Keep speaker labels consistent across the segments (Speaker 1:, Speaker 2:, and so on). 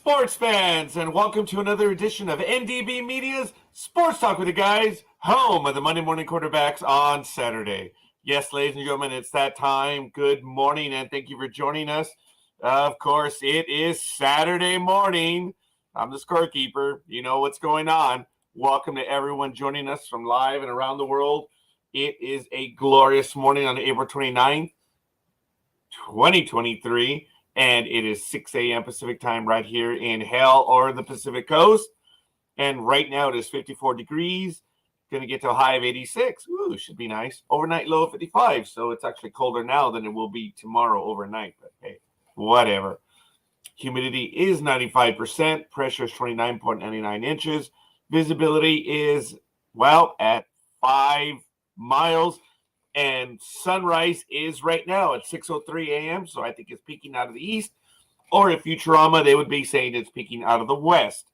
Speaker 1: sports fans, and welcome to another edition of NDB Media's Sports Talk with the Guys, home of the Monday morning quarterbacks on Saturday. Yes, ladies and gentlemen, it's that time. Good morning, and thank you for joining us. Of course, it is Saturday morning. I'm the Scorekeeper. You know what's going on. Welcome to everyone joining us from live and around the world. It is a glorious morning on April 29th, 2023. And it is 6 a.m. Pacific time right here in hell or the Pacific Coast. And right now it is 54 degrees. Going to get to a high of 86. Ooh, should be nice. Overnight low of 55. So it's actually colder now than it will be tomorrow overnight. But hey, whatever. Humidity is 95%. Pressure is 29.99 inches. Visibility is, well, at 5 miles. And sunrise is right now at 6:03 a.m., so I think it's peeking out of the east. Or if Futurama, they would be saying it's peeking out of the west.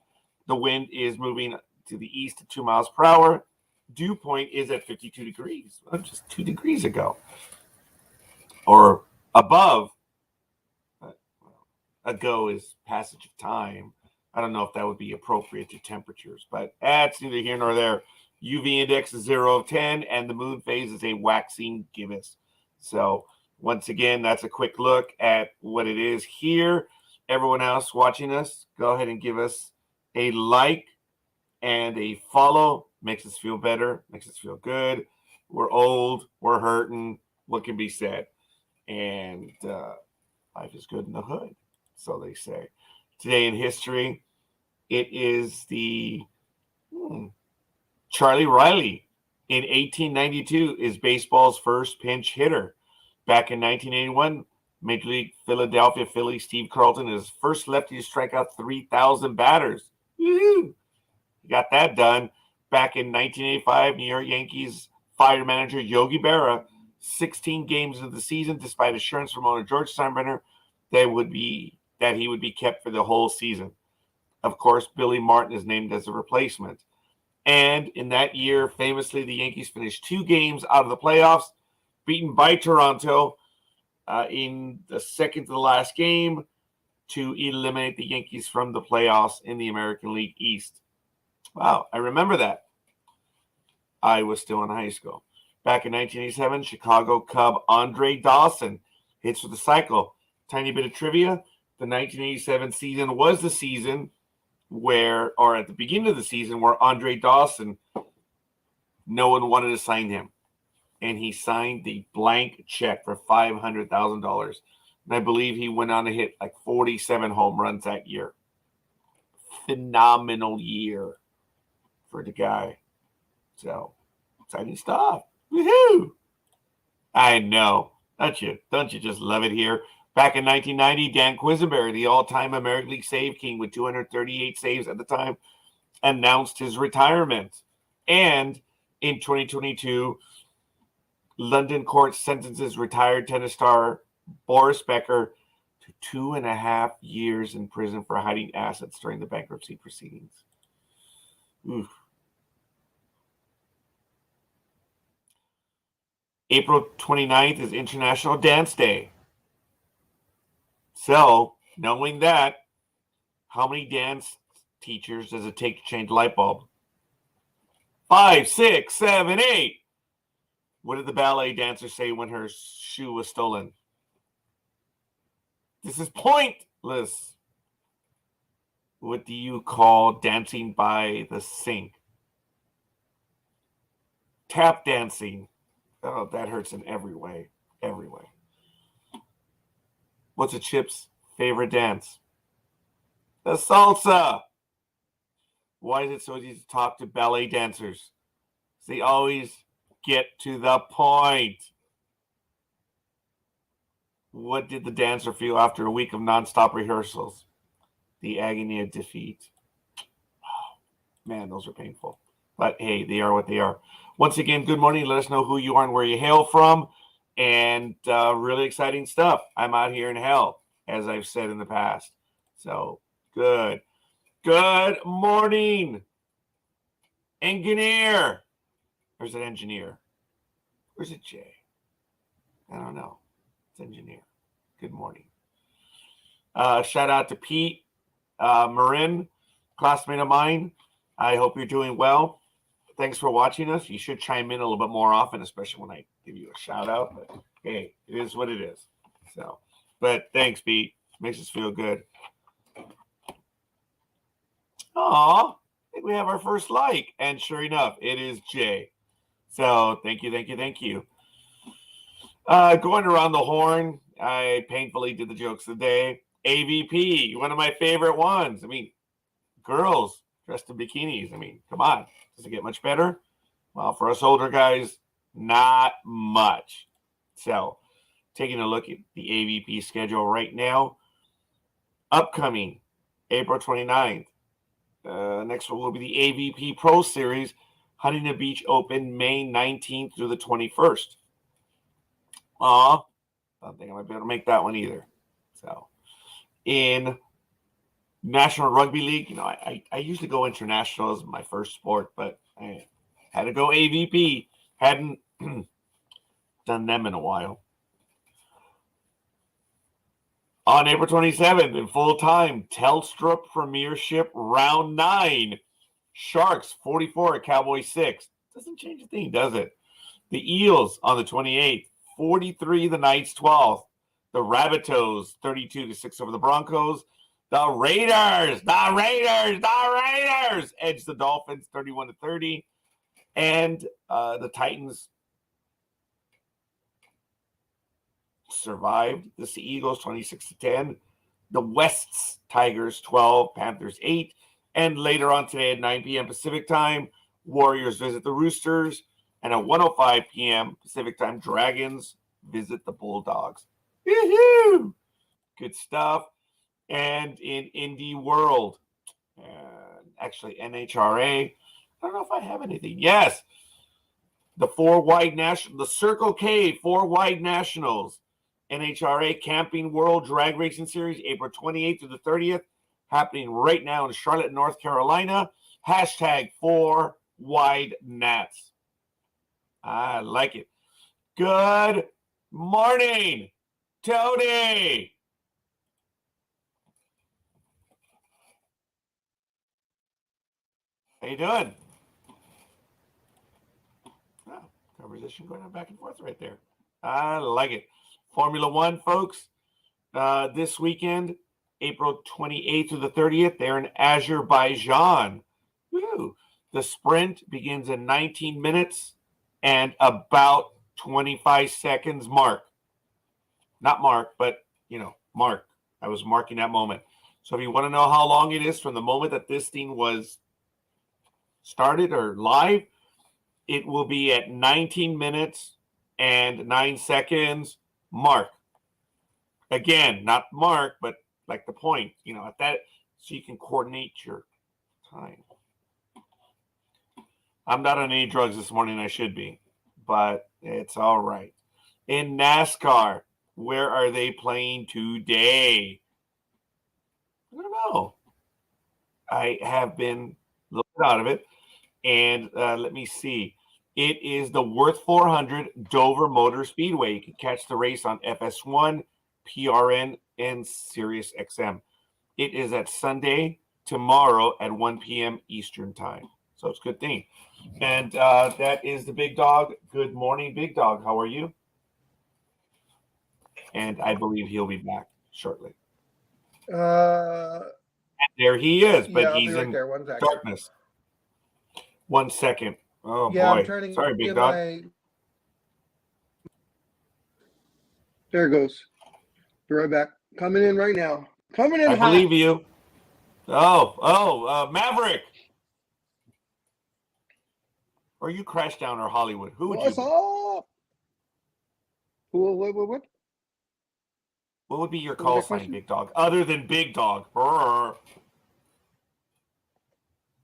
Speaker 1: The wind is moving to the east at 2 miles per hour. Dew point is at 52 degrees. Well, just 2 degrees ago. Or above. Ago is passage of time. I don't know if that would be appropriate to temperatures, but that's neither here nor there. UV index is 0 of 10, and the moon phase is a waxing gibbous. So once again, that's a quick look at what it is here. Everyone else watching us, go ahead and give us a like and a follow. Makes us feel better, makes us feel good. We're old, we're hurting. What can be said? And life is good in the hood, so they say. Today in history, it is the Charlie Riley in 1892 is baseball's first pinch hitter. Back in 1981, Major League Philadelphia Phillies Steve Carlton is first lefty to strike out 3,000 batters. Woo-hoo! Got that done. Back in 1985, New York Yankees fire manager Yogi Berra, 16 games into the season, despite assurance from owner George Steinbrenner that he would be kept for the whole season. Of course, Billy Martin is named as a replacement. And in that year, famously, the Yankees finished 2 games out of the playoffs, beaten by Toronto in the second to the last game to eliminate the Yankees from the playoffs in the American League East. Wow, I remember that. I was still in high school. Back in 1987, Chicago Cub Andre Dawson hits for the cycle. Tiny bit of trivia. The 1987 season was the season at the beginning of the season, where Andre Dawson, no one wanted to sign him. And he signed the blank check for $500,000. And I believe he went on to hit like 47 home runs that year. Phenomenal year for the guy. So, exciting stuff. Woohoo! I know. Don't you just love it here? Back in 1990, Dan Quisenberry, the all-time American League save king with 238 saves at the time, announced his retirement. And in 2022, London court sentences retired tennis star Boris Becker to 2.5 years in prison for hiding assets during the bankruptcy proceedings. Oof. April 29th is International Dance Day. So, knowing that, how many dance teachers does it take to change a light bulb? 5, 6, 7, 8. What did the ballet dancer say when her shoe was stolen? This is pointless. What do you call dancing by the sink? Tap dancing. Oh, that hurts in every way. Every way. What's a chip's favorite dance? The salsa. Why is it so easy to talk to ballet dancers? They always get to the point. What did the dancer feel after a week of nonstop rehearsals? The agony of defeat. Oh, man, those are painful. But hey, they are what they are. Once again, good morning. Let us know who you are and where you hail from. And really exciting stuff. I'm out here in hell, as I've said in the past. So, good. Good morning, engineer. Or is it engineer? Or is it Jay? I don't know. It's engineer. Good morning. Shout out to Pete. Marin, classmate of mine, I hope you're doing well. Thanks for watching us. You should chime in a little bit more often, especially when I give you a shout out. But hey, it is what it is. So, but thanks, Pete. Makes us feel good. Aw, I think we have our first like. And sure enough, it is Jay. So thank you. Going around the horn, I painfully did the jokes of the day. AVP, one of my favorite ones. I mean, girls dressed in bikinis. I mean, come on. Does it get much better? Well, for us older guys, not much. So, taking a look at the AVP schedule right now. Upcoming April 29th. Next one will be the AVP Pro Series, Huntington Beach Open, May 19th through the 21st. I don't think I might be able to make that one either. So, in National Rugby League, I usually go international as my first sport, but I had to go AVP. Hadn't done them in a while. On April 27th, in full time, Telstra Premiership Round 9. Sharks 44 at Cowboys 6. Doesn't change a thing, does it? The Eels on the 28th, 43, the Knights 12th. The Rabbitohs 32-6 over the Broncos. The Raiders edge the Dolphins 31-30. And the Titans survived the Sea Eagles 26-10. The West's Tigers 12, Panthers 8. And later on today at 9 p.m. Pacific time, Warriors visit the Roosters. And at 1:05 p.m. Pacific time, Dragons visit the Bulldogs. Woohoo! Good stuff. And in Indie World, actually NHRA, I don't know if I have anything. Yes, the Circle K 4 Wide Nationals, NHRA Camping World Drag Racing Series, April 28th through the 30th, happening right now in Charlotte, North Carolina. Hashtag 4 Wide Nats. I like it. Good morning, Tony. How you doing? Oh, conversation going on back and forth right there. I like it. Formula One, folks. This weekend, April 28th through the 30th, they're in Azerbaijan. Woo. The sprint begins in 19 minutes and about 25 seconds mark. Not Mark, but, Mark. I was marking that moment. So if you want to know how long it is from the moment that this thing was started or live, it will be at 19 minutes and 9 seconds mark. Again, not mark, but like the point, at that, so you can coordinate your time. I'm not on any drugs this morning. I should be, but it's all right. In NASCAR, where are they playing today? I don't know. I have been looking out of it. And let me see. It is the Worth 400 Dover Motor Speedway. You can catch the race on FS1, PRN, and Sirius XM. It is at Sunday, tomorrow at 1 p.m. Eastern Time. So it's a good thing. And that is the Big Dog. Good morning, Big Dog. How are you? And I believe he'll be back shortly. There he is, but he's in darkness. 1 second. Oh, boy. I'm trying to Sorry, Big Dog.
Speaker 2: There it goes. Be right back. Coming in right now. Coming in
Speaker 1: I believe you. Maverick. Or you Crashdown or Hollywood. Who would you be?
Speaker 2: Up? What?
Speaker 1: What would be your call sign, Big Dog, other than Big Dog? Brr.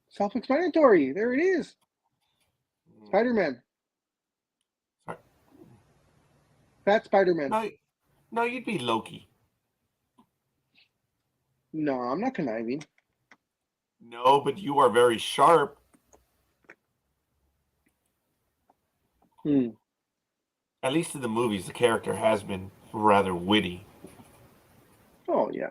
Speaker 2: Self-explanatory. There it is. Spider-Man.
Speaker 1: Sorry.
Speaker 2: Fat Spider-Man.
Speaker 1: No, you'd be Loki.
Speaker 2: No, I'm not conniving.
Speaker 1: No, but you are very sharp. At least in the movies, the character has been rather witty.
Speaker 2: Oh, yeah.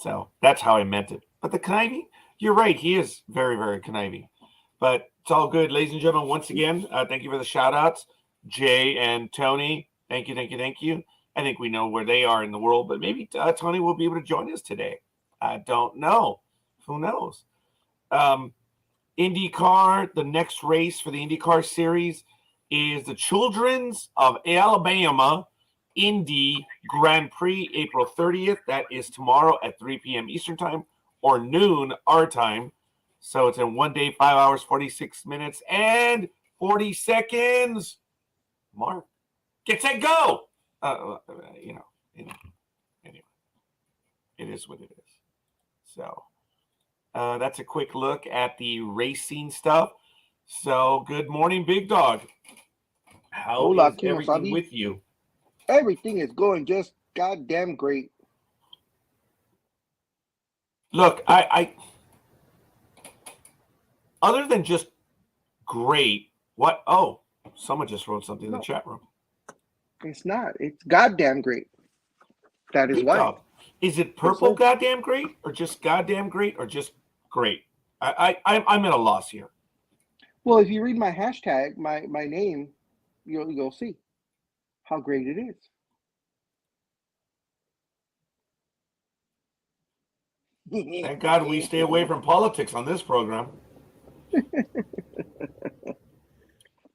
Speaker 1: So that's how I meant it. But the conniving, you're right. He is very, very conniving. But it's all good. Ladies and gentlemen, once again, thank you for the shout outs. Jay and Tony, thank you, thank you, thank you. I think we know where they are in the world, but maybe Tony will be able to join us today. I don't know. Who knows? IndyCar, the next race for the IndyCar series is the Children's of Alabama Indy Grand Prix, April 30th. That is tomorrow at 3 p.m. Eastern Time or noon our time. So it's in 1 day, 5 hours, 46 minutes, and 40 seconds. Mark, get set, go. Anyway, it is what it is. So that's a quick look at the racing stuff. So good morning, Big Dog. How is everything with you?
Speaker 2: Everything is going just goddamn great.
Speaker 1: Look, I other than just great, what? Oh, someone just wrote something in the chat room.
Speaker 2: It's not. It's goddamn great. That is why.
Speaker 1: Dog. Is it purple goddamn great, or just goddamn great, or just great? I'm at a loss here.
Speaker 2: Well, if you read my hashtag, my name, you'll see how great it is.
Speaker 1: Thank God we stay away from politics on this program.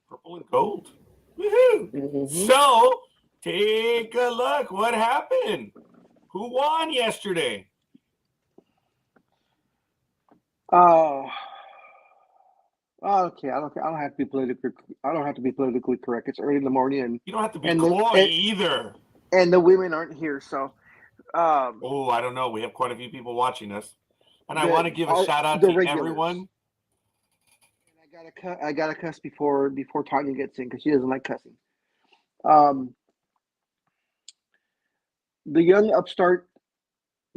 Speaker 1: Purple and gold. Woohoo! Mm-hmm. So, take a look. What happened? Who won yesterday?
Speaker 2: Okay. I don't have to be politically. I don't have to be politically correct. It's early in the morning, and
Speaker 1: you don't have to be coy either.
Speaker 2: And the women aren't here, so.
Speaker 1: I don't know. We have quite a few people watching us, and I want to give a shout out to regulars. Everyone.
Speaker 2: And I gotta cuss before Tanya gets in because she doesn't like cussing. The young upstart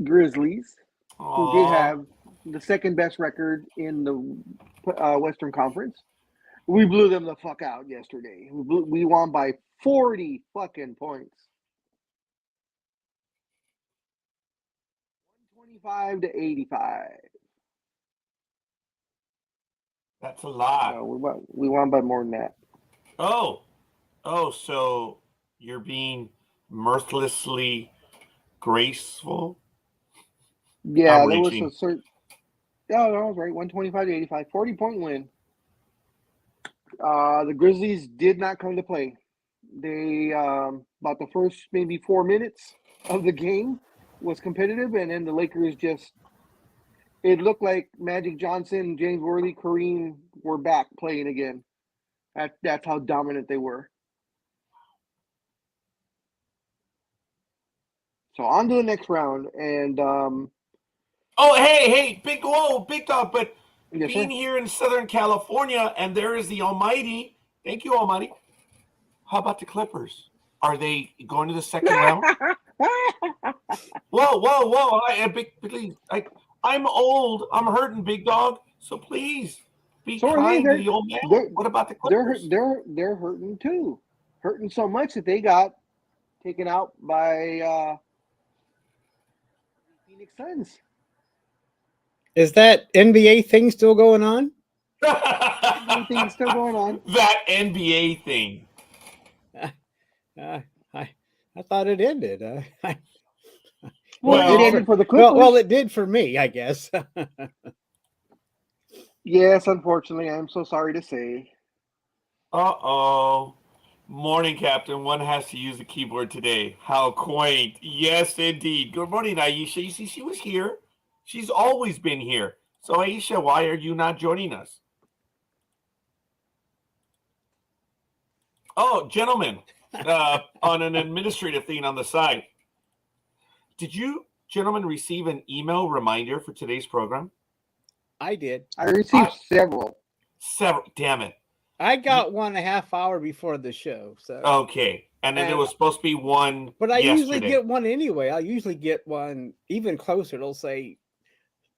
Speaker 2: Grizzlies, who did have the second best record in the Western Conference, we blew them the fuck out yesterday. We won by 40 fucking points. 125 to 85.
Speaker 1: That's a lot.
Speaker 2: No, we won by more than that.
Speaker 1: Oh, so you're being mirthlessly graceful?
Speaker 2: Yeah, there was a certain. Yeah, that was right. 125 to 85, 40-point win. The Grizzlies did not come to play. They about the first maybe 4 minutes of the game was competitive, and then the Lakers it looked like Magic Johnson, James Worthy, Kareem were back playing again. That's how dominant they were. So on to the next round, and
Speaker 1: hey, big dog, but
Speaker 2: yes,
Speaker 1: being here in Southern California, and there is the Almighty. Thank you, Almighty. How about the Clippers? Are they going to the second round? Whoa! I'm old. I'm hurting, Big Dog. So please be kind to the old man. What about the Clippers?
Speaker 2: They're hurting too. Hurting so much that they got taken out by Phoenix Suns.
Speaker 3: Is that NBA thing still going on?
Speaker 2: NBA thing still going on.
Speaker 1: That NBA thing.
Speaker 3: I thought it ended.
Speaker 2: It ended for the Clippers.
Speaker 3: Well, it did for me, I guess.
Speaker 2: Yes, unfortunately, I'm so sorry to say.
Speaker 1: Morning, Captain. One has to use the keyboard today. How quaint. Yes, indeed. Good morning, Aisha. You see, she was here. She's always been here. So, Aisha, why are you not joining us? Oh, gentlemen, on an administrative thing on the side. Did you, gentlemen, receive an email reminder for today's program?
Speaker 3: I did.
Speaker 2: I received several.
Speaker 1: Damn it.
Speaker 3: I got 1.5 hours before the show. So
Speaker 1: okay. And then there was supposed to be one.
Speaker 3: But I usually get one anyway. I usually get one even closer. It'll say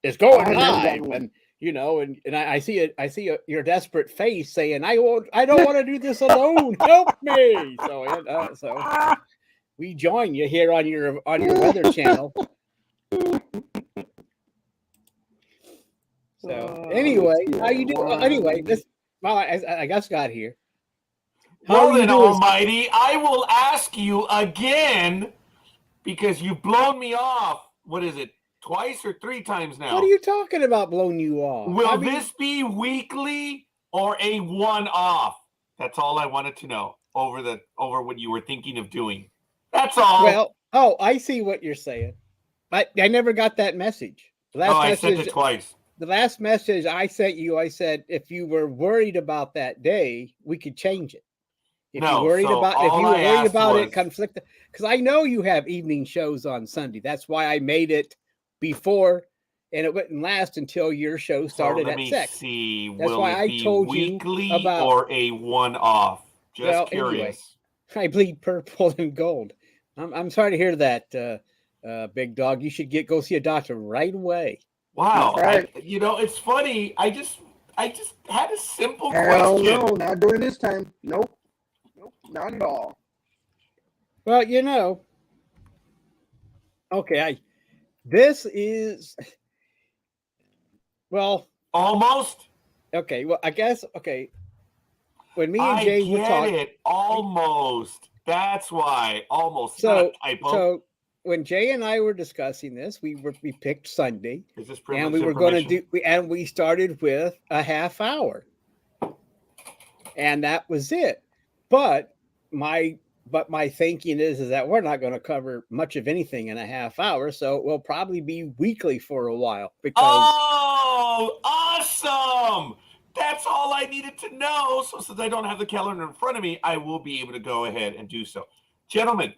Speaker 3: it's going live. And and I see your desperate face saying, I don't want to do this alone. Help me. So we join you here on your weather channel. So anyway, how you doing? Anyway, I just got here.
Speaker 1: Well then, Almighty, I will ask you again because you've blown me off. What is it? Twice or 3 times now?
Speaker 3: What are you talking about? Blown you off?
Speaker 1: Will this be weekly or a one-off? That's all I wanted to know over what you were thinking of doing. That's all.
Speaker 3: Well, I see what you're saying. I never got that message.
Speaker 1: I sent it twice.
Speaker 3: The last message I sent you, I said if you were worried about that day, we could change it. If you were worried about it, conflict, because I know you have evening shows on Sunday. That's why I made it before, and it wouldn't last until your show started at 6.
Speaker 1: Let me see.
Speaker 3: That's why I told you about
Speaker 1: or a one-off. Just curious.
Speaker 3: Anyway, I bleed purple and gold. I'm sorry to hear that, Big Dog. You should go see a doctor right away.
Speaker 1: Wow. Right. It's funny. I just had a simple question.
Speaker 2: No, not during this time. Nope, not at all.
Speaker 3: Well, okay, this is,
Speaker 1: almost.
Speaker 3: Okay, well, I guess, okay. When me and Jay were talking.
Speaker 1: Almost. That's why. Almost.
Speaker 3: So when Jay and I were discussing this, we picked Sunday.
Speaker 1: Is this
Speaker 3: and we were going to and we started with a half hour. And that was it. But my thinking is that we're not going to cover much of anything in a half hour, so it will probably be weekly for a while.
Speaker 1: Oh, awesome! That's all I needed to know. So since I don't have the calendar in front of me, I will be able to go ahead and do so. Gentlemen,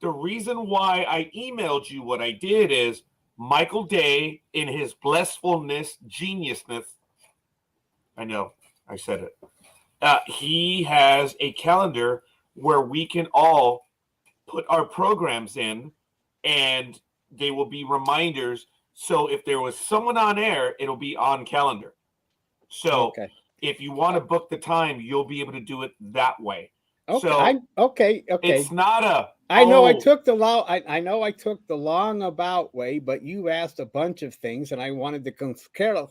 Speaker 1: the reason why I emailed you what I did is Michael Day, in his blissfulness, geniusness, I know, I said it. He has a calendar where we can all put our programs in and they will be reminders. So if there was someone on air, it'll be on calendar. So if you want to book the time, you'll be able to do it that way.
Speaker 3: Okay.
Speaker 1: So
Speaker 3: okay.
Speaker 1: It's not a.
Speaker 3: I know I took the long. I know I took the long about way, but you asked a bunch of things, and I wanted to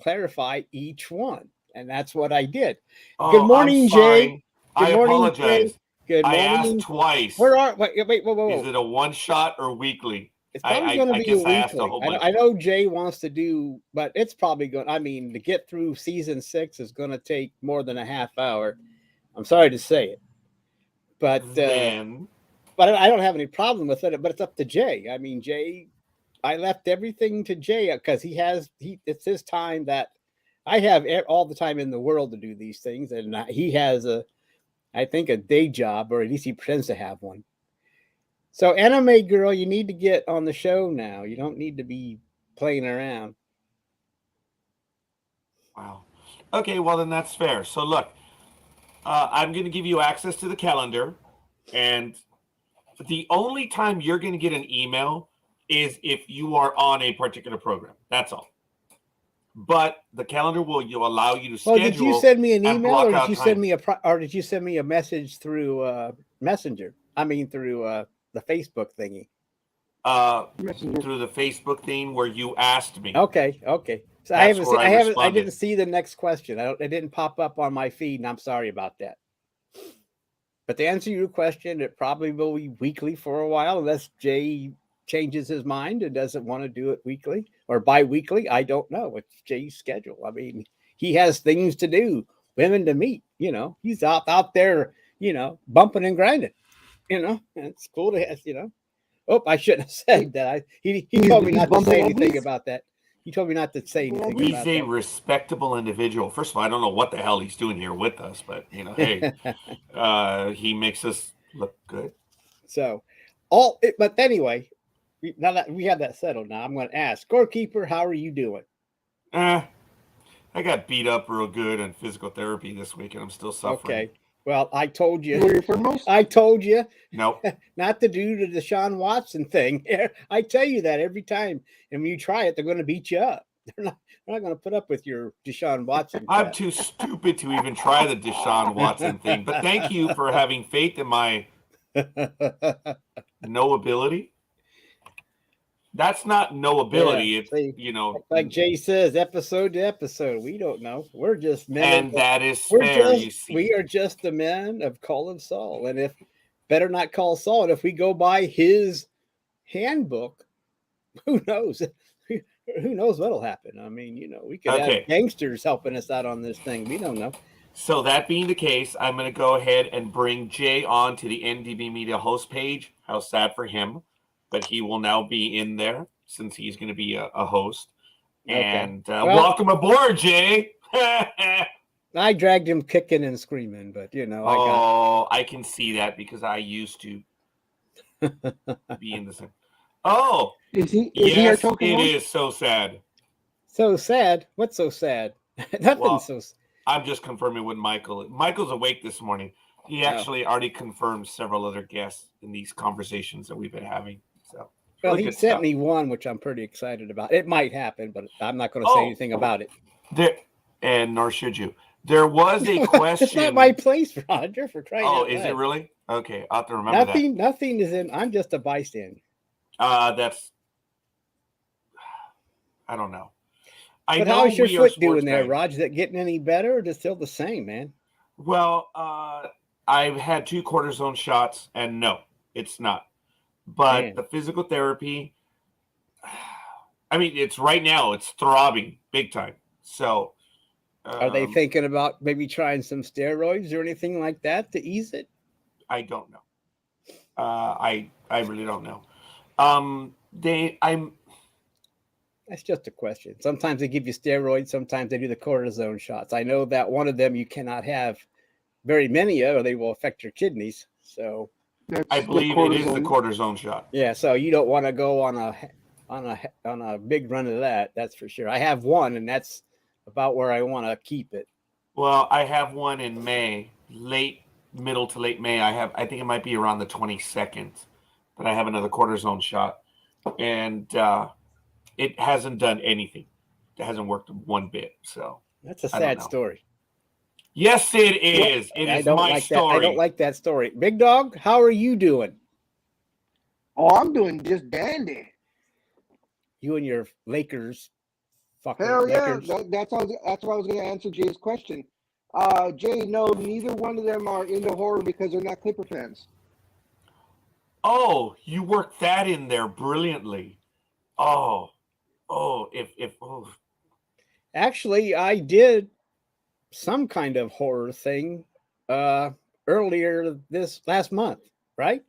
Speaker 3: clarify each one, and that's what I did. Good morning, Jay.
Speaker 1: I apologize.
Speaker 3: Good morning.
Speaker 1: I asked twice.
Speaker 3: Wait.
Speaker 1: Is it a one shot or weekly?
Speaker 3: It's probably going to be a weekly. I know Jay wants to do, but it's probably going. I mean, to get through season 6 is going to take more than a half hour. I'm sorry to say it, but I don't have any problem with it. But it's up to Jay. I mean, Jay, I left everything to Jay because it's his time that I have all the time in the world to do these things, and he has I think a day job, or at least he pretends to have one. So, Anime Girl, you need to get on the show now. You don't need to be playing around.
Speaker 1: Wow. Okay, well, then that's fair. So, look, I'm going to give you access to the calendar, and the only time you're going to get an email is if you are on a particular program. That's all. But the calendar will allow you to schedule.
Speaker 3: Well, did you send me an email, or did you send me a message through Messenger? I mean, through the Facebook thingy.
Speaker 1: Through the Facebook thing where you asked me.
Speaker 3: Okay. So I didn't see the next question. It didn't pop up on my feed, and I'm sorry about that. But to answer your question, it probably will be weekly for a while, unless Jay changes his mind and doesn't want to do it weekly or bi-weekly. I don't know. It's Jay's schedule. I mean, he has things to do, women to meet. He's out there, bumping and grinding. And it's cool to have, Oh, I shouldn't have said that. He told me not to say anything about that. He told me not to say anything.
Speaker 1: He's a respectable individual. First of all, I don't know what the hell he's doing here with us, but hey, he makes us look good.
Speaker 3: So, but anyway, now that we have that settled, now I'm going to ask Scorekeeper, how are you doing?
Speaker 1: I got beat up real good in physical therapy this week, and I'm still suffering.
Speaker 3: Okay. Well, I told you.
Speaker 1: No.
Speaker 3: Not to do the Deshaun Watson thing. I tell you that every time. And when you try it, they're going to beat you up. They're not going to put up with your Deshaun Watson.
Speaker 1: I'm too stupid to even try the Deshaun Watson thing. But thank you for having faith in my no ability. That's not no ability.
Speaker 3: Yeah,
Speaker 1: It's
Speaker 3: see,
Speaker 1: you know,
Speaker 3: like Jay says, episode to episode. We don't know. We're just men.
Speaker 1: and that is fair. You see,
Speaker 3: We are just the men of calling Saul, and if better not call Saul. And if we go by his handbook, who knows? Who knows what'll happen? I mean, we could have gangsters helping us out on this thing. We don't know.
Speaker 1: So that being the case, I'm going to go ahead and bring Jay on to the NDB Media host page. How sad for him, but he will now be in there since he's going to be a host.
Speaker 3: Okay.
Speaker 1: And welcome aboard, Jay.
Speaker 3: I dragged him kicking and screaming, but
Speaker 1: I can see that because I used to be in the same. Oh,
Speaker 2: is he
Speaker 1: yes,
Speaker 2: our token
Speaker 1: it
Speaker 2: one?
Speaker 1: is so sad.
Speaker 3: So sad. What's so sad? Nothing's so.
Speaker 1: I'm just confirming with Michael. Michael's awake this morning. He actually already confirmed several other guests in these conversations that we've been having. So,
Speaker 3: well, he sent me one, which I'm pretty excited about. It might happen, but I'm not going to say anything about it.
Speaker 1: And nor should you. There was a question.
Speaker 3: It's not my place, Roger, for trying.
Speaker 1: Oh, is it really? Okay, I'll have to remember that.
Speaker 3: Nothing is in. I'm just a bystander.
Speaker 1: That's. I don't know.
Speaker 3: But how's your foot doing there, Raj? Is it getting any better, or is it still the same, man?
Speaker 1: Well, I've had 2 cortisone shots, and no, it's not. But the physical therapy, I mean, it's right now, it's throbbing big time. So,
Speaker 3: are they thinking about maybe trying some steroids or anything like that to ease it?
Speaker 1: I don't know. I really don't know.
Speaker 3: That's just a question. Sometimes they give you steroids. Sometimes they do the cortisone shots. I know that one of them you cannot have very many of, or they will affect your kidneys. So
Speaker 1: I believe it is the cortisone shot.
Speaker 3: Yeah. So you don't want to go on a big run of that. That's for sure. I have one, and that's about where I want to keep it.
Speaker 1: Well, I have one in May, middle to late May. I think it might be around the 22nd, but I have another cortisone shot, and it hasn't done anything. It hasn't worked one bit. So
Speaker 3: that's a sad story.
Speaker 1: Yes, it is. It is my story.
Speaker 3: I don't like that story. Big Dog, how are you doing?
Speaker 2: Oh, I'm doing just dandy.
Speaker 3: You and your Lakers.
Speaker 2: Hell yeah.
Speaker 3: Lakers.
Speaker 2: That's why I was going to answer Jay's question. Jay, no, neither one of them are into horror because they're not Clipper fans.
Speaker 1: Oh, you worked that in there brilliantly.
Speaker 3: Actually, I did some kind of horror thing earlier this last month, right?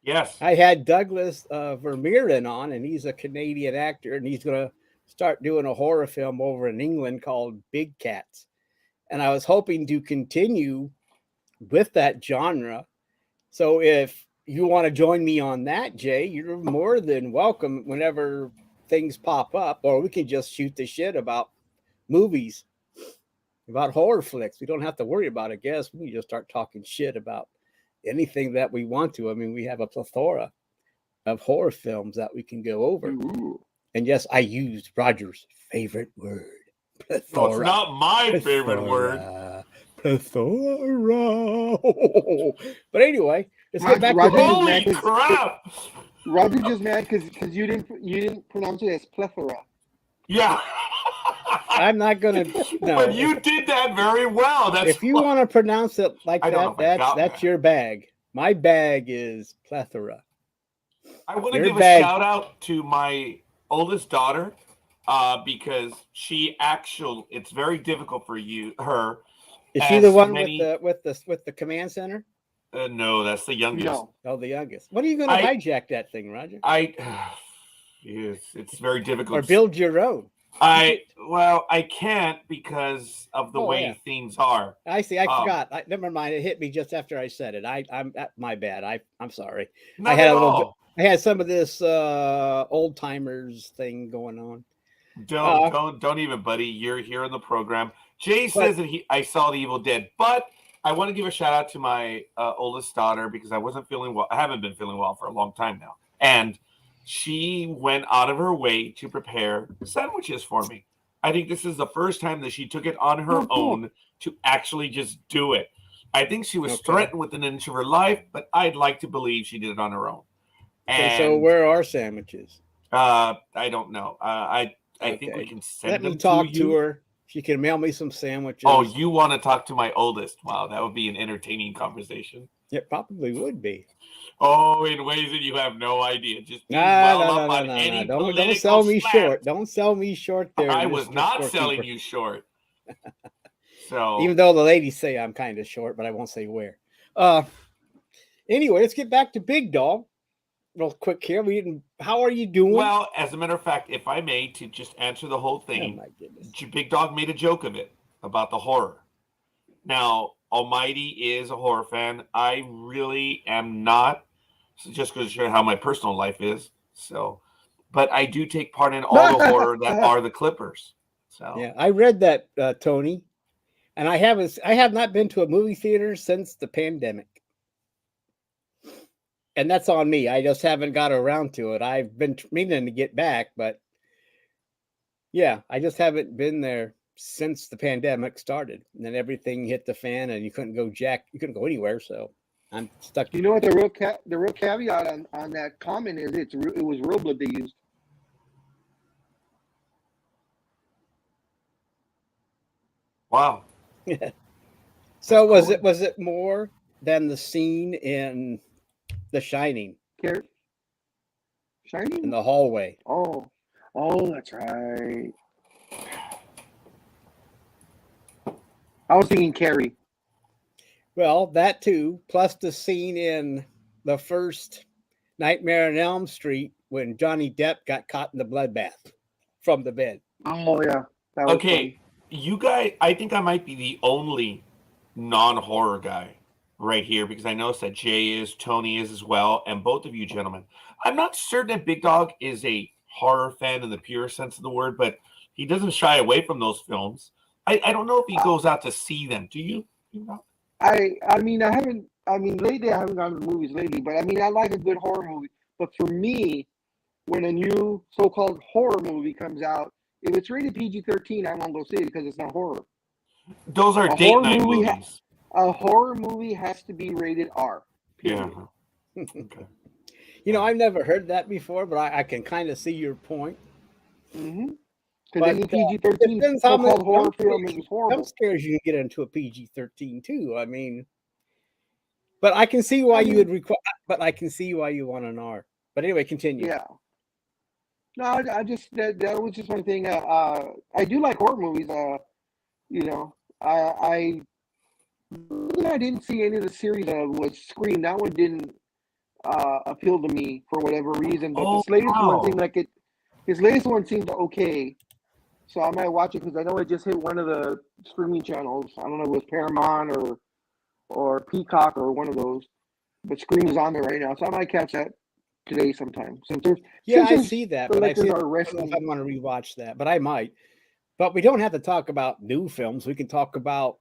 Speaker 1: Yes.
Speaker 3: I had Douglas Vermeeren on, and he's a Canadian actor, and he's going to start doing a horror film over in England called Big Cats. And I was hoping to continue with that genre. So if you want to join me on that, Jay, you're more than welcome whenever things pop up, or we can just shoot the shit about movies, about horror flicks. We don't have to worry about it, guess. We can just start talking shit about anything that we want to. I mean, we have a plethora of horror films that we can go over.
Speaker 2: Ooh.
Speaker 3: And yes, I used Roger's favorite word. Plethora.
Speaker 1: No, it's not my favorite word.
Speaker 3: Plethora. But anyway, let's get back to
Speaker 1: holy crap.
Speaker 2: Roger just mad because you didn't pronounce it as plethora.
Speaker 1: Yeah.
Speaker 3: I'm not gonna. No.
Speaker 1: But you did that very well.
Speaker 3: If you want to pronounce it like that's your bag. My bag is plethora.
Speaker 1: I want to give a shout out to my oldest daughter because it's very difficult for her.
Speaker 3: Is she the one with the command center?
Speaker 1: No, that's the youngest.
Speaker 2: No.
Speaker 3: Oh, the youngest. When are you going to hijack that thing, Roger?
Speaker 1: It's very difficult.
Speaker 3: Or build your own.
Speaker 1: I can't because of the way things are.
Speaker 3: I see. I forgot. Never mind. It hit me just after I said it. I'm my bad. I'm sorry. I had some of this old timers thing going on.
Speaker 1: Don't even, buddy. You're here in the program. Jay says that I saw The Evil Dead, but I want to give a shout out to my oldest daughter because I wasn't feeling well. I haven't been feeling well for a long time now, and she went out of her way to prepare sandwiches for me. I think this is the first time that she took it on her own to actually just do it. I think she was threatened with an inch of her life, but I'd like to believe she did it on her own. And
Speaker 3: so where are sandwiches?
Speaker 1: I don't know. I think we
Speaker 3: Okay.
Speaker 1: can send
Speaker 3: Let
Speaker 1: them
Speaker 3: me talk
Speaker 1: to you.
Speaker 3: her. She can mail me some sandwiches.
Speaker 1: Oh, you want to talk to my oldest? Wow, that would be an entertaining conversation.
Speaker 3: It probably would be.
Speaker 1: Oh, in ways that you have no idea. Just be
Speaker 3: No.
Speaker 1: any
Speaker 3: Don't
Speaker 1: political
Speaker 3: sell me
Speaker 1: slant.
Speaker 3: short. Don't sell me short there.
Speaker 1: I was
Speaker 3: Mr.
Speaker 1: not
Speaker 3: Scorekeeper.
Speaker 1: selling you short. So
Speaker 3: Even though the ladies say I'm kind of short, but I won't say where. Anyway, let's get back to Big Dawg. Real quick here. How are you doing?
Speaker 1: well, as a matter of fact, if I may, to just answer the whole
Speaker 3: Oh
Speaker 1: thing,
Speaker 3: my goodness.
Speaker 1: Big Dawg made a joke of it about the horror. Now, Almighty is a horror fan. I really am not, just because of how my personal life is. So, but I do take part in all the horror that are the Clippers. So
Speaker 3: Yeah, I read that, Tony, and I have not been to a movie theater since the pandemic. And that's on me. I just haven't got around to it. I've been meaning to get back, but yeah, I just haven't been there since the pandemic started. And then everything hit the fan, and you couldn't go anywhere. So I'm stuck.
Speaker 2: You know what the real caveat on that comment is? It was real blood they used.
Speaker 1: wow.
Speaker 3: So
Speaker 1: That's
Speaker 3: was it more than the scene in The Shining
Speaker 2: Shining
Speaker 3: in the hallway?
Speaker 2: Oh, that's right. I was thinking Carrie.
Speaker 3: Well, that too, plus the scene in the first Nightmare on Elm Street when Johnny Depp got caught in the bloodbath from the bed.
Speaker 2: Oh yeah, that was
Speaker 1: Okay,
Speaker 2: fun.
Speaker 1: you guys, I think I might be the only non-horror guy right here because I noticed that Jay is, Tony is as well, and both of you gentlemen. I'm not certain that Big Dawg is a horror fan in the pure sense of the word, but he doesn't shy away from those films. I don't know if he goes out to see them. Do you?
Speaker 2: I mean lately I haven't gone to the movies lately, but I mean I like a good horror movie. But for me, when a new so-called horror movie comes out, if it's rated PG-13, I won't go see it because it's not horror.
Speaker 1: Those are date night movies.
Speaker 2: A horror movie has to be rated R.
Speaker 1: Yeah.
Speaker 3: Okay. I've never heard that before, but I can kind of see your point.
Speaker 2: Mm-hmm. Because any PG-13 so-called horror film is horrible.
Speaker 3: Jump scares you can get into a PG-13 too. I mean, but I can see why you would require. But I can see why you want an R. But anyway, continue.
Speaker 2: Yeah. No, I just that was just one thing. I do like horror movies. I didn't see any of the series with Scream. That one didn't appeal to me for whatever reason. But this latest one seemed like it. His latest one seemed okay, so I might watch it because I know it just hit one of the streaming channels. I don't know if it was Paramount or Peacock or one of those. But Scream is on there right now, so I might catch that today sometime.
Speaker 3: I see that, but I don't know
Speaker 2: are
Speaker 3: if I want to rewatch that, but I might. But we don't have to talk about new films. We can talk about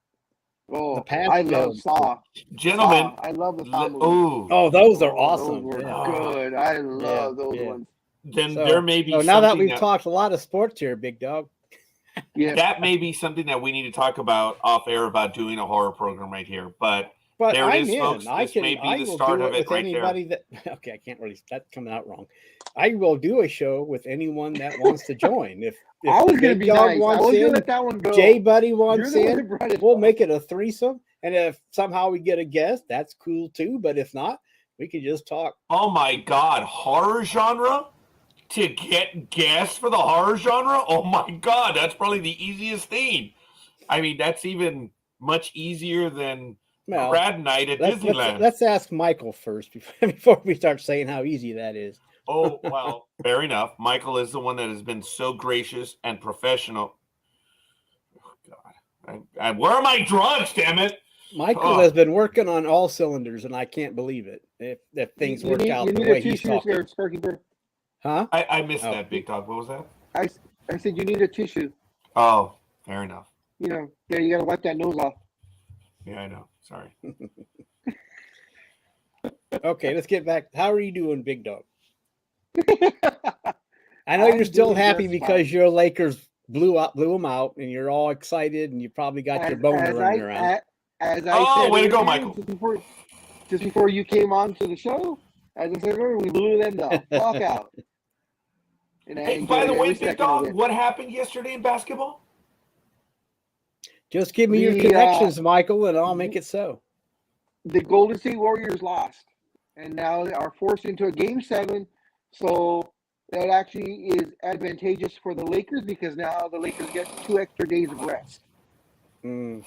Speaker 3: the past.
Speaker 2: I love Saw.
Speaker 1: Gentlemen,
Speaker 2: I love the Saw movies.
Speaker 3: Those are awesome.
Speaker 2: Those were good. I love those ones.
Speaker 1: Then there may be.
Speaker 3: So now that we've talked a lot of sports here, Big Dawg.
Speaker 2: Yeah,
Speaker 1: that may be something that we need to talk about off air about doing a horror program right here. But there it is, folks. This may be the start of it right there.
Speaker 3: Okay, I can't really. That's coming out wrong. I will do a show with anyone that wants to join. If
Speaker 2: I was going to be nice. I was going to let that one go.
Speaker 3: Jay Buddy wants in. We'll make it a threesome. And if somehow we get a guest, that's cool too. But if not, we can just talk.
Speaker 1: Oh my God, horror genre? To get guests for the horror genre? Oh my God, that's probably the easiest thing. I mean, that's even much easier than grad night at Disneyland.
Speaker 3: Let's ask Michael first before we start saying how easy that is.
Speaker 1: Oh, well, fair enough. Michael is the one that has been so gracious and professional. Oh, God. Where are my drugs, damn it?
Speaker 3: Michael has been working on all cylinders, and I can't believe it. If things work out the way he's talking. Huh?
Speaker 1: I missed that, Big Dawg. What was that?
Speaker 2: I said you need a tissue.
Speaker 1: Oh, fair enough.
Speaker 2: You got to wipe that nose off.
Speaker 1: Yeah, I know. Sorry.
Speaker 3: Okay, let's get back. How are you doing, Big Dawg? I know you're still happy because your Lakers blew them out, and you're all excited, and you probably got your boner running around.
Speaker 2: As I said,
Speaker 1: way to go, Michael!
Speaker 2: Just before you came on to the show, as I said earlier, we blew them down. Walk out. And I
Speaker 1: Hey,
Speaker 2: enjoyed
Speaker 1: by the way,
Speaker 2: every
Speaker 1: Big
Speaker 2: second
Speaker 1: Dog,
Speaker 2: of it.
Speaker 1: what happened yesterday in basketball?
Speaker 3: Just give me your
Speaker 2: The,
Speaker 3: connections, Michael, and I'll make it so.
Speaker 2: The Golden State Warriors lost, and now they are forced into a Game 7. So that actually is advantageous for the Lakers because now the Lakers get 2 extra days of rest.
Speaker 3: You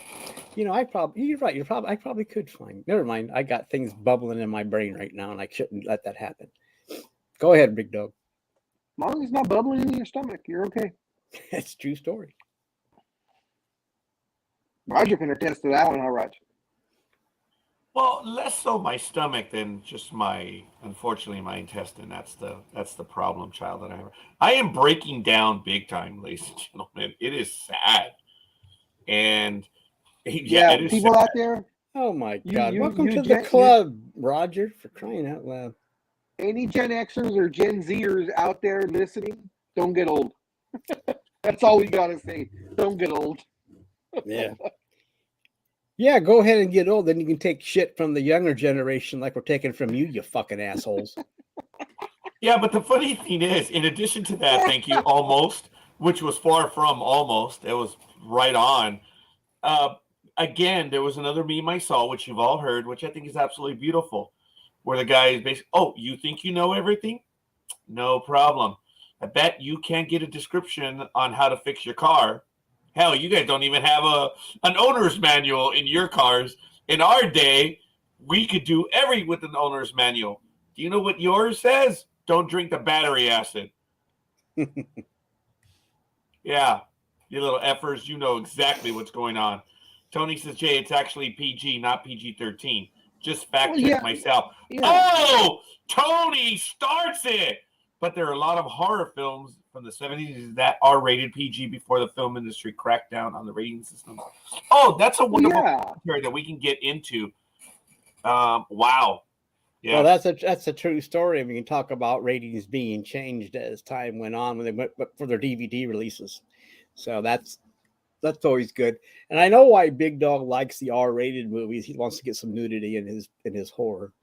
Speaker 3: know, you're right. I probably could find. Never mind. I got things bubbling in my brain right now, and I shouldn't let that happen. Go ahead, Big Dog.
Speaker 2: As long as it's not bubbling in your stomach, you're okay.
Speaker 3: That's a true story.
Speaker 2: Roger can attest to that one, huh, Raj?
Speaker 1: Well, less so my stomach than just unfortunately, my intestine. That's the problem child that I have. I am breaking down big time, ladies and gentlemen. It is sad. And yeah, it is
Speaker 2: people
Speaker 1: sad.
Speaker 2: out there.
Speaker 3: Oh my God! Welcome to the
Speaker 2: Gen,
Speaker 3: club, Roger. For crying out loud!
Speaker 2: Any Gen Xers or Gen Zers out there listening, don't get old. That's all we gotta say. Don't get old.
Speaker 3: Yeah. Yeah, go ahead and get old. Then you can take shit from the younger generation like we're taking from you, you fucking assholes.
Speaker 1: Yeah, but the funny thing is, in addition to that, thank you, almost, which was far from almost, it was right on. Again, there was another meme I saw, which you've all heard, which I think is absolutely beautiful, where the guy is basically, oh, you think you know everything? No problem. I bet you can't get a description on how to fix your car. Hell, you guys don't even have an owner's manual in your cars. In our day, we could do with an owner's manual. Do you know what yours says? Don't drink the battery acid. Yeah, you little effers, you know exactly what's going on. Tony says, Jay, it's actually PG, not PG-13. Just fact check myself. Yeah. Oh, Tony starts it. But there are a lot of horror films from the 70s that are rated PG before the film industry cracked down on the rating system. Oh, that's a wonderful commentary that we can get into. Wow.
Speaker 3: Yeah. Well, that's a true story. I mean, you can talk about ratings being changed as time went on when they went for their DVD releases. So that's always good. And I know why Big Dog likes the R-rated movies. He wants to get some nudity in his horror.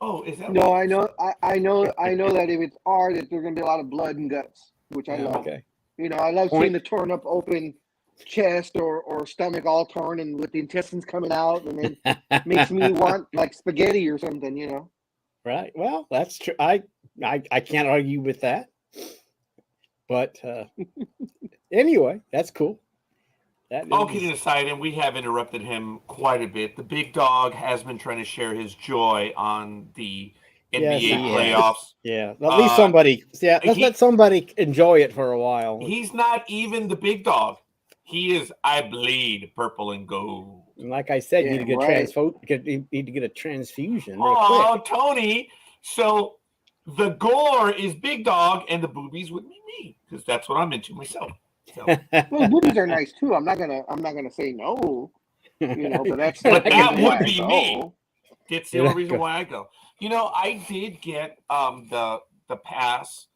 Speaker 2: Oh, is that? No, I know that if it's R, that there's gonna be a lot of blood and guts, which I love. Okay. You know, I love seeing the torn up open chest or stomach all torn and with the intestines coming out, and then makes me want like spaghetti or something. You know.
Speaker 3: Right. Well, that's true. I can't argue with that. But anyway, that's cool.
Speaker 1: All kidding aside, and we have interrupted him quite a bit. The Big Dog has been trying to share his joy on the NBA playoffs.
Speaker 3: Yeah, at least somebody. Yeah, let somebody enjoy it for a while.
Speaker 1: He's not even the Big Dog. He is. I bleed purple and gold.
Speaker 3: And like I said, you need to get a transfusion.
Speaker 1: Oh, Tony! So the gore is Big Dog, and the boobies would be me because that's what I'm into myself. So.
Speaker 2: Well, boobies are nice too. I'm not gonna say no. You know, but
Speaker 1: that would be me. It's the only reason why I go. You know, I did get the pass.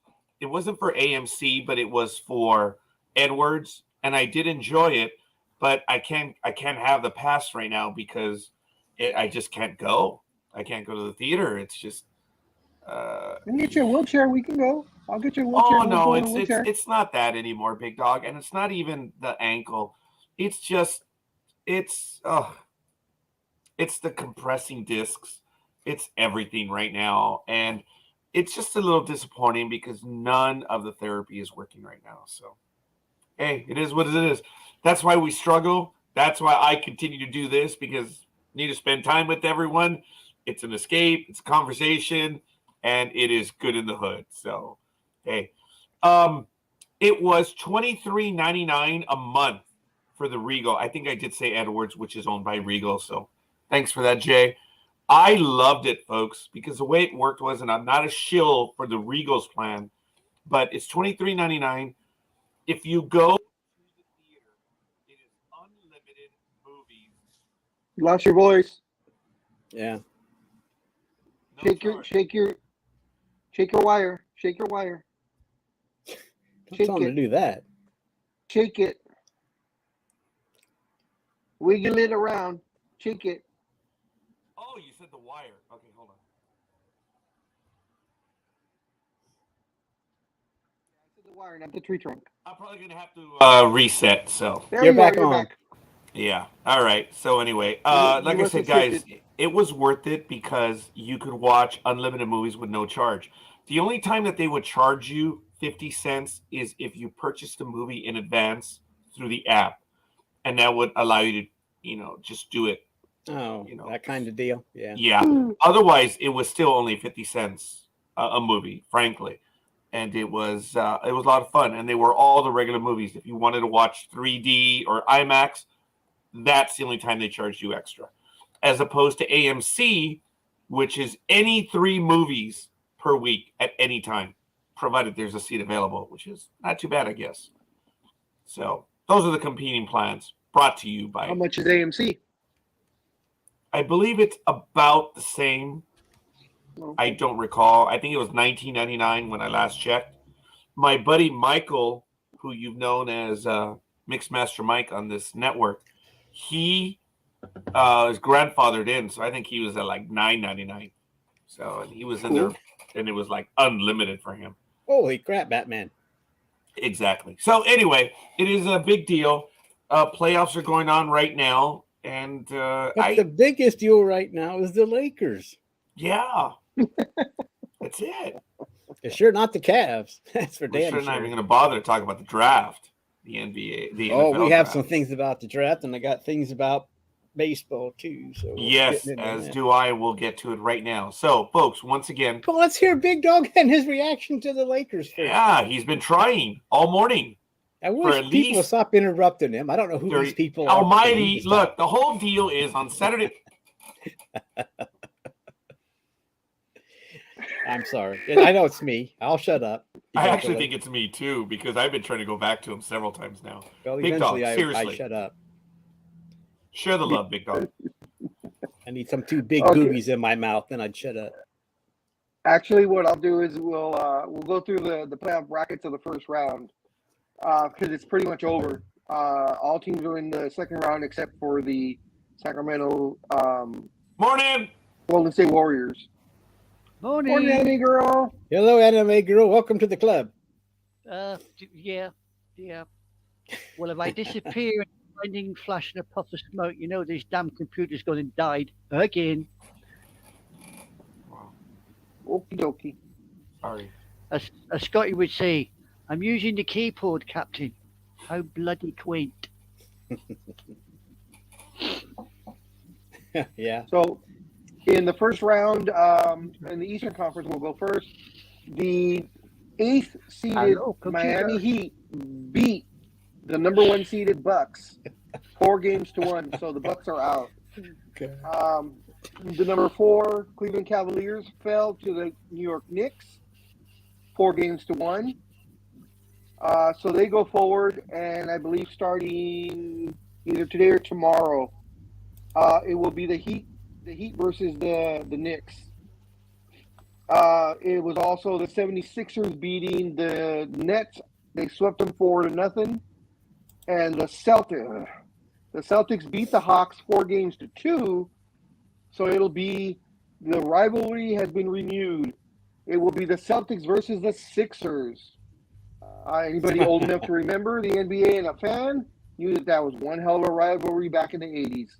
Speaker 1: It wasn't for AMC, but it was for Edwards, and I did enjoy it. But I can't have the pass right now because I just can't go. I can't go to the theater. It's just.
Speaker 2: Can get you a wheelchair. We can go. I'll get you a wheelchair.
Speaker 1: Oh no, it's not that anymore, Big Dog, and it's not even the ankle. It's just it's the compressing discs. It's everything right now, and it's just a little disappointing because none of the therapy is working right now. So, hey, it is what it is. That's why we struggle. That's why I continue to do this because I need to spend time with everyone. It's an escape. It's a conversation. And it is good in the hood. So, hey, it was $23.99 a month for the Regal. I think I did say Edwards, which is owned by Regal. So, thanks for that, Jay. I loved it, folks, because the way it worked was, and I'm not a shill for the Regal's plan, but it's $23.99. If you go to the theater, it is unlimited movies.
Speaker 2: Lost your voice.
Speaker 3: Yeah.
Speaker 2: Shake your wire. Shake your wire.
Speaker 3: Don't tell him to do that.
Speaker 2: Shake it. Wiggle it around. Shake it.
Speaker 1: Oh, you said the wire. Okay, hold on.
Speaker 2: the wire, not the tree trunk.
Speaker 1: I'm probably gonna have to reset. So
Speaker 2: There
Speaker 3: You're
Speaker 2: you
Speaker 3: back
Speaker 2: are. You're
Speaker 3: on.
Speaker 2: back.
Speaker 1: yeah. All right. So anyway,
Speaker 2: You
Speaker 1: like I
Speaker 2: were
Speaker 1: said, guys,
Speaker 2: suspected.
Speaker 1: it was worth it because you could watch unlimited movies with no charge. The only time that they would charge you 50 cents is if you purchased a movie in advance through the app, and that would allow you to, just do it.
Speaker 3: Oh, that kind of deal. Yeah.
Speaker 1: Yeah. Otherwise, it was still only 50 cents a movie, frankly. And it was a lot of fun. And they were all the regular movies. If you wanted to watch 3D or IMAX, that's the only time they charged you extra. As opposed to AMC, which is any 3 movies per week at any time, provided there's a seat available, which is not too bad, I guess. So those are the competing plans brought to you by...
Speaker 2: How much is AMC?
Speaker 1: I believe it's about the same. I don't recall. I think it was $19.99 when I last checked. My buddy Michael, who you've known as Mixmaster Mike on this network, he is grandfathered in, so I think he was at like $9.99. So and he was in there, and it was like unlimited for him.
Speaker 3: Holy crap, Batman!
Speaker 1: Exactly. So anyway, it is a big deal. Playoffs are going on right now, and
Speaker 3: But the biggest deal right now is the Lakers.
Speaker 1: Yeah. That's it.
Speaker 3: It's sure not the Cavs. That's for damn
Speaker 1: We're not
Speaker 3: sure.
Speaker 1: even going to bother to talk about the draft, the NBA, the
Speaker 3: Oh,
Speaker 1: NFL
Speaker 3: we have
Speaker 1: draft.
Speaker 3: some things about the draft, and I got things about baseball too. So
Speaker 1: Yes, as do I. We'll get to it right now. So, folks, once again,
Speaker 3: Well, let's hear Big Dog and his reaction to the Lakers first.
Speaker 1: yeah, he's been trying all morning.
Speaker 3: I wish
Speaker 1: at
Speaker 3: people would
Speaker 1: least
Speaker 3: stop interrupting him. I don't know who these people are.
Speaker 1: Almighty, look, the whole deal is on Saturday.
Speaker 3: I'm sorry. I know it's me. I'll shut up.
Speaker 1: I actually think it's me too, because I've been trying to go back to him several times now.
Speaker 3: Well,
Speaker 1: Big Dog,
Speaker 3: eventually
Speaker 1: seriously.
Speaker 3: I shut up.
Speaker 1: Share the love, Big Dog.
Speaker 3: I need some 2 big
Speaker 2: Okay.
Speaker 3: boobies in my mouth, then I'd shut up.
Speaker 2: Actually, what I'll do is we'll go through the playoff brackets of the first round because it's pretty much over. All teams are in the second round except for the Sacramento
Speaker 1: Morning.
Speaker 2: Golden State Warriors. Morning, Annie girl.
Speaker 3: Hello, anime girl. Welcome to the club.
Speaker 4: Yeah. Well, if I disappear and finding flash and a puff of smoke, this damn computer's gone and died again.
Speaker 2: Okie dokie.
Speaker 1: Sorry.
Speaker 4: As Scotty would say, I'm using the keyboard, Captain. How bloody quaint.
Speaker 3: Yeah.
Speaker 2: So, in the first round, in the Eastern Conference, we'll go first. The 8th seeded
Speaker 4: Hello, computer.
Speaker 2: Miami Heat beat the number 1 seeded Bucks 4-1. So the Bucks are out.
Speaker 3: Okay.
Speaker 2: The number 4 Cleveland Cavaliers fell to the New York Knicks 4-1. So they go forward, and I believe starting either today or tomorrow, it will be the Heat versus the Knicks. It was also the 76ers beating the Nets. They swept them 4-0. And the Celtics beat the Hawks 4-2. So it'll be, the rivalry has been renewed. It will be the Celtics versus the Sixers. Anybody old enough to remember the NBA and a fan knew that was one hell of a rivalry back in the 80s.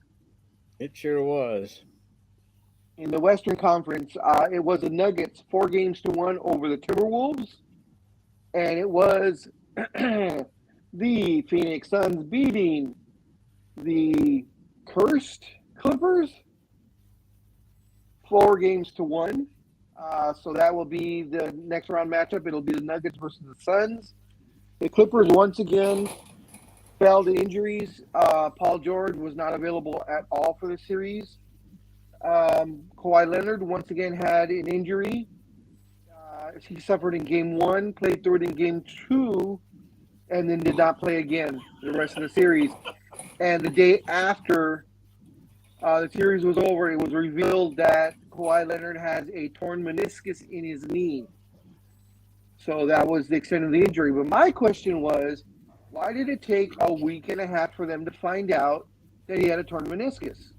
Speaker 3: It sure was.
Speaker 2: In the Western Conference, it was the Nuggets 4-1 over the Timberwolves. And it was the Phoenix Suns beating the cursed Clippers 4-1. So that will be the next round matchup. It'll be the Nuggets versus the Suns. The Clippers once again fell to injuries. Paul George was not available at all for the series. Kawhi Leonard once again had an injury. He suffered in Game 1, played through it in Game 2, and then did not play again the rest of the series. And the day after the series was over, it was revealed that Kawhi Leonard has a torn meniscus in his knee. So that was the extent of the injury. But my question was, why did it take a week and a half for them to find out that he had a torn meniscus?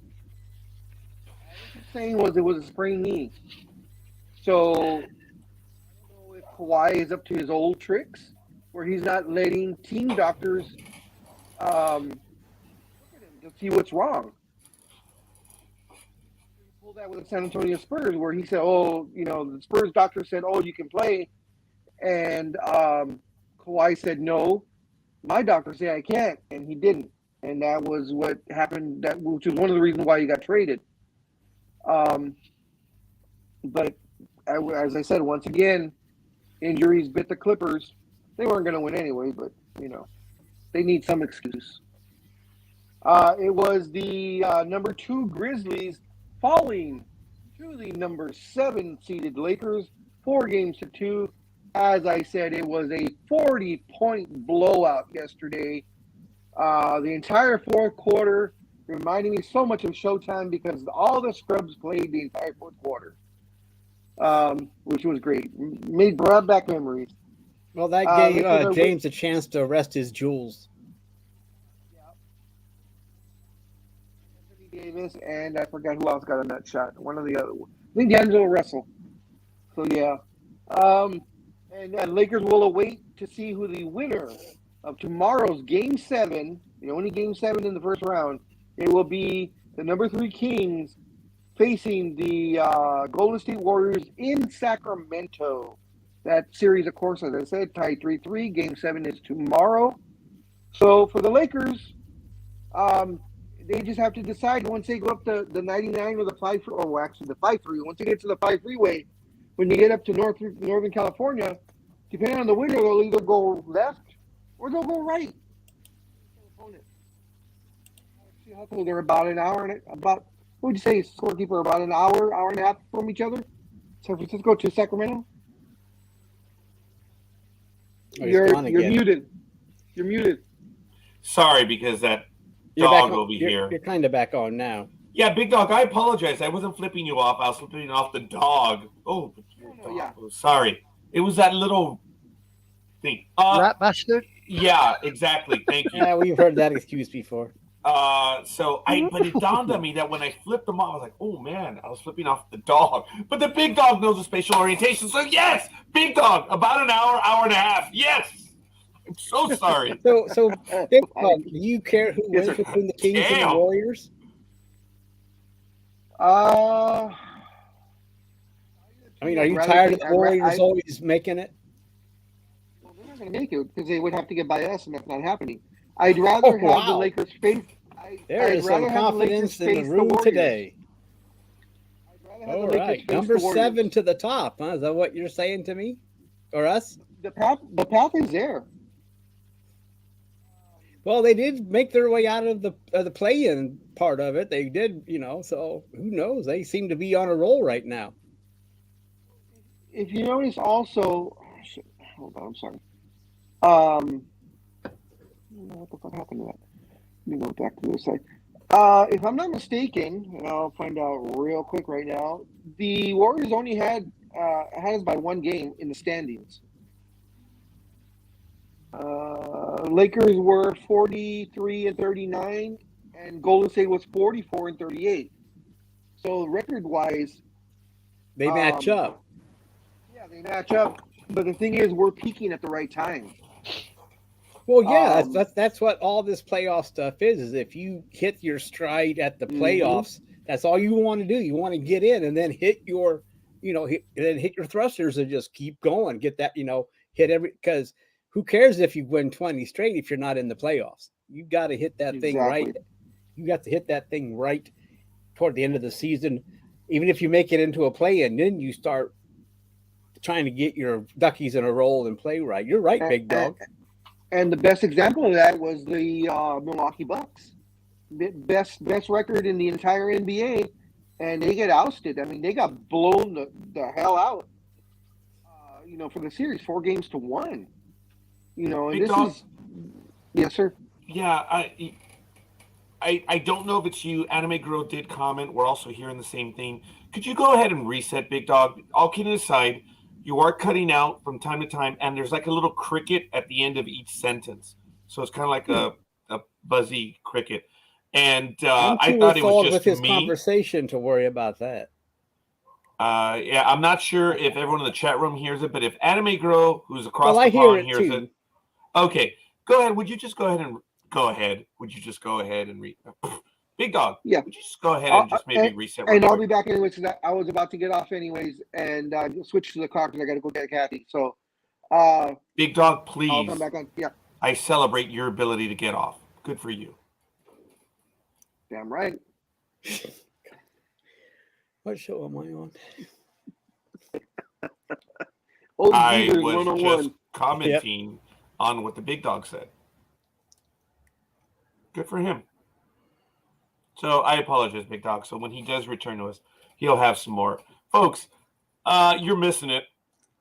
Speaker 2: All was saying was it was a sprained knee. So I don't know if Kawhi is up to his old tricks where he's not letting team doctors look at him to see what's wrong. He pulled that with the San Antonio Spurs, where he said, "Oh, the Spurs doctor said, oh, you can play," and Kawhi said, "No, my doctor said I can't," and he didn't, and that was what happened. Which is one of the reasons why he got traded. But as I said, once again, injuries bit the Clippers. They weren't going to win anyway, but they need some excuse. It was the number 2 Grizzlies falling to the number 7 seeded Lakers, 4-2. As I said, it was a 40-point blowout yesterday. The entire fourth quarter reminded me so much of Showtime because all the scrubs played the entire fourth quarter, which was great. Brought back memories.
Speaker 3: Well, that gave James a chance to rest his jewels.
Speaker 2: Anthony Davis, and I forgot who else got a nut shot. One of the other. I think D'Angelo Russell. So, yeah. And Lakers will await to see who the winner of tomorrow's Game 7, the only Game 7 in the first round, it will be the number 3 Kings facing the Golden State Warriors in Sacramento. That series, of course, as I said, tied 3-3. Game 7 is tomorrow. So for the Lakers, they just have to decide once they go up the 99 or the 5, or actually the 5-3. Once they get to the 5-3-way, when you get up to Northern California, depending on the winner, they'll either go left or they'll go right. They're about an hour what would you say, Scorekeeper? About an hour and a half from each other. San Francisco to Sacramento.
Speaker 3: Oh,
Speaker 2: you're muted. You're muted.
Speaker 1: Sorry, because that
Speaker 3: You're
Speaker 1: dog
Speaker 3: back on,
Speaker 1: over here.
Speaker 3: You're kind of back on now.
Speaker 1: Yeah, Big Dog, I apologize. I wasn't flipping you off. I was flipping off the dog. Oh,
Speaker 2: yeah.
Speaker 1: Oh, sorry. It was that little thing.
Speaker 4: Rat bastard.
Speaker 1: Yeah, exactly. Thank you.
Speaker 3: Yeah, we've heard that excuse before.
Speaker 1: But it dawned on me that when I flipped them off, I was like, oh man, I was flipping off the dog. But the Big Dog knows the spatial orientation. So yes, Big Dog, about an hour and a half. Yes. I'm so sorry.
Speaker 3: So Big Dog, do you care who wins between the Kings and the Warriors? I mean, are you tired of the Warriors always making it?
Speaker 2: Well, they're not going to make it because they would have to get by us, and that's not happening. I'd rather have the Lakers face.
Speaker 3: There is some confidence in the room today. All right, number 7 to the top. Huh? Is that what you're saying to me or us?
Speaker 2: The path is there.
Speaker 3: Well, they did make their way out of the play-in part of it. They did, so who knows? They seem to be on a roll right now.
Speaker 2: If you notice also, hold on, I'm sorry. What the fuck happened to that? Let me go back to this side. If I'm not mistaken, and I'll find out real quick right now, the Warriors only had us by 1 game in the standings. Lakers were 43-39, and Golden State was 44-38. So record-wise,
Speaker 3: they match up.
Speaker 2: Yeah, they match up. But the thing is, we're peaking at the right time.
Speaker 3: Well, yeah, that's what all this playoff stuff is if you hit your stride at the playoffs, that's all you want to do. You want to get in and then hit your, hit your thrusters and just keep going. Get that, hit because who cares if you win 20 straight if you're not in the playoffs? You got to hit that thing right. You got to hit that thing right toward the end of the season. Even if you make it into a play-in, then you start trying to get your duckies in a roll and play right. You're right, Big Dog.
Speaker 2: And the best example of that was the Milwaukee Bucks. Best record in the entire NBA, and they get ousted. I mean, they got blown the hell out. For the series, 4-1. And this is yes, sir.
Speaker 1: Yeah, I don't know if it's you. Anime Girl did comment. We're also hearing the same thing. Could you go ahead and reset, Big Dog? All kidding aside, you are cutting out from time to time, and there's like a little cricket at the end of each sentence. So it's kind of like a buzzy cricket. And I thought it was just
Speaker 3: with his conversation to worry about that.
Speaker 1: Yeah, I'm not sure if everyone in the chat room hears it, but if Anime Girl, who's across
Speaker 3: the pond,
Speaker 1: hears it, Okay, go ahead. Would you just go ahead and read? Big Dog.
Speaker 2: Yeah.
Speaker 1: Would you just go ahead and just maybe reset?
Speaker 2: And I'll be back anyways. Because I was about to get off anyways, and switch to the car because I got to go get Kathy. So,
Speaker 1: Big Dog, please.
Speaker 2: I'll come back on. Yeah.
Speaker 1: I celebrate your ability to get off. Good for you.
Speaker 2: Damn right.
Speaker 3: What show am I on?
Speaker 1: I
Speaker 2: Geezers
Speaker 1: was
Speaker 2: 101.
Speaker 1: just commenting on what the Big Dog said. Good for him. So I apologize, Big Dog. So when he does return to us, he'll have some more. Folks, you're missing it.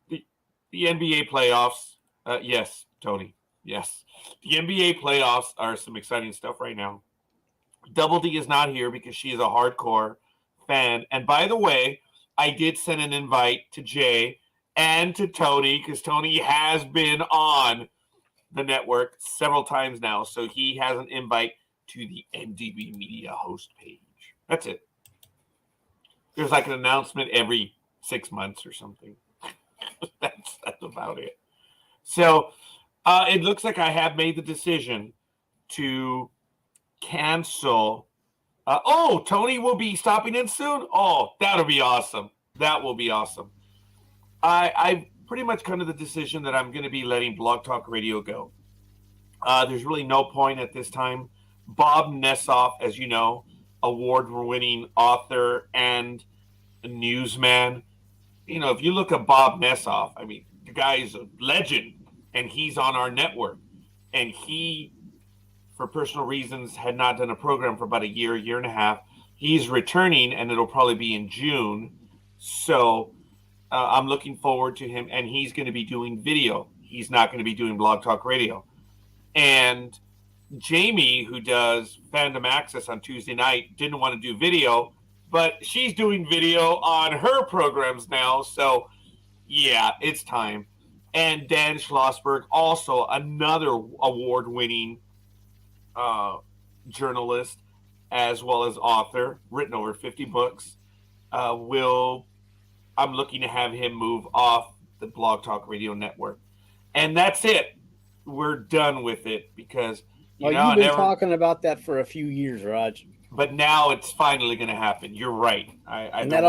Speaker 1: The NBA playoffs. Yes, Tony. Yes. The NBA playoffs are some exciting stuff right now. Double D is not here because she is a hardcore fan. And by the way, I did send an invite to Jay and to Tony because Tony has been on the network several times now. So he has an invite to the MDB Media host page. That's it. There's like an announcement every 6 months or something. That's about it. So it looks like I have made the decision to cancel. Tony will be stopping in soon. Oh, that'll be awesome. That will be awesome. I've pretty much come to the decision that I'm going to be letting Blog Talk Radio go. There's really no point at this time. Bob Nessoff, as you know, award-winning author and newsman. You know, if you look at Bob Nessoff, I mean, the guy's a legend, and he's on our network. And he, for personal reasons, had not done a program for about a year and a half. He's returning, and it'll probably be in June. So I'm looking forward to him, and he's going to be doing video. He's not going to be doing Blog Talk Radio. And Jamie, who does Fandom Access on Tuesday night, didn't want to do video, but she's doing video on her programs now. So, yeah, it's time. And Dan Schlossberg, also another award-winning journalist as well as author, written over 50 books, I'm looking to have him move off the Blog Talk Radio network. And that's it. We're done with it because
Speaker 3: you've been talking about that for a few years, Raj.
Speaker 1: But now it's finally going to happen. You're right.
Speaker 3: That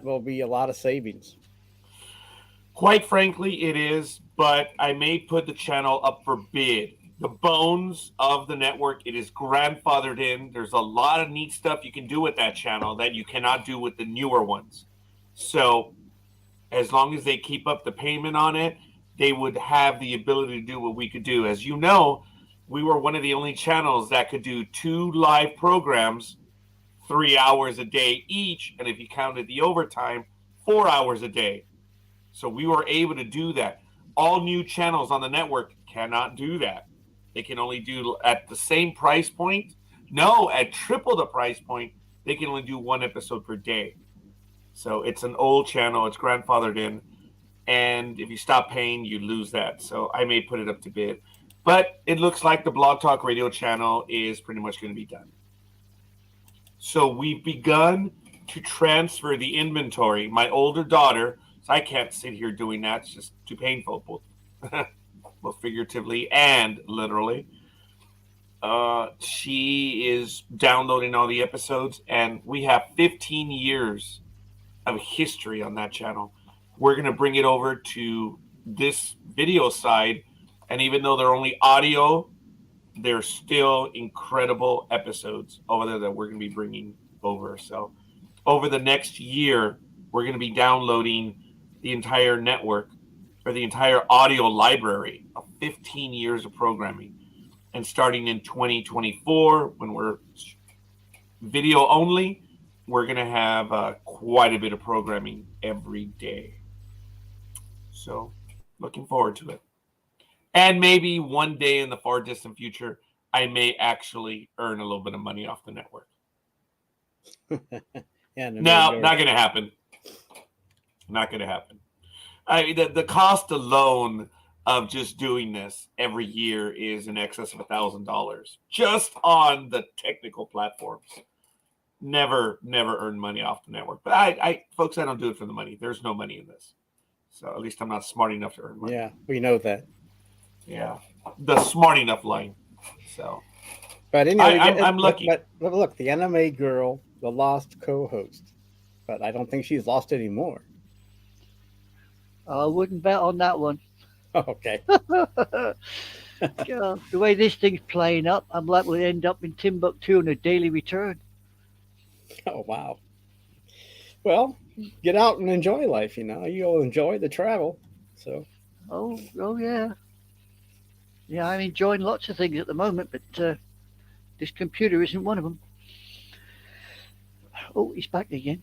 Speaker 3: will be a lot of savings.
Speaker 1: Quite frankly, it is. But I may put the channel up for bid. The bones of the network, it is grandfathered in. There's a lot of neat stuff you can do with that channel that you cannot do with the newer ones. So as long as they keep up the payment on it, they would have the ability to do what we could do. As you know, we were one of the only channels that could do 2 live programs, 3 hours a day each. And if you counted the overtime, 4 hours a day. So we were able to do that. All new channels on the network cannot do that. They can only do at the same price point. No, at triple the price point, they can only do 1 episode per day. So it's an old channel. It's grandfathered in. And if you stop paying, you lose that. So I may put it up to bid. But it looks like the Blog Talk Radio channel is pretty much going to be done. So we've begun to transfer the inventory. My older daughter, so I can't sit here doing that. It's just too painful, both figuratively and literally. She is downloading all the episodes, and we have 15 years of history on that channel. We're going to bring it over to this video side, and even though they're only audio, they're still incredible episodes over there that we're going to be bringing over. So over the next year, we're going to be downloading the entire network, or the entire audio library of 15 years of programming. And starting in 2024, when we're video only, we're going to have quite a bit of programming every day. So looking forward to it. And maybe one day in the far distant future, I may actually earn a little bit of money off the network. No, not going to happen. Not going to happen. The cost alone of just doing this every year is in excess of $1,000 just on the technical platforms. Never earn money off the network. But folks, I don't do it for the money. There's no money in this. So at least I'm not smart enough to earn money.
Speaker 3: Yeah, we know that.
Speaker 1: Yeah. The smart enough line. So
Speaker 3: But anyway,
Speaker 1: I'm lucky.
Speaker 3: But look, the anime girl, the lost co-host. But I don't think she's lost anymore.
Speaker 4: I wouldn't bet on that one.
Speaker 3: Okay.
Speaker 4: God, the way this thing's playing up, I'm likely to end up in Timbuktu on a daily return.
Speaker 3: Oh, wow. Well, get out and enjoy life, you know. You'll enjoy the travel. So,
Speaker 4: Oh yeah. Yeah, I'm enjoying lots of things at the moment, but this computer isn't one of them. Oh, he's back again.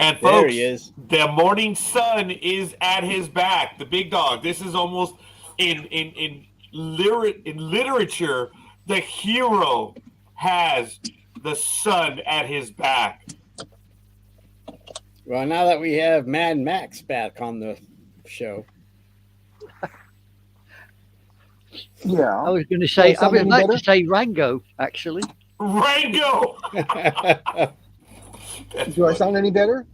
Speaker 1: And
Speaker 3: there
Speaker 1: folks,
Speaker 3: he is.
Speaker 1: the morning sun is at his back. The big dog. This is almost in literature. The hero has the sun at his back.
Speaker 3: Well, now that we have Mad Max back on the show.
Speaker 2: Yeah.
Speaker 4: I was going to say,
Speaker 2: Does that
Speaker 4: I would
Speaker 2: sound
Speaker 4: like
Speaker 2: better?
Speaker 4: to say Rango, actually.
Speaker 1: Rango.
Speaker 2: Do I sound any better?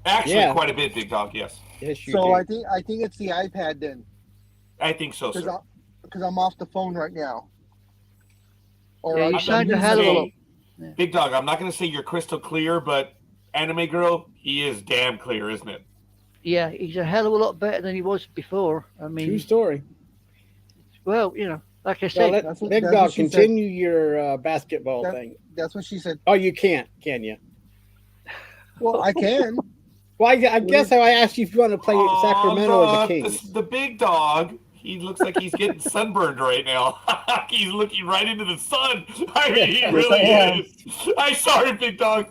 Speaker 1: Actually,
Speaker 3: Yeah.
Speaker 1: quite a bit, big dog. Yes,
Speaker 3: Yes, you
Speaker 2: So
Speaker 3: do.
Speaker 2: I think it's the iPad then,
Speaker 1: I think so, sir.
Speaker 2: because I'm off the phone right now. Or
Speaker 4: Yeah, you
Speaker 2: I'm
Speaker 4: sound a
Speaker 2: using
Speaker 4: hell of a
Speaker 2: the-
Speaker 4: lot.
Speaker 1: Big dog. I'm not going to say you're crystal clear, but anime girl, he is damn clear, isn't it?
Speaker 4: Yeah, he's a hell of a lot better than he was before. I
Speaker 3: True
Speaker 4: mean,
Speaker 3: story.
Speaker 4: well, you know, like I
Speaker 3: Well,
Speaker 4: said,
Speaker 3: let
Speaker 2: That's what-
Speaker 3: Big
Speaker 2: that's
Speaker 3: Dog
Speaker 2: what she said.
Speaker 3: continue your basketball
Speaker 2: That-
Speaker 3: thing.
Speaker 2: That's what she said.
Speaker 3: Oh, you can't, can you?
Speaker 2: Well, I can.
Speaker 3: Well, I guess I asked you if you want to play Sacramento or the
Speaker 1: look,
Speaker 3: Kings.
Speaker 1: the big dog. He looks like he's getting sunburned right now. He's looking right into the sun. I mean, he really is. I'm sorry, big dog.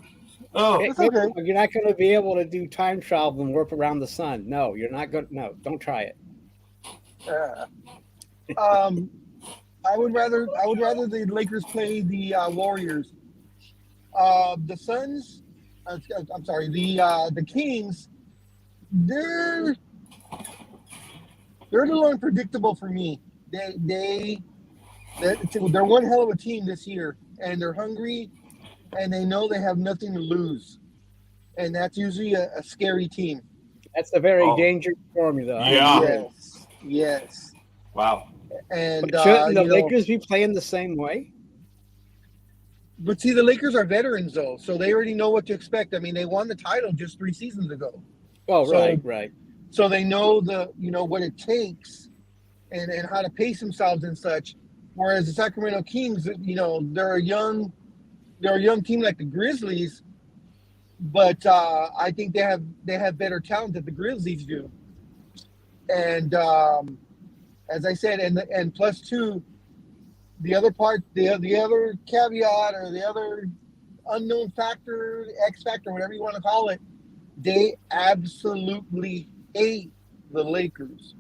Speaker 1: Oh,
Speaker 3: Hey,
Speaker 2: It's okay.
Speaker 3: You're not going to be able to do time travel and warp around the sun. No, you're not going. No, don't try it.
Speaker 2: I would rather the Lakers play the Warriors. The Suns. I'm sorry. The Kings. They're a little unpredictable for me. They're one hell of a team this year, and they're hungry, and they know they have nothing to lose, and that's usually a scary team.
Speaker 3: That's a very
Speaker 1: Oh.
Speaker 3: dangerous formula. I
Speaker 1: Yeah.
Speaker 3: agree.
Speaker 2: Yes.
Speaker 1: wow.
Speaker 2: And
Speaker 3: But shouldn't the
Speaker 2: you know,
Speaker 3: Lakers be playing the same way?
Speaker 2: but see, the Lakers are veterans though, so they already know what to expect. I mean, they won the title just 3 seasons ago,
Speaker 3: Oh,
Speaker 2: So-
Speaker 3: right.
Speaker 2: so they know what it takes, and how to pace themselves and such. Whereas the Sacramento Kings, they're a young team like the Grizzlies, but I think they have better talent than the Grizzlies do. And as I said, and plus two, the other part, the other caveat or the other unknown factor, X factor, whatever you want to call it, they absolutely hate the Lakers.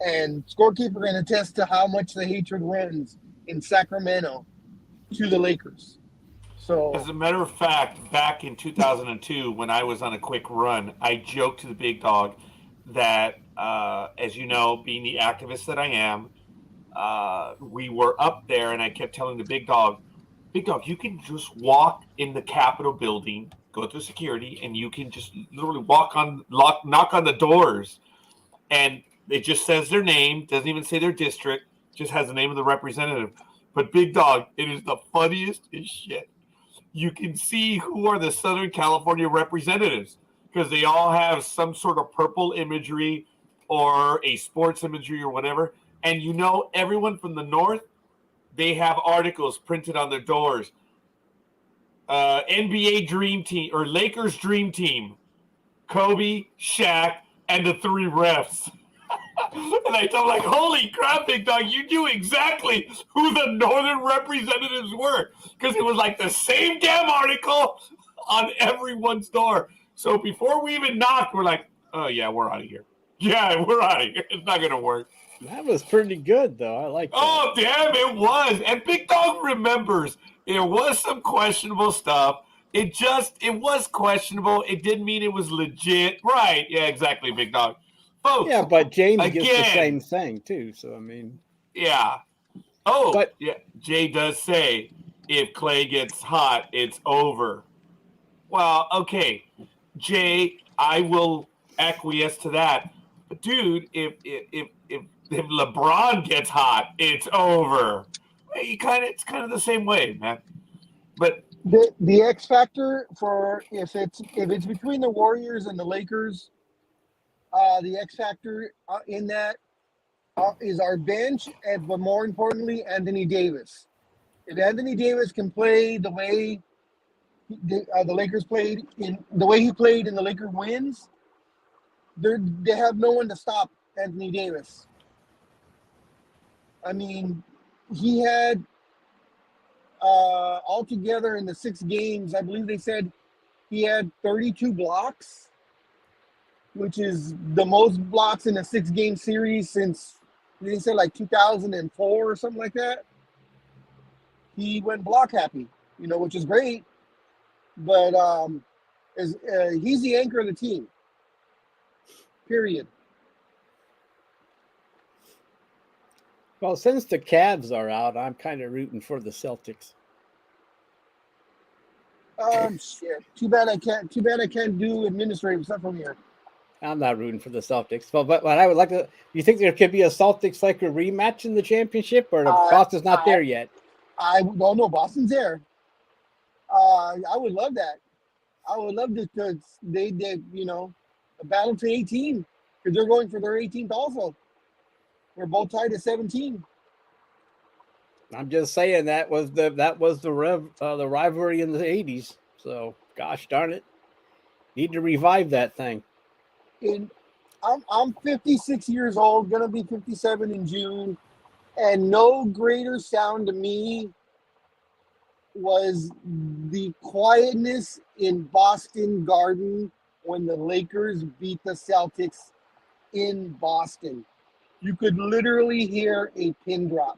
Speaker 2: And Scorekeeper can attest to how much the hatred runs in Sacramento to the Lakers. So
Speaker 1: As a matter of fact, back in 2002, when I was on a quick run, I joked to the big dog that, as you know, being the activist that I am, we were up there, and I kept telling the big dog, you can just walk in the Capitol building, go through security, and you can just literally knock on the doors, and it just says their name, doesn't even say their district, just has the name of the representative. But big dog, it is the funniest as shit. You can see who are the Southern California representatives because they all have some sort of purple imagery or a sports imagery or whatever. And everyone from the north, they have articles printed on their doors. NBA Dream Team or Lakers Dream Team, Kobe, Shaq, and the 3 refs. And I told him, like, holy crap, big dog, you knew exactly who the northern representatives were because it was like the same damn article on everyone's door. So before we even knocked, we're like, oh, yeah, we're out of here. Yeah, we're out of here. It's not going to work.
Speaker 3: That was pretty good, though. I like that.
Speaker 1: Oh, damn, it was. And Big Dog remembers there was some questionable stuff. It was questionable. It didn't mean it was legit. Right. Yeah, exactly, Big Dog. Folks,
Speaker 3: Yeah, but James gets the
Speaker 1: again.
Speaker 3: same thing, too. So, I mean,
Speaker 1: yeah. Oh,
Speaker 3: But-
Speaker 1: yeah. Jay does say if Clay gets hot, it's over. Well, okay. Jay, I will acquiesce to that. But dude, if LeBron gets hot, it's over. It's kind of the same way, man. But
Speaker 2: the X factor for if it's between the Warriors and the Lakers, the X factor in that is our bench, but more importantly, Anthony Davis. If Anthony Davis can play the way the Lakers played, in the way he played in the Lakers wins, they have no one to stop Anthony Davis. I mean, he had altogether in the 6 games, I believe they said he had 32 blocks, which is the most blocks in a 6-game series since they said like 2004 or something like that. He went block happy, which is great. But he's the anchor of the team. Period.
Speaker 3: Well, since the Cavs are out, I'm kind of rooting for the Celtics.
Speaker 2: Shit. Too bad I can't do administrative stuff from here.
Speaker 3: I'm not rooting for the Celtics. But I would like to. You think there could be a Celtics like a rematch in the championship, or Boston's not there yet?
Speaker 2: I don't know. Boston's there. I would love that. I would love to. They a battle to 18 because they're going for their 18th also. We're both tied at 17.
Speaker 3: I'm just saying that was the rivalry in the 80s. So gosh darn it, need to revive that thing.
Speaker 2: I'm 56 years old, gonna be 57 in June, and no greater sound to me was the quietness in Boston Garden when the Lakers beat the Celtics in Boston. You could literally hear a pin drop.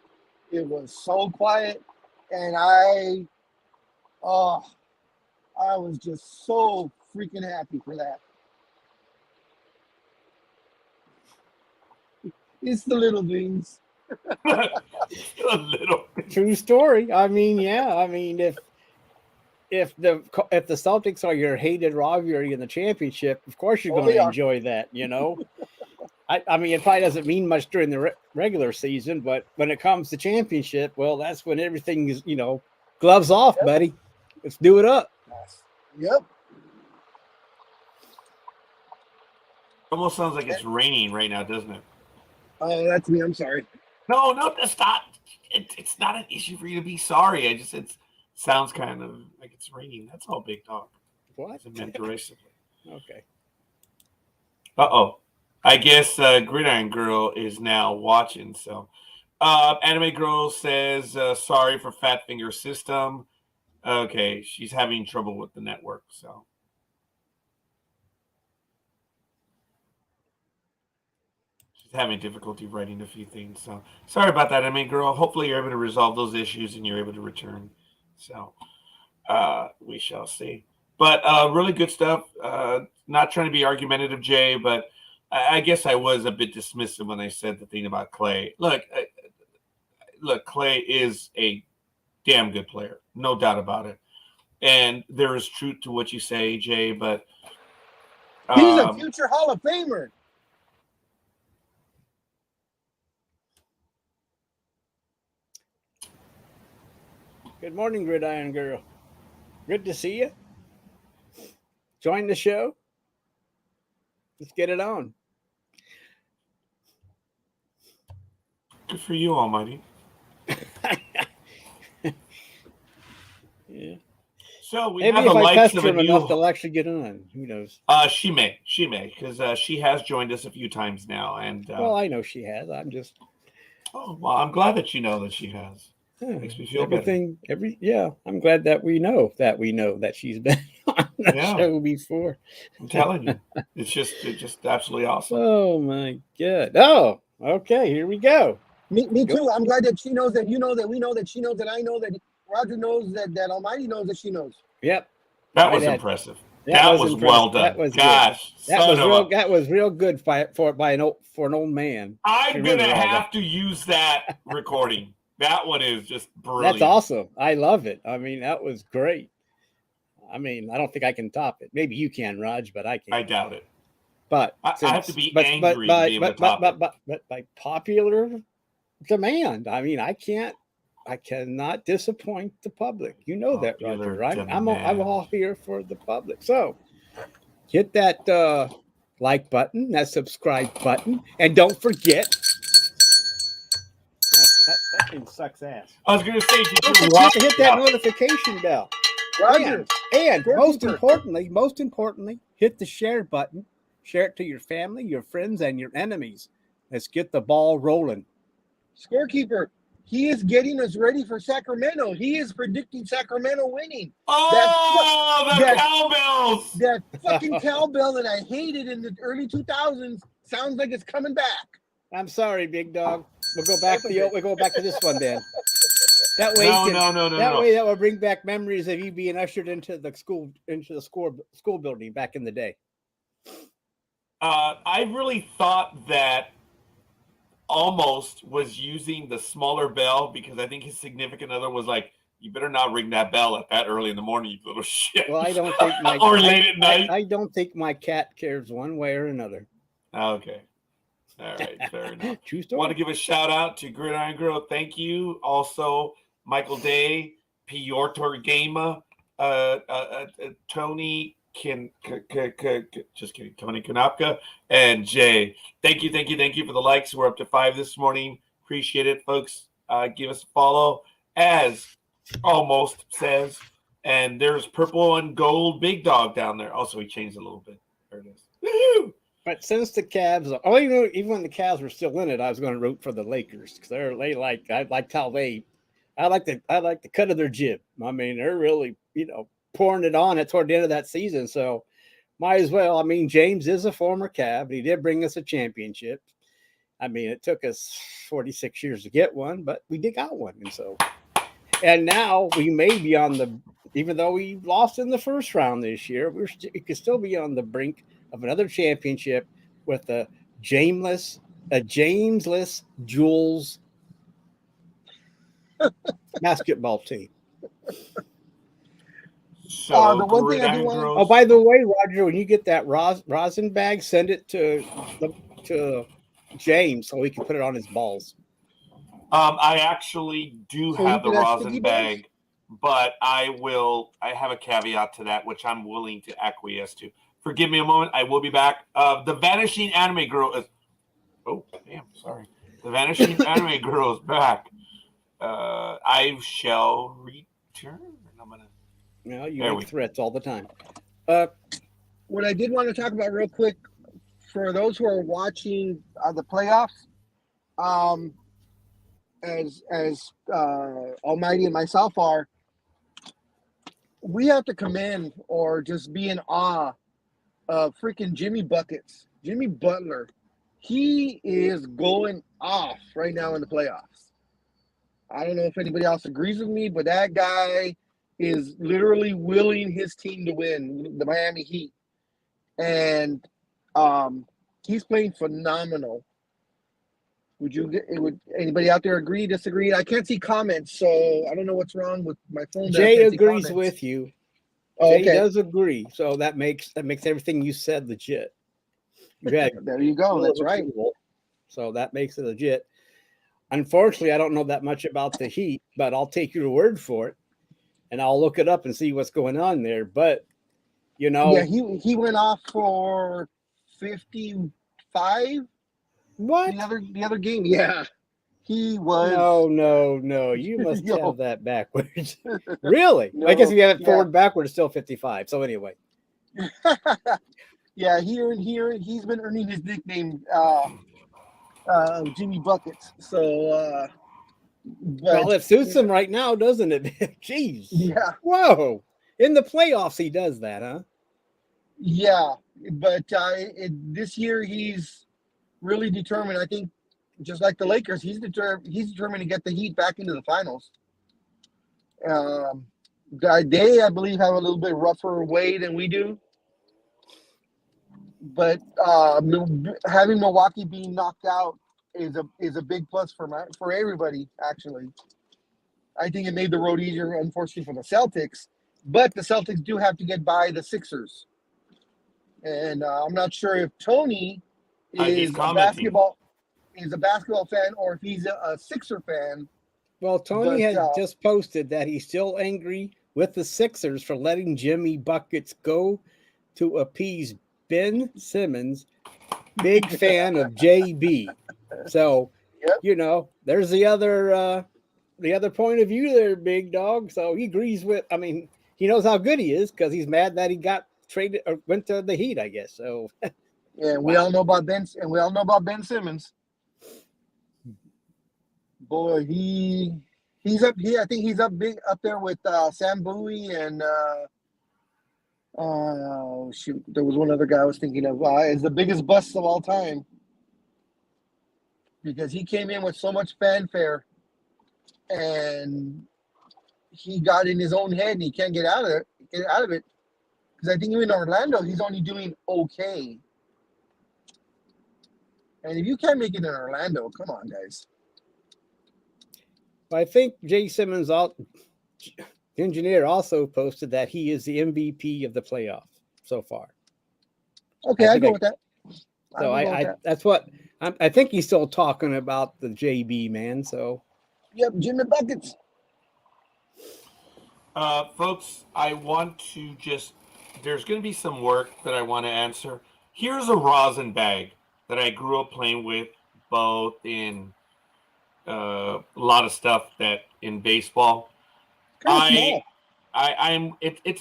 Speaker 2: It was so quiet, and I was just so freaking happy for that. It's the little things.
Speaker 1: a little.
Speaker 3: True story. I mean, yeah. I mean, if the Celtics are your hated rivalry in the championship, of course you're going to enjoy that. I mean, it probably doesn't mean much during the regular season, but when it comes to championship, well, that's when everything is, gloves off, buddy. Let's do it up.
Speaker 2: Yep.
Speaker 1: Almost sounds like it's raining right now, doesn't it?
Speaker 2: Oh, that's me. I'm sorry.
Speaker 1: No, that's not. It's not an issue for you to be sorry. It sounds kind of like it's raining. That's all, Big Dog.
Speaker 3: What?
Speaker 1: I meant derisively.
Speaker 3: Okay.
Speaker 1: I guess Gridiron Girl is now watching. So, Anime Girl says, sorry for Fat Finger System. Okay, she's having trouble with the network. So, she's having difficulty writing a few things. So, sorry about that, Anime Girl. Hopefully, you're able to resolve those issues and you're able to return. So, we shall see. But really good stuff. Not trying to be argumentative, Jay, but I guess I was a bit dismissive when I said the thing about Clay. Look, Clay is a damn good player, no doubt about it. And there is truth to what you say, Jay, but
Speaker 2: he's a future Hall of Famer.
Speaker 3: Good morning, Gridiron Girl. Good to see you. Join the show. Let's get it on.
Speaker 1: Good for you, Almighty.
Speaker 3: Yeah.
Speaker 1: So we
Speaker 3: maybe
Speaker 1: have
Speaker 3: if
Speaker 1: the
Speaker 3: I
Speaker 1: likes
Speaker 3: pester
Speaker 1: of a
Speaker 3: him
Speaker 1: new.
Speaker 3: enough, they'll actually get on. Who knows?
Speaker 1: She may, because she has joined us a few times now, and
Speaker 3: well, I know she has. I'm just.
Speaker 1: Oh well, I'm glad that you know that she has. Makes me feel
Speaker 3: everything. Better. I'm glad that we know that she's been on the show before.
Speaker 1: I'm telling you, it's just absolutely awesome.
Speaker 3: Oh my god! Oh, okay, here we go.
Speaker 2: Me too. I'm glad that she knows that you know that we know that she knows that I know that Roger knows that Almighty knows that she knows.
Speaker 3: Yep.
Speaker 1: That was impressive. That was well done.
Speaker 3: That was
Speaker 1: gosh.
Speaker 3: Good. That was real good for an old man.
Speaker 1: I'm gonna have to use that recording. That one is just brilliant.
Speaker 3: That's awesome. I love it. I mean, that was great. I mean, I don't think I can top it. Maybe you can, Raj, but I can't.
Speaker 1: I doubt it.
Speaker 3: But
Speaker 1: I have to
Speaker 3: since-
Speaker 1: be
Speaker 3: but-
Speaker 1: angry
Speaker 3: but-
Speaker 1: to be able to top it.
Speaker 3: but by popular demand, I mean, I cannot disappoint the public. You know that,
Speaker 1: Popular
Speaker 3: Roger. I'm
Speaker 1: demand.
Speaker 3: all here for the public. So hit that like button, that subscribe button, and don't forget that thing sucks ass.
Speaker 1: I was going to say, did
Speaker 3: Don't
Speaker 1: you
Speaker 3: forget
Speaker 1: watch
Speaker 3: to hit that notification bell.
Speaker 2: Roger,
Speaker 3: And most
Speaker 2: Scorekeeper.
Speaker 3: importantly, hit the share button. Share it to your family, your friends, and your enemies. Let's get the ball rolling.
Speaker 2: Scorekeeper. He is getting us ready for Sacramento. He is predicting Sacramento winning.
Speaker 1: Oh, the
Speaker 2: that-
Speaker 1: cowbells!
Speaker 2: That fucking cowbell that I hated in the early 2000s sounds like it's coming back.
Speaker 3: I'm sorry, big dog. We'll go back to this one then. That way,
Speaker 1: No.
Speaker 3: way that will bring back memories of you being ushered into the school building back in the day.
Speaker 1: I really thought that Almost was using the smaller bell because I think his significant other was like, "You better not ring that bell at that early in the morning, you little shit."
Speaker 3: Well, I don't think
Speaker 1: or late at night.
Speaker 3: I don't think my cat cares one way or another.
Speaker 1: Okay. All right, fair enough.
Speaker 3: True story.
Speaker 1: Want to give a shout out to Gridiron Girl. Thank you. Also, Michael Day, Piotr Gama, Tony just kidding, Tony Kanapka, and Jay. Thank you for the likes. We're up to 5 this morning. Appreciate it, folks. Give us a follow, as Almost says. And there's purple and gold big dog down there. Also, he changed a little bit. There it is. Woo!
Speaker 3: But since the Cavs, even when the Cavs were still in it, I was going to root for the Lakers because I like the cut of their jib. I mean, they're really pouring it on it toward the end of that season. So might as well. I mean, James is a former Cav, but he did bring us a championship. I mean, it took us 46 years to get one, but we did got one, and now we may be even though we lost in the first round this year, we could still be on the brink of another championship with a Jamesless Jules basketball team.
Speaker 1: So
Speaker 2: the one thing I do want.
Speaker 3: Oh, by the way, Roger, when you get that rosin bag, send it to James so he can put it on his balls.
Speaker 1: I actually do
Speaker 2: So
Speaker 1: have the
Speaker 2: you can have
Speaker 1: rosin
Speaker 2: sticky
Speaker 1: bag, but I have a caveat to that, which I'm willing to acquiesce to. Forgive me a moment. I will be back. The Vanishing Anime Girl is. Oh, damn! Sorry. The Vanishing Anime Girl is back. I shall return. I'm gonna.
Speaker 3: You make threats all the time.
Speaker 2: What I did want to talk about real quick for those who are watching the playoffs, as Almighty and myself are, we have to commend or just be in awe of freaking Jimmy Butler. He is going off right now in the playoffs. I don't know if anybody else agrees with me, but that guy is literally willing his team to win, the Miami Heat. And he's playing phenomenal. Would anybody out there agree, disagree? I can't see comments, so I don't know what's wrong with my phone.
Speaker 3: Jay agrees with you.
Speaker 2: Oh,
Speaker 3: Jay does agree, so that makes everything you said legit.
Speaker 2: There you go. That's right.
Speaker 3: So that makes it legit. Unfortunately, I don't know that much about the Heat, but I'll take your word for it, and I'll look it up and see what's going on there. But
Speaker 2: yeah, he went off for 55.
Speaker 3: What?
Speaker 2: The other game? Yeah, he was.
Speaker 3: No. You must have that backwards. Really?
Speaker 2: No,
Speaker 3: I guess if you have it forward backward, it's still 55. So anyway.
Speaker 2: Yeah, he's been earning his nickname, Jimmy Buckets. So,
Speaker 3: well, it suits him right now, doesn't it? Jeez.
Speaker 2: Yeah.
Speaker 3: Whoa. In the playoffs, he does that, huh?
Speaker 2: Yeah, but this year he's really determined. I think, just like the Lakers, he's determined to get the Heat back into the finals. They, I believe, have a little bit rougher way than we do. But having Milwaukee being knocked out is a big plus for everybody. Actually, I think it made the road easier, unfortunately, for the Celtics. But the Celtics do have to get by the Sixers.
Speaker 5: And I'm not sure if Tony
Speaker 1: He's
Speaker 5: is
Speaker 1: commenting.
Speaker 5: a basketball fan or if he's a Sixer fan.
Speaker 3: Well, Tony
Speaker 5: But,
Speaker 3: has just posted that he's still angry with the Sixers for letting Jimmy Buckets go to appease Ben Simmons, big fan of JB. So,
Speaker 5: Yep.
Speaker 3: there's the other point of view there, Big Dog. So he agrees with. I mean, he knows how good he is because he's mad that he got traded or went to the Heat, I guess. So,
Speaker 5: Yeah, we all know about Ben Simmons. Boy, he's up here. I think he's up there with Sam Bowie and shoot, there was one other guy I was thinking of. Is the biggest bust of all time because he came in with so much fanfare and he got in his own head and he can't get out of it. Because I think even in Orlando, he's only doing okay. And if you can't make it in Orlando, come on, guys.
Speaker 3: I think Jay Simmons, the engineer, also posted that he is the MVP of the playoff so far.
Speaker 5: Okay, I go with that.
Speaker 3: So that's what I think he's still talking about the JB man. So,
Speaker 5: yep, Jimmy Buckets.
Speaker 1: Folks, I want to there's going to be some work that I want to answer. Here's a rosin bag that I grew up playing with, both in a lot of stuff that in baseball. It's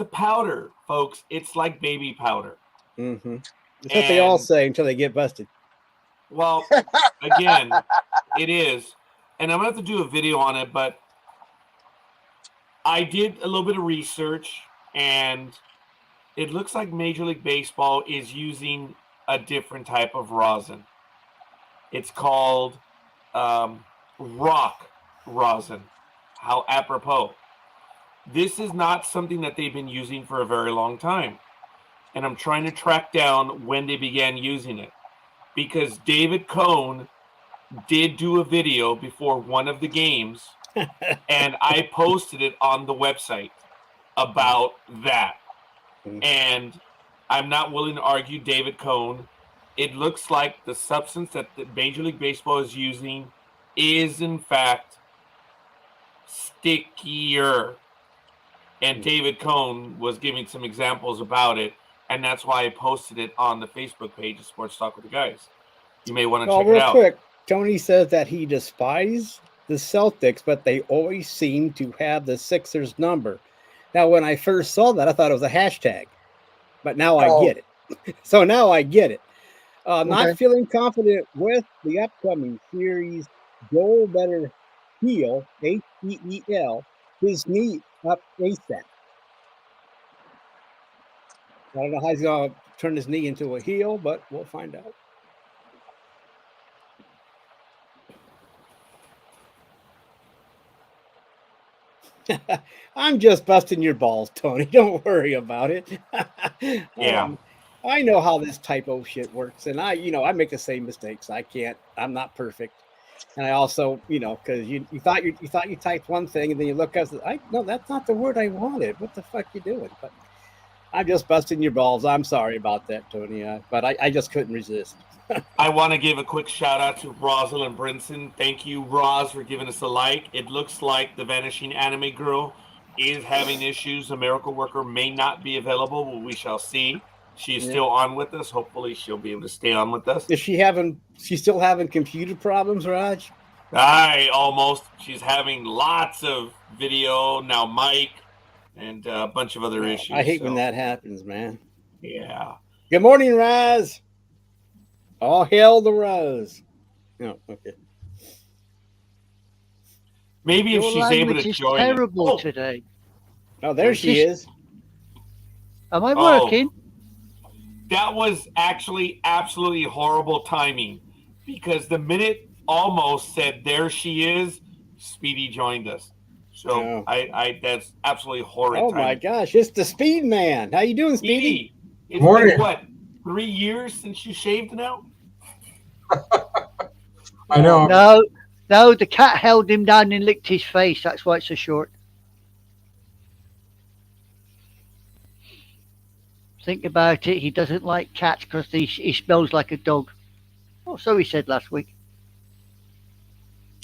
Speaker 1: a powder, folks. It's like baby powder.
Speaker 3: Mm-hmm. That's what they all say until they get busted.
Speaker 1: Well, again, it is. And I'm going to have to do a video on it, but I did a little bit of research, and it looks like Major League Baseball is using a different type of rosin. It's called rock rosin. How apropos. This is not something that they've been using for a very long time. And I'm trying to track down when they began using it. Because David Cohn did do a video before one of the games, and I posted it on the website about that. And I'm not willing to argue David Cohn. It looks like the substance that the Major League Baseball is using is, in fact, stickier. And David Cohn was giving some examples about it, and that's why I posted it on the Facebook page of Sports Talk with the Guys. You may want to check it out.
Speaker 3: Real quick, Tony says that he despises the Celtics, but they always seem to have the Sixers number. Now, when I first saw that, I thought it was a hashtag, but now I get it. So now I get it. Not feeling confident with the upcoming series. Joel better heal, Heel, his knee up ASAP. I don't know how he's going to turn his knee into a heel, but we'll find out. I'm just busting your balls, Tony. Don't worry about it.
Speaker 1: Yeah.
Speaker 3: I know how this typo shit works, and I make the same mistakes. I'm not perfect. And I also, because you thought you typed one thing, and then you look up, no, that's not the word I wanted. What the fuck you doing? But I'm just busting your balls. I'm sorry about that, Tony. But I just couldn't resist.
Speaker 1: I want to give a quick shout out to Rosalind Brinson. Thank you, Roz, for giving us a like. It looks like the Vanishing Anime Girl is having issues. A miracle worker may not be available, but we shall see. She's still on with us. Hopefully she'll be able to stay on with us.
Speaker 3: Is she's still having computer problems, Raj?
Speaker 1: Almost. She's having lots of video, now mic, and a bunch of other issues.
Speaker 3: I hate when that happens, man.
Speaker 1: Yeah.
Speaker 3: Good morning, Raz. All hail the Rose. No, okay.
Speaker 1: Maybe if she's able to join.
Speaker 4: Terrible today.
Speaker 3: Oh, there she is.
Speaker 4: Am I working?
Speaker 1: That was actually absolutely horrible timing, because the minute almost said there she is, Speedy joined us. So I that's absolutely horrid.
Speaker 3: Oh my gosh, it's the Speed Man. How you doing, Speedy?
Speaker 1: It's been what, 3 years since you shaved now?
Speaker 6: I know.
Speaker 4: No, the cat held him down and licked his face. That's why it's so short. Think about it. He doesn't like cats because he smells like a dog. Oh, so he said last week.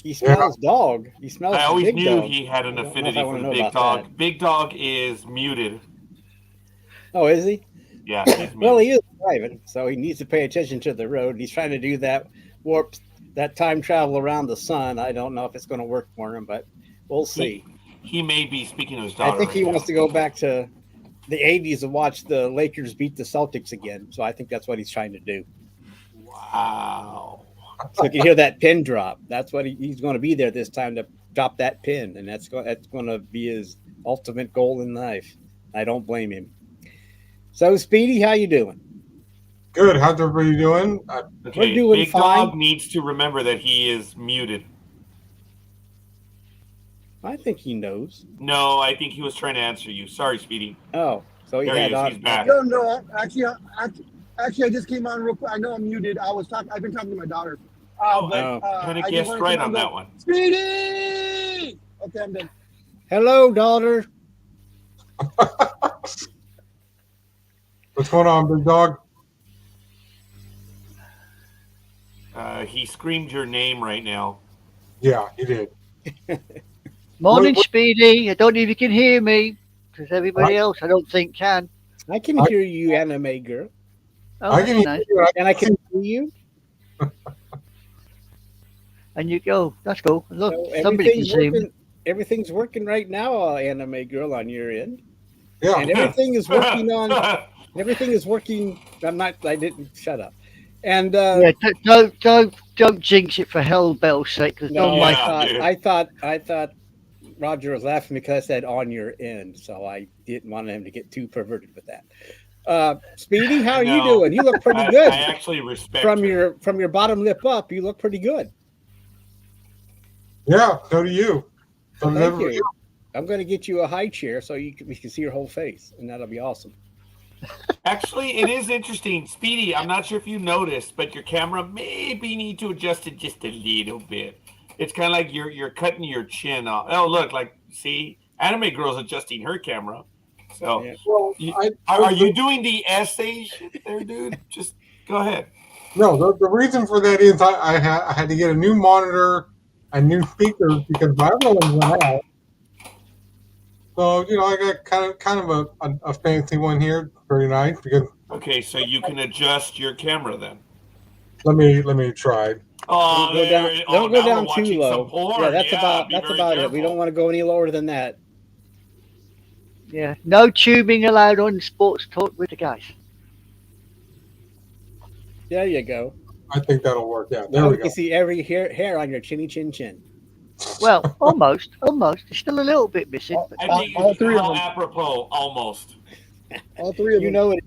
Speaker 3: He smells dog. He smells
Speaker 1: I always
Speaker 3: big
Speaker 1: knew
Speaker 3: dog.
Speaker 1: he had an
Speaker 3: I don't know if
Speaker 1: affinity
Speaker 3: I
Speaker 1: for
Speaker 3: wanna
Speaker 1: the
Speaker 3: know
Speaker 1: big
Speaker 3: about
Speaker 1: dog.
Speaker 3: that.
Speaker 1: Big dog is muted.
Speaker 3: Oh, is he?
Speaker 1: Yeah, he's muted.
Speaker 3: Well, he is driving, so he needs to pay attention to the road. He's trying to do that that time travel around the sun. I don't know if it's going to work for him, but we'll see.
Speaker 1: He may be speaking to his
Speaker 3: I
Speaker 1: daughter.
Speaker 3: think he
Speaker 1: right
Speaker 3: wants to go back to the 80s and watch the Lakers beat the Celtics again. So I think that's what he's trying to do.
Speaker 1: now. Wow.
Speaker 3: So you can hear that pin drop. That's what he's going to be there this time to drop that pin, and that's going to be his ultimate goal in life. I don't blame him. So, Speedy, how you doing?
Speaker 6: Good. How's everybody doing?
Speaker 1: Okay,
Speaker 3: We're doing
Speaker 1: Big
Speaker 3: fine.
Speaker 1: Dog needs to remember that he is muted.
Speaker 3: I think he knows.
Speaker 1: No, I think he was trying to answer you. Sorry, Speedy.
Speaker 3: Oh, so he
Speaker 1: There he
Speaker 3: had
Speaker 1: is.
Speaker 3: on.
Speaker 1: He's back.
Speaker 5: No. Actually, I just came on real quick. I know I'm muted. I've been talking to my daughter.
Speaker 1: Oh,
Speaker 5: But,
Speaker 1: kind of
Speaker 5: I just
Speaker 1: guessed
Speaker 5: wanted to
Speaker 1: right
Speaker 5: come
Speaker 1: on
Speaker 5: and
Speaker 1: that
Speaker 5: go,
Speaker 1: one.
Speaker 5: Speedy! Okay, I'm done.
Speaker 3: Hello, daughter.
Speaker 6: What's going on, big dog?
Speaker 1: He screamed your name right now.
Speaker 6: Yeah, he did.
Speaker 4: Morning,
Speaker 6: What-
Speaker 4: Speedy. I don't know if you can hear me because everybody else I don't think can.
Speaker 3: I can hear you, anime girl,
Speaker 4: Oh,
Speaker 6: I
Speaker 4: that's
Speaker 6: can
Speaker 4: nice.
Speaker 6: hear you.
Speaker 3: and I can see you.
Speaker 4: And you go, that's cool. Look,
Speaker 3: So
Speaker 4: somebody can see me.
Speaker 3: everything's working right now, anime girl, on your end,
Speaker 6: Yeah.
Speaker 3: and everything is working on. Everything is working. I didn't shut up. And
Speaker 4: Yeah, don't jinx it for hellbell's sake. Because
Speaker 3: no,
Speaker 4: don't
Speaker 1: Yeah,
Speaker 4: like
Speaker 1: dude.
Speaker 3: I thought Roger was laughing because I said on your end, so I didn't want him to get too perverted with that. Speedy, how are you
Speaker 1: No.
Speaker 3: doing? You look pretty good.
Speaker 1: I actually respect
Speaker 3: From
Speaker 1: her.
Speaker 3: your bottom lip up, you look pretty good.
Speaker 6: Yeah, so do you. So does
Speaker 3: Thank
Speaker 6: everybody
Speaker 3: you. I'm going to get you a high chair so we can see your whole face, and that'll be awesome.
Speaker 1: Actually, it is interesting. Speedy, I'm not sure if you noticed, but your camera maybe need to adjust it just a little bit. It's kind of like you're cutting your chin off. Oh, look, like, see? Anime Girl's adjusting her camera. So,
Speaker 3: Yeah.
Speaker 6: Well,
Speaker 1: are you doing the essay shit there, dude? Just go ahead.
Speaker 6: No, the reason for that is I had to get a new monitor and new speakers because my other ones went out. So I got kind of a fancy one here, very nice. Because
Speaker 1: Okay, so you can adjust your camera then.
Speaker 6: let me try.
Speaker 1: Oh,
Speaker 3: Don't go
Speaker 1: now
Speaker 3: down
Speaker 1: we're
Speaker 3: too
Speaker 1: watching
Speaker 3: low.
Speaker 1: some porn.
Speaker 3: Yeah, that's
Speaker 1: be
Speaker 3: about
Speaker 1: very
Speaker 3: it. We
Speaker 1: careful.
Speaker 3: don't want to go any lower than that.
Speaker 4: Yeah, no tubing allowed on Sports Talk with the guys.
Speaker 3: There you go.
Speaker 6: I think that'll work out. There
Speaker 3: Now
Speaker 6: we
Speaker 3: we
Speaker 6: go.
Speaker 3: can see every hair on your chinny chin chin.
Speaker 4: Well, almost. It's still a little bit missing. But
Speaker 1: I think
Speaker 5: all
Speaker 1: it's
Speaker 5: three of
Speaker 1: how
Speaker 5: them.
Speaker 1: apropos, almost.
Speaker 5: All three of
Speaker 3: You
Speaker 5: them.
Speaker 3: know it.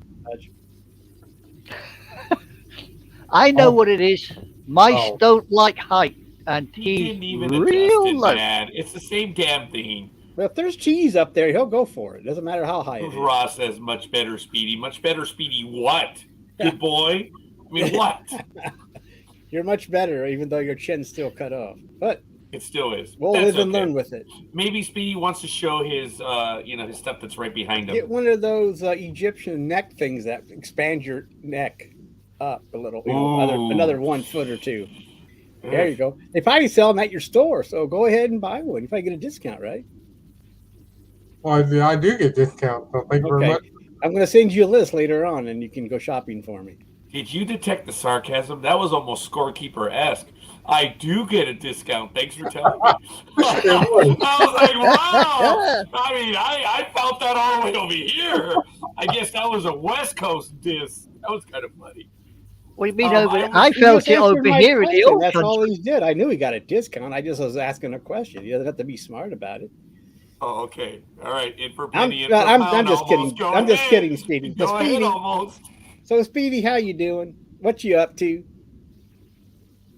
Speaker 4: I know
Speaker 6: Oh.
Speaker 4: what it is. Mice
Speaker 6: Oh.
Speaker 4: don't like height, and
Speaker 1: He
Speaker 4: he's
Speaker 1: didn't even adjust
Speaker 4: real
Speaker 1: it,
Speaker 4: low.
Speaker 1: man. It's the same damn thing.
Speaker 3: Well, if there's cheese up there, he'll go for it. Doesn't matter how high it is.
Speaker 1: Ross says much better, Speedy. Much better, Speedy. What? Good boy. I mean, what?
Speaker 3: You're much better, even though your chin's still cut off. But
Speaker 1: It still is.
Speaker 3: we'll
Speaker 1: That's
Speaker 3: live and
Speaker 1: okay.
Speaker 3: learn with it.
Speaker 1: Maybe Speedy wants to show his, his stuff that's right behind him.
Speaker 3: Get one of those Egyptian neck things that expand your neck up a little.
Speaker 1: Ooh.
Speaker 3: Another 1 foot or two. There you go. They probably sell them at your store, so go ahead and buy one. You probably get a discount, right?
Speaker 6: Well, I do get discounts, so thank you very
Speaker 3: Okay.
Speaker 6: much.
Speaker 3: I'm going to send you a list later on, and you can go shopping for me.
Speaker 1: Did you detect the sarcasm? That was almost Scorekeeper-esque. I do get a discount. Thanks for telling me. I was like, wow. I mean, I felt that all the way over here. I guess that was a West Coast diss. That was kind of funny.
Speaker 4: What do you mean
Speaker 1: I
Speaker 4: over?
Speaker 1: was-
Speaker 4: I
Speaker 3: He
Speaker 4: felt
Speaker 3: just
Speaker 4: it
Speaker 3: answered
Speaker 4: over
Speaker 3: my
Speaker 4: here in the
Speaker 3: question.
Speaker 4: old
Speaker 3: That's all
Speaker 4: country.
Speaker 3: he did. I knew he got a discount. I just was asking a question. He doesn't have to be smart about it.
Speaker 1: Oh, okay. All right. In for
Speaker 3: I'm
Speaker 1: penny, in for pound,
Speaker 3: just kidding.
Speaker 1: almost. Go
Speaker 3: I'm just
Speaker 1: ahead.
Speaker 3: kidding, Speedy.
Speaker 1: Go
Speaker 3: But
Speaker 1: ahead,
Speaker 3: Speedy,
Speaker 1: almost.
Speaker 3: so Speedy, how you doing? What you up to?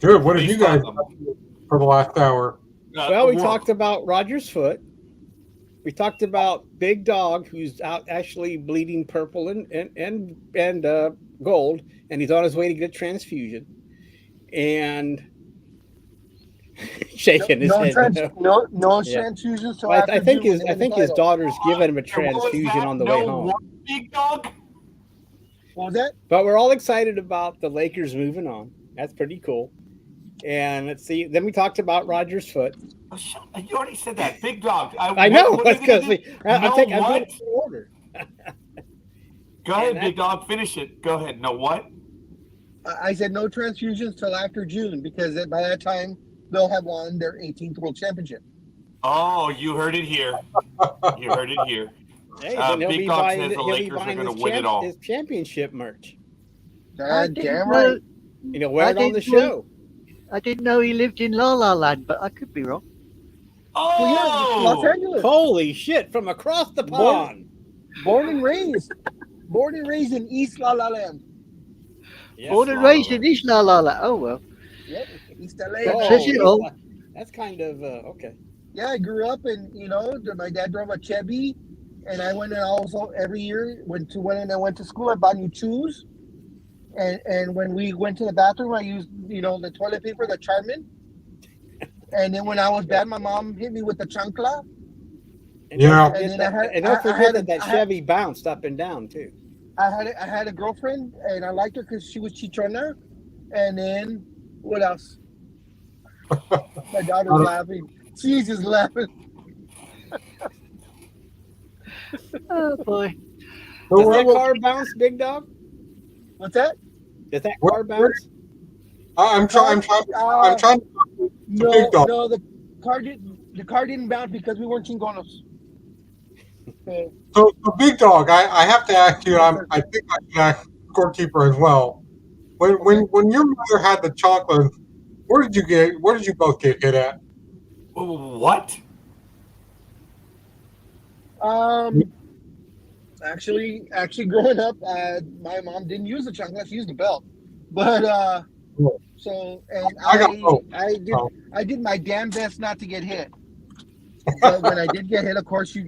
Speaker 6: Good. What have you
Speaker 1: Based
Speaker 6: guys
Speaker 1: on
Speaker 6: done for the last hour?
Speaker 3: Well, we
Speaker 1: the
Speaker 3: talked about Roger's foot. We talked about Big Dog, who's out actually bleeding purple and gold, and he's on his way to get a transfusion. And shaking his head.
Speaker 5: No
Speaker 3: Yeah.
Speaker 5: transfusions. till
Speaker 3: Well,
Speaker 5: after
Speaker 3: I think
Speaker 5: June when they win the
Speaker 3: his
Speaker 5: title.
Speaker 3: daughter's giving him a
Speaker 1: And what was
Speaker 3: transfusion
Speaker 1: that?
Speaker 3: on the
Speaker 1: No
Speaker 3: way home.
Speaker 1: what, Big Dog?
Speaker 5: What was that?
Speaker 3: But we're all excited about the Lakers moving on. That's pretty cool. And let's see. Then we talked about Roger's foot.
Speaker 1: Oh, you already said that. Big Dog.
Speaker 3: I know.
Speaker 1: What are
Speaker 3: That's
Speaker 1: they gonna
Speaker 3: because
Speaker 1: do?
Speaker 3: I'm
Speaker 1: No,
Speaker 3: going
Speaker 1: what?
Speaker 3: in order.
Speaker 1: Go ahead,
Speaker 3: And
Speaker 1: Big Dog. Finish it. Go ahead. No, what?
Speaker 5: I said no transfusions till after June because by that time they'll have won their 18th World Championship.
Speaker 1: Oh, you heard it here. You heard it here.
Speaker 3: Hey, then he'll
Speaker 1: Big
Speaker 3: be
Speaker 1: Dog
Speaker 3: buying,
Speaker 1: says the
Speaker 3: he'll be
Speaker 1: Lakers are
Speaker 3: buying
Speaker 1: going
Speaker 3: his,
Speaker 1: to win it all.
Speaker 3: his championship merch.
Speaker 5: God
Speaker 4: didn't
Speaker 5: damn
Speaker 4: know-
Speaker 5: right.
Speaker 3: You know, wear
Speaker 4: I
Speaker 3: it on the
Speaker 4: didn't know-
Speaker 3: show.
Speaker 4: I didn't know he lived in La La Land, but I could be wrong.
Speaker 5: Well, yeah, Los
Speaker 1: Oh,
Speaker 5: Angeles.
Speaker 3: Holy shit! From across the pond.
Speaker 5: Born and raised. Born and raised in East La La Land.
Speaker 3: Yes.
Speaker 4: Born and
Speaker 1: La La
Speaker 4: raised in
Speaker 1: Land.
Speaker 4: East La La Land. Oh, well.
Speaker 5: Yep, East LA.
Speaker 4: That
Speaker 3: Oh,
Speaker 4: says it all.
Speaker 3: that's kind of okay.
Speaker 5: Yeah, I grew up and my dad drove a Chevy, and I went and also every year when I went to school, I bought new shoes, and when we went to the bathroom, I used the toilet paper, the Charmin, and then when I was bad, my mom hit me with the chancla.
Speaker 3: And
Speaker 6: Yeah.
Speaker 3: don't forget
Speaker 5: And then
Speaker 3: that,
Speaker 5: I had-
Speaker 3: and don't
Speaker 5: I
Speaker 3: forget
Speaker 5: had
Speaker 3: that
Speaker 5: a-
Speaker 3: that
Speaker 5: I had-
Speaker 3: Chevy bounced up and down too.
Speaker 5: I had a girlfriend, and I liked her because she was chichona, and then what else? My daughter's laughing. She's just laughing.
Speaker 4: Oh, boy.
Speaker 3: Does
Speaker 6: So,
Speaker 3: that car bounce, Big Dog?
Speaker 5: What's that?
Speaker 3: Does that
Speaker 6: What-
Speaker 3: car bounce?
Speaker 6: I'm trying to
Speaker 5: No,
Speaker 6: Big Dog.
Speaker 5: no, the car didn't bounce because we weren't chingonos. So,
Speaker 6: So, Big Dog, I have to ask you. I think I should ask Scorekeeper as well. When your mother had the chocolate, where did you both get hit at?
Speaker 1: what?
Speaker 5: actually, growing up, my mom didn't use the chocolate; she used the belt. But so, and
Speaker 6: I got both.
Speaker 5: I did my damn best not to get hit. But when I did get hit, of course, you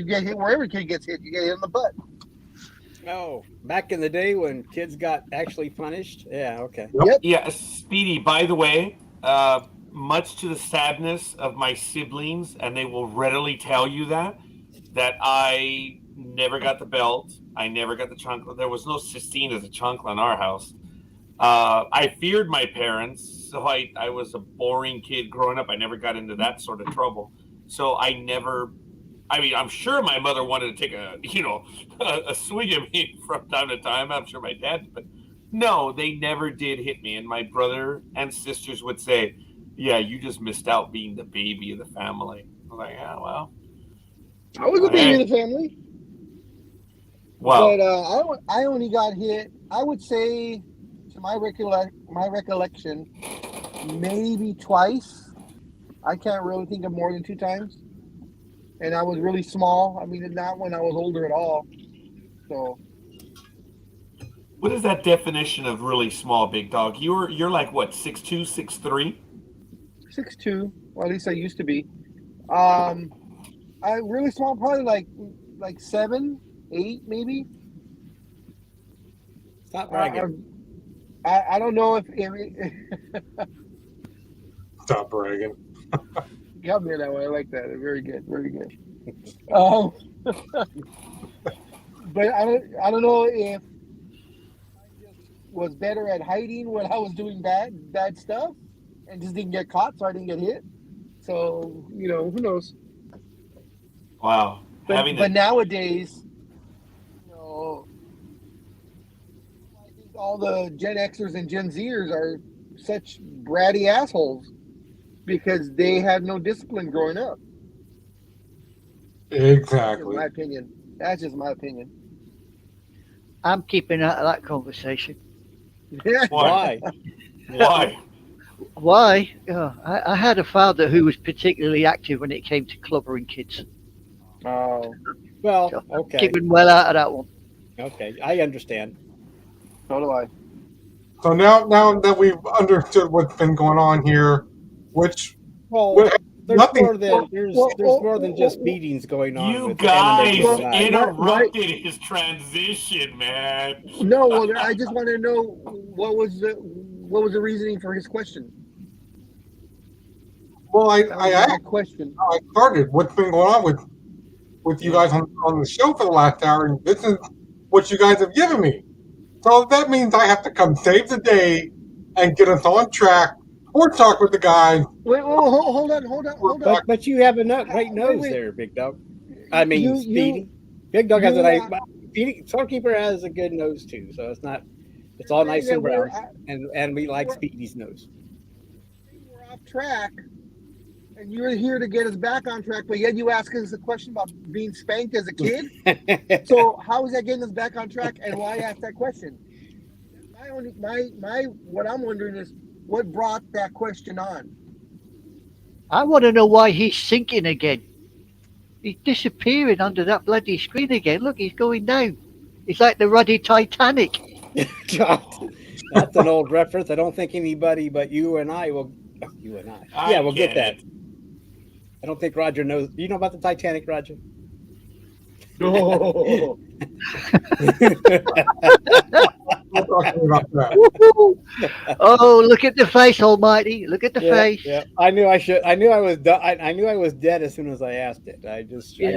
Speaker 5: get hit where every kid gets hit. You get hit in the butt.
Speaker 3: Oh, back in the day when kids got actually punished. Yeah, okay.
Speaker 1: Yeah, Speedy, by the way, much to the sadness of my siblings, and they will readily tell you that I never got the belt. I never got the chancla. There was no such as a chancla in our house. I feared my parents, so I was a boring kid growing up. I never got into that sort of trouble. So I mean, I'm sure my mother wanted to take a swing at me from time to time. I'm sure my dad did, but no, they never did hit me. And my brother and sisters would say, yeah, you just missed out being the baby of the family. I'm like, yeah, well.
Speaker 5: I was a baby of the family.
Speaker 1: Well,
Speaker 5: But I only got hit, I would say, to my recollection, maybe twice. I can't really think of more than 2 times. And I was really small. I mean, not when I was older at all. So
Speaker 1: what is that definition of really small, Big Dog? You're like what, 6'2", 6'3"?
Speaker 5: 6'2", or at least I used to be. I really small, probably like 7, 8, maybe.
Speaker 3: Stop bragging.
Speaker 5: I don't know if
Speaker 6: Stop bragging.
Speaker 5: got me that way. I like that. Very good, very good. But I don't know if I just was better at hiding when I was doing bad stuff, and just didn't get caught, so I didn't get hit. So who knows?
Speaker 1: Wow.
Speaker 5: But nowadays, I think all the Gen Xers and Gen Zers are such bratty assholes because they had no discipline growing up.
Speaker 6: Exactly.
Speaker 5: In my opinion. That's just my opinion.
Speaker 4: I'm keeping out of that conversation.
Speaker 3: Why?
Speaker 1: Why?
Speaker 4: Why? I had a father who was particularly active when it came to clobbering kids.
Speaker 5: Oh,
Speaker 3: Well,
Speaker 4: So,
Speaker 3: okay.
Speaker 4: Keeping well out of that one.
Speaker 3: Okay, I understand.
Speaker 5: so do I.
Speaker 6: So now that we've understood what's been going on here, which
Speaker 3: Well,
Speaker 6: what,
Speaker 3: there's
Speaker 6: nothing.
Speaker 3: more than there's more than just beatings going on.
Speaker 1: You
Speaker 3: with
Speaker 1: guys
Speaker 3: animated life.
Speaker 1: interrupted his transition, man.
Speaker 5: No, well, I just want to know what was the reasoning for his question.
Speaker 6: Well, I
Speaker 5: That was
Speaker 6: asked
Speaker 5: my question.
Speaker 6: how I started. What's been going on with you guys on the show for the last hour, and this is what you guys have given me. So that means I have to come save the day and get us on track. Sports Talk with the guys.
Speaker 2: Wait, hold on.
Speaker 3: But you have a great
Speaker 2: Wait,
Speaker 3: nose
Speaker 2: wait.
Speaker 3: there, Big Dog. I mean,
Speaker 2: You-
Speaker 3: Speedy. Big Dog has a nice.
Speaker 2: you,
Speaker 3: Scorekeeper has a good nose too, so it's not. It's all nice and brown, and we like
Speaker 2: we're-
Speaker 3: Speedy's nose.
Speaker 2: We're off track, and you're here to get us back on track, but yet you ask us a question about being spanked as a kid. So how is that getting us back on track, and why ask that question? What I'm wondering is what brought that question on.
Speaker 4: I want to know why he's sinking again. He's disappearing under that bloody screen again. Look, he's going down. It's like the ruddy Titanic.
Speaker 3: That's an old reference. I don't think anybody but you and I will. You and I. Yeah, we'll get that. I don't think Roger knows. You know about the Titanic, Roger?
Speaker 2: Oh,
Speaker 6: We're talking about that.
Speaker 4: Oh, look at the face, Almighty! Look at the face.
Speaker 3: Yeah, I knew I should. I knew I was. I knew I was dead as soon as I asked it. I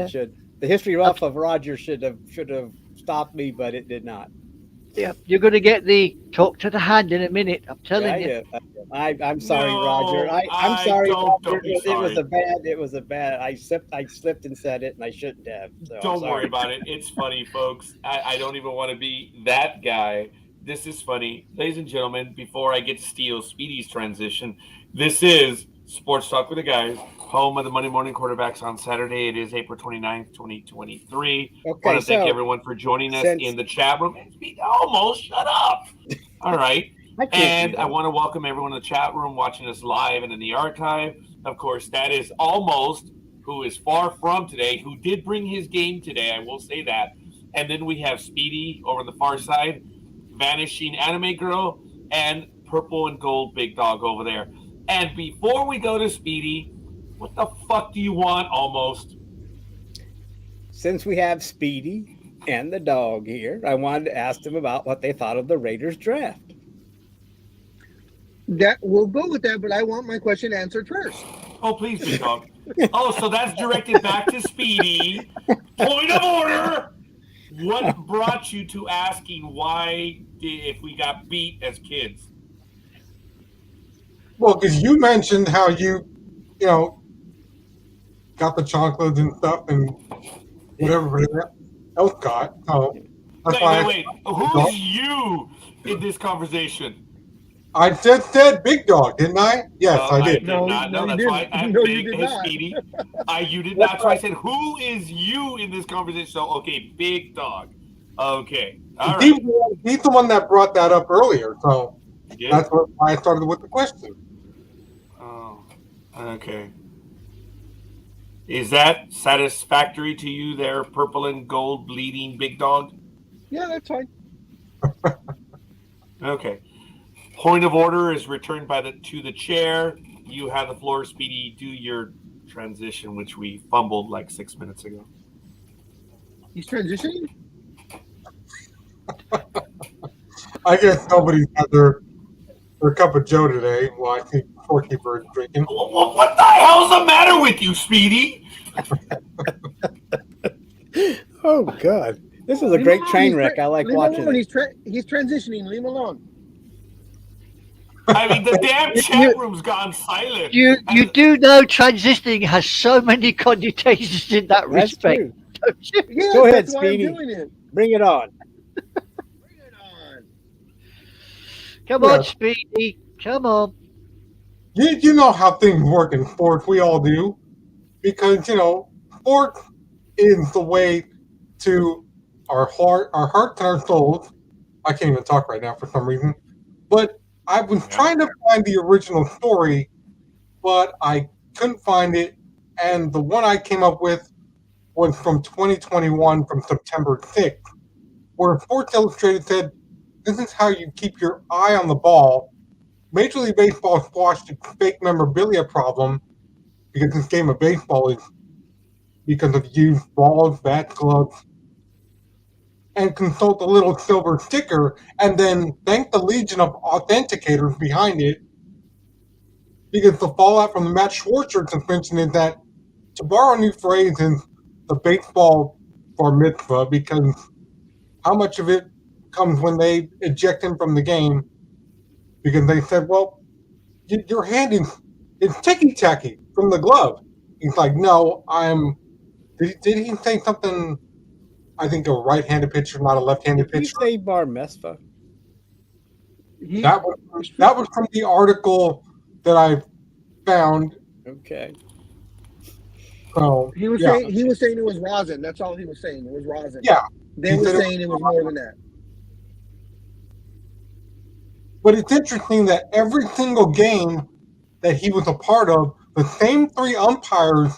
Speaker 3: should. The history buff of Roger should have stopped me, but it did not.
Speaker 4: Yeah, you're going to get the talk to the hand in a minute. I'm telling you.
Speaker 3: I'm sorry,
Speaker 1: No,
Speaker 3: Roger. I'm sorry,
Speaker 1: don't
Speaker 3: Roger.
Speaker 1: be
Speaker 3: It was a bad. I slipped and said it, and I shouldn't have. So
Speaker 1: Don't worry about it. It's funny, folks. I don't even want to be that guy. This is funny. Ladies and gentlemen, before I get to steal Speedy's transition, this is Sports Talk with the Guys, home of the Monday Morning Quarterbacks on Saturday. It is April 29th, 2023.
Speaker 3: Okay,
Speaker 1: I want to thank
Speaker 3: so
Speaker 1: everyone for joining us
Speaker 3: since-
Speaker 1: in the chat room. Almost shut up. All right. And I want to welcome everyone in the chat room watching us live and in the archive. Of course, that is Almost, who is far from today, who did bring his game today. I will say that. And then we have Speedy over on the far side, Vanishing Anime Girl, and Purple and Gold Big Dog over there. And before we go to Speedy, what the fuck do you want, Almost?
Speaker 3: Since we have Speedy and the dog here, I wanted to ask them about what they thought of the Raiders draft.
Speaker 2: that we'll go with that, but I want my question answered first.
Speaker 1: Oh, please, Big Dog. Oh, so that's directed back to Speedy. Point of order. What brought you to asking why if we got beat as kids?
Speaker 6: Well, because you mentioned how you got the chocolates and stuff and whatever everybody else got. So that's why
Speaker 1: Wait. Who's you in this conversation?
Speaker 6: I just said Big Dog, didn't I? Yes, I did.
Speaker 2: No,
Speaker 1: Not.
Speaker 2: no, you
Speaker 1: That's why I
Speaker 2: didn't. No, you
Speaker 1: big
Speaker 2: did
Speaker 1: as
Speaker 2: not.
Speaker 1: Speedy. You did not. That's why I said, who is you in this conversation? So, okay, Big Dog. Okay. All right.
Speaker 6: He's the one that brought that up earlier. So
Speaker 1: Yeah.
Speaker 6: that's why I started with the question.
Speaker 1: Oh, okay. Is that satisfactory to you there, purple and gold bleeding Big Dog?
Speaker 2: Yeah, that's fine.
Speaker 1: Okay. Point of order is returned to the chair. You have the floor, Speedy. Do your transition, which we fumbled like 6 minutes ago.
Speaker 2: He's transitioning?
Speaker 6: I guess nobody's had their cup of Joe today. Well, I think Scorekeeper is drinking.
Speaker 1: What the hell's the matter with you, Speedy?
Speaker 3: Oh God, this is a great train wreck. I like
Speaker 2: leave
Speaker 3: watching
Speaker 2: him alone.
Speaker 3: it.
Speaker 2: He's transitioning. Leave him alone.
Speaker 1: I mean, the damn chat room's gone silent.
Speaker 4: You do know transitioning has so many connotations in that
Speaker 3: That's
Speaker 4: respect,
Speaker 3: true.
Speaker 4: don't you?
Speaker 2: Yeah,
Speaker 3: Go ahead,
Speaker 2: that's why
Speaker 3: Speedy.
Speaker 2: I'm doing it.
Speaker 3: Bring it on.
Speaker 2: Bring it on.
Speaker 4: Come
Speaker 6: Yeah.
Speaker 4: on, Speedy. Come on.
Speaker 6: You know how things work in sports. We all do. Because, sports is the way to our hearts and our souls. I can't even talk right now for some reason. But I was trying to find the original story, but I couldn't find it. And the one I came up with was from 2021, from September 6th, where Sports Illustrated said, this is how you keep your eye on the ball. Major League Baseball squashed its fake memorabilia problem because this game of baseball is because of used balls, bats, gloves, and consult a little silver sticker, and then thank the legion of authenticators behind it, because the fallout from the Matt Schwarzer suspension is that, to borrow a new phrase, is the baseball bar mitzvah, because how much of it comes when they eject him from the game because they said, well, your hand is ticky-tacky from the glove. He's like, no, did he say something, I think a right-handed pitcher, not a left-handed
Speaker 3: Did he
Speaker 6: pitcher?
Speaker 3: say bar mitzvah?
Speaker 6: That was from the article that I found.
Speaker 3: Okay.
Speaker 6: So
Speaker 5: He was saying it was rosin. That's all he was saying. It was rosin.
Speaker 6: Yeah.
Speaker 5: They were saying it was more than that.
Speaker 6: But it's interesting that every single game that he was a part of, the same 3 umpires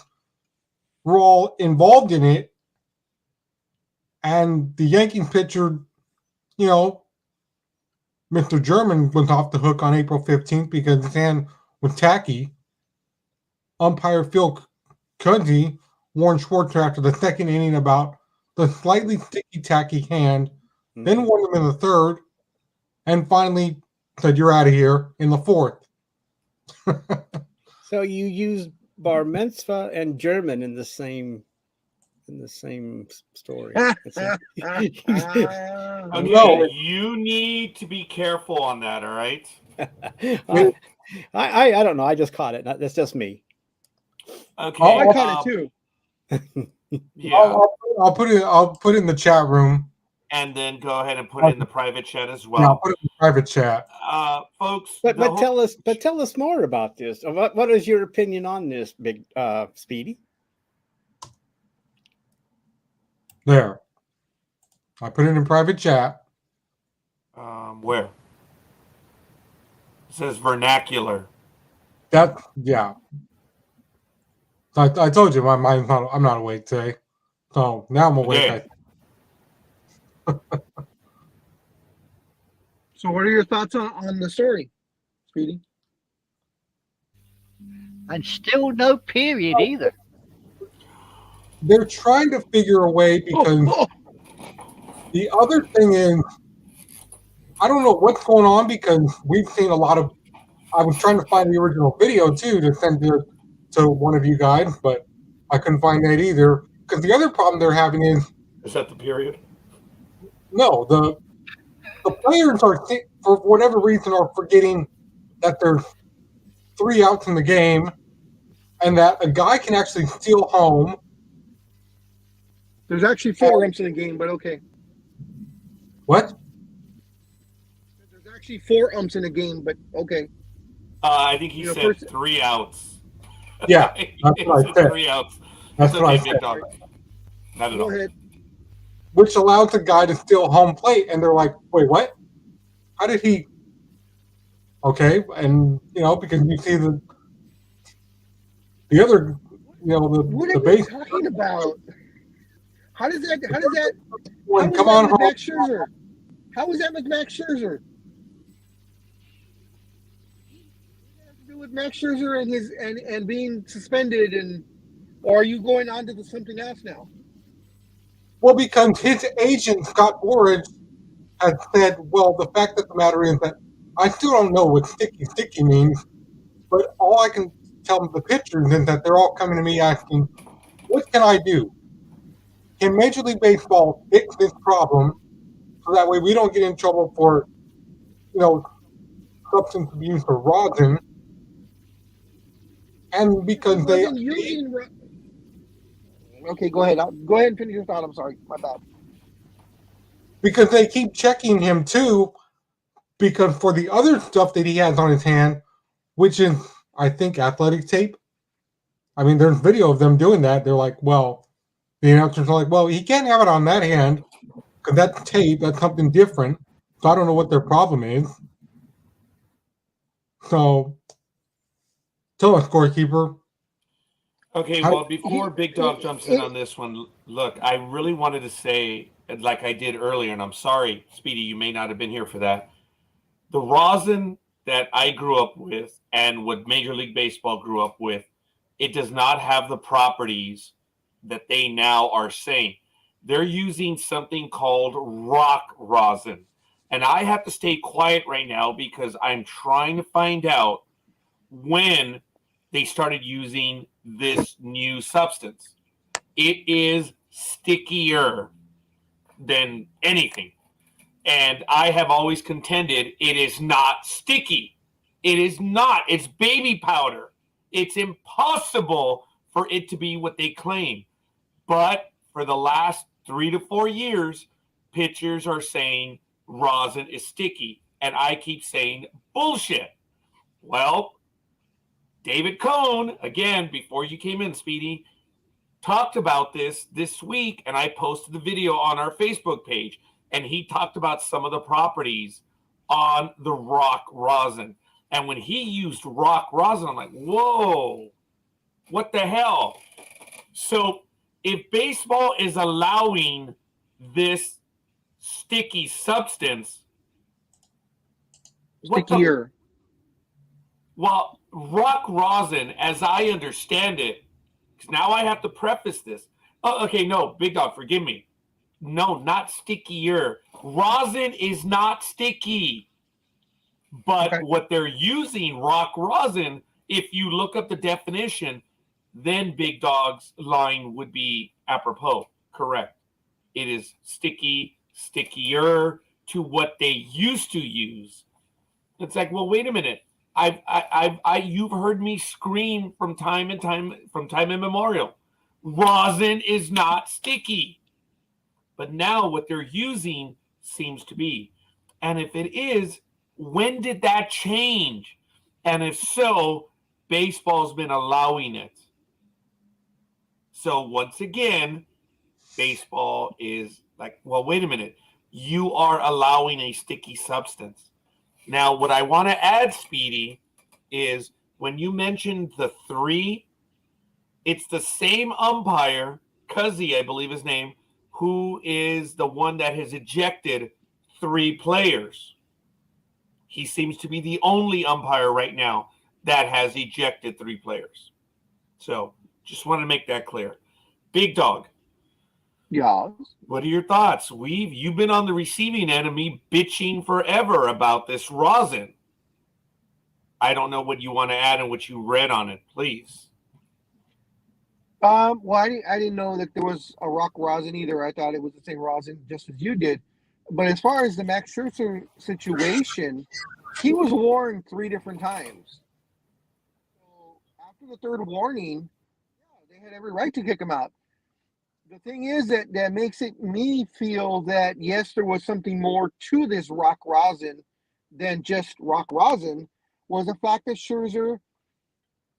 Speaker 6: were all involved in it. And the Yankees pitcher, Mr. German was off the hook on April 15th because his hand was tacky. Umpire Phil Cuddy warned Schwartzer after the second inning about the slightly sticky-tacky hand, then warned him in the third, and finally said, "You're out of here," in the fourth.
Speaker 3: So you use bar mitzvah and German in the same story.
Speaker 1: Okay, you need to be careful on that. All right.
Speaker 3: I don't know. I just caught it. That's just me.
Speaker 1: Okay.
Speaker 5: I caught it too.
Speaker 1: Yeah.
Speaker 6: I'll put it in the chat room.
Speaker 1: And then go ahead and put it in the private chat as well.
Speaker 6: Yeah, I'll put it in the private chat.
Speaker 1: Folks.
Speaker 3: But tell us more about this. What is your opinion on this, Big Speedy?
Speaker 6: There. I put it in private chat.
Speaker 1: Where? It says vernacular.
Speaker 6: Yeah. I told you I'm not awake today. So now I'm awake.
Speaker 1: Okay.
Speaker 5: So what are your thoughts on the story, Speedy?
Speaker 4: And still no period either.
Speaker 6: They're trying to figure a way because the other thing is, I don't know what's going on because we've seen a lot of. I was trying to find the original video too to send to one of you guys, but I couldn't find that either. Because the other problem they're having is
Speaker 1: that the period?
Speaker 6: No, the players are, for whatever reason, are forgetting that there's 3 outs in the game, and that a guy can actually steal home.
Speaker 5: There's actually 4 umps in the game, but okay.
Speaker 6: What?
Speaker 5: There's actually 4 umps in the game, but okay.
Speaker 1: I think he said 3 outs.
Speaker 6: Yeah, that's what I said.
Speaker 1: 3 outs.
Speaker 6: That's
Speaker 1: okay,
Speaker 6: what I
Speaker 1: Big
Speaker 6: said.
Speaker 1: Dog. Not at
Speaker 5: Go
Speaker 1: all.
Speaker 5: ahead.
Speaker 6: Which allows the guy to steal home plate, and they're like, "Wait, what? How did he?" Okay, and because you see the other,
Speaker 5: What are
Speaker 6: the
Speaker 5: we
Speaker 6: base.
Speaker 5: talking about? How does that?
Speaker 6: Come on home.
Speaker 5: Max Scherzer? How is that with Max Scherzer? What does that have to do with Max Scherzer and his and being suspended, or are you going on to something else now?
Speaker 6: Well, because his agent, Scott Borage, has said, well, the fact of the matter is that I still don't know what sticky means, but all I can tell the pitchers is that they're all coming to me asking, what can I do? Can Major League Baseball fix this problem so that way we don't get in trouble for, substance abuse or rosin? And because they...
Speaker 5: Okay, go ahead. Go ahead and finish your thought. I'm sorry. My bad.
Speaker 6: Because they keep checking him, too, because for the other stuff that he has on his hand, which is, I think, athletic tape. I mean, there's video of them doing that. They're like, well, the announcers are like, well, he can't have it on that hand because that's tape. That's something different. So I don't know what their problem is. So, tell us, Scorekeeper.
Speaker 1: Okay, well, before Big Dog jumps in on this one, look, I really wanted to say, like I did earlier, and I'm sorry, Speedy, you may not have been here for that. The rosin that I grew up with and what Major League Baseball grew up with, it does not have the properties that they now are saying. They're using something called rock rosin. And I have to stay quiet right now because I'm trying to find out when they started using this new substance. It is stickier than anything. And I have always contended it is not sticky. It is not. It's baby powder. It's impossible for it to be what they claim. But for the last 3 to 4 years, pitchers are saying rosin is sticky. And I keep saying bullshit. Well, David Cohn, again, before you came in, Speedy, talked about this week, and I posted the video on our Facebook page, and he talked about some of the properties on the rock rosin. And when he used rock rosin, I'm like, whoa, what the hell? So if baseball is allowing this sticky substance,
Speaker 2: Stickier.
Speaker 1: Well, rock rosin, as I understand it, because now I have to preface this. Oh, okay, no, Big Dog, forgive me. No, not stickier. Rosin is not sticky. But
Speaker 2: Okay.
Speaker 1: what they're using, rock rosin, if you look up the definition, then Big Dog's line would be apropos. Correct. It is sticky, stickier to what they used to use. It's like, well, wait a minute. You've heard me scream from time immemorial. Rosin is not sticky. But now what they're using seems to be. And if it is, when did that change? And if so, baseball's been allowing it. So once again, baseball is like, well, wait a minute. You are allowing a sticky substance. Now, what I want to add, Speedy, is when you mentioned the 3, it's the same umpire, Cuzzy, I believe his name, who is the one that has ejected 3 players. He seems to be the only umpire right now that has ejected 3 players. So just want to make that clear. Big Dog.
Speaker 2: Yeah.
Speaker 1: What are your thoughts? You've been on the receiving end of me bitching forever about this rosin. I don't know what you want to add and what you read on it, please.
Speaker 2: Well, I didn't know that there was a rock rosin either. I thought it was the same rosin, just as you did. But as far as the Max Scherzer situation, he was warned 3 different times. So after the 3rd warning, yeah, they had every right to kick him out. The thing is that makes me feel that, yes, there was something more to this rock rosin than just rock rosin, was the fact that Scherzer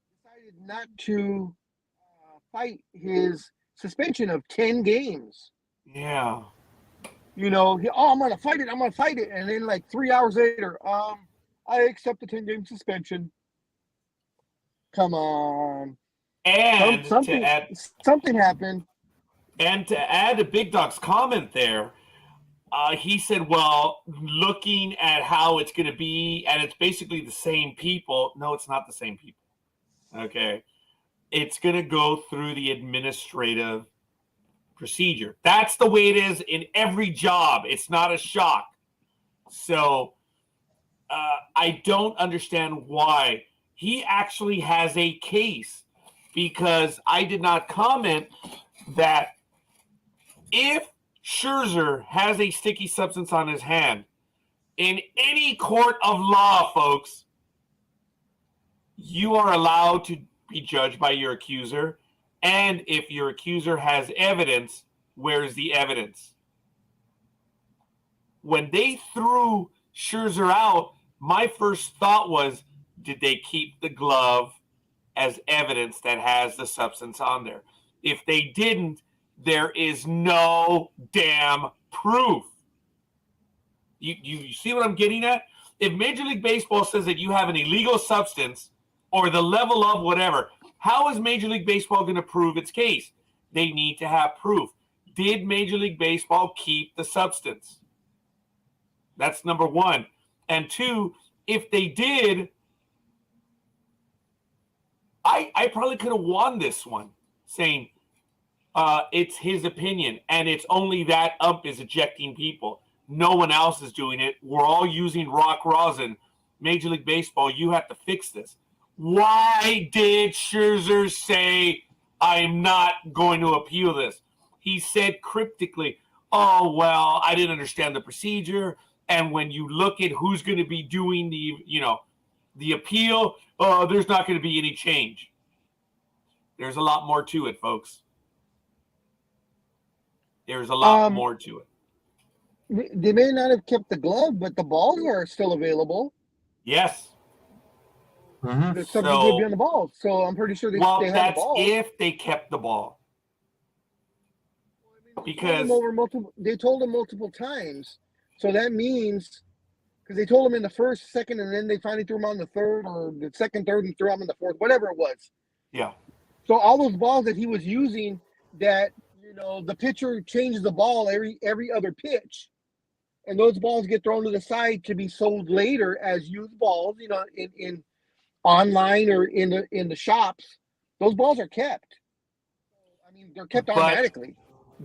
Speaker 2: decided not to fight his suspension of 10 games.
Speaker 1: Yeah.
Speaker 2: You know, I'm going to fight it. And then like 3 hours later, I accept the 10-game suspension. Come on.
Speaker 1: And
Speaker 2: something happened.
Speaker 1: And to add to Big Dog's comment there, he said, well, looking at how it's going to be, and it's basically the same people. No, it's not the same people. Okay. It's going to go through the administrative procedure. That's the way it is in every job. It's not a shock. So I don't understand why. He actually has a case, because I did not comment that if Scherzer has a sticky substance on his hand, in any court of law, folks, you are allowed to be judged by your accuser. And if your accuser has evidence, where's the evidence? When they threw Scherzer out, my first thought was, did they keep the glove as evidence that has the substance on there? If they didn't, there is no damn proof. You see what I'm getting at? If Major League Baseball says that you have an illegal substance or the level of whatever, how is Major League Baseball going to prove its case? They need to have proof. Did Major League Baseball keep the substance? That's number 1. And 2, if they did, I probably could have won this one, saying it's his opinion, and it's only that ump is ejecting people. No one else is doing it. We're all using rock rosin. Major League Baseball, you have to fix this. Why did Scherzer say, I'm not going to appeal this? He said cryptically, oh, well, I didn't understand the procedure. And when you look at who's going to be doing the appeal, there's not going to be any change. There's a lot more to it, folks. There's a lot more to it.
Speaker 5: They may not have kept the glove, but the balls are still available.
Speaker 1: Yes.
Speaker 6: Mhm.
Speaker 5: The subject would be on the balls. So I'm pretty sure they have the
Speaker 1: that's
Speaker 5: balls.
Speaker 1: if they kept the ball. Because
Speaker 5: they told him multiple times. So that means, because they told him in the first, second, and then they finally threw him on the third, or the second, third, and threw him in the fourth, whatever it was.
Speaker 1: yeah.
Speaker 5: So all those balls that he was using, that the pitcher changes the ball every other pitch, and those balls get thrown to the side to be sold later as used balls, in online or in the shops. Those balls are kept. I mean, they're kept automatically.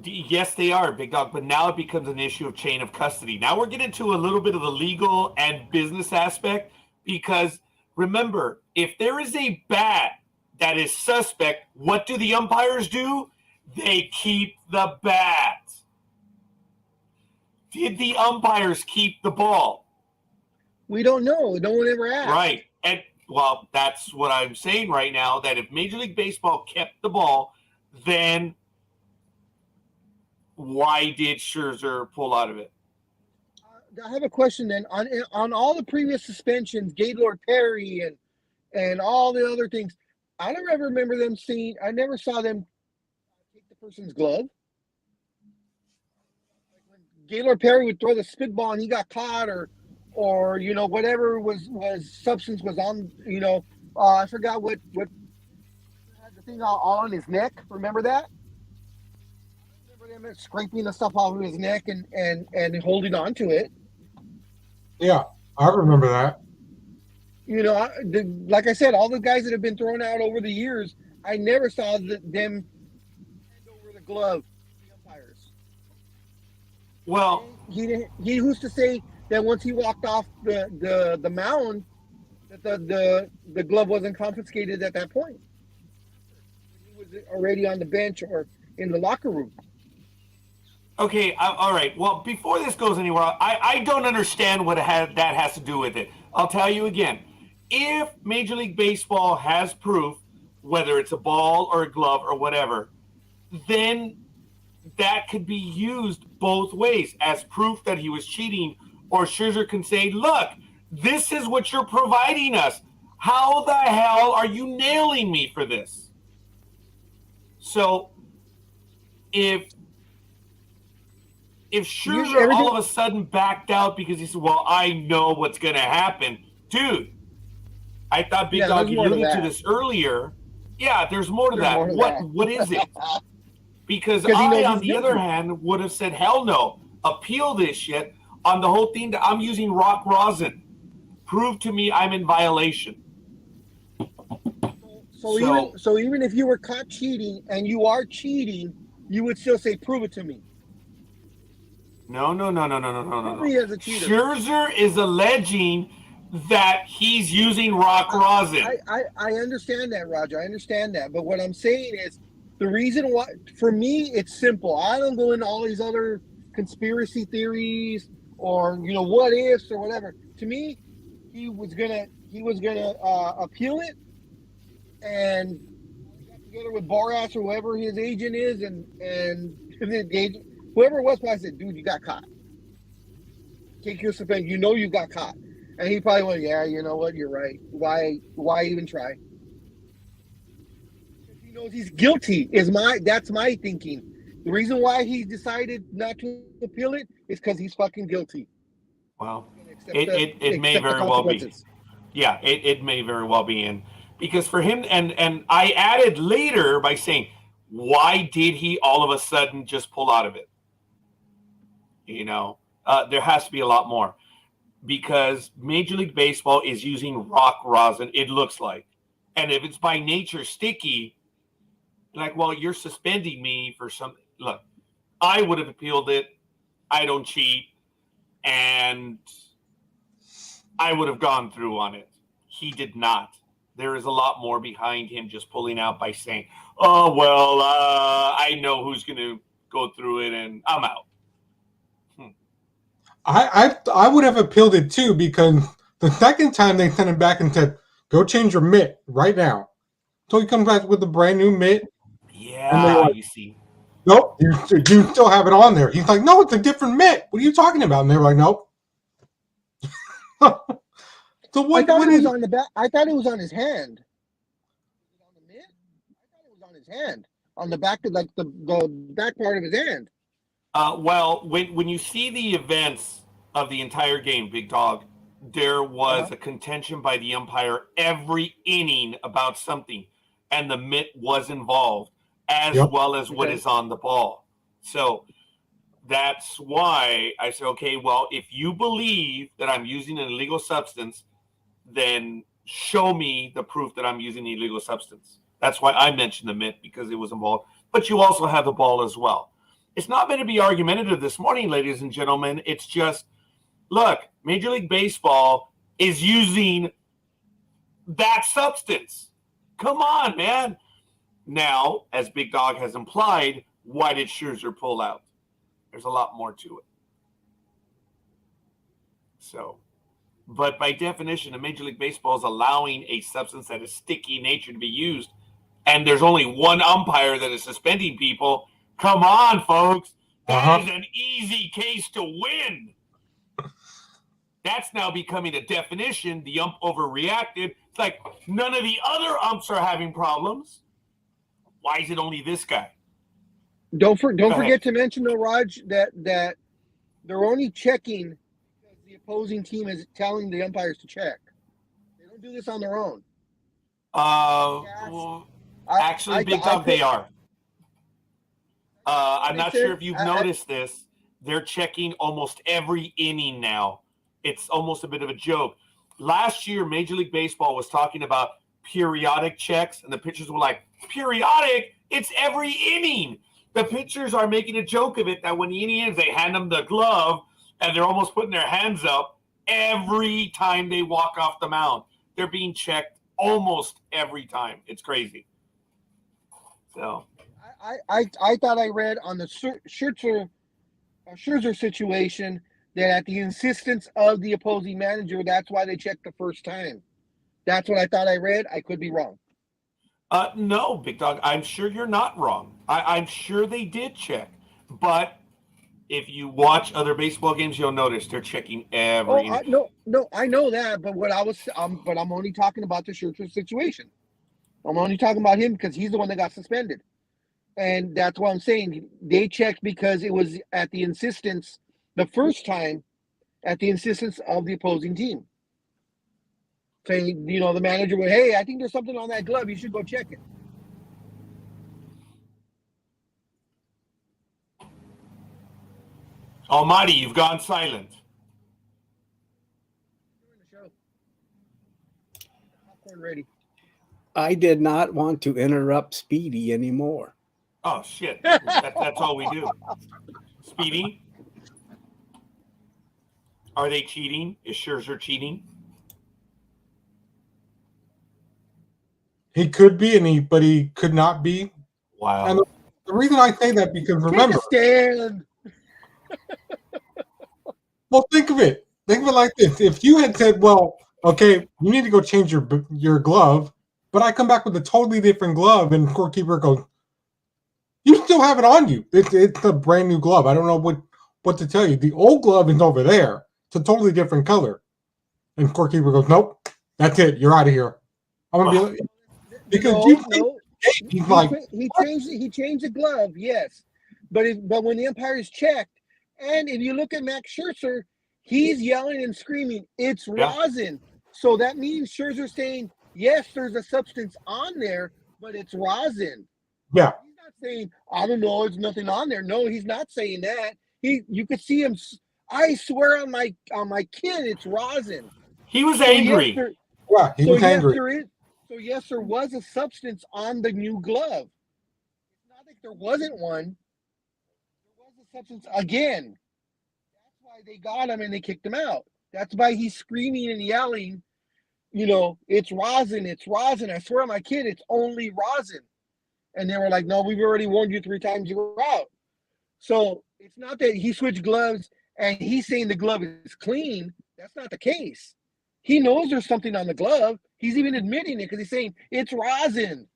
Speaker 1: Yes, they are, Big Dog, but now it becomes an issue of chain of custody. Now we're getting to a little bit of the legal and business aspect, because remember, if there is a bat that is suspect, what do the umpires do? They keep the bat. Did the umpires keep the ball?
Speaker 5: We don't know. No one ever asked.
Speaker 1: Right. And well, that's what I'm saying right now, that if Major League Baseball kept the ball, then why did Scherzer pull out of it?
Speaker 5: I have a question then. On all the previous suspensions, Gaylord Perry and all the other things, I don't ever remember them seeing. I never saw them take the person's glove. Like when Gaylord Perry would throw the spitball and he got caught, or whatever was substance was on. I forgot what had the thing all on his neck. Remember that? I remember them scraping the stuff off of his neck and holding on to it.
Speaker 6: Yeah, I remember that.
Speaker 5: Like I said, all the guys that have been thrown out over the years, I never saw them hand over the glove to the umpires.
Speaker 1: Well,
Speaker 5: he who's to say that once he walked off the mound, that the glove wasn't confiscated at that point. He was already on the bench or in the locker room.
Speaker 1: okay, all right. Well, before this goes anywhere, I don't understand what that has to do with it. I'll tell you again. If Major League Baseball has proof, whether it's a ball or a glove or whatever, then that could be used both ways as proof that he was cheating, or Scherzer can say, look, this is what you're providing us. How the hell are you nailing me for this? So if Scherzer all of a sudden backed out because he said, well, I know what's going to happen, dude, I thought Big Dog alluded to this earlier. Yeah, there's more to that. What is it? Because I, on the other hand, would have said, hell no, appeal this shit on the whole thing that I'm using rock rosin. Prove to me I'm in violation.
Speaker 5: So even if you were caught cheating and you are cheating, you would still say, prove it to me.
Speaker 1: No.
Speaker 5: Prove me as a cheater.
Speaker 1: Scherzer is alleging that he's using rock rosin.
Speaker 5: I understand that, Roger. I understand that. But what I'm saying is, the reason why, for me, it's simple. I don't go into all these other conspiracy theories or what ifs or whatever. To me, he was gonna appeal it, and he got together with Boras or whoever his agent is, and whoever it was, I said, dude, you got caught. Take your suspension. You got caught. And he probably went, yeah, you know what? You're right. Why even try? He knows he's guilty. That's my thinking. The reason why he decided not to appeal it is because he's fucking guilty.
Speaker 1: Well, it may very well be. Yeah, it may very well be in, because for him, and I added later by saying, why did he all of a sudden just pull out of it? There has to be a lot more. Because Major League Baseball is using rock rosin, it looks like. And if it's by nature sticky, like, well, you're suspending me for something. Look, I would have appealed it. I don't cheat. And I would have gone through on it. He did not. There is a lot more behind him just pulling out by saying, oh, well, I know who's going to go through it and I'm out.
Speaker 6: I would have appealed it too, because the second time they sent him back and said, "Go change your mitt right now." So he comes back with a brand new mitt, and they're
Speaker 1: Yeah,
Speaker 6: like,
Speaker 1: you see.
Speaker 6: "Nope, you still have it on there." He's like, "No, it's a different mitt. What are you talking about?" And they were like, "Nope." So
Speaker 5: I thought
Speaker 6: what
Speaker 5: it was
Speaker 6: is?
Speaker 5: on the back. I thought it was on his hand. On the mitt? I thought it was on his hand. On the back of like the back part of his hand.
Speaker 1: Well, when you see the events of the entire game, Big Dog, there was a contention by the umpire every inning about something, and the mitt was involved, as
Speaker 6: Yep.
Speaker 1: well as what
Speaker 5: Okay.
Speaker 1: is on the ball. So that's why I said, okay, well, if you believe that I'm using an illegal substance, then show me the proof that I'm using the illegal substance. That's why I mentioned the mitt, because it was involved. But you also have the ball as well. It's not meant to be argumentative this morning, ladies and gentlemen. It's just, look, Major League Baseball is using that substance. Come on, man. Now, as Big Dog has implied, why did Scherzer pull out? There's a lot more to it. So, but by definition, the Major League Baseball is allowing a substance that is sticky in nature to be used, and there's only one umpire that is suspending people. Come on, folks. That is an easy case to win. That's now becoming a definition. The ump overreacted. It's like none of the other umps are having problems. Why is it only this guy?
Speaker 5: Don't
Speaker 1: ahead.
Speaker 5: forget to mention though, Raj, that they're only checking because the opposing team is telling the umpires to check. They don't do this on their own.
Speaker 1: Well, actually, Big Dog, they are. I'm not sure if you've noticed this. They're checking almost every inning now. It's almost a bit of a joke. Last year, Major League Baseball was talking about periodic checks, and the pitchers were like, periodic? It's every inning. The pitchers are making a joke of it that when the inning ends, they hand them the glove, and they're almost putting their hands up every time they walk off the mound. They're being checked almost every time. It's crazy. So
Speaker 5: I thought I read on the Scherzer situation that at the insistence of the opposing manager, that's why they checked the first time. That's what I thought I read. I could be wrong.
Speaker 1: No, Big Dog, I'm sure you're not wrong. I'm sure they did check. But if you watch other baseball games, you'll notice they're checking every inning.
Speaker 5: No, I know that. But but I'm only talking about the Scherzer situation. I'm only talking about him because he's the one that got suspended. And that's what I'm saying. They checked because it was at the insistence, the first time, at the insistence of the opposing team. Saying, the manager would, hey, I think there's something on that glove. You should go check it.
Speaker 1: Almighty, you've gone silent.
Speaker 5: Popcorn ready.
Speaker 3: I did not want to interrupt Speedy anymore.
Speaker 1: Oh, shit. That's all we do. Speedy? Are they cheating? Is Scherzer cheating?
Speaker 6: He could be, but he could not be.
Speaker 1: Wow.
Speaker 6: And the reason I say that, because remember,
Speaker 5: Take a stand.
Speaker 6: well, think of it. Think of it like this: if you had said, "Well, okay, you need to go change your glove," but I come back with a totally different glove, and Scorekeeper goes, "You still have it on you. It's a brand new glove. I don't know what to tell you. The old glove is over there. It's a totally different color." And Scorekeeper goes, "Nope, that's it. You're out of here." I'm gonna be like, because he's like,
Speaker 5: he changed the glove, yes, but when the umpires checked, and if you look at Max Scherzer, he's yelling and screaming, "It's rosin!" So that means Scherzer's saying, yes, there's a substance on there, but it's rosin.
Speaker 6: Yeah.
Speaker 5: He's not saying, I don't know, there's nothing on there. No, he's not saying that. You could see him. I swear on my kid, it's rosin.
Speaker 1: He was angry.
Speaker 6: He was angry.
Speaker 5: So yes, there was a substance on the new glove. It's not like there wasn't one. There was a substance again. That's why they got him and they kicked him out. That's why he's screaming and yelling, it's rosin, it's rosin. I swear on my kid, it's only rosin. And they were like, no, we've already warned you 3 times, you were out. So it's not that he switched gloves and he's saying the glove is clean. That's not the case. He knows there's something on the glove. He's even admitting it because he's saying it's rosin.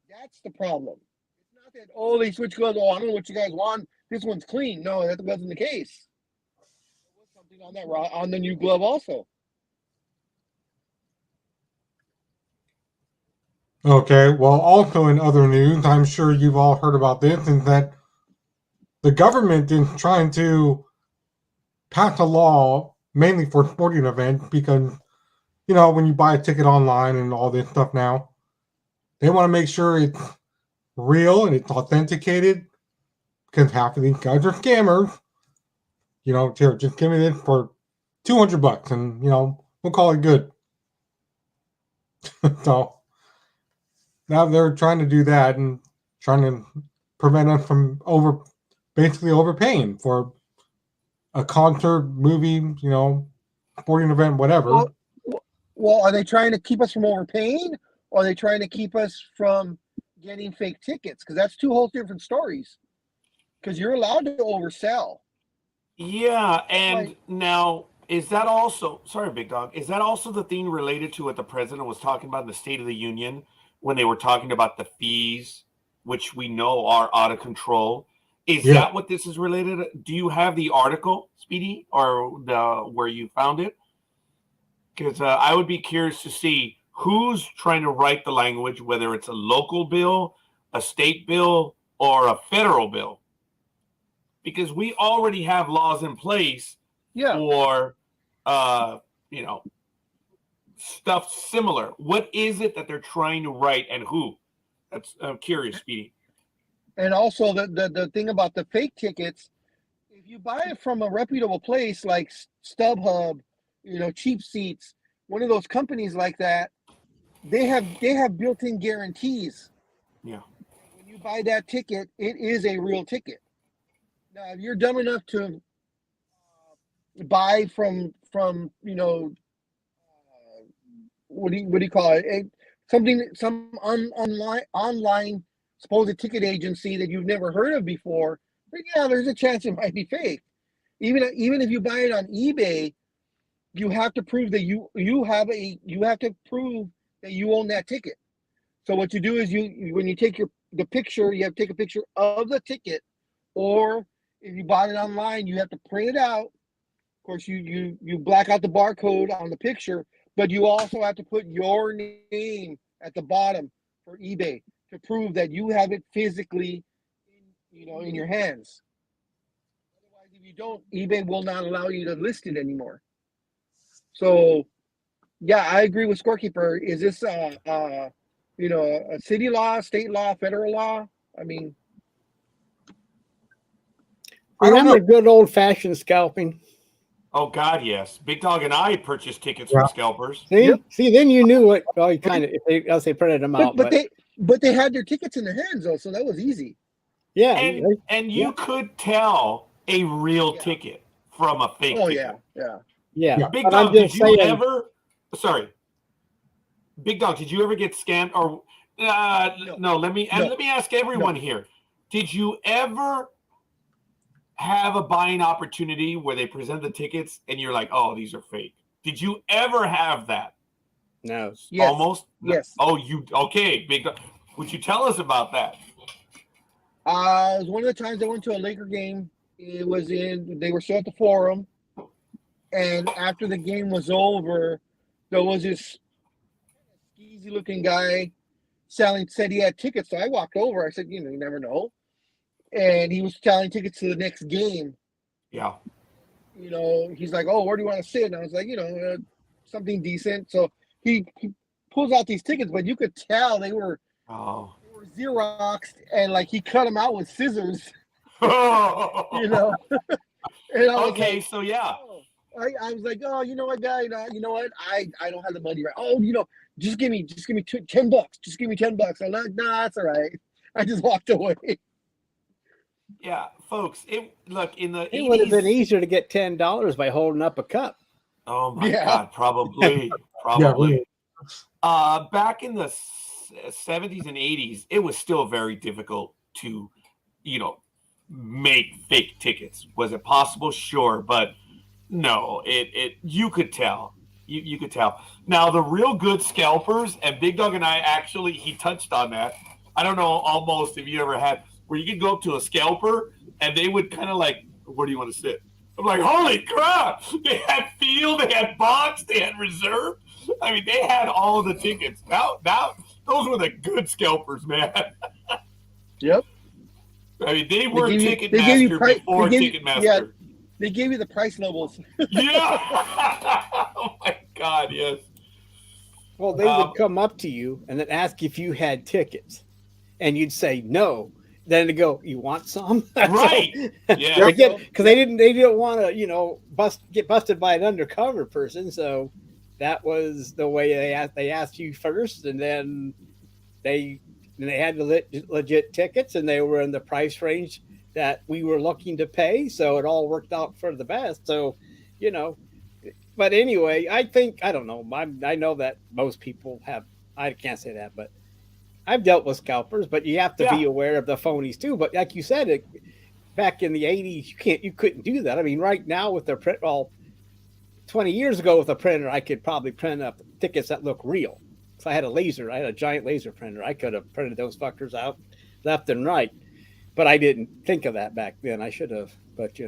Speaker 5: That's the problem. It's not that, oh, they switch gloves. Oh, I don't know what you guys want. This one's clean. No, that wasn't the case. There was something on that on the new glove also.
Speaker 6: Okay, well, also in other news, I'm sure you've all heard about this, is that the government is trying to pass a law mainly for sporting events because, you know, when you buy a ticket online and all this stuff now, they want to make sure it's real and it's authenticated because half of these guys are scammers. You know, here, just give me this for $200 and, you know, we'll call it good. So now they're trying to do that and trying to prevent us from basically overpaying for a concert, movie, you know, sporting event, whatever.
Speaker 5: Well, are they trying to keep us from overpaying, or are they trying to keep us from getting fake tickets? Because that's two whole different stories. Because you're allowed to oversell.
Speaker 1: Yeah, and now is that also, sorry, Big Dog, is that also the thing related to what the president was talking about in the State of the Union when they were talking about the fees, which we know are out of control? Is that what this is related to? Do you have the article, Speedy, or where you found it? Because I would be curious to see who's trying to write the language, whether it's a local bill, a state bill, or a federal bill. Because we already have laws in place for, you know, stuff similar. What is it that they're trying to write and who? I'm curious, Speedy.
Speaker 5: And also the thing about the fake tickets, if you buy it from a reputable place like StubHub, you know, Cheap Seats, one of those companies like that, they have built-in guarantees.
Speaker 1: Yeah.
Speaker 5: When you buy that ticket, it is a real ticket. Now, if you're dumb enough to buy from you know, what do you call it? Some online supposed ticket agency that you've never heard of before, but yeah, there's a chance it might be fake. Even if you buy it on eBay, you have to prove that you have to prove that you own that ticket. So what you do is when you take the picture, you have to take a picture of the ticket, or if you bought it online, you have to print it out. Of course, you black out the barcode on the picture, but you also have to put your name at the bottom for eBay to prove that you have it physically, in your hands. Otherwise, if you don't, eBay will not allow you to list it anymore. So, yeah, I agree with Scorekeeper. Is this a city law, state law, federal law? I mean,
Speaker 3: remember good old fashioned scalping?
Speaker 1: Oh God, yes. Big Dog and I purchased tickets from scalpers.
Speaker 3: See, then you knew what. Well, you kind of, else they printed them out,
Speaker 5: but they had their tickets in their hands though, so that was easy.
Speaker 3: Yeah,
Speaker 1: and you could tell a real ticket from a fake ticket.
Speaker 3: Yeah.
Speaker 1: Big Dog, did you ever? Sorry, Big Dog, did you ever get scammed? Or no? Let me ask everyone here: did you ever have a buying opportunity where they present the tickets and you're like, oh, these are fake? Did you ever have that?
Speaker 3: No.
Speaker 5: Yes.
Speaker 1: Almost?
Speaker 5: Yes.
Speaker 1: Oh, okay, Big Dog. Would you tell us about that?
Speaker 5: It was one of the times I went to a Laker game. They were still at the Forum. And after the game was over, there was this skeezy looking guy said he had tickets. So I walked over. I said, you never know. And he was selling tickets to the next game.
Speaker 1: Yeah.
Speaker 5: He's like, oh, where do you want to sit? And I was like, something decent. So he pulls out these tickets, but you could tell they were Xeroxed, and like he cut them out with scissors. And I was
Speaker 1: okay,
Speaker 5: like,
Speaker 1: so yeah.
Speaker 5: I was like, oh, you know what, guy? You know what? I don't have the money right. Oh, just give me $10. Just give me $10. I'm like, nah, that's all right. I just walked away.
Speaker 1: Yeah, folks. It
Speaker 3: would have been easier to get $10 by holding up a cup.
Speaker 1: Oh my God, probably. Back in the 70s and 80s, it was still very difficult to, make fake tickets. Was it possible? Sure, but no, it you could tell. You could tell. Now the real good scalpers, and Big Dog and I actually he touched on that. I don't know almost if you ever had where you could go up to a scalper and they would kind of like, where do you want to sit? I'm like, holy crap! They had field, they had box, they had reserve. I mean, they had all of the tickets. Now those were the good scalpers, man.
Speaker 5: Yep.
Speaker 1: I mean, they were
Speaker 5: gave you-
Speaker 1: Ticketmaster
Speaker 5: they gave you pri-
Speaker 1: before
Speaker 5: they gave you-
Speaker 1: Ticketmaster.
Speaker 5: yeah. They gave you the price levels.
Speaker 1: Yeah. Oh my God, yes.
Speaker 3: Well, they would come up to you and then ask if you had tickets, and you'd say no. Then they go, "You want some?"
Speaker 1: Right. Yeah.
Speaker 3: Because they didn't want to, get busted by an undercover person. So that was the way they asked you first, and then they had the legit tickets, and they were in the price range that we were looking to pay. So it all worked out for the best. So, but anyway, I don't know. I know that most people have, I can't say that, but I've dealt with scalpers, but you have to be aware of the phonies too. But like you said, back in the 80s, you couldn't do that. I mean, right now with the print, 20 years ago with a printer, I could probably print up tickets that look real. So I had a giant laser printer. I could have printed those fuckers out left and right. But I didn't think of that back then. I should have, but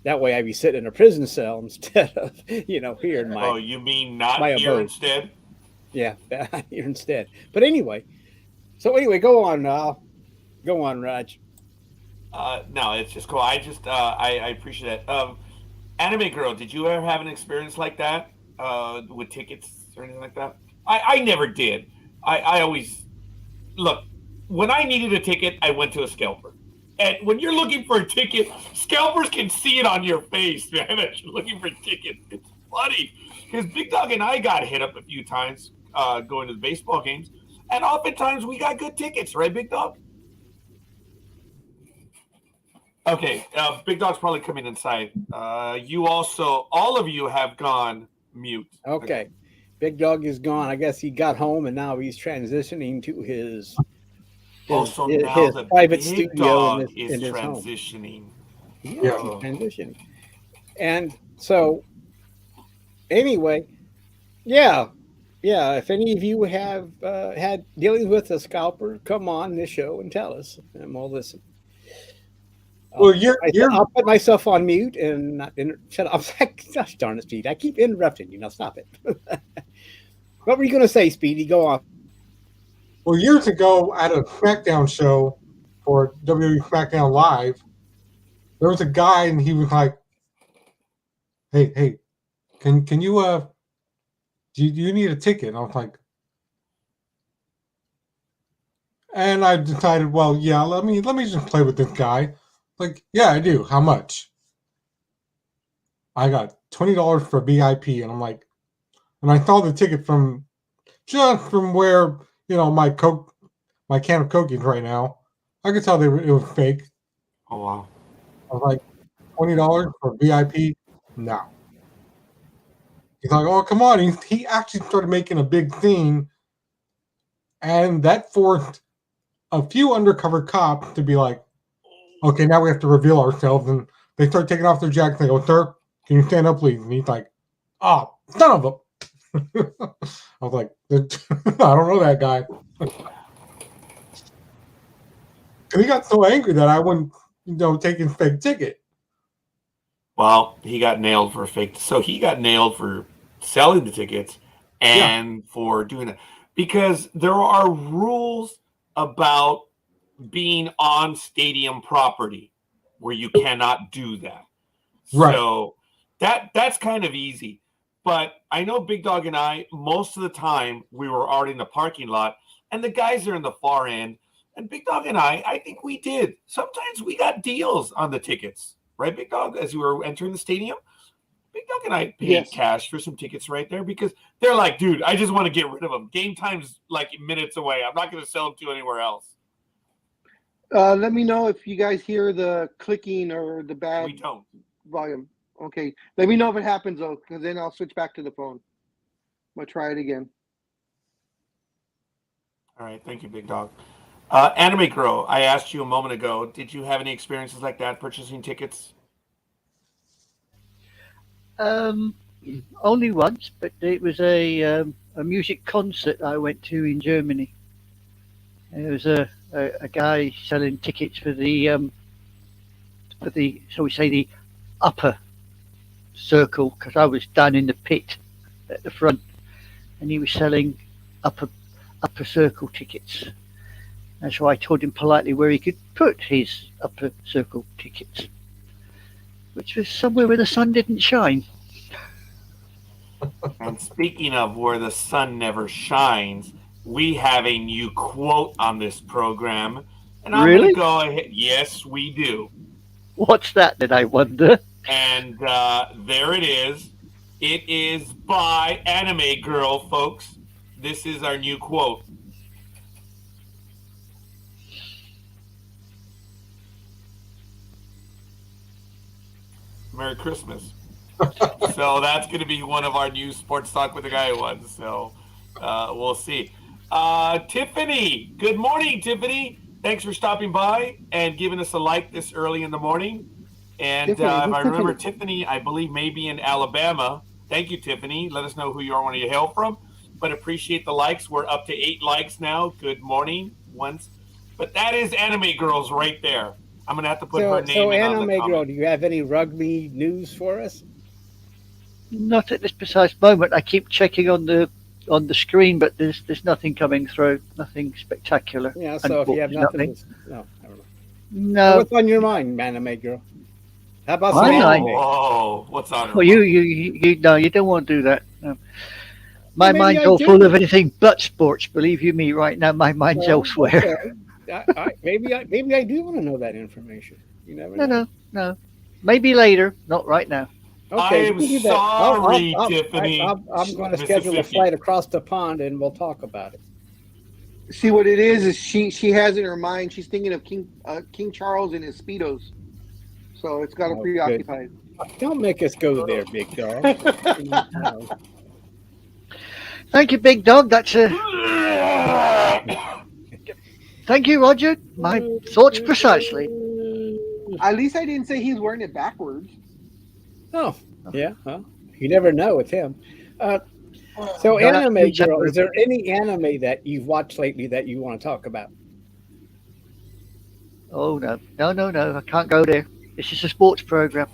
Speaker 3: that way I'd be sitting in a prison cell instead of, here in my.
Speaker 1: Oh, you mean not
Speaker 3: my
Speaker 1: here
Speaker 3: abode.
Speaker 1: instead?
Speaker 3: Yeah, here instead. But anyway, go on, go on, Raj.
Speaker 1: No, it's just cool. I appreciate that. Anime Girl, did you ever have an experience like that with tickets or anything like that? I never did. I always look. When I needed a ticket, I went to a scalper. And when you're looking for a ticket, scalpers can see it on your face, man, that you're looking for a ticket. It's funny. Because Big Dog and I got hit up a few times going to the baseball games. And oftentimes we got good tickets, right, Big Dog? Okay, Big Dog's probably coming inside. All of you have gone mute.
Speaker 3: Okay. Big Dog is gone. I guess he got home and now he's transitioning to his
Speaker 1: Now
Speaker 3: his
Speaker 1: the
Speaker 3: private
Speaker 1: Big
Speaker 3: studio
Speaker 1: Dog
Speaker 3: in
Speaker 1: is
Speaker 3: his home.
Speaker 1: transitioning.
Speaker 3: He's transitioning. And so, anyway, yeah. If any of you have had dealings with a scalper, come on this show and tell us, and we'll listen.
Speaker 6: Well,
Speaker 3: I'll put myself on mute and not shut up. Gosh darn it, Speedy! I keep interrupting you. Now stop it. What were you going to say, Speedy? Go on.
Speaker 6: Well, years ago at a SmackDown show for WWE SmackDown Live, there was a guy and he was like, "Hey, can you do you need a ticket?" And I was like, and I decided, well, yeah, let me just play with this guy. Like, yeah, I do. How much? I got $20 for VIP, and I'm like, and I saw the ticket from where my can of Coke is right now. I could tell it was fake.
Speaker 1: Oh wow!
Speaker 6: I was like, $20 for VIP? No. He's like, oh come on! He actually started making a big scene, and that forced a few undercover cops to be like, okay, now we have to reveal ourselves, and they start taking off their jackets. They go, sir, can you stand up, please? And he's like, oh, son of a. I was like, I don't know that guy. And he got so angry that I wouldn't, take his fake ticket.
Speaker 1: Well, he got nailed for fake. So he got nailed for selling the tickets and for doing it. Because there are rules about being on stadium property where you cannot do that.
Speaker 6: Right.
Speaker 1: So that's kind of easy. But I know Big Dog and I, most of the time, we were already in the parking lot, and the guys are in the far end. And Big Dog and I think we did. Sometimes we got deals on the tickets, right, Big Dog? As we were entering the stadium, Big Dog and I paid cash for some tickets right there because they're like, dude, I just want to get rid of them. Game time's like minutes away. I'm not going to sell them to anywhere else.
Speaker 2: Let me know if you guys hear the clicking or the bad
Speaker 1: We don't.
Speaker 2: volume. Okay. Let me know if it happens, though, because then I'll switch back to the phone. I'm going to try it again.
Speaker 1: All right. Thank you, Big Dog. Anime Girl, I asked you a moment ago, did you have any experiences like that purchasing tickets?
Speaker 4: Only once, but it was a music concert I went to in Germany. And there was a guy selling tickets for the shall we say the upper circle, because I was down in the pit at the front, and he was selling upper circle tickets. And so I told him politely where he could put his upper circle tickets, which was somewhere where the sun didn't shine.
Speaker 1: And speaking of where the sun never shines, we have a new quote on this program. And I'm
Speaker 4: Really?
Speaker 1: going to go ahead. Yes, we do.
Speaker 4: What's that, did I wonder?
Speaker 1: And there it is. It is by Anime Girl, folks. This is our new quote. Merry Christmas. So that's going to be one of our new Sports Talk with the Guy ones. So we'll see. Tiffany, good morning, Tiffany. Thanks for stopping by and giving us a like this early in the morning. And if I remember, Tiffany, I believe maybe in Alabama. Thank you, Tiffany. Let us know who you are, where you hail from. But appreciate the likes. We're up to 8 likes now. Good morning, once. But that is Anime Girls right there. I'm going to have to put her name
Speaker 3: so
Speaker 1: in on
Speaker 3: Anime
Speaker 1: the
Speaker 3: Girl,
Speaker 1: comment.
Speaker 3: do you have any rugby news for us?
Speaker 4: Not at this precise moment. I keep checking on the screen, but there's nothing coming through. Nothing spectacular.
Speaker 3: Yeah, so if you have nothing, no, I don't know.
Speaker 4: No.
Speaker 3: So what's on your mind, Anime Girl? How about
Speaker 4: My
Speaker 3: some
Speaker 4: mind?
Speaker 3: anime?
Speaker 1: Whoa, what's on her
Speaker 4: Well, you no, you don't want to do that. No. My
Speaker 3: Well, maybe
Speaker 4: mind's
Speaker 3: I
Speaker 4: all
Speaker 3: do.
Speaker 4: full of anything but sports. Believe you me, right now my mind's
Speaker 3: Well,
Speaker 4: elsewhere.
Speaker 3: okay. Maybe I do want to know that information. You never know.
Speaker 4: No. Maybe later, not right now.
Speaker 3: Okay,
Speaker 1: I'm
Speaker 3: we can do that.
Speaker 1: sorry, Tiffany.
Speaker 3: I'm going to schedule a
Speaker 1: Mississippi.
Speaker 3: flight across the pond, and we'll talk about it.
Speaker 2: See what it is she has in her mind. She's thinking of King Charles and his speedos, so it's got her
Speaker 3: Oh,
Speaker 2: preoccupied.
Speaker 3: Don't make us go there, big dog. No.
Speaker 4: Thank you, Big Dog. That's a thank you, Roger. My thoughts precisely.
Speaker 2: At least I didn't say he's wearing it backwards.
Speaker 3: Oh, yeah. Well, you never know with him. So,
Speaker 4: No, that's
Speaker 3: Anime
Speaker 4: good.
Speaker 3: Girl, is there any anime that you've watched lately that you want to talk about?
Speaker 4: Oh no. I can't go there. This is a sports program.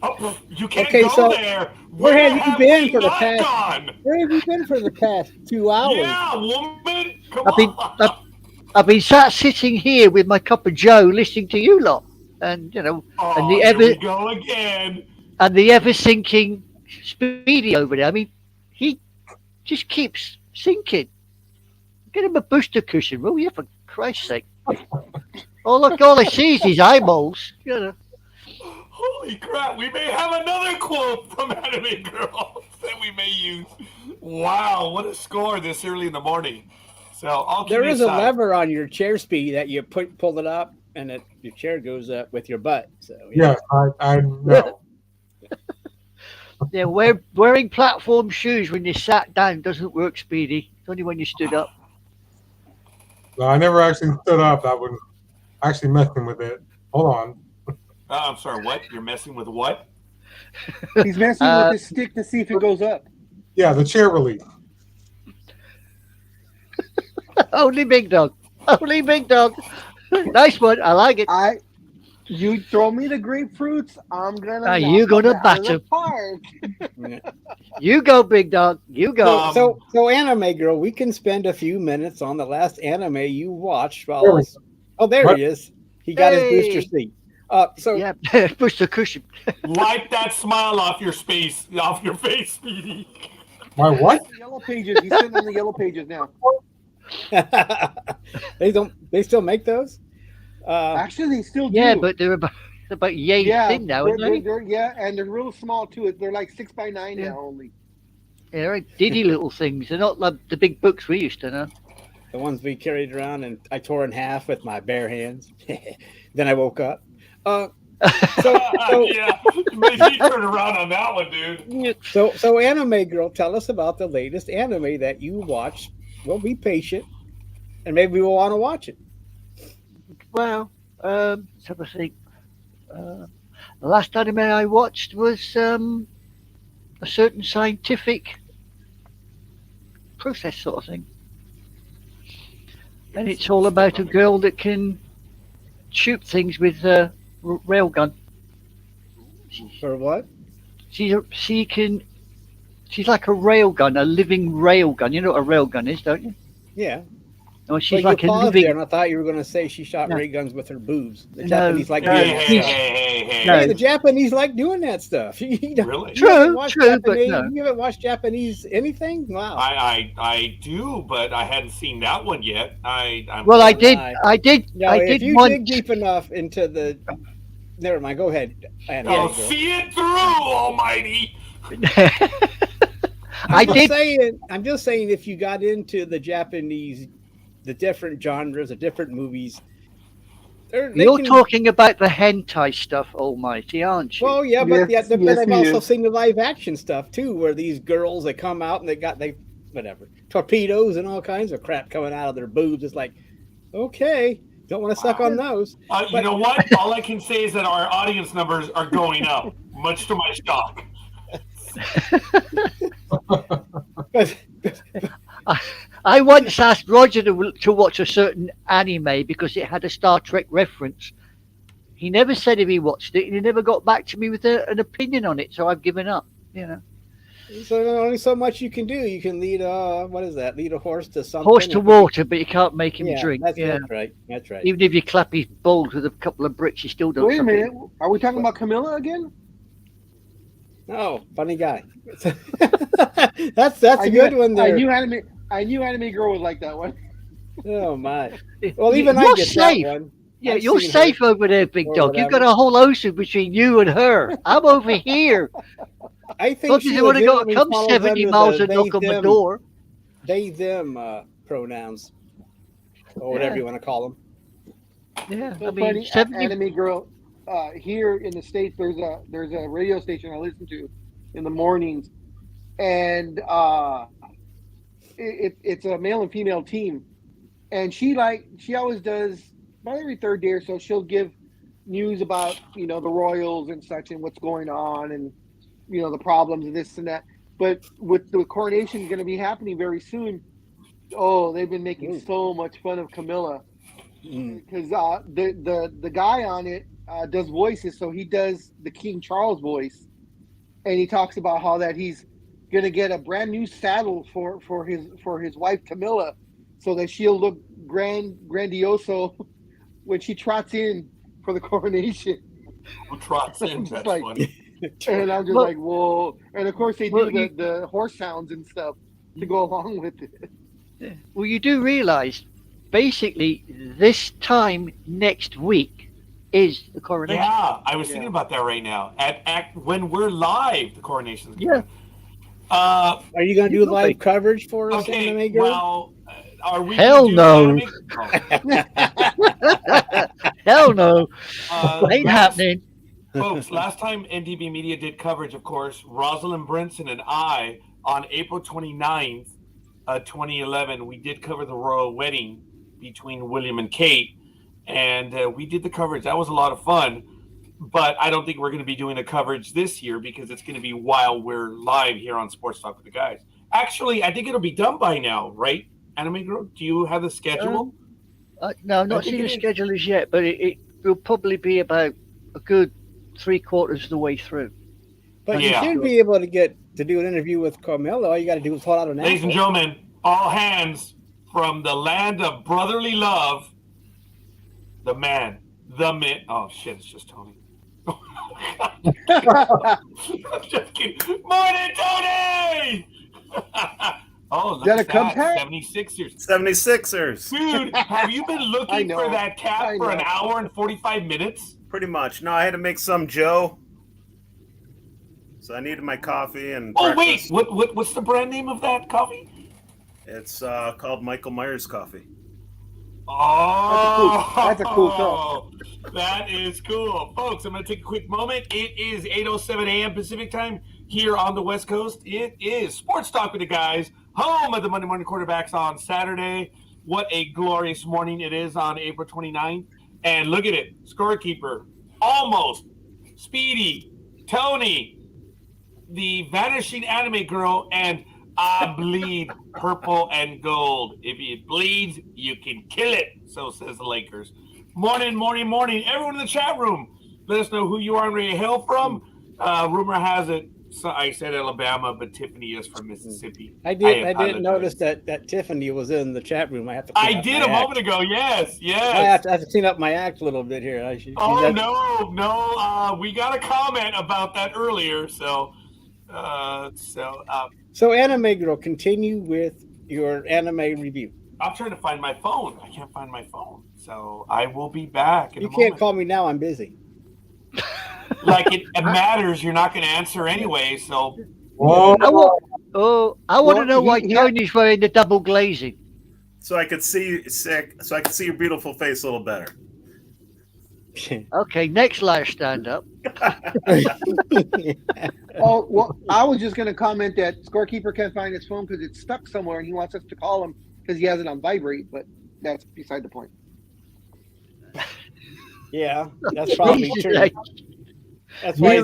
Speaker 1: Oh, you can't
Speaker 3: Okay,
Speaker 1: go
Speaker 3: so
Speaker 1: there.
Speaker 3: where have you been
Speaker 1: we
Speaker 3: for the
Speaker 1: not
Speaker 3: past?
Speaker 1: gone?
Speaker 3: Where have you been for the past 2 hours?
Speaker 1: Yeah, woman. Come
Speaker 4: I've been
Speaker 1: on.
Speaker 4: I've been sitting here with my cup of Joe, listening to you lot, and you know, and the
Speaker 1: here we go again.
Speaker 4: and the ever sinking Speedy over there. I mean, he just keeps sinking. Get him a booster cushion, will you? For Christ's sake! All I see is his eyeballs. You know.
Speaker 1: Holy crap, we may have another quote from Anime Girl that we may use. Wow, what a score this early in the morning. So I'll keep
Speaker 3: There
Speaker 1: you
Speaker 3: is a
Speaker 1: aside.
Speaker 3: lever on your chair, Speedy, that you pull it up, and your chair goes up with your butt. So
Speaker 6: Yes, I know.
Speaker 4: Yeah, wearing platform shoes when you sat down doesn't work, Speedy. It's only when you stood up.
Speaker 6: No, I never actually stood up. I was actually messing with it. Hold on.
Speaker 1: I'm sorry, what? You're messing with what?
Speaker 2: He's messing with his stick to see if it goes up.
Speaker 6: Yeah, the chair relief.
Speaker 4: Only Big Dog. Only Big Dog. Nice one. I like it.
Speaker 2: You throw me the grapefruits, I'm gonna.
Speaker 4: Are you
Speaker 2: knock
Speaker 4: gonna
Speaker 2: them out of the
Speaker 4: batter?
Speaker 2: park.
Speaker 3: yeah.
Speaker 4: You go, Big Dog. You go.
Speaker 3: So Anime Girl, we can spend a few minutes on the last anime you watched.
Speaker 6: There
Speaker 3: While
Speaker 6: we
Speaker 3: oh, there
Speaker 6: What?
Speaker 3: he is. He got his
Speaker 4: Hey.
Speaker 3: booster seat. So
Speaker 4: Yeah, push the cushion.
Speaker 1: Wipe that smile off your face, Speedy.
Speaker 6: My what?
Speaker 2: The yellow pages. He's sitting on the yellow pages now.
Speaker 3: they still make those?
Speaker 2: Actually, they still do.
Speaker 4: Yeah, but they're about yay thin now, aren't they?
Speaker 2: And they're real small too. They're like 6x9
Speaker 4: Yeah.
Speaker 2: now only.
Speaker 4: Yeah, they're like diddy little things. They're not like the big books we used to know.
Speaker 3: The ones we carried around and I tore in half with my bare hands. Then I woke up.
Speaker 1: Yeah, maybe turn around on that one, dude.
Speaker 3: So Anime Girl, tell us about the latest anime that you watched. We'll be patient, and maybe we'll want to watch it.
Speaker 4: Well, let's have a think. The last anime I watched was a certain scientific process sort of thing. And it's all about a girl that can shoot things with a railgun.
Speaker 3: For what?
Speaker 4: She's like a railgun, a living railgun. You know what a railgun is, don't you?
Speaker 3: Yeah.
Speaker 4: No, she's
Speaker 3: But
Speaker 4: like
Speaker 3: you
Speaker 4: a
Speaker 3: paused
Speaker 4: living.
Speaker 3: there, and I thought you were going to say she shot
Speaker 4: No.
Speaker 3: ray guns with her boobs. The
Speaker 4: No.
Speaker 3: Japanese like
Speaker 1: Hey,
Speaker 3: doing
Speaker 1: hey,
Speaker 3: that.
Speaker 1: hey.
Speaker 4: No.
Speaker 3: Hey, the Japanese like doing that stuff. You don't-
Speaker 1: Really?
Speaker 3: you haven't
Speaker 4: True,
Speaker 3: watched
Speaker 4: true, but
Speaker 3: Japanese,
Speaker 4: no.
Speaker 3: You haven't watched Japanese anything? Wow.
Speaker 1: I do, but I hadn't seen that one yet.
Speaker 4: Well, I did.
Speaker 3: Right.
Speaker 4: I did.
Speaker 3: No,
Speaker 4: I
Speaker 3: if
Speaker 4: did
Speaker 3: you
Speaker 4: once.
Speaker 3: dig deep enough into the, never mind. Go ahead. Anna,
Speaker 1: Oh,
Speaker 3: go.
Speaker 1: see it through, Almighty.
Speaker 4: I did.
Speaker 3: I'm just saying, if you got into the Japanese, the different genres, the different movies, they
Speaker 4: You're
Speaker 3: can-
Speaker 4: talking about the hentai stuff, Almighty, aren't you?
Speaker 3: Well, yeah, but
Speaker 2: Yes,
Speaker 3: but
Speaker 2: yes,
Speaker 3: I've
Speaker 2: he
Speaker 3: also
Speaker 2: is.
Speaker 3: seen the live action stuff too, where these girls they come out and they whatever torpedoes and all kinds of crap coming out of their boobs. It's like, okay, don't want to suck
Speaker 1: Wow.
Speaker 3: on those.
Speaker 1: You know what? All I can say is that our audience numbers are going up, much to my shock.
Speaker 3: But
Speaker 4: I once asked Roger to watch a certain anime because it had a Star Trek reference. He never said if he watched it, and he never got back to me with an opinion on it. So I've given up. You know,
Speaker 3: so only so much you can do. You can lead what is that? Lead a horse to something.
Speaker 4: horse to water, but you can't make him
Speaker 3: Yeah,
Speaker 4: drink.
Speaker 3: that's right. That's right.
Speaker 4: Even if you clap his balls with a couple of bricks, you still don't.
Speaker 2: Wait a
Speaker 4: suck it.
Speaker 2: minute. Are we talking about Camilla again?
Speaker 3: Oh, funny guy. that's a good one there.
Speaker 2: I knew anime girl would like that one.
Speaker 3: Oh my. Well, even I
Speaker 4: You're
Speaker 3: get
Speaker 4: safe.
Speaker 3: that one.
Speaker 4: Yeah,
Speaker 3: I've
Speaker 4: you're
Speaker 3: seen
Speaker 4: safe
Speaker 3: her
Speaker 4: over there, big
Speaker 3: or
Speaker 4: dog. You've got
Speaker 3: whatever.
Speaker 4: a whole ocean between you and her. I'm over here.
Speaker 3: I think
Speaker 4: Look,
Speaker 3: she
Speaker 4: you would have got to
Speaker 3: legitimately
Speaker 4: come
Speaker 3: falls
Speaker 4: 70
Speaker 3: under
Speaker 4: miles
Speaker 3: the
Speaker 4: and knock on my
Speaker 3: them-
Speaker 4: door.
Speaker 3: They them pronouns or whatever
Speaker 4: Yeah.
Speaker 3: you want to call them.
Speaker 4: Yeah,
Speaker 2: So
Speaker 4: I mean,
Speaker 2: funny,
Speaker 4: 70.
Speaker 2: anime girl. Here in the States, there's a radio station I listen to in the mornings, and it's a male and female team, and she always does about every third day or so. She'll give news about the Royals and such and what's going on and the problems and this and that. But with the coronation going to be happening very soon, oh, they've been making so much fun of Camilla. Because the guy on it does voices, so he does the King Charles voice, and he talks about how that he's gonna get a brand new saddle for his wife Camilla, so that she'll look grandioso when she trots in for the coronation.
Speaker 1: Who trots in?
Speaker 2: Just
Speaker 1: That's
Speaker 2: like-
Speaker 1: funny.
Speaker 2: And I'm just
Speaker 4: Well-
Speaker 2: like, whoa! And of course they
Speaker 4: Well,
Speaker 2: do the horse sounds and stuff to go along with it.
Speaker 4: Well, you do realize, basically, this time next week is the coronation.
Speaker 1: Yeah, I was
Speaker 2: Yeah.
Speaker 1: thinking about that right now. At when we're live, the coronation's
Speaker 4: Yeah.
Speaker 1: Uh,
Speaker 3: Are you going to do
Speaker 4: You will
Speaker 3: live
Speaker 4: be.
Speaker 3: coverage for us,
Speaker 1: okay.
Speaker 3: Anime Girl?
Speaker 1: Well, are we?
Speaker 4: Hell
Speaker 1: gonna do
Speaker 4: no.
Speaker 1: anime?
Speaker 4: Hell no, ain't
Speaker 1: Last-
Speaker 4: happening.
Speaker 1: Folks, last time NDB Media did coverage, of course, Rosalind Brinson and I, on April 29th, 2011, we did cover the royal wedding between William and Kate, and we did the coverage. That was a lot of fun, but I don't think we're going to be doing a coverage this year because it's going to be while we're live here on Sports Talk with the Guys. Actually, I think it'll be done by now, right, Anime Girl? Do you have the schedule?
Speaker 4: No,
Speaker 1: I
Speaker 4: not
Speaker 1: think
Speaker 4: seen
Speaker 1: it
Speaker 4: the
Speaker 1: is.
Speaker 4: schedule as yet, but it will probably be about a good 3/4 of the way through.
Speaker 3: But
Speaker 1: Yeah.
Speaker 3: you should be able to get to do an interview with Carmelo. All you got to do is pull out an
Speaker 1: Ladies and
Speaker 3: apple.
Speaker 1: gentlemen, all hands from the land of brotherly love, the man, the myth. Oh, shit, it's just Tony. I'm just kidding. Morning, Tony! Oh, look
Speaker 2: that a
Speaker 1: at
Speaker 2: Cubs
Speaker 1: that.
Speaker 2: hat?
Speaker 1: 76ers.
Speaker 7: 76ers.
Speaker 1: Dude, have you been
Speaker 2: I
Speaker 1: looking
Speaker 2: know.
Speaker 1: for that cap
Speaker 2: I
Speaker 1: for an
Speaker 2: know.
Speaker 1: hour and 45 minutes?
Speaker 7: Pretty much. No, I had to make some Joe. So I needed my coffee and
Speaker 1: Oh,
Speaker 7: breakfast.
Speaker 1: wait. What's the brand name of that coffee?
Speaker 7: It's called Michael Myers coffee.
Speaker 1: Oh,
Speaker 2: That's a cool cup.
Speaker 1: That is cool. Folks, I'm going to take a quick moment. It is 8:07 a.m. Pacific time here on the West Coast. It is Sports Talk with the Guys, home of the Monday Morning Quarterbacks on Saturday. What a glorious morning it is on April 29th. And look at it. Scorekeeper, almost. Speedy, Tony, the vanishing anime girl, and I bleed purple and gold. If it bleeds, you can kill it. So says the Lakers. Morning. Everyone in the chat room, let us know who you are and where you hail from. Rumor has it, so I said Alabama, but Tiffany is from Mississippi.
Speaker 3: I didn't notice that Tiffany was in the chat room. I have to.
Speaker 1: I did a moment ago. Yes.
Speaker 3: I have to clean up my act a little bit here.
Speaker 1: No. We got a comment about that earlier. So
Speaker 3: Anime Girl, continue with your anime review.
Speaker 1: I'm trying to find my phone. I can't find my phone. So I will be back.
Speaker 3: You can't call me now. I'm busy.
Speaker 1: Like it matters. You're not going to answer anyway. So.
Speaker 4: I want to know why Tony's wearing the double glazing.
Speaker 7: So I could see your beautiful face a little better.
Speaker 4: Okay, next liar stand up.
Speaker 2: Oh, well, I was just going to comment that Scorekeeper can't find his phone because it's stuck somewhere and he wants us to call him because he has it on vibrate, but that's beside the point.
Speaker 3: Yeah, that's probably true. That's why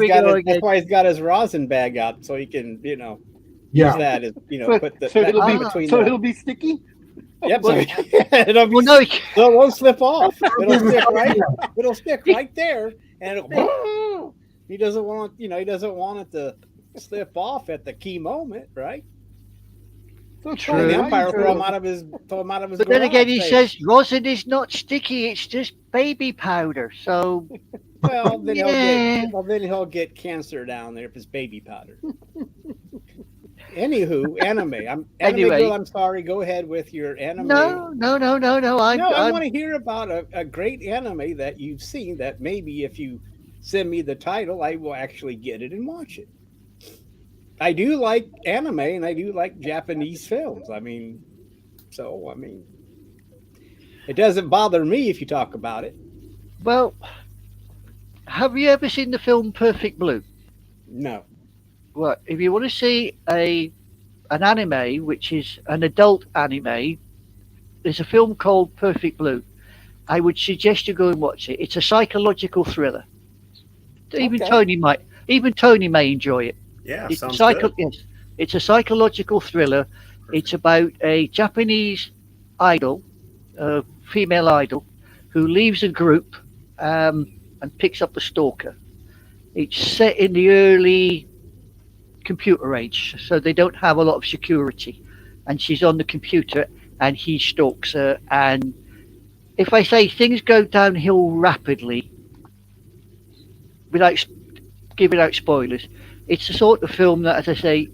Speaker 3: he's got his rosin bag out so he can, use that as, put the
Speaker 2: it'll be sticky?
Speaker 3: Yep. So it won't slip off. It'll stick right there, and he doesn't want it to slip off at the key moment, right?
Speaker 2: So
Speaker 4: true.
Speaker 3: The umpire will throw him out of his.
Speaker 4: But then again, he says rosin is not sticky; it's just baby powder. So,
Speaker 3: then he'll get cancer down there if it's baby powder. Anywho, anime. I'm sorry. Go ahead with your anime.
Speaker 4: No.
Speaker 3: I want to hear about a great anime that you've seen. That maybe if you send me the title, I will actually get it and watch it. I do like anime, and I do like Japanese films. It doesn't bother me if you talk about it.
Speaker 4: Well, have you ever seen the film Perfect Blue?
Speaker 3: No.
Speaker 4: Well, if you want to see an anime, which is an adult anime, there's a film called Perfect Blue. I would suggest you go and watch it. It's a psychological thriller. Even Tony may enjoy it.
Speaker 7: Yeah,
Speaker 4: It's
Speaker 7: sounds good.
Speaker 4: Yes, it's a psychological thriller. It's about a Japanese idol, a female idol, who leaves a group and picks up a stalker. It's set in the early computer age, so they don't have a lot of security, and she's on the computer and he stalks her, and if I say things go downhill rapidly without giving out spoilers, it's the sort of film that, as I say,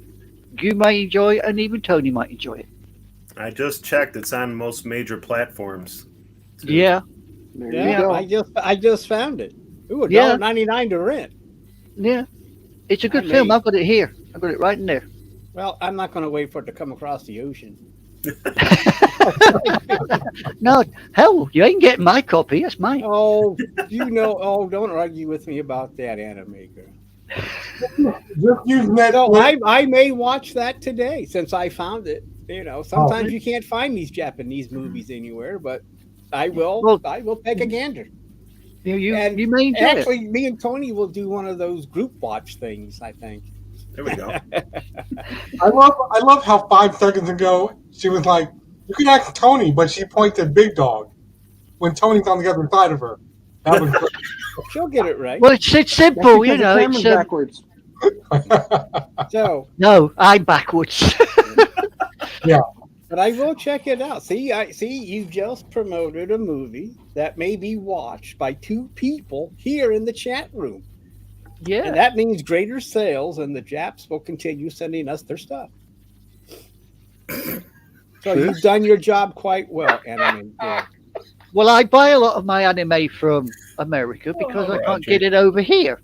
Speaker 4: you might enjoy and even Tony might enjoy it.
Speaker 7: I just checked; it's on most major platforms.
Speaker 4: Yeah.
Speaker 3: I just found it. Ooh, $1.99 to rent.
Speaker 4: Yeah, it's a good film. I've got it here. I've got it right in there.
Speaker 3: Well, I'm not going to wait for it to come across the ocean.
Speaker 4: No, hell, you ain't getting my copy. That's mine.
Speaker 3: Oh, don't argue with me about that, anime girl.
Speaker 6: Just use Netflix.
Speaker 3: So I may watch that today since I found it. Sometimes you can't find these Japanese movies anywhere, but I will take a gander.
Speaker 4: You may enjoy
Speaker 3: actually, me and Tony will do one of those group watch things, I think.
Speaker 7: There we go.
Speaker 6: I love how 5 seconds ago she was like, "You can ask Tony," but she pointed at Big Dog when Tony's on the other side of her. That was great.
Speaker 3: She'll get it right.
Speaker 4: Well, it's simple,
Speaker 2: It's backwards.
Speaker 4: No, I'm backwards.
Speaker 6: Yeah.
Speaker 3: But I will check it out. See, you just promoted a movie that may be watched by 2 people here in the chat room.
Speaker 4: Yeah.
Speaker 3: And that means greater sales, and the Japs will continue sending us their stuff. So you've done your job quite well, anime. Yeah.
Speaker 4: Well, I buy a lot of my anime from America because I can't get it over here.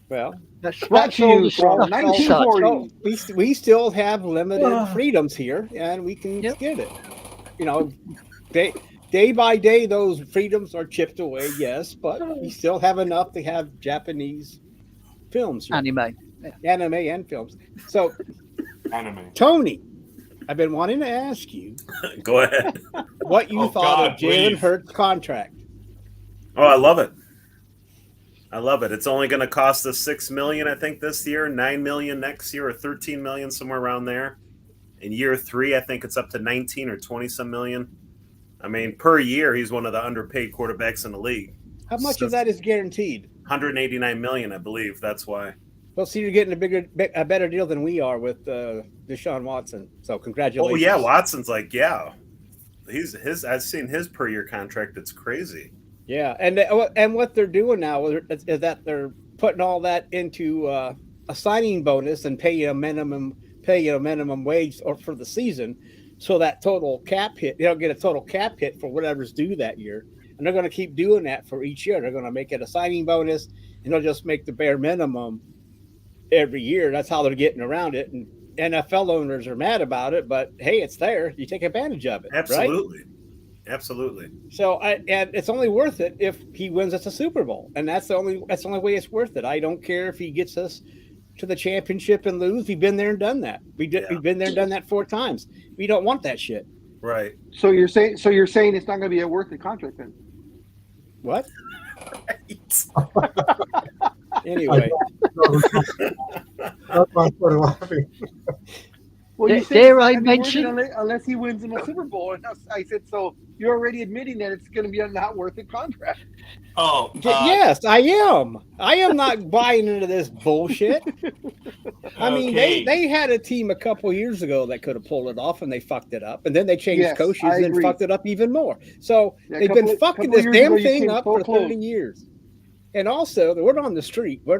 Speaker 3: Well,
Speaker 4: that's
Speaker 2: all
Speaker 4: the stuff.
Speaker 2: 1940.
Speaker 3: We still have limited freedoms here, and we can get it. Day by day, those freedoms are chipped away, yes, but we still have enough to have Japanese films here. Anime and films. So, Tony, I've been wanting to ask you.
Speaker 7: Go ahead.
Speaker 3: What you thought of Jalen Hurts' contract?
Speaker 7: Oh, I love it. I love it. It's only going to cost us $6 million, I think, this year, $9 million next year, or $13 million, somewhere around there. In year 3, I think it's up to 19 or 20 some million. I mean, per year, he's one of the underpaid quarterbacks in the league.
Speaker 3: How much of that is guaranteed?
Speaker 7: 189 million, I believe. That's why.
Speaker 3: Well, see, you're getting a better deal than we are with Deshaun Watson. So congratulations.
Speaker 7: Oh yeah, Watson's like, yeah, I've seen his per year contract. It's crazy.
Speaker 3: Yeah, and what they're doing now is that they're putting all that into a signing bonus and paying a minimum wage for the season, so that total cap hit, they'll get a total cap hit for whatever's due that year, and they're going to keep doing that for each year. They're going to make it a signing bonus, and they'll just make the bare minimum every year. That's how they're getting around it, and NFL owners are mad about it, but hey, it's there. You take advantage of it.
Speaker 7: Absolutely.
Speaker 3: Right?
Speaker 7: Absolutely.
Speaker 3: So and it's only worth it if he wins us a Super Bowl, and that's the only way it's worth it. I don't care if he gets us to the championship and lose. We've been there and done that. We've been there and done that 4 times. We don't want that shit.
Speaker 7: Right.
Speaker 2: So you're saying it's not going to be a worth it contract then?
Speaker 3: What?
Speaker 7: Right.
Speaker 3: Anyway,
Speaker 6: That's why I started laughing.
Speaker 2: Well, you said
Speaker 4: Dare
Speaker 2: it's
Speaker 4: I
Speaker 2: not gonna be worth it
Speaker 4: mention?
Speaker 2: unless he wins in a Super Bowl? And I said, so you're already admitting that it's going to be a not worth it contract.
Speaker 1: Oh,
Speaker 3: yes, I am. I am not buying into this bullshit. I mean,
Speaker 1: Okay.
Speaker 3: they had a team a couple years ago that could have pulled it off, and they fucked it up, and then they changed
Speaker 2: Yes,
Speaker 3: coaches
Speaker 2: I
Speaker 3: and
Speaker 2: agree.
Speaker 3: fucked it up even more. So
Speaker 2: Yeah,
Speaker 3: they've been fucking
Speaker 2: couple
Speaker 3: this
Speaker 2: years
Speaker 3: damn
Speaker 2: ago, you
Speaker 3: thing
Speaker 2: came
Speaker 3: up
Speaker 2: so
Speaker 3: for
Speaker 2: close.
Speaker 3: 30 years. And also, the word on the street that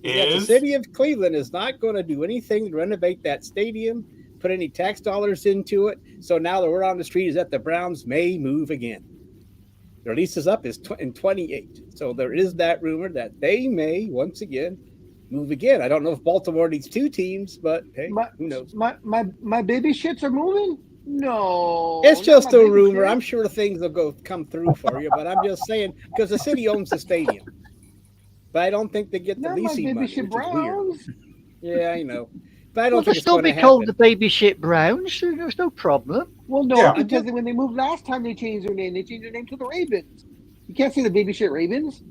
Speaker 3: the
Speaker 1: Is
Speaker 3: city of Cleveland is not going to do anything to renovate that stadium, put any tax dollars into it. So now the word on the street is that the Browns may move again. Their lease is up in 28. So there is that rumor that they may once again move again. I don't know if Baltimore needs 2 teams, but hey, who knows?
Speaker 2: My baby shits are moving? No.
Speaker 3: It's
Speaker 2: not
Speaker 3: just
Speaker 2: my
Speaker 3: a
Speaker 2: baby
Speaker 3: rumor.
Speaker 2: shits.
Speaker 3: I'm sure things will come through for you, but I'm just saying because the city owns the stadium. But I don't think they get the
Speaker 2: Not my
Speaker 3: leasing
Speaker 2: baby
Speaker 3: money,
Speaker 2: shit
Speaker 3: which is weird.
Speaker 2: Browns.
Speaker 3: Yeah, I know. But I
Speaker 4: Well,
Speaker 3: don't
Speaker 4: they'll
Speaker 3: think it's
Speaker 4: still
Speaker 3: going to
Speaker 4: be called the
Speaker 3: happen.
Speaker 4: Baby Shit Browns. So there's no problem.
Speaker 2: Well, no,
Speaker 6: Yeah.
Speaker 2: because when they moved last time, they changed their name. They changed their name to the Ravens. You can't say the baby shit Ravens.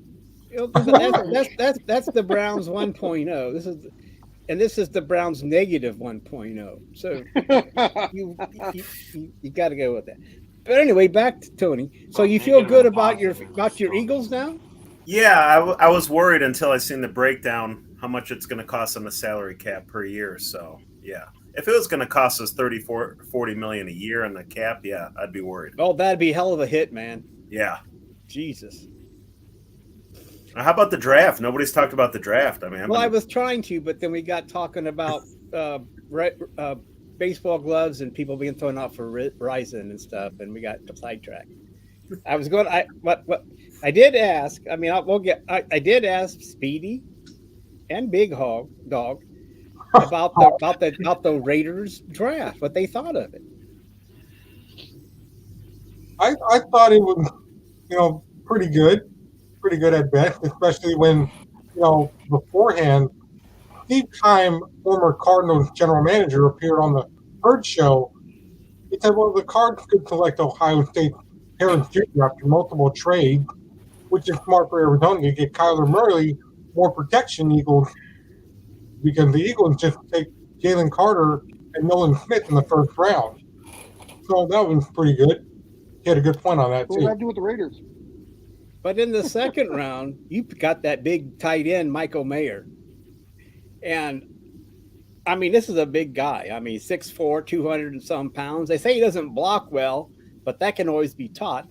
Speaker 3: That's the Browns 1.0. This is the Browns negative 1.0. So you got to go with that. But anyway, back to Tony. So you feel good about your Eagles now?
Speaker 7: Yeah, I was worried until I seen the breakdown how much it's going to cost on the salary cap per year. So yeah, if it was going to cost us 40 million a year on the cap, yeah, I'd be worried.
Speaker 3: Oh, that'd be a hell of a hit, man.
Speaker 7: Yeah.
Speaker 3: Jesus.
Speaker 7: How about the draft? Nobody's talked about the draft. I mean,
Speaker 3: Well, I was trying to, but then we got talking about baseball gloves and people being thrown out for Verizon and stuff, and we got sidetracked. I did ask. I mean, I did ask Speedy and Big Dawg about the Raiders draft, what they thought of it.
Speaker 6: I thought it was, pretty good at best, especially when, beforehand, Steve Keim, former Cardinals general manager, appeared on the Herd Show. He said, well, the Cards could select Ohio State Terrence Jr. after multiple trades, which is smart for Arizona to get Kyler Murray more protection Eagles, because the Eagles just take Jalen Carter and Nolan Smith in the first round. So that was pretty good. He had a good point on that,
Speaker 2: What
Speaker 6: too.
Speaker 2: does that do with the Raiders?
Speaker 3: But in the second round, you got that big tight end, Michael Mayer. And, I mean, this is a big guy. I mean, 6'4", 200 and some pounds. They say he doesn't block well, but that can always be taught.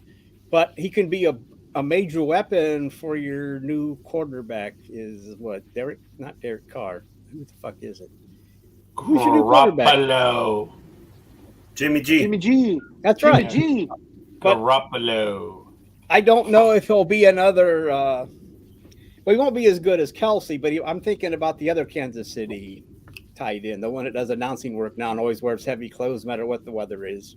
Speaker 3: But he can be a major weapon for your new quarterback is what? Not Derek Carr. Who the fuck is it? Who's your new quarterback?
Speaker 1: Garoppolo.
Speaker 7: Jimmy G.
Speaker 2: Jimmy G.
Speaker 3: That's
Speaker 2: Jimmy
Speaker 3: right.
Speaker 2: G.
Speaker 3: But-
Speaker 1: Garoppolo.
Speaker 3: I don't know if he'll be another. Well, he won't be as good as Kelsey, but I'm thinking about the other Kansas City tight end, the one that does announcing work now and always wears heavy clothes no matter what the weather is.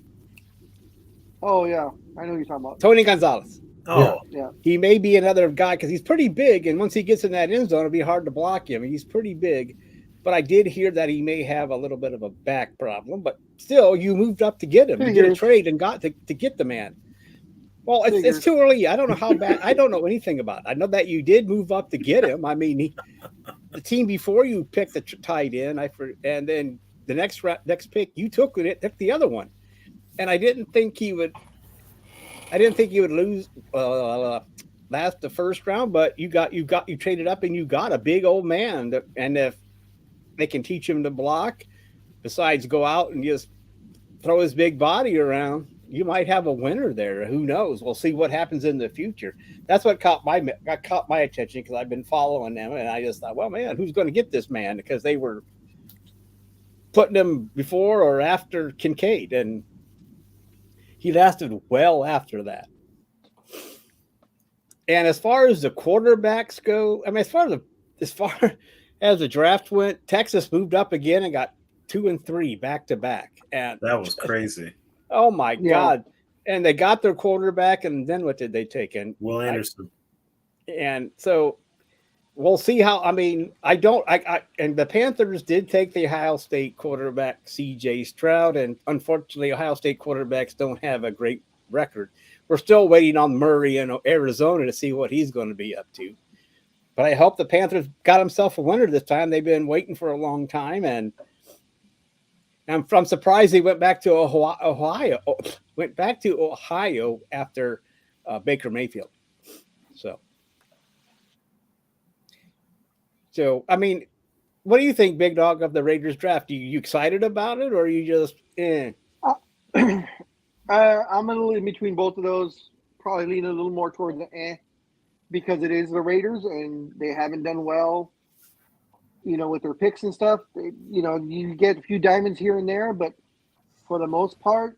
Speaker 2: Oh, yeah. I know who you're talking about.
Speaker 3: Tony Gonzalez.
Speaker 7: Oh,
Speaker 2: Yeah.
Speaker 3: He may be another guy because he's pretty big, and once he gets in that end zone, it'll be hard to block him. He's pretty big, but I did hear that he may have a little bit of a back problem. But still, you moved up to get him. You did a trade and got to get the man. Well, it's
Speaker 2: Figures.
Speaker 3: too early. I don't know how bad. I don't know anything about it. I know that you did move up to get him. I mean, the team before you picked the tight end, and then the next pick you took the other one, and I didn't think he would. I didn't think you would lose last the first round, but you traded up and you got a big old man, and if they can teach him to block, besides go out and just throw his big body around, you might have a winner there. Who knows? We'll see what happens in the future. That's what caught my attention because I've been following them, and I just thought, well, man, who's going to get this man? Because they were putting him before or after Kincaid, and he lasted well after that. And as far as the quarterbacks go, I mean, as far as the draft went, Texas moved up again and got 2 and 3 back to back, and
Speaker 7: That was crazy.
Speaker 3: oh my God. And they got their quarterback, and then what did they take in?
Speaker 7: Will Anderson.
Speaker 3: And so we'll see how, I mean, and the Panthers did take the Ohio State quarterback, CJ Stroud, and unfortunately, Ohio State quarterbacks don't have a great record. We're still waiting on Murray in Arizona to see what he's going to be up to. But I hope the Panthers got himself a winner this time. They've been waiting for a long time, and I'm surprised he went back to Ohio. Went back to Ohio after Baker Mayfield. So I mean, what do you think, Big Dog, of the Raiders draft? Are you excited about it, or are you just
Speaker 2: I'm a little in between both of those. Probably lean a little more towards the because it is the Raiders and they haven't done well, with their picks and stuff. You get a few diamonds here and there, but for the most part,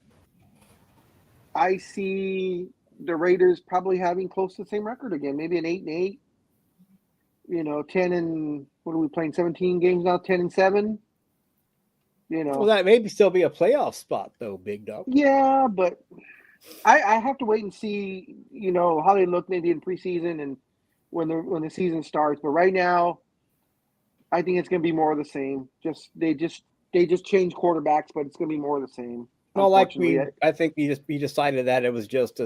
Speaker 2: I see the Raiders probably having close to the same record again, maybe an 8-8. 10 and what are we playing? 17 games now, 10 and 7.
Speaker 3: Well, that maybe still be a playoff spot though, Big Dog.
Speaker 2: Yeah, but I have to wait and see, how they look maybe in preseason and when the season starts. But right now, I think it's going to be more of the same. They just change quarterbacks, but it's going to be more of the same.
Speaker 3: Well, I think we decided that it was just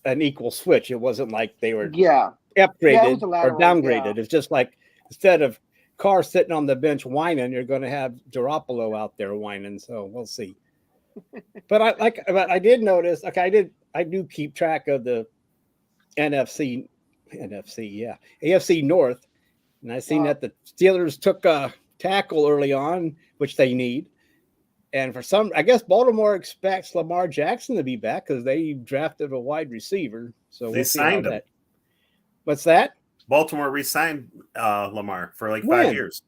Speaker 3: an equal switch. It wasn't like they were upgraded or downgraded.
Speaker 2: Yeah.
Speaker 3: It's just like instead of Carr sitting on the bench whining, you're going to have Garoppolo out there whining. So we'll see. But I did notice. Okay, I do keep track of the AFC North, and I seen that the Steelers took a tackle early on, which they need. And I guess Baltimore expects Lamar Jackson to be back because they drafted a wide receiver. So
Speaker 7: they signed him.
Speaker 3: What's that?
Speaker 7: Baltimore re-signed Lamar for like 5 years.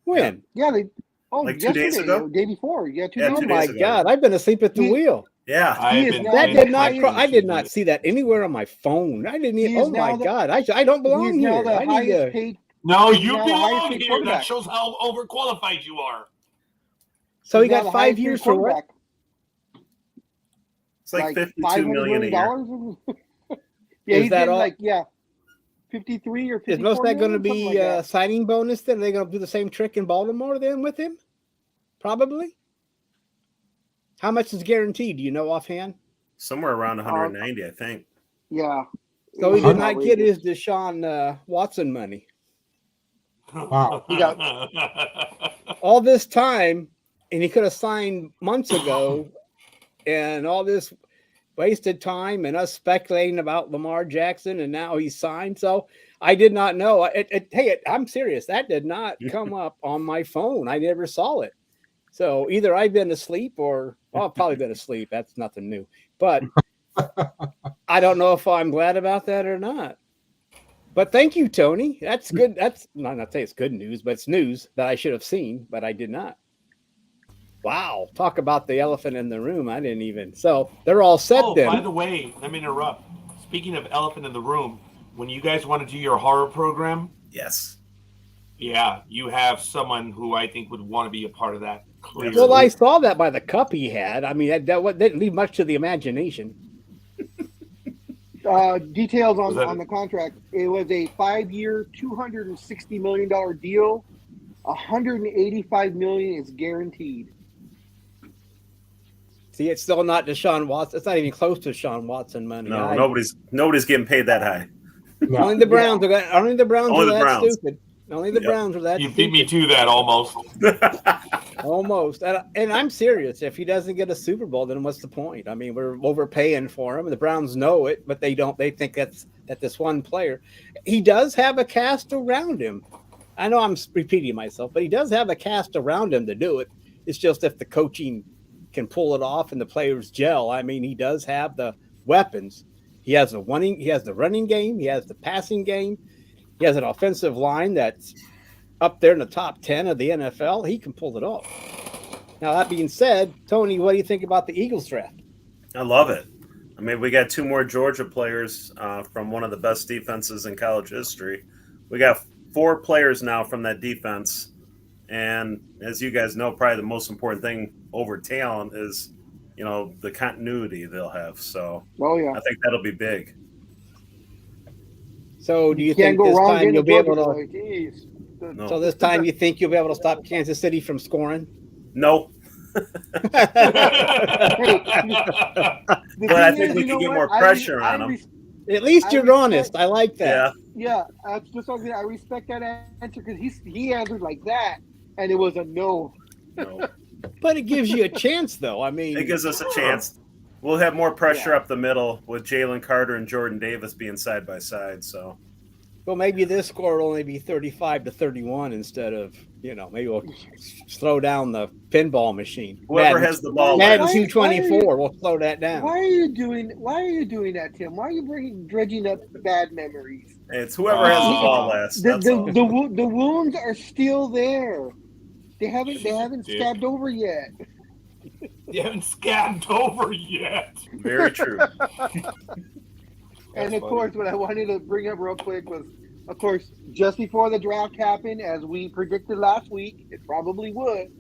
Speaker 3: When?
Speaker 2: Yeah, they. Oh,
Speaker 7: like 2 days ago,
Speaker 2: day before. Yeah, 2
Speaker 7: Yeah,
Speaker 2: days.
Speaker 3: Oh
Speaker 7: 2
Speaker 3: my
Speaker 7: days ago.
Speaker 3: God! I've been asleep at the wheel.
Speaker 7: Yeah,
Speaker 2: He is now-
Speaker 3: I did not see that anywhere on my phone. I didn't even. Oh my God! I don't belong
Speaker 2: He's now
Speaker 3: here.
Speaker 2: the
Speaker 3: I need
Speaker 2: highest
Speaker 3: to.
Speaker 2: paid.
Speaker 1: No,
Speaker 2: He's
Speaker 1: you
Speaker 2: now the highest
Speaker 1: belong
Speaker 2: paid
Speaker 1: here.
Speaker 2: quarterback.
Speaker 1: That shows how overqualified you are.
Speaker 3: So he
Speaker 2: He's now
Speaker 3: got
Speaker 2: the
Speaker 3: 5
Speaker 2: highest
Speaker 3: years
Speaker 2: paid
Speaker 3: for what?
Speaker 2: quarterback.
Speaker 7: it's like $52 million a year.
Speaker 2: Yeah,
Speaker 3: Is
Speaker 2: he's
Speaker 3: that
Speaker 2: getting
Speaker 3: all?
Speaker 2: 53 or 54
Speaker 3: Is most of that going to
Speaker 2: million,
Speaker 3: be
Speaker 2: something like that.
Speaker 3: signing bonus? Then are they going to do the same trick in Baltimore then with him? Probably. How much is guaranteed? Do you know offhand?
Speaker 7: Somewhere around 190, I think.
Speaker 2: Yeah.
Speaker 3: So he did not
Speaker 2: Outrageous.
Speaker 3: get his Deshaun Watson money.
Speaker 6: Wow.
Speaker 2: He got-
Speaker 3: All this time, and he could have signed months ago, and all this wasted time and us speculating about Lamar Jackson, and now he's signed. So I did not know. Hey, I'm serious. That did not come up on my phone. I never saw it. So either I've been asleep or I've probably been asleep. That's nothing new. But I don't know if I'm glad about that or not. But thank you, Tony. That's good. That's not say it's good news, but it's news that I should have seen, but I did not. Wow. Talk about the elephant in the room. I didn't even. So they're all set then.
Speaker 1: By the way, let me interrupt. Speaking of elephant in the room, when you guys want to do your horror program,
Speaker 7: Yes.
Speaker 1: yeah, you have someone who I think would want to be a part of that. Clearly.
Speaker 3: Well, I saw that by the cup he had. I mean, that didn't leave much to the imagination.
Speaker 2: Details
Speaker 1: Was that-
Speaker 2: on the contract. It was a 5-year, $260 million deal. $185 million is guaranteed.
Speaker 3: See, it's still not Deshaun Watson. It's not even close to Deshaun Watson money.
Speaker 7: No, nobody's getting paid that high.
Speaker 6: No.
Speaker 3: Only the Browns are that. Only the Browns
Speaker 7: Only
Speaker 3: are
Speaker 7: the
Speaker 3: that
Speaker 7: Browns.
Speaker 3: stupid. Only the
Speaker 7: Yep.
Speaker 3: Browns are that.
Speaker 1: You
Speaker 3: stupid.
Speaker 1: beat me to that almost.
Speaker 3: Almost. And I'm serious. If he doesn't get a Super Bowl, then what's the point? I mean, we're overpaying for him. The Browns know it, but they don't. They think that this one player, he does have a cast around him. I know I'm repeating myself, but he does have a cast around him to do it. It's just if the coaching can pull it off and the players gel. I mean, he does have the weapons. He has the running game. He has the passing game. He has an offensive line that's up there in the top 10 of the NFL. He can pull it off. Now, that being said, Tony, what do you think about the Eagles draft?
Speaker 7: I love it. I mean, we got 2 more Georgia players from one of the best defenses in college history. We got 4 players now from that defense. And as you guys know, probably the most important thing over talent is, the continuity they'll have. So I think that'll be big.
Speaker 3: So do you
Speaker 2: Can't
Speaker 3: think
Speaker 2: go
Speaker 3: this
Speaker 2: wrong
Speaker 3: time
Speaker 2: getting
Speaker 3: you'll
Speaker 2: a
Speaker 3: be able
Speaker 2: Georgia
Speaker 3: to?
Speaker 2: boy. Jeez.
Speaker 7: No.
Speaker 3: So this time you think you'll be able to stop Kansas City from scoring?
Speaker 7: No.
Speaker 2: The
Speaker 7: But I
Speaker 2: thing
Speaker 7: think
Speaker 2: is,
Speaker 7: we
Speaker 2: you
Speaker 7: can
Speaker 2: know
Speaker 7: get
Speaker 2: what?
Speaker 7: more pressure on them.
Speaker 3: At least
Speaker 2: I
Speaker 3: you're
Speaker 2: respect-
Speaker 3: honest. I like that.
Speaker 7: Yeah.
Speaker 2: Yeah, that's just something I respect that answer because he answered like that, and it was a no.
Speaker 7: No.
Speaker 3: But it gives you a chance, though. I mean,
Speaker 7: It gives us a chance. We'll have more pressure up the middle with Jalen Carter and Jordan Davis being side by side. So,
Speaker 3: well, maybe this score will only be 35-31 instead of, maybe we'll slow down the pinball machine.
Speaker 7: whoever has the ball
Speaker 3: Madden
Speaker 7: last.
Speaker 3: 224, we'll slow that down.
Speaker 2: Why are you doing that, Tim? Why are you dredging up bad memories?
Speaker 7: It's whoever has the ball last. That's all.
Speaker 2: The wounds are still there. They haven't
Speaker 1: Dick.
Speaker 2: scabbed over yet.
Speaker 1: You haven't scabbed over yet.
Speaker 7: Very true.
Speaker 2: And of course, what I wanted to bring up real quick was, of course, just before the draft happened, as we predicted last week, it probably would.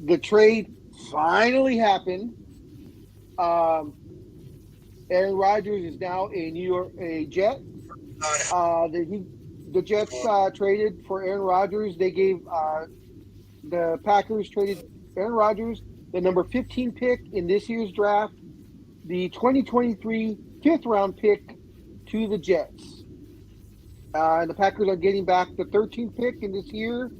Speaker 2: The trade finally happened. Aaron Rodgers is now a Jet. The Jets traded for Aaron Rodgers. They gave the Packers traded Aaron Rodgers, the number 15 pick in this year's draft, the 2023 5th-round pick to the Jets. And the Packers are getting back the 13th pick in this year,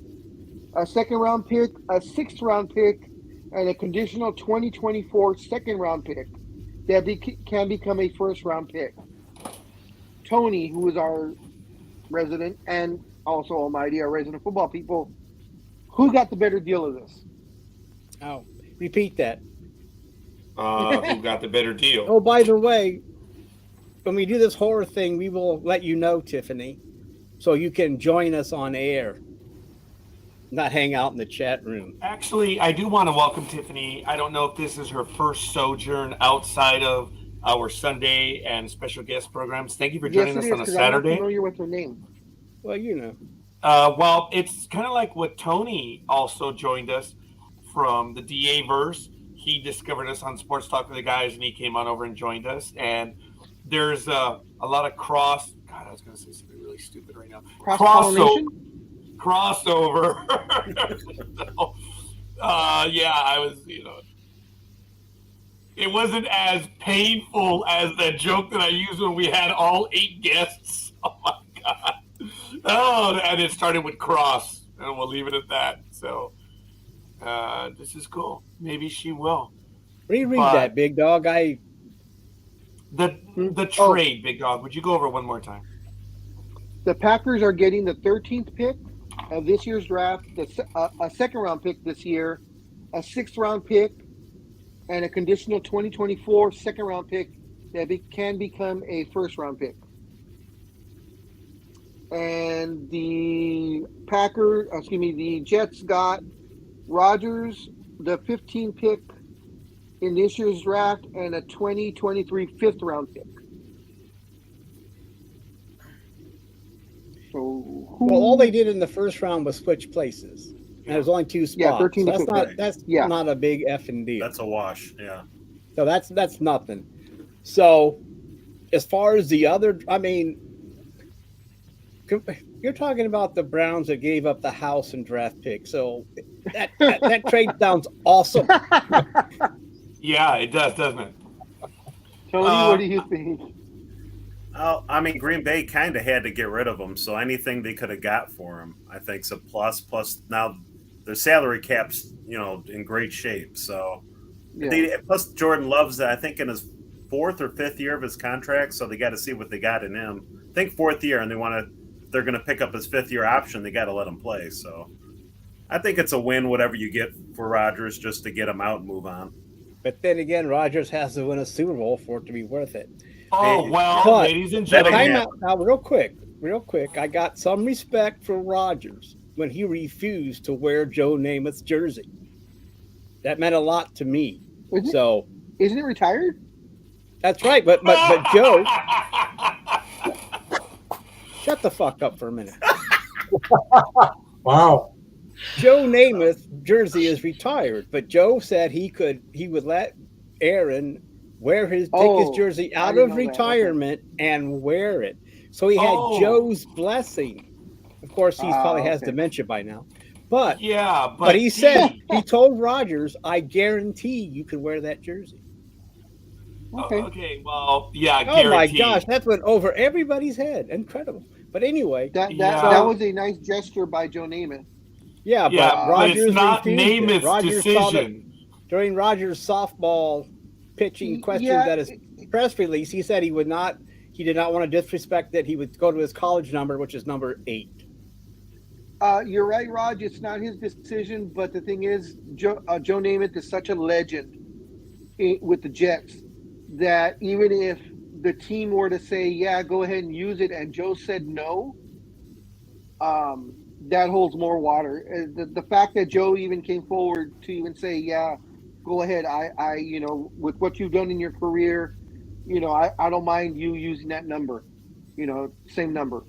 Speaker 2: a 2nd-round pick, a 6th-round pick, and a conditional 2024 2nd-round pick that can become a 1st-round pick. Tony, who is our resident, and also Almighty, our resident football people, who got the better deal of this?
Speaker 3: Oh, repeat that.
Speaker 1: Who got the better deal?
Speaker 3: Oh, by the way, when we do this horror thing, we will let you know, Tiffany, so you can join us on air, not hang out in the chat room.
Speaker 1: Actually, I do want to welcome Tiffany. I don't know if this is her first sojourn outside of our Sunday and special guest programs. Thank you for joining us on a
Speaker 2: 'cause I'm
Speaker 1: Saturday.
Speaker 2: not familiar with her name.
Speaker 3: Well,
Speaker 1: Well, it's kind of like what Tony also joined us from the DA verse. He discovered us on Sports Talk with the Guys, and he came on over and joined us. And there's a lot of God, I was going to say something really stupid right now.
Speaker 2: Cross-pollination?
Speaker 1: Crossover. So, yeah, I was, it wasn't as painful as that joke that I used when we had all 8 guests. Oh my God. Oh, and it started with cross, and we'll leave it at that. So, this is cool. Maybe she will.
Speaker 3: reread
Speaker 1: But-
Speaker 3: that, Big Dog.
Speaker 1: The trade, Big Dog. Would you go over it one more time?
Speaker 2: The Packers are getting the 13th pick of this year's draft, a 2nd-round pick this year, a 6th-round pick, and a conditional 2024 2nd-round pick that can become a 1st-round pick. And the the Jets got Rodgers, the 15th pick in this year's draft, and a 2023 5th-round pick. So
Speaker 3: Well, all they did in the first round was switch places. And there's only 2 spots.
Speaker 2: Yeah, 13 to
Speaker 3: So
Speaker 2: 15.
Speaker 3: that's
Speaker 2: Yeah.
Speaker 3: not a big effing deal.
Speaker 7: That's a wash. Yeah.
Speaker 3: So that's nothing. So as far as the other, I mean, you're talking about the Browns that gave up the house and draft pick. So that trade sounds awesome.
Speaker 1: Yeah, it does, doesn't it?
Speaker 2: Tony, what do you think?
Speaker 7: Oh, I mean, Green Bay kind of had to get rid of him, so anything they could have got for him, I think, is a plus. Plus, now their salary cap's in great shape. So, plus Jordan Love's, I think, in his 4th or 5th year of his contract, so they got to see what they got in him. I think 4th year, and they're going to pick up his 5th year option. They got to let him play. So, I think it's a win, whatever you get for Rodgers, just to get him out and move on.
Speaker 3: But then again, Rodgers has to win a Super Bowl for it to be worth it.
Speaker 1: Oh, well,
Speaker 3: But-
Speaker 1: ladies and gentlemen.
Speaker 3: Now, real quick. I got some respect for Rodgers when he refused to wear Joe Namath's jersey. That meant a lot to me. So
Speaker 2: Isn't it retired?
Speaker 3: that's right. But Joe, shut the fuck up for a minute.
Speaker 6: Wow.
Speaker 3: Joe Namath's jersey is retired, but Joe said he would let Aaron take his jersey out of retirement and wear it. So he had Joe's blessing. Of course, he probably has dementia by now. But
Speaker 1: yeah,
Speaker 3: but he said he told Rodgers, "I guarantee you can wear that jersey."
Speaker 1: Okay, well, yeah,
Speaker 3: Oh my
Speaker 1: guaranteed.
Speaker 3: gosh, that went over everybody's head. Incredible. But anyway,
Speaker 2: That was a nice gesture by Joe Namath.
Speaker 3: yeah, but
Speaker 1: but
Speaker 3: Rodgers
Speaker 1: it's not
Speaker 3: refused it.
Speaker 1: Namath's
Speaker 3: Rodgers thought that
Speaker 1: decision.
Speaker 3: during Rodgers' softball pitching questions
Speaker 2: Yeah.
Speaker 3: at his press release, he said he did not want to disrespect that he would go to his college number, which is number 8.
Speaker 2: You're right, Raj. It's not his decision, but the thing is, Joe Namath is such a legend with the Jets that even if the team were to say, "Yeah, go ahead and use it," and Joe said no, that holds more water. The fact that Joe even came forward to even say, "Yeah, go ahead. I with what you've done in your career, I don't mind you using that number, same number."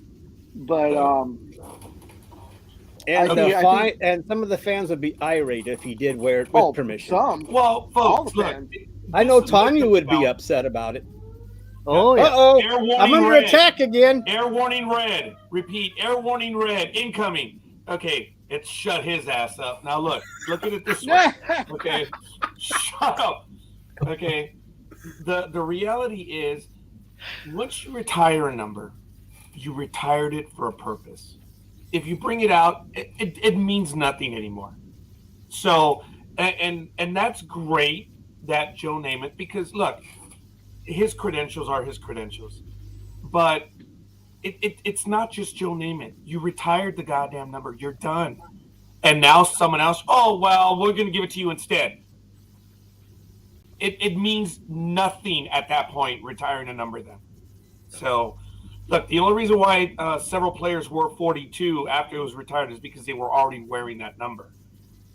Speaker 2: But
Speaker 3: and some of the fans would be irate if he did wear it with permission.
Speaker 2: Some.
Speaker 1: Well,
Speaker 2: All
Speaker 1: folks,
Speaker 2: the
Speaker 1: look.
Speaker 2: fans.
Speaker 3: I know
Speaker 1: this is what
Speaker 3: Tanya
Speaker 1: it's
Speaker 3: would be
Speaker 1: about.
Speaker 3: upset about it.
Speaker 4: Oh, yeah.
Speaker 3: Uh-oh,
Speaker 1: Air warning
Speaker 3: I'm under
Speaker 1: red.
Speaker 3: attack again.
Speaker 1: Air warning red. Repeat, air warning red. Incoming. Okay, it's shut his ass up. Now look at it this way. Okay, shut up. Okay, the reality is, once you retire a number, you retired it for a purpose. If you bring it out, it means nothing anymore. So, and that's great that Joe Namath, because look, his credentials are his credentials, but it's not just Joe Namath. You retired the goddamn number. You're done. And now someone else, oh, well, we're going to give it to you instead. It means nothing at that point, retiring a number then. So, look, the only reason why several players wore 42 after it was retired is because they were already wearing that number.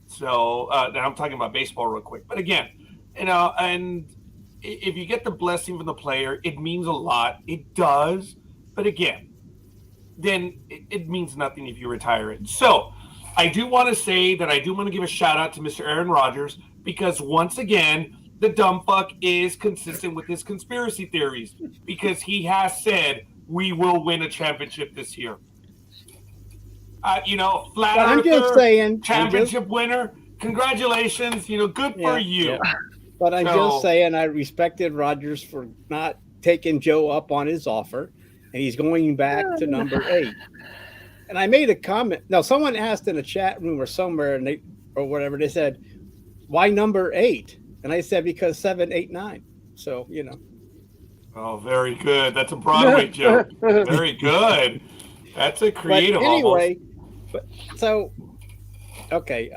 Speaker 1: So, now I'm talking about baseball real quick. But again, and if you get the blessing from the player, it means a lot. It does. But again, then it means nothing if you retire it. So I do want to say that I do want to give a shout out to Mr. Aaron Rodgers, because once again, the dumb fuck is consistent with his conspiracy theories, because he has said we will win a championship this year. Flat
Speaker 3: I'm just
Speaker 1: earther,
Speaker 3: saying,
Speaker 1: championship winner. Congratulations. Good for you.
Speaker 3: Yeah. But I'm just saying, I respected Rodgers for not taking Joe up on his offer, and he's going back to number 8. And I made a comment. Now, someone asked in a chat room or somewhere, they said, "Why number 8?" And I said, "Because 7, 8, 9." So
Speaker 1: Oh, very good. That's a Broadway joke. Very good. That's a creative.
Speaker 3: But anyway,
Speaker 1: almost.
Speaker 3: Okay.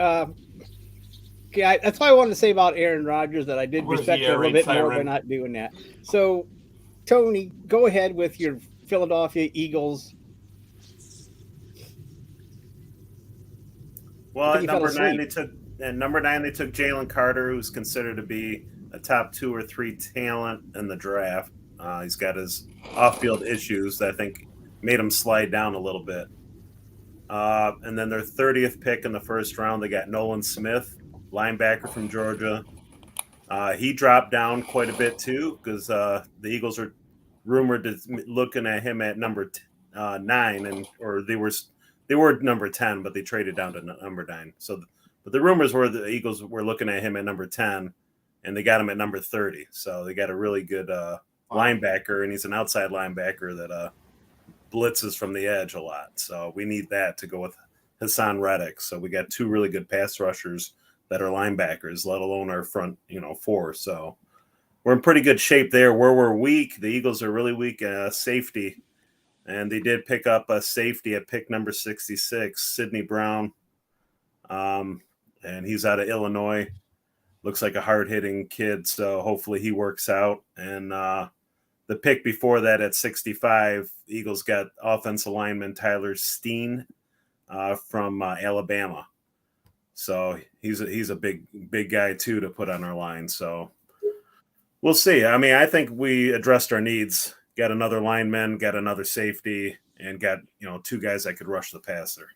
Speaker 3: That's why I wanted to say about Aaron Rodgers, that I did respect him a little bit more by not doing that. So, Tony, go ahead with your Philadelphia Eagles.
Speaker 7: Well, at number 9, they took Jalen Carter, who's considered to be a top 2 or 3 talent in the draft. He's got his off-field issues that I think made him slide down a little bit. And then their 30th pick in the first round, they got Nolan Smith, linebacker from Georgia. He dropped down quite a bit too, because the Eagles are rumored to looking at him at number 9, or they were number 10, but they traded down to number 9. So, but the rumors were the Eagles were looking at him at number 10. and they got him at number 30. So they got a really good linebacker, and he's an outside linebacker that blitzes from the edge a lot. So we need that to go with Hassan Reddick. So we got 2 really good pass rushers that are linebackers, let alone our front, 4. So we're in pretty good shape there. Where we're weak, the Eagles are really weak safety. And they did pick up a safety at pick number 66, Sidney Brown. And he's out of Illinois. Looks like a hard-hitting kid, so hopefully he works out. And the pick before that at 65, Eagles got offensive lineman Tyler Steen from Alabama. So he's a big guy, too, to put on our line. So we'll see. I mean, I think we addressed our needs. Got another lineman, got another safety, and got 2 guys that could rush the passer.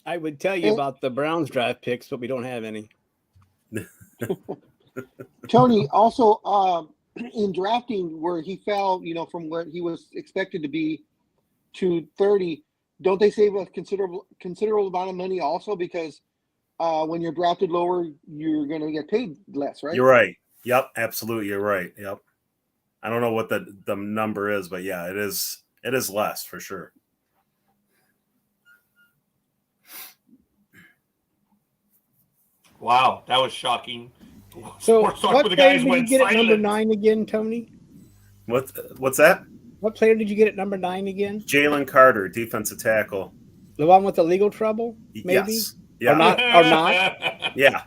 Speaker 3: I would tell you about the Browns draft picks, but we don't have any.
Speaker 2: Tony, also in drafting where he fell, from where he was expected to be to 30, don't they save a considerable amount of money also because when you're drafted lower, you're going to get paid less, right?
Speaker 7: You're right. Yep, absolutely. You're right. Yep. I don't know what the number is, but yeah, it is less for sure.
Speaker 1: Wow, that was shocking.
Speaker 3: So
Speaker 1: Sports Talk
Speaker 3: what
Speaker 1: with the
Speaker 3: player
Speaker 1: guys
Speaker 3: did you
Speaker 1: went
Speaker 3: get at number
Speaker 1: silent.
Speaker 3: 9 again, Tony?
Speaker 7: What's that?
Speaker 3: What player did you get at number 9 again?
Speaker 7: Jalen Carter, defensive tackle.
Speaker 3: The one with the legal trouble, maybe?
Speaker 7: Yes. Yeah.
Speaker 3: Or not?
Speaker 7: Yeah.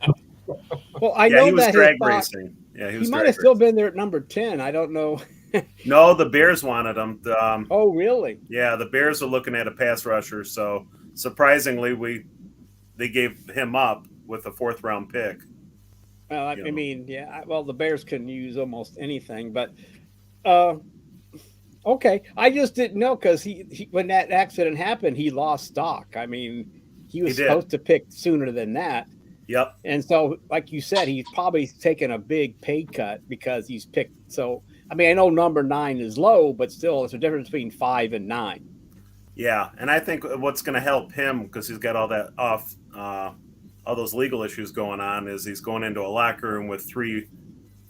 Speaker 3: Well, I
Speaker 7: Yeah,
Speaker 3: know
Speaker 7: he was
Speaker 3: that
Speaker 7: drag racing. Yeah,
Speaker 3: he might have still been there at number 10. I don't know.
Speaker 7: No, the Bears wanted him.
Speaker 3: Oh, really?
Speaker 7: Yeah, the Bears are looking at a pass rusher. So surprisingly, they gave him up with a 4th round pick.
Speaker 3: Well, I mean, yeah. Well, the Bears can use almost anything, but okay. I just didn't know because he when that accident happened, he lost stock. I mean, he was supposed to pick sooner than that.
Speaker 7: Yep.
Speaker 3: And so, like you said, he's probably taken a big pay cut because he's picked. So, I mean, I know number 9 is low, but still, it's a difference between 5 and 9.
Speaker 7: Yeah, and I think what's going to help him because he's got all that all those legal issues going on is he's going into a locker room with three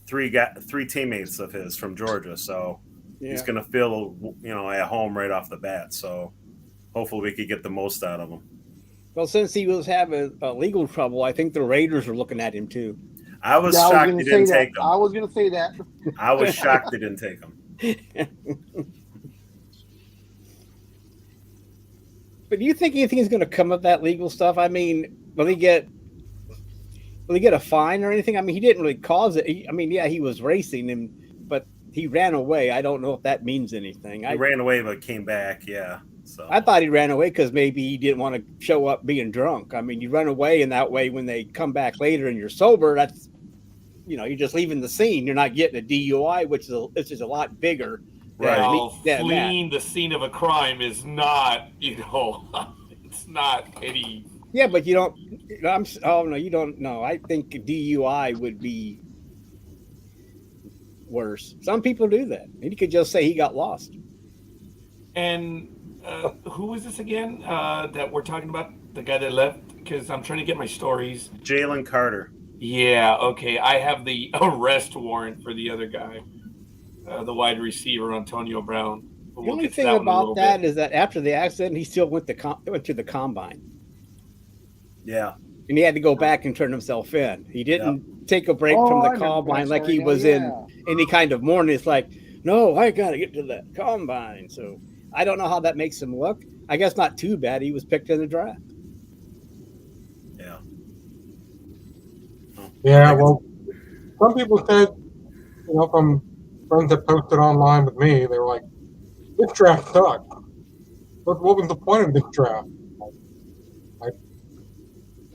Speaker 7: teammates of his from Georgia. So he's going to feel at home right off the bat. So hopefully we could get the most out of him.
Speaker 3: Well, since he was having legal trouble, I think the Raiders are looking at him too.
Speaker 7: I was shocked they didn't take him.
Speaker 2: I was going to say that.
Speaker 7: I was shocked they didn't take him.
Speaker 3: But do you think anything is going to come of that legal stuff? I mean, will he get a fine or anything? I mean, he didn't really cause it. He was racing, but he ran away. I don't know if that means anything.
Speaker 7: He ran away but came back, yeah. So
Speaker 3: I thought he ran away because maybe he didn't want to show up being drunk. I mean, you run away, and that way when they come back later and you're sober, that's, you're just leaving the scene. You're not getting a DUI, which is a lot bigger.
Speaker 1: Well, fleeing the scene of a crime is not, it's not any.
Speaker 3: Yeah, but you don't. You don't know. I think DUI would be worse. Some people do that. And you could just say he got lost.
Speaker 1: And who is this again that we're talking about? The guy that left? Because I'm trying to get my stories.
Speaker 7: Jalen Carter.
Speaker 1: Yeah, okay. I have the arrest warrant for the other guy, the wide receiver, Antonio Brown. But
Speaker 3: The only thing about that is that after the accident, he still went to the combine.
Speaker 7: Yeah.
Speaker 3: And he had to go back and turn himself in. He didn't take a break from the combine like he was in any kind of mourning. It's like, no, I got to get to the combine. So I don't know how that makes him look. I guess not too bad. He was picked in the draft.
Speaker 7: Yeah.
Speaker 6: Yeah, well, some people said, from friends that posted online with me, they were like, this draft sucked. What was the point of this draft?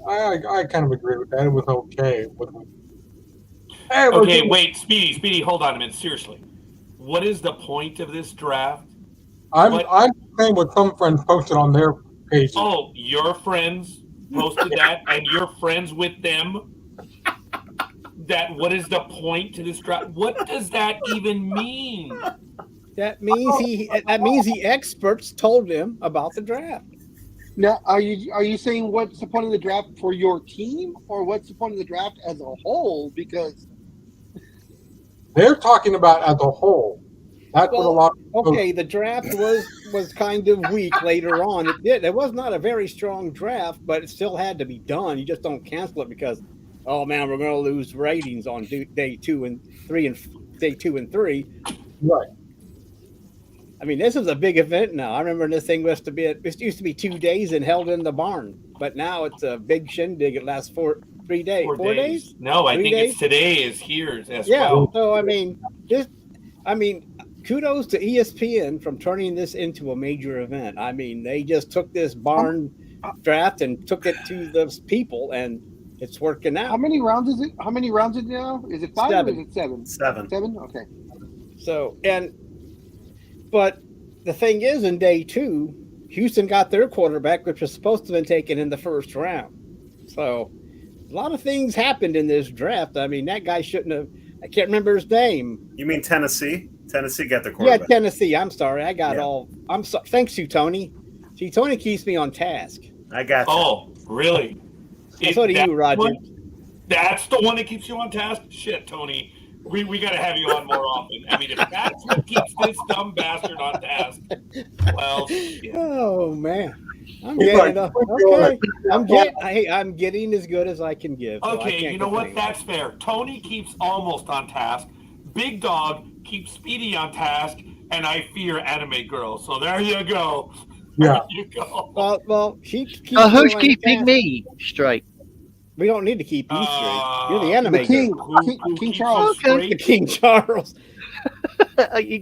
Speaker 6: I kind of agree with that. It was okay.
Speaker 1: Okay, wait, Speedy, hold on a minute. Seriously. What is the point of this draft?
Speaker 6: I'm saying what some friends posted on their pages.
Speaker 1: Oh, your friends posted that, and you're friends with them? What is the point to this draft? What does that even mean?
Speaker 3: That means the experts told him about the draft.
Speaker 2: Now, are you saying what's the point of the draft for your team, or what's the point of the draft as a whole? Because
Speaker 6: They're talking about as a whole. That's what a
Speaker 3: Well,
Speaker 6: lot of
Speaker 3: okay, the draft was kind of weak later on. It was not a very strong draft, but it still had to be done. You just don't cancel it because, oh man, we're going to lose ratings on day 2 and 3 and day 2 and 3.
Speaker 6: right.
Speaker 3: I mean, this is a big event now. I remember this thing used to be 2 days and held in the barn, but now it's a big shindig. It lasts 3 days. 4 days?
Speaker 1: No, I
Speaker 3: 3
Speaker 1: think
Speaker 3: days?
Speaker 1: it's today is here as
Speaker 3: Yeah.
Speaker 1: well.
Speaker 3: So I mean, kudos to ESPN from turning this into a major event. I mean, they just took this barn draft and took it to the people, and it's working out.
Speaker 2: how many rounds is it? How many rounds is it now? Is it 5
Speaker 3: 7.
Speaker 2: or is it 7?
Speaker 7: 7.
Speaker 2: 7? Okay.
Speaker 3: So but the thing is, in day 2, Houston got their quarterback, which was supposed to have been taken in the first round. So a lot of things happened in this draft. I mean, that guy shouldn't have. I can't remember his name.
Speaker 7: You mean Tennessee? Tennessee got their
Speaker 3: Yeah,
Speaker 7: quarterback.
Speaker 3: Tennessee. I'm sorry. I got
Speaker 7: Yeah.
Speaker 3: all. I'm so. Thanks to Tony. See, Tony keeps me on task.
Speaker 7: I got you.
Speaker 1: Oh, really?
Speaker 3: So do you, Roger.
Speaker 1: That's the one that keeps you on task? Shit, Tony. We got to have you on more often. I mean, if that's what keeps this dumb bastard on task, well, shit.
Speaker 3: Oh man, I'm
Speaker 6: He's
Speaker 3: getting
Speaker 6: like,
Speaker 3: okay. I'm getting as good as I can give. So I
Speaker 1: Okay,
Speaker 3: can't
Speaker 1: you know what?
Speaker 3: complain.
Speaker 1: That's fair. Tony keeps almost on task. Big Dog keeps Speedy on task, and I fear Anime Girl. So there you go.
Speaker 6: Yeah.
Speaker 1: There you go.
Speaker 3: Well, she keeps.
Speaker 4: Who's
Speaker 3: me on
Speaker 4: keeping
Speaker 3: task.
Speaker 4: me straight?
Speaker 3: We don't need to keep you straight. You're the
Speaker 2: The
Speaker 3: anime
Speaker 2: king,
Speaker 3: girl.
Speaker 1: Who
Speaker 2: King
Speaker 1: keeps
Speaker 2: Charles.
Speaker 1: you
Speaker 4: Okay.
Speaker 3: The
Speaker 1: straight?
Speaker 3: King Charles.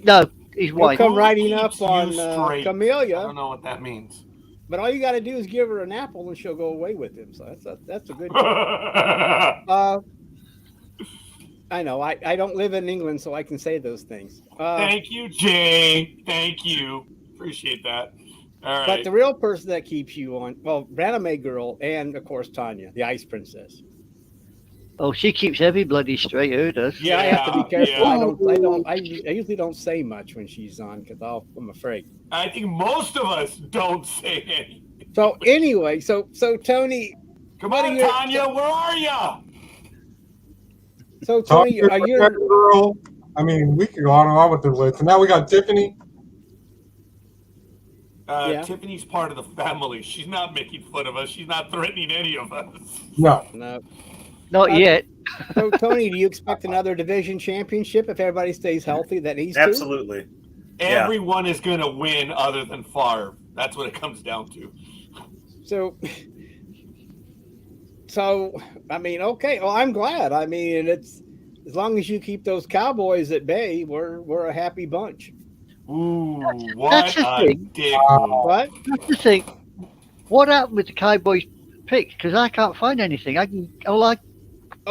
Speaker 4: No, his
Speaker 3: He'll
Speaker 4: wife.
Speaker 3: come
Speaker 1: Who
Speaker 3: riding up
Speaker 1: keeps you
Speaker 3: on
Speaker 1: straight? I
Speaker 3: Camellia,
Speaker 1: don't know what that means.
Speaker 3: but all you got to do is give her an apple and she'll go away with him. So that's a good. I know. I don't live in England, so I can say those things.
Speaker 1: Thank you, Jay. Thank you. Appreciate that. All
Speaker 3: But
Speaker 1: right.
Speaker 3: the real person that keeps you on, well, Anime Girl and of course Tanya, the Ice Princess.
Speaker 4: Oh, she keeps every bloody straight. Who does?
Speaker 3: Yeah, I have to be careful.
Speaker 1: yeah.
Speaker 3: I usually don't say much when she's on because I'm afraid.
Speaker 1: I think most of us don't say anything.
Speaker 3: So anyway, so Tony,
Speaker 1: Come
Speaker 3: What
Speaker 1: on,
Speaker 3: are your-
Speaker 1: Tanya, where are you?
Speaker 3: so Tony, are you?
Speaker 6: Girl. I mean, we could go on and on with the list. And now we got Tiffany.
Speaker 3: Yeah.
Speaker 1: Tiffany's part of the family. She's not making fun of us. She's not threatening any of us.
Speaker 6: No.
Speaker 3: No.
Speaker 4: Not yet.
Speaker 3: So Tony, do you expect another division championship if everybody stays healthy? That he's to?
Speaker 7: Absolutely. Yeah.
Speaker 1: Everyone is going to win other than Favre. That's what it comes down to.
Speaker 3: So I mean, okay. Well, I'm glad. I mean, it's as long as you keep those Cowboys at bay, we're a happy bunch.
Speaker 1: Ooh, what
Speaker 4: That's the
Speaker 1: a
Speaker 4: thing.
Speaker 1: dick.
Speaker 3: What?
Speaker 4: That's the thing. What happened with the Cowboys pick? Because I can't find anything. All I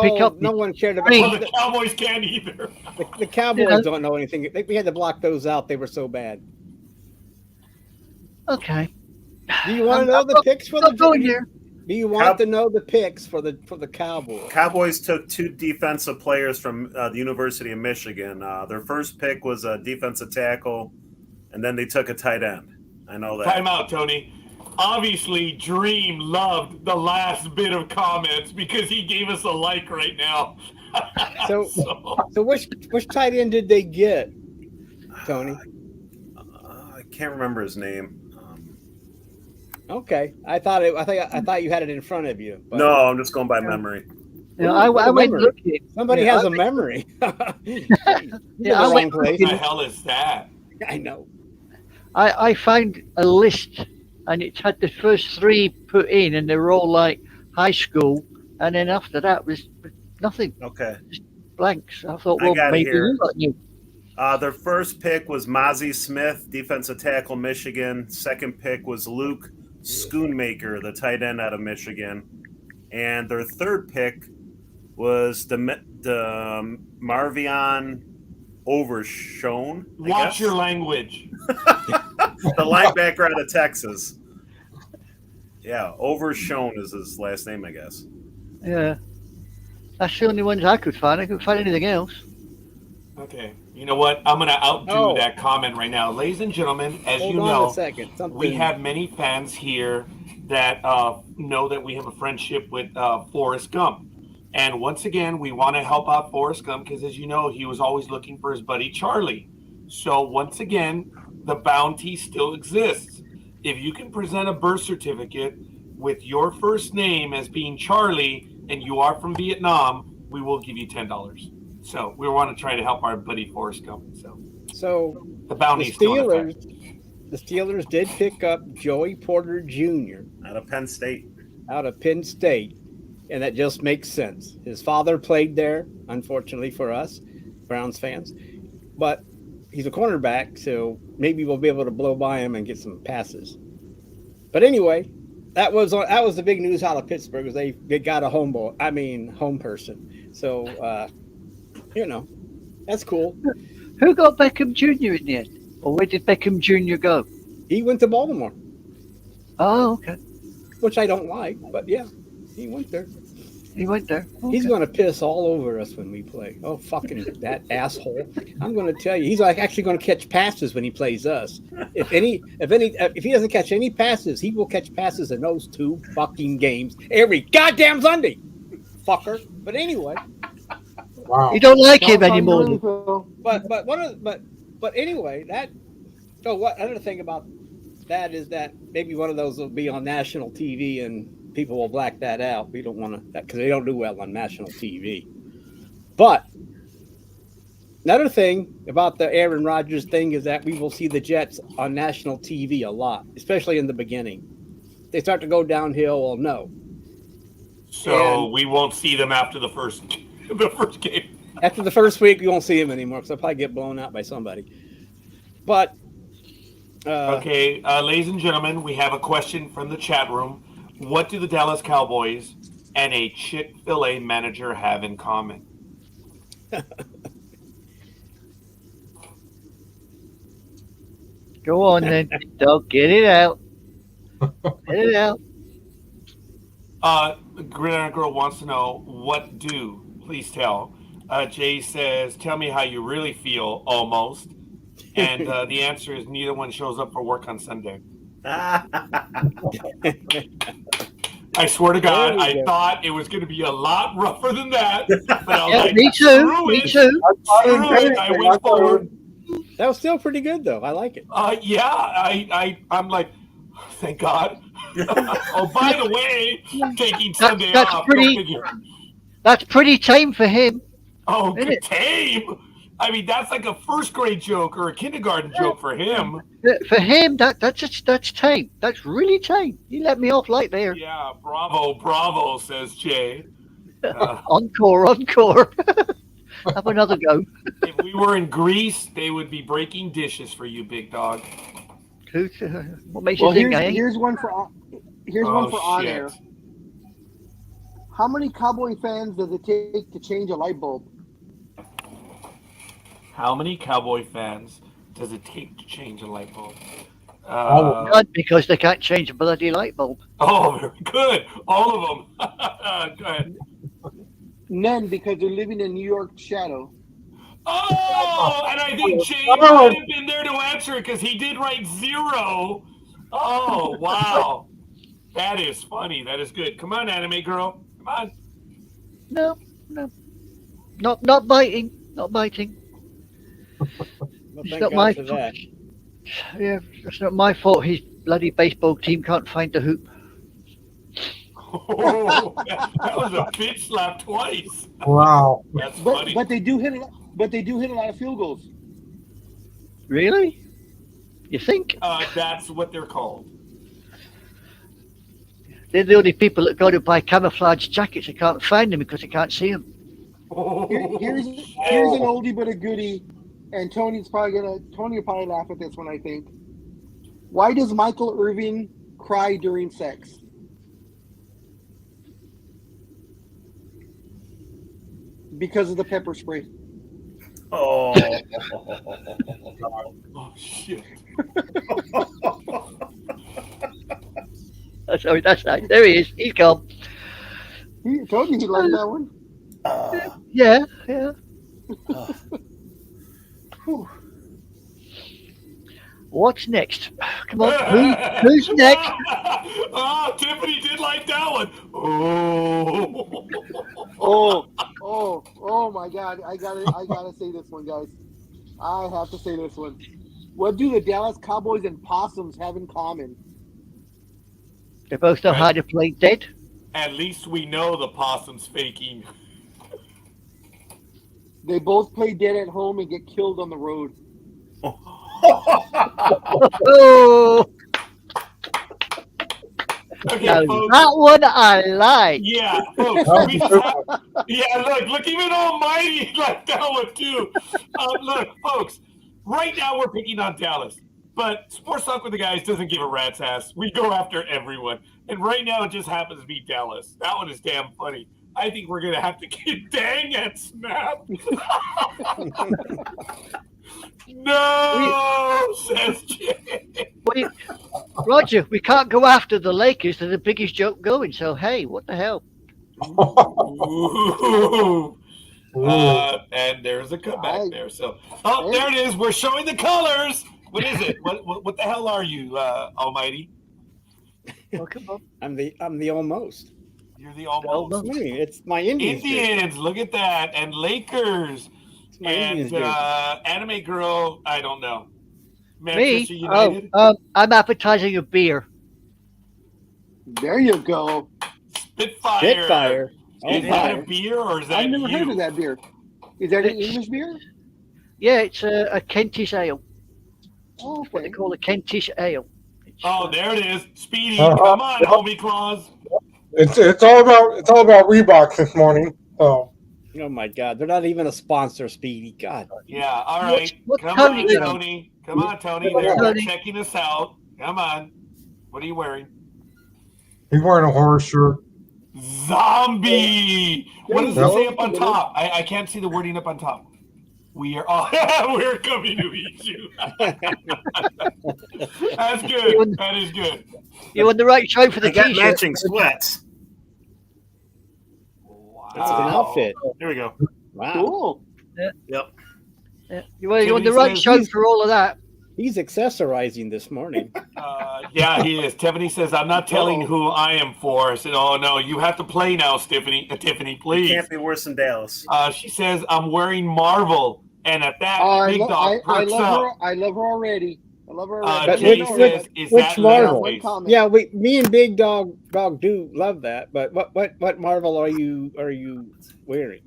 Speaker 4: pick up.
Speaker 3: No one cared about
Speaker 1: Well, the Cowboys can't either.
Speaker 3: the Cowboys.
Speaker 4: Yeah.
Speaker 3: Don't know anything. We had to block those out. They were so bad.
Speaker 4: Okay.
Speaker 3: Do you want to know
Speaker 4: I'm
Speaker 3: the
Speaker 4: not-
Speaker 3: picks for
Speaker 4: I'm
Speaker 3: the?
Speaker 4: going here.
Speaker 3: Do you want to know the picks for the Cowboys?
Speaker 7: Cowboys took 2 defensive players from the University of Michigan. Their first pick was a defensive tackle, and then they took a tight end. I know that.
Speaker 1: Time out, Tony. Obviously, Dreem loved the last bit of comments because he gave us a like right now.
Speaker 3: So which tight end did they get, Tony?
Speaker 7: I can't remember his name.
Speaker 3: Okay, I thought you had it in front of you. But
Speaker 7: No, I'm just going by memory.
Speaker 4: You know, I went
Speaker 3: memory.
Speaker 4: looking.
Speaker 3: Somebody
Speaker 4: Yeah,
Speaker 3: has
Speaker 4: I
Speaker 3: a memory.
Speaker 4: Yeah, I
Speaker 3: wrong
Speaker 4: went
Speaker 3: place.
Speaker 1: What the hell is that?
Speaker 3: I know.
Speaker 4: I found a list, and it had the first 3 put in, and they were all like high school, and then after that was nothing,
Speaker 7: Okay.
Speaker 4: blanks. I thought,
Speaker 7: I
Speaker 4: well,
Speaker 7: got it
Speaker 4: maybe
Speaker 7: here.
Speaker 4: you got you.
Speaker 7: Their first pick was Mozzie Smith, defensive tackle, Michigan. Second pick was Luke Schoonmaker, the tight end out of Michigan. And their third pick was the Marvion Overshone.
Speaker 1: Watch your language.
Speaker 7: The linebacker out of Texas. Yeah, Overshone is his last name, I guess.
Speaker 4: Yeah. That's the only ones I could find. I couldn't find anything else.
Speaker 1: Okay. You know what? I'm going to outdo
Speaker 3: Oh.
Speaker 1: that comment right now. Ladies and gentlemen, as
Speaker 3: Hold
Speaker 1: you
Speaker 3: on
Speaker 1: know,
Speaker 3: a second.
Speaker 1: we have many fans here that know that we have a friendship with Forrest Gump. And once again, we want to help out Forrest Gump because, as you know, he was always looking for his buddy Charlie. So once again, the bounty still exists. If you can present a birth certificate with your first name as being Charlie and you are from Vietnam, we will give you $10. So we want to try to help our buddy Forrest Gump. So the bounty is still in effect.
Speaker 3: The Steelers did pick up Joey Porter Jr.
Speaker 7: Out of Penn State.
Speaker 3: And that just makes sense. His father played there, unfortunately for us, Browns fans. But he's a cornerback, so maybe we'll be able to blow by him and get some passes. But anyway, that was the big news out of Pittsburgh, is they got a home person. So that's cool.
Speaker 4: Who got Beckham Jr. in the end? Or where did Beckham Jr. go?
Speaker 3: He went to Baltimore.
Speaker 4: Oh, okay.
Speaker 3: Which I don't like, but yeah, he went there.
Speaker 4: He went there. Okay.
Speaker 3: He's going to piss all over us when we play. Oh, fucking that asshole! I'm going to tell you, he's actually going to catch passes when he plays us. If he doesn't catch any passes, he will catch passes in those 2 fucking games every goddamn Sunday, fucker. But anyway,
Speaker 6: Wow.
Speaker 4: You don't like him anymore.
Speaker 3: But anyway, that. So what? Another thing about that is that maybe one of those will be on national TV and people will black that out. We don't want to, because they don't do well on national TV. But another thing about the Aaron Rodgers thing is that we will see the Jets on national TV a lot, especially in the beginning. They start to go downhill. Well, no.
Speaker 1: So we won't see them after the first game.
Speaker 3: After the first week, we won't see them anymore because they'll probably get blown out by somebody. But
Speaker 1: okay, ladies and gentlemen, we have a question from the chat room. What do the Dallas Cowboys and a Chick-fil-A manager have in common?
Speaker 4: Go on then, Dawg. Get it out. Get it out.
Speaker 1: Gridiron Girl wants to know, what do? Please tell. Jay says, tell me how you really feel, almost. And the answer is neither one shows up for work on Sunday. I swear to God, I thought it was going to be a lot rougher than that. But I was like,
Speaker 4: me too. Me too.
Speaker 1: I went forward.
Speaker 3: That was still pretty good, though. I like it.
Speaker 1: Yeah, I'm like, thank God. Oh, by the way, taking Sunday off.
Speaker 4: That's pretty tame for him.
Speaker 1: Oh, tame. I mean, that's like a first grade joke or a kindergarten joke for him.
Speaker 4: For him, that's tame. That's really tame. You let me off light there.
Speaker 1: Yeah, bravo, says Jay.
Speaker 4: Encore. Have another go.
Speaker 1: If we were in Greece, they would be breaking dishes for you, big dog.
Speaker 4: What makes you think?
Speaker 2: Here's one for on air. How many Cowboy fans does it take to change a light bulb?
Speaker 1: How many Cowboy fans does it take to change a light bulb?
Speaker 4: None, because they can't change a bloody light bulb.
Speaker 1: Oh, very good. All of them. Go ahead.
Speaker 2: None, because they're living in New York shadow.
Speaker 1: Oh, and I think Jay might have been there to answer it because he did write 0. Oh, wow. That is funny. That is good. Come on, anime girl. Come on.
Speaker 4: No. Not biting. Not biting.
Speaker 3: Well,
Speaker 4: it's not my fault. Yeah, it's not my fault his bloody baseball team can't find the hoop.
Speaker 1: Oh, that was a bitch slap twice.
Speaker 6: Wow.
Speaker 1: That's funny.
Speaker 2: But they do hit a lot of field goals.
Speaker 4: Really? You think?
Speaker 1: That's what they're called.
Speaker 4: They're the only people that go to buy camouflage jackets. They can't find them because they can't see them.
Speaker 2: Here's an oldie but a goodie, and Tony will probably laugh at this one, I think. Why does Michael Irvin cry during sex? Because of the pepper spray.
Speaker 7: Oh.
Speaker 1: Oh shit.
Speaker 4: Sorry, that's nice. There he is. He's gone.
Speaker 2: He told you he liked that one.
Speaker 4: Yeah. What's next? Come on, who's next?
Speaker 1: Oh, Tiffany did like that one. Oh.
Speaker 2: Oh my God! I gotta say this one, guys. I have to say this one. What do the Dallas Cowboys and Possums have in common?
Speaker 4: They both know how to play dead.
Speaker 1: At least we know the possum's faking.
Speaker 2: They both play dead at home and get killed on the road.
Speaker 4: Oh,
Speaker 1: Okay,
Speaker 4: now
Speaker 1: folks.
Speaker 4: that one I like.
Speaker 1: Yeah, folks. Look, even Almighty like that one too. Look, folks. Right now we're picking on Dallas, but Sports Talk with the Guys doesn't give a rat's ass. We go after everyone, and right now it just happens to be Dallas. That one is damn funny. I think we're gonna have to get dang and snap. No, says Jay.
Speaker 4: Wait, Roger, we can't go after the Lakers. They're the biggest joke going. So hey, what the hell?
Speaker 1: Ooh. And there's a comeback there. So, there it is. We're showing the colors. What is it? What the hell are you, Almighty?
Speaker 4: Oh, come on.
Speaker 3: I'm the almost.
Speaker 1: You're the almost.
Speaker 3: What do you mean? It's my Indians.
Speaker 1: Indians, look at that, and Lakers,
Speaker 3: It's my
Speaker 1: and
Speaker 3: Indians.
Speaker 1: Anime Girl. I don't know.
Speaker 4: Me?
Speaker 1: Manchester United.
Speaker 4: I'm advertising a beer.
Speaker 2: There you go.
Speaker 1: Spitfire.
Speaker 3: Spitfire.
Speaker 1: Is that a beer or is that
Speaker 2: I've never
Speaker 1: you?
Speaker 2: heard of that beer. Is that an English beer?
Speaker 4: Yeah, it's a Kentish ale.
Speaker 2: Oh,
Speaker 4: What they
Speaker 2: okay.
Speaker 4: call a Kentish ale. It's,
Speaker 1: Oh, there it is. Speedy,
Speaker 6: Uh-huh.
Speaker 1: come on, homie Claus.
Speaker 6: It's all about Reeboks this morning. So
Speaker 3: Oh my God, they're not even a sponsor, Speedy. God.
Speaker 1: Yeah, all right.
Speaker 4: What's
Speaker 1: Come
Speaker 4: Tony
Speaker 1: on,
Speaker 4: doing?
Speaker 1: Tony. Come on, Tony.
Speaker 6: What's
Speaker 1: They're
Speaker 4: Tony?
Speaker 1: checking us out. Come on. What are you wearing?
Speaker 6: he's wearing a horror shirt.
Speaker 1: Zombie. What does it
Speaker 6: Yep.
Speaker 1: say up on top? I can't see the wording up on top. We are we're coming to eat you. That's good. That is good.
Speaker 4: you're on the right show for the
Speaker 7: They got
Speaker 4: t-shirt.
Speaker 7: matching sweats.
Speaker 3: That's an outfit.
Speaker 7: There we go.
Speaker 3: Wow.
Speaker 2: Cool.
Speaker 7: Yep.
Speaker 4: Yeah, you're on the
Speaker 1: Tiffany
Speaker 4: right
Speaker 1: says
Speaker 4: show
Speaker 1: he's-
Speaker 4: for all of that.
Speaker 3: He's accessorizing this morning.
Speaker 1: Yeah, he is. Tiffany says, I'm not telling
Speaker 2: Uh-oh.
Speaker 1: who I am for. I said, oh, no, you have to play now, Tiffany,
Speaker 7: You
Speaker 1: please.
Speaker 7: can't be worse than Dallas.
Speaker 1: She says, I'm wearing Marvel. And at that,
Speaker 2: I
Speaker 1: Big Dog
Speaker 2: love
Speaker 1: perks up.
Speaker 2: her. I love her already. I love her already.
Speaker 3: But
Speaker 1: Jay
Speaker 3: which-
Speaker 1: says, is
Speaker 3: which
Speaker 1: that
Speaker 3: Marvel?
Speaker 1: Leatherface?
Speaker 2: One comment.
Speaker 3: Yeah, me and Big Dog do love that. But what Marvel are you wearing?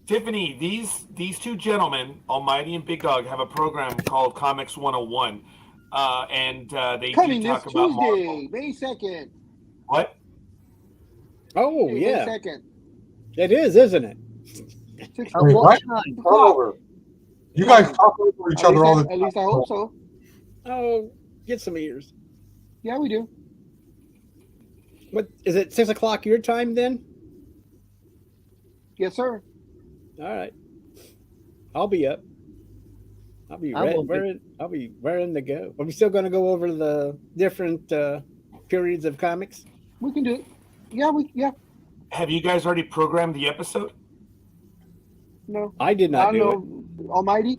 Speaker 1: Tiffany, these two gentlemen, Almighty and Big Dog, have a program called Comics 101. And they
Speaker 2: Coming
Speaker 1: do
Speaker 2: this
Speaker 1: talk about Marvel.
Speaker 2: Tuesday, May 2nd.
Speaker 1: What?
Speaker 3: Oh
Speaker 2: May
Speaker 3: yeah,
Speaker 2: 2nd.
Speaker 3: it is, isn't it?
Speaker 2: 6
Speaker 4: At
Speaker 6: Wait,
Speaker 4: what
Speaker 6: what?
Speaker 4: time?
Speaker 6: Over. You guys talk over each other all the
Speaker 2: At least I hope so.
Speaker 3: Oh, get some ears.
Speaker 2: Yeah, we do.
Speaker 3: What is it? 6 o'clock your time then?
Speaker 2: Yes, sir.
Speaker 3: All right, I'll be up. I'll be
Speaker 4: I
Speaker 3: ready.
Speaker 4: will be.
Speaker 3: I'll be raring to go. Are we still going to go over the different periods of comics?
Speaker 2: We can do it. Yeah.
Speaker 1: Have you guys already programmed the episode?
Speaker 2: No.
Speaker 3: I did not
Speaker 2: I
Speaker 3: do it.
Speaker 2: don't know. Almighty.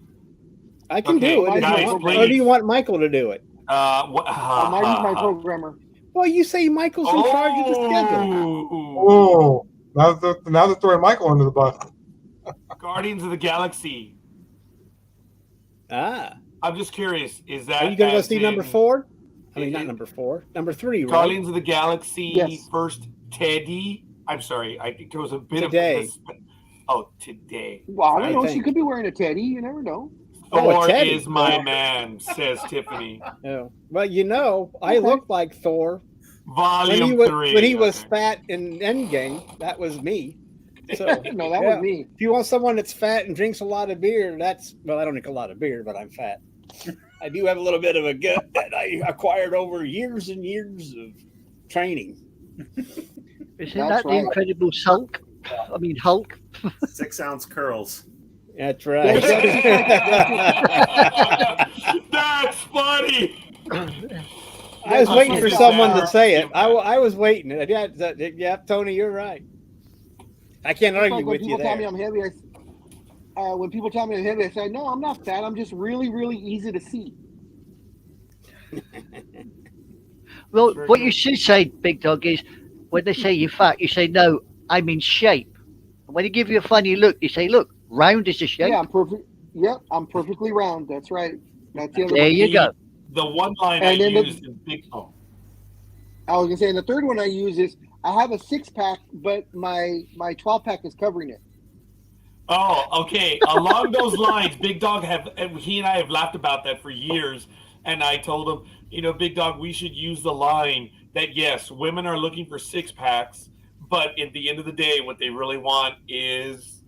Speaker 3: I can
Speaker 1: Okay,
Speaker 3: do it. if
Speaker 2: guys,
Speaker 3: you want.
Speaker 1: please.
Speaker 3: Or do you want Michael to do it?
Speaker 2: Almighty's my programmer.
Speaker 3: Well, you say Michael's in charge of the schedule.
Speaker 6: Oh, now they're throwing Michael under the bus.
Speaker 1: Guardians of the Galaxy.
Speaker 3: Ah,
Speaker 1: I'm just curious. Is that
Speaker 3: are you going to go
Speaker 1: as
Speaker 3: see number
Speaker 1: in
Speaker 3: 4? I mean,
Speaker 1: it-
Speaker 3: not number 4, number 3, right?
Speaker 1: Guardians of the Galaxy
Speaker 2: Yes.
Speaker 1: first Teddy? I'm sorry. I think there was a bit
Speaker 3: Today.
Speaker 1: of this. Oh, today.
Speaker 2: Well, I don't
Speaker 3: I
Speaker 2: know. She
Speaker 3: think.
Speaker 2: could be wearing a teddy. You never know.
Speaker 3: Oh, a
Speaker 1: Thor
Speaker 3: Teddy.
Speaker 1: is my man, says Tiffany.
Speaker 3: Oh. Well, you know, I
Speaker 2: Okay.
Speaker 3: look like Thor.
Speaker 1: Volume 3.
Speaker 3: When he was
Speaker 1: Okay.
Speaker 3: fat in Endgame, that was me. So
Speaker 2: No, that
Speaker 3: yeah.
Speaker 2: was me.
Speaker 3: If you want someone that's fat and drinks a lot of beer, well, I don't drink a lot of beer, but I'm fat. I do have a little bit of a gut that I acquired over years and years of training.
Speaker 4: Isn't
Speaker 2: That's
Speaker 4: that the
Speaker 2: right.
Speaker 4: Incredible Hulk? I mean Hulk.
Speaker 7: 6-ounce curls.
Speaker 3: That's right.
Speaker 1: That's funny.
Speaker 3: I was waiting for
Speaker 2: That's
Speaker 3: someone to
Speaker 1: fair.
Speaker 3: say it. I was waiting. Yeah, Tony, you're right. I can't
Speaker 2: It's
Speaker 3: argue
Speaker 2: like when
Speaker 3: with you
Speaker 2: people tell me
Speaker 3: there.
Speaker 2: I'm heavy. when people tell me I'm heavy, I say, no, I'm not fat. I'm just really, really easy to see.
Speaker 4: Well,
Speaker 1: Very
Speaker 4: what
Speaker 1: good.
Speaker 4: you should say, Big Dog, is when they say you're fat, you say, no, I'm in shape. And when they give you a funny look, you say, look, round is a shape.
Speaker 2: Yeah, I'm perfect. Yep, I'm perfectly round. That's right. That's the other
Speaker 4: There
Speaker 2: one.
Speaker 4: you go.
Speaker 1: The one line
Speaker 2: And
Speaker 1: I
Speaker 2: then the-
Speaker 1: used in Big Oh,
Speaker 2: I was gonna say, and the third one I use is I have a 6-pack, but my 12-pack is covering it.
Speaker 1: Oh, okay. Along those lines, Big Dog he and I have laughed about that for years. And I told him, Big Dog, we should use the line that yes, women are looking for 6-packs, but at the end of the day, what they really want is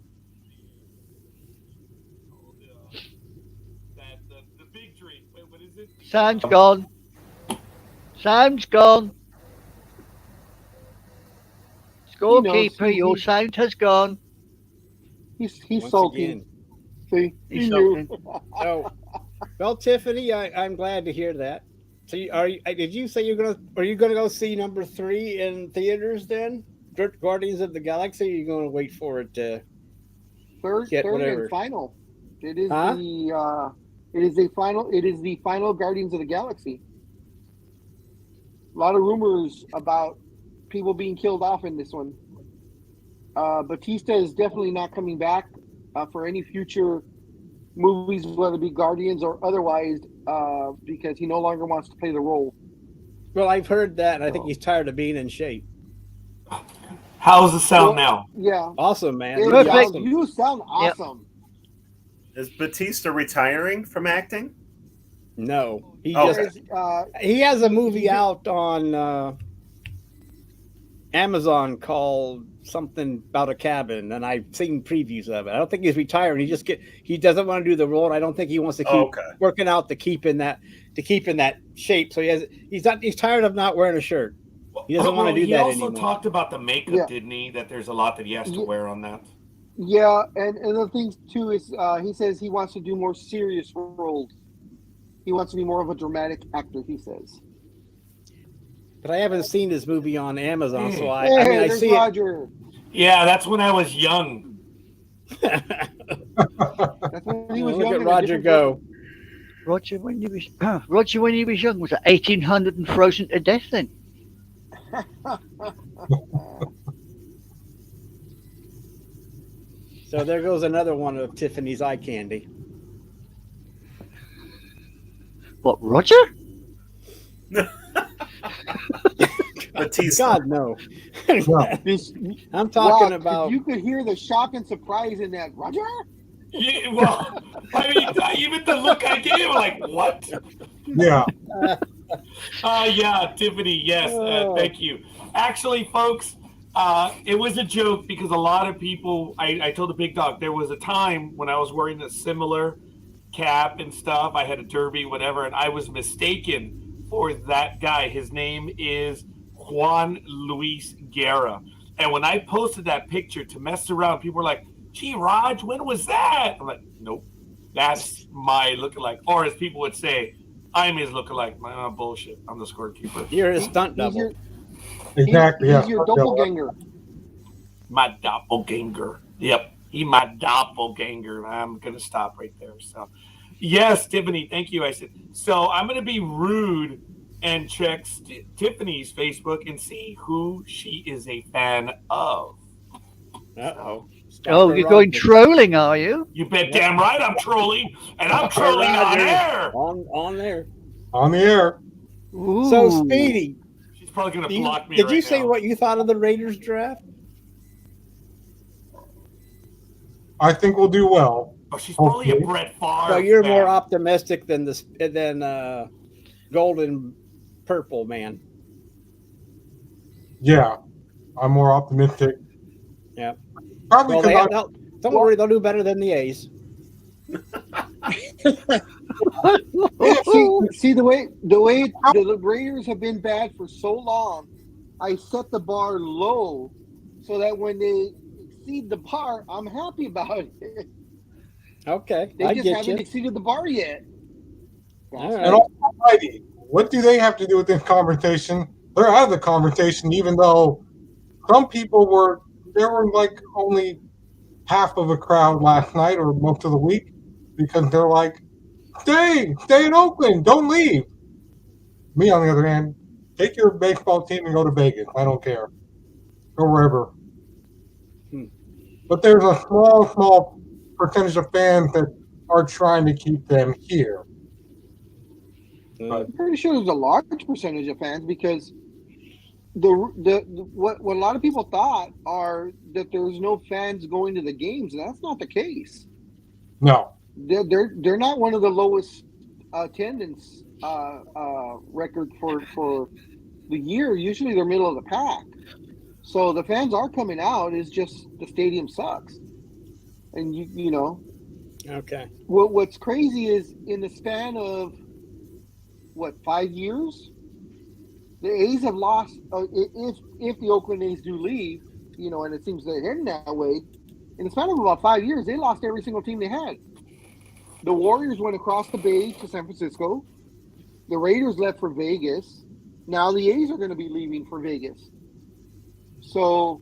Speaker 1: the big drink. Wait, what is it?
Speaker 4: Sound's gone. Sound's gone. Scorekeeper, your sound has gone.
Speaker 2: He's
Speaker 3: Once
Speaker 2: sulking.
Speaker 3: again.
Speaker 2: See,
Speaker 4: He's
Speaker 2: he knew.
Speaker 4: sulking.
Speaker 3: Oh, well, Tiffany, I'm glad to hear that. So, did you say are you gonna go see number 3 in theaters then? Guardians of the Galaxy? Or are you gonna wait for it to
Speaker 2: Third
Speaker 3: whatever?
Speaker 2: and final. It is
Speaker 3: Huh?
Speaker 2: it is the final Guardians of the Galaxy. A lot of rumors about people being killed off in this one. Batista is definitely not coming back for any future movies, whether it be Guardians or otherwise, because he no longer wants to play the role.
Speaker 3: Well, I've heard that, and I think he's tired of being in shape.
Speaker 1: How's the sound now?
Speaker 2: Yeah.
Speaker 3: Awesome, man.
Speaker 2: It
Speaker 3: Really
Speaker 4: Perfect.
Speaker 3: awesome.
Speaker 2: You sound awesome.
Speaker 7: Is Batista retiring from acting?
Speaker 3: No, he
Speaker 7: Oh,
Speaker 3: just
Speaker 2: Okay.
Speaker 3: he has a movie out on Amazon called something about a cabin, and I've seen previews of it. I don't think he's retiring. He doesn't want to do the role. And I don't think he wants to keep working out to keep in that shape. So he's tired of not wearing a shirt. He doesn't want to do that anymore.
Speaker 1: He also talked about the makeup, didn't he? That there's a lot that he has to wear on that.
Speaker 2: Yeah, and the thing too is he says he wants to do more serious roles. He wants to be more of a dramatic actor, he says.
Speaker 3: But I haven't seen this movie on Amazon, so I
Speaker 2: there's
Speaker 3: see
Speaker 2: Roger.
Speaker 1: Yeah, that's when I was young.
Speaker 3: it.
Speaker 2: That's when he was
Speaker 3: Look
Speaker 2: young
Speaker 3: at
Speaker 2: and a
Speaker 3: Roger
Speaker 2: different
Speaker 3: go.
Speaker 4: Roger, when he was young, was it 1800 and frozen to death then?
Speaker 3: So there goes another one of Tiffany's eye candy.
Speaker 4: What, Roger?
Speaker 7: Batista.
Speaker 3: God, no.
Speaker 2: This,
Speaker 3: I'm talking
Speaker 2: Rob,
Speaker 3: about.
Speaker 2: you could hear the shock and surprise in that. Roger?
Speaker 1: Yeah, well, I mean, even the look I gave, like, what?
Speaker 6: Yeah.
Speaker 1: Yeah, Tiffany, yes, thank you. Actually, folks, it was a joke because a lot of people, I told the Big Dog, there was a time when I was wearing a similar cap and stuff. I had a derby, whatever, and I was mistaken for that guy. His name is Juan Luis Guerra. And when I posted that picture to mess around, people were like, gee, Raj, when was that? I'm like, nope, that's my lookalike. Or as people would say, I'm his lookalike. Bullshit. I'm the scorekeeper.
Speaker 3: You're his stunt
Speaker 2: He's
Speaker 3: double.
Speaker 2: your,
Speaker 6: Exactly.
Speaker 2: he's your doppelganger.
Speaker 1: My doppelganger. Yep. He my doppelganger. I'm going to stop right there. So, yes, Tiffany, thank you. I said, so I'm going to be rude and check Tiffany's Facebook and see who she is a fan of.
Speaker 3: Uh-oh.
Speaker 4: Oh, you're going trolling, are you?
Speaker 1: You bet damn right I'm trolling, and I'm trolling on air.
Speaker 3: On there.
Speaker 6: On the air.
Speaker 4: Ooh.
Speaker 3: So, Speedy,
Speaker 1: She's probably going to block me
Speaker 3: did
Speaker 1: right
Speaker 3: you say
Speaker 1: now.
Speaker 3: what you thought of the Raiders draft?
Speaker 6: I think we'll do well.
Speaker 1: Oh, she's probably a Brett Favre.
Speaker 3: So you're
Speaker 1: fan.
Speaker 3: more optimistic than Golden Purple man.
Speaker 6: Yeah. I'm more optimistic.
Speaker 3: Yeah.
Speaker 6: Probably
Speaker 3: Well,
Speaker 6: because
Speaker 3: don't worry, they'll do better than the A's.
Speaker 2: See the way the Raiders have been bad for so long, I set the bar low so that when they exceed the bar, I'm happy about it.
Speaker 3: Okay,
Speaker 2: They
Speaker 3: I
Speaker 2: just
Speaker 3: get
Speaker 2: haven't
Speaker 3: you.
Speaker 2: exceeded the bar yet.
Speaker 3: All
Speaker 6: And almighty, what do they have to do with this conversation? They're out of the conversation, even though some people were. There were like only half of a crowd last night or most of the week because they're like, stay in Oakland, don't leave. Me, on the other hand, take your baseball team and go to Vegas. I don't care. Go wherever. But there's a small percentage of fans that are trying to keep them here.
Speaker 2: I'm pretty sure there's a large percentage of fans because what a lot of people thought are that there's no fans going to the games, and that's not the case.
Speaker 6: No.
Speaker 2: They're not one of the lowest attendance record for the year. Usually they're middle of the pack. So the fans are coming out. It's just the stadium sucks. And you know.
Speaker 3: Okay.
Speaker 2: What's crazy is in the span of 5 years, the A's have lost. If the Oakland A's do leave, you know, and it seems they're heading that way, in the span of about 5 years, they lost every single team they had. The Warriors went across the bay to San Francisco. The Raiders left for Vegas. Now the A's are going to be leaving for Vegas. So,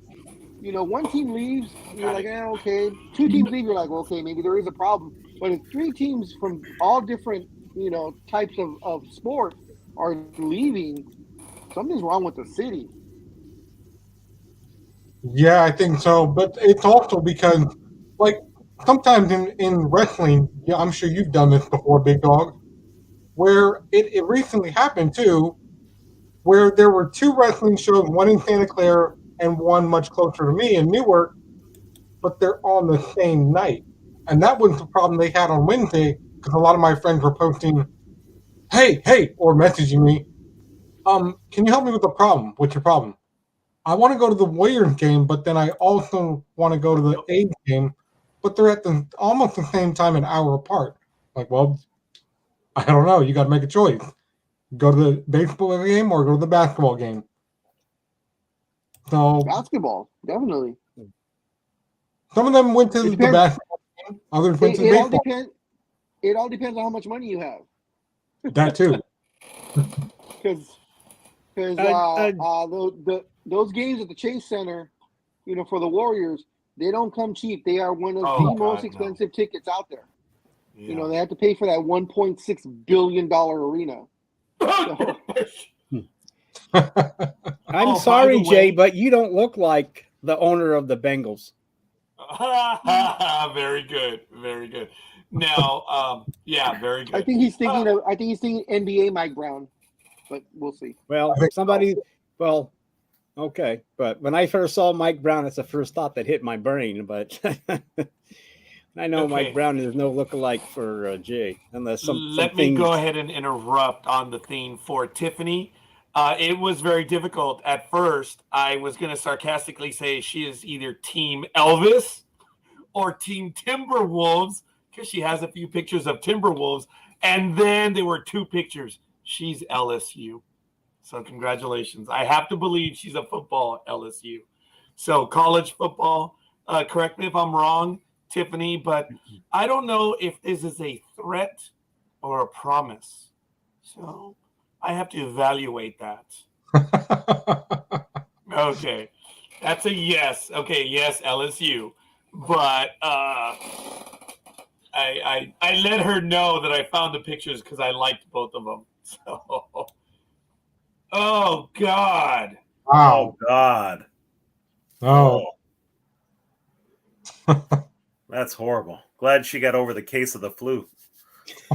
Speaker 2: you know, one team leaves, you're like, okay. Two teams leave, you're like, okay, maybe there is a problem. But if three teams from all different, you know, types of sport are leaving, something's wrong with the city.
Speaker 6: Yeah, I think so. But it's also because, like, sometimes in wrestling, yeah, I'm sure you've done this before, Big Dog, where it recently happened too, where there were two wrestling shows, one in Santa Clara and one much closer to me in Newark, but they're on the same night. And that was the problem they had on Wednesday, because a lot of my friends were posting, hey, or messaging me, can you help me with the problem? What's your problem? I want to go to the Warriors game, but then I also want to go to the A's game, but they're at almost the same time, an hour apart. Like, well, I don't know. You got to make a choice. Go to the baseball game or go to the basketball game. So
Speaker 2: basketball, definitely.
Speaker 6: Some of them went to the basketball game. Others went to the baseball.
Speaker 2: It all depends on how much money you have.
Speaker 6: That too.
Speaker 2: Because those games at the Chase Center, you know, for the Warriors, they don't come cheap. They are one of the most expensive tickets out there. Yeah. You know, they have to pay for that $1.6 billion arena. So.
Speaker 3: I'm sorry, Jay, but you don't look like the owner of the Bengals.
Speaker 1: Very good. Very good. Now, yeah, very good.
Speaker 2: I think he's thinking NBA Mike Brown, but we'll see.
Speaker 3: Well, okay. But when I first saw Mike Brown, that's the first thought that hit my brain. But I know Mike Brown is no lookalike for Jay, unless
Speaker 1: Let me go ahead and interrupt on the theme for Tiffany. It was very difficult. At first, I was going to sarcastically say she is either Team Elvis or Team Timberwolves, because she has a few pictures of Timberwolves. And then there were two pictures. She's LSU. So congratulations. I have to believe she's a football LSU. So college football, correct me if I'm wrong, Tiffany, but I don't know if this is a threat or a promise. So I have to evaluate that. Okay. That's a yes. Okay, yes, LSU. But I let her know that I found the pictures because I liked both of them. So, oh God!
Speaker 6: Wow!
Speaker 7: Oh God!
Speaker 6: Oh,
Speaker 7: that's horrible. Glad she got over the case of the flu.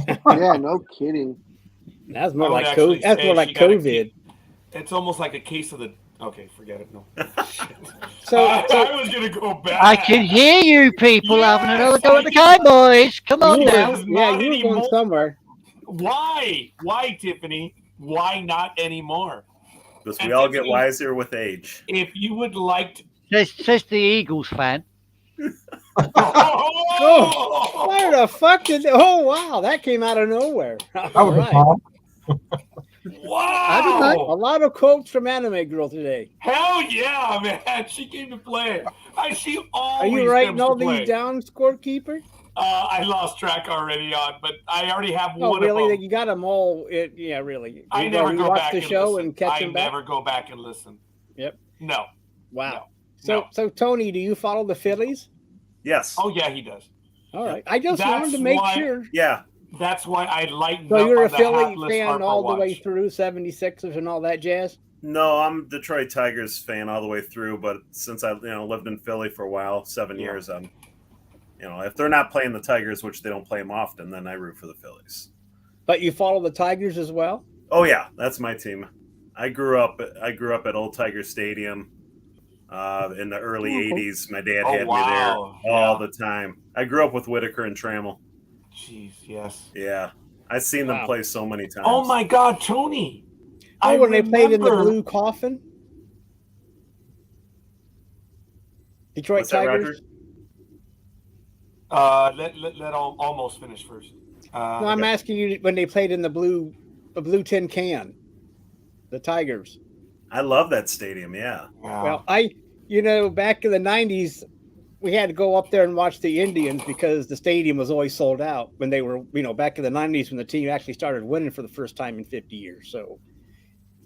Speaker 2: Yeah, no kidding.
Speaker 3: That's more like COVID. That's more like COVID.
Speaker 1: It's almost like a case of the. Okay, forget it. No.
Speaker 3: So
Speaker 1: I was gonna go back.
Speaker 4: I can hear you people having another go at the Cowboys. Come on now.
Speaker 3: Yeah, you were going somewhere.
Speaker 1: Why? Why, Tiffany? Why not anymore?
Speaker 7: Because we all get wiser with age.
Speaker 1: If you would like to...
Speaker 4: Says the Eagles fan.
Speaker 3: Oh, where the fuck did... Oh, wow, that came out of nowhere. All right.
Speaker 1: Wow!
Speaker 3: A lot of quotes from Anime Girl today.
Speaker 1: Hell yeah, man! She came to play. She always.
Speaker 3: Are you writing all these down, Scorekeeper?
Speaker 1: I lost track already but I already have one.
Speaker 3: Really?
Speaker 1: Of them.
Speaker 3: You got them all? Yeah, really.
Speaker 1: I never go back
Speaker 3: the
Speaker 1: and
Speaker 3: show
Speaker 1: listen.
Speaker 3: and catch them back.
Speaker 1: I never go back and listen.
Speaker 3: Yep.
Speaker 1: No.
Speaker 3: Wow.
Speaker 1: No.
Speaker 3: So Tony, do you follow the Phillies?
Speaker 7: Yes.
Speaker 1: Oh yeah, he does.
Speaker 3: All right. I just
Speaker 1: That's
Speaker 3: wanted to make
Speaker 1: why-
Speaker 3: sure.
Speaker 7: Yeah.
Speaker 1: That's why I lightened
Speaker 3: So
Speaker 1: up
Speaker 3: you're
Speaker 1: on
Speaker 3: a
Speaker 1: the
Speaker 3: Philly
Speaker 1: hapless
Speaker 3: fan
Speaker 1: Harper
Speaker 3: all the way
Speaker 1: watch.
Speaker 3: through, 76ers and all that jazz?
Speaker 7: No, I'm a Detroit Tigers fan all the way through, but since I lived in Philly for a while, 7
Speaker 1: Yeah.
Speaker 7: years, I'm if they're not playing the Tigers, which they don't play them often, then I root for the Phillies.
Speaker 3: But you follow the Tigers as well?
Speaker 7: Oh yeah, that's my team. I grew up at Old Tiger Stadium in the early '80s. My dad
Speaker 1: Oh,
Speaker 7: had
Speaker 1: wow.
Speaker 7: me there all the time. I grew up with Whitaker and Trammell.
Speaker 1: Jeez, yes.
Speaker 7: Yeah, I've seen them
Speaker 3: Wow.
Speaker 7: play so many times.
Speaker 1: Oh my God, Tony!
Speaker 3: Oh,
Speaker 1: I
Speaker 3: when they played in the
Speaker 1: remember-
Speaker 3: blue coffin? Detroit
Speaker 7: What's that,
Speaker 3: Tigers?
Speaker 7: Roger?
Speaker 1: Let almost finish first.
Speaker 3: No, I'm asking you when they played in the blue tin can. The Tigers.
Speaker 7: I love that stadium. Yeah.
Speaker 3: Well, back in the 90s, we had to go up there and watch the Indians because the stadium was always sold out when they were, back in the 90s when the team actually started winning for the first time in 50 years. So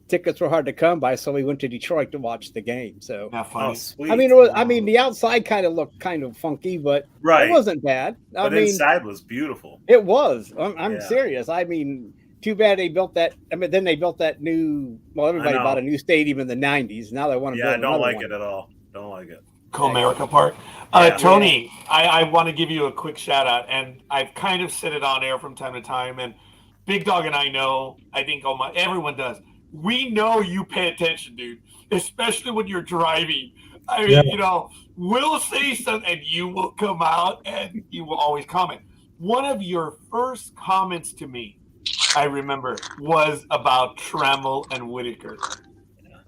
Speaker 3: tickets were hard to come by, so we went to Detroit to watch the game. So
Speaker 1: not funny.
Speaker 7: Oh, sweet.
Speaker 3: the outside kind of looked kind of funky, but
Speaker 7: Right.
Speaker 3: it wasn't bad.
Speaker 7: But inside was beautiful.
Speaker 3: It was. I'm
Speaker 7: Yeah.
Speaker 3: serious. Too bad they built that. Then they built that new. Well, everybody bought a new stadium in the 90s. Now they want to
Speaker 7: Yeah,
Speaker 3: build
Speaker 7: I don't
Speaker 3: another
Speaker 7: like
Speaker 3: one.
Speaker 7: it at all. Don't like it.
Speaker 1: Comerica Park.
Speaker 7: Yeah.
Speaker 1: Tony, I want to give you a quick shout out, and I've kind of said it on air from time to time, and Big Dog and I know, I think everyone does. We know you pay attention, dude, especially when you're driving. I mean, we'll say something and you will come out and you will always comment. One of your first comments to me, I remember, was about Trammell and Whitaker.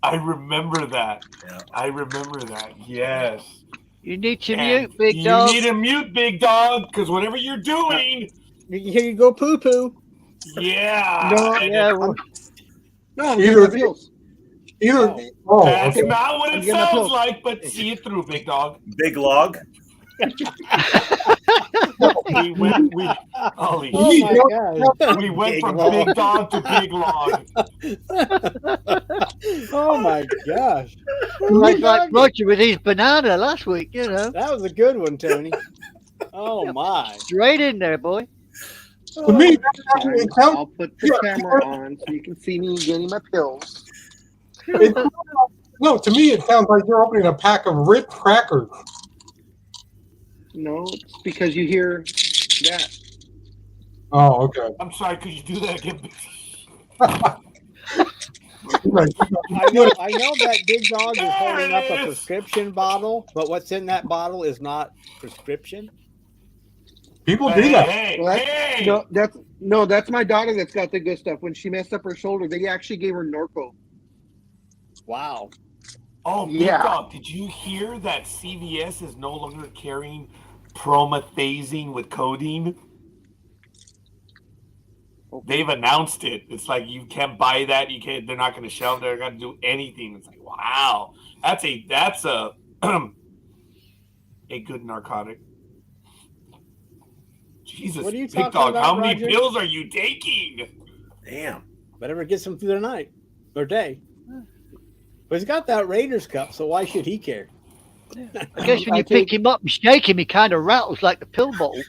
Speaker 1: I remember that.
Speaker 7: Yeah.
Speaker 1: I remember that. Yes.
Speaker 4: You need to
Speaker 1: And
Speaker 4: mute, Big Dog.
Speaker 1: You need to mute, Big Dog, because whatever you're doing,
Speaker 3: Here you go, poo poo.
Speaker 1: yeah.
Speaker 2: No,
Speaker 1: And
Speaker 4: Yeah,
Speaker 2: No, I'm
Speaker 6: Either-
Speaker 2: getting my pills.
Speaker 1: That's
Speaker 6: Okay.
Speaker 1: not what
Speaker 2: I'm
Speaker 1: it
Speaker 2: getting my
Speaker 1: sounds
Speaker 2: pills.
Speaker 1: like, but see it through, Big Dog.
Speaker 7: Big log.
Speaker 1: Holy
Speaker 3: Oh
Speaker 1: shit.
Speaker 3: my god.
Speaker 1: We went
Speaker 3: Big
Speaker 1: from
Speaker 3: log.
Speaker 1: Big Dog to Big Log.
Speaker 3: Oh my gosh.
Speaker 4: like Roger with his banana last week,
Speaker 3: That was a good one, Tony. Oh my.
Speaker 4: Straight in there, boy.
Speaker 6: To me, that actually counts.
Speaker 2: I'll put the camera on so you can see me getting my pills.
Speaker 6: No, to me, it sounds like you're opening a pack of Ritz crackers.
Speaker 2: No, it's because you hear that.
Speaker 6: Oh, okay.
Speaker 1: I'm sorry, could you do that again?
Speaker 6: Right.
Speaker 3: I know that Big Dog is
Speaker 1: There
Speaker 3: holding
Speaker 1: it
Speaker 3: up a
Speaker 1: is.
Speaker 3: prescription bottle, but what's in that bottle is not prescription.
Speaker 6: People do that.
Speaker 1: Hey,
Speaker 2: Well,
Speaker 1: hey.
Speaker 2: That's my daughter that's got the good stuff. When she messed up her shoulder, they actually gave her Norco.
Speaker 3: Wow.
Speaker 1: Oh, Big
Speaker 2: Yeah.
Speaker 1: Dog, did you hear that CVS is no longer carrying promethazine with codeine? They've announced it. It's like you can't buy that. You can't. They're not going to shelve. They're going to do anything. It's like, wow, that's a a good narcotic. Jesus,
Speaker 3: What are you
Speaker 1: Big
Speaker 3: talking
Speaker 1: Dog,
Speaker 3: about,
Speaker 1: how many
Speaker 3: Roger?
Speaker 1: pills are you taking?
Speaker 7: Damn.
Speaker 3: Whatever gets him through the night or day. But he's got that Raiders Cup, so why should he care?
Speaker 4: I guess when you pick him up and shake him, he kind of rattles like the pill bottle.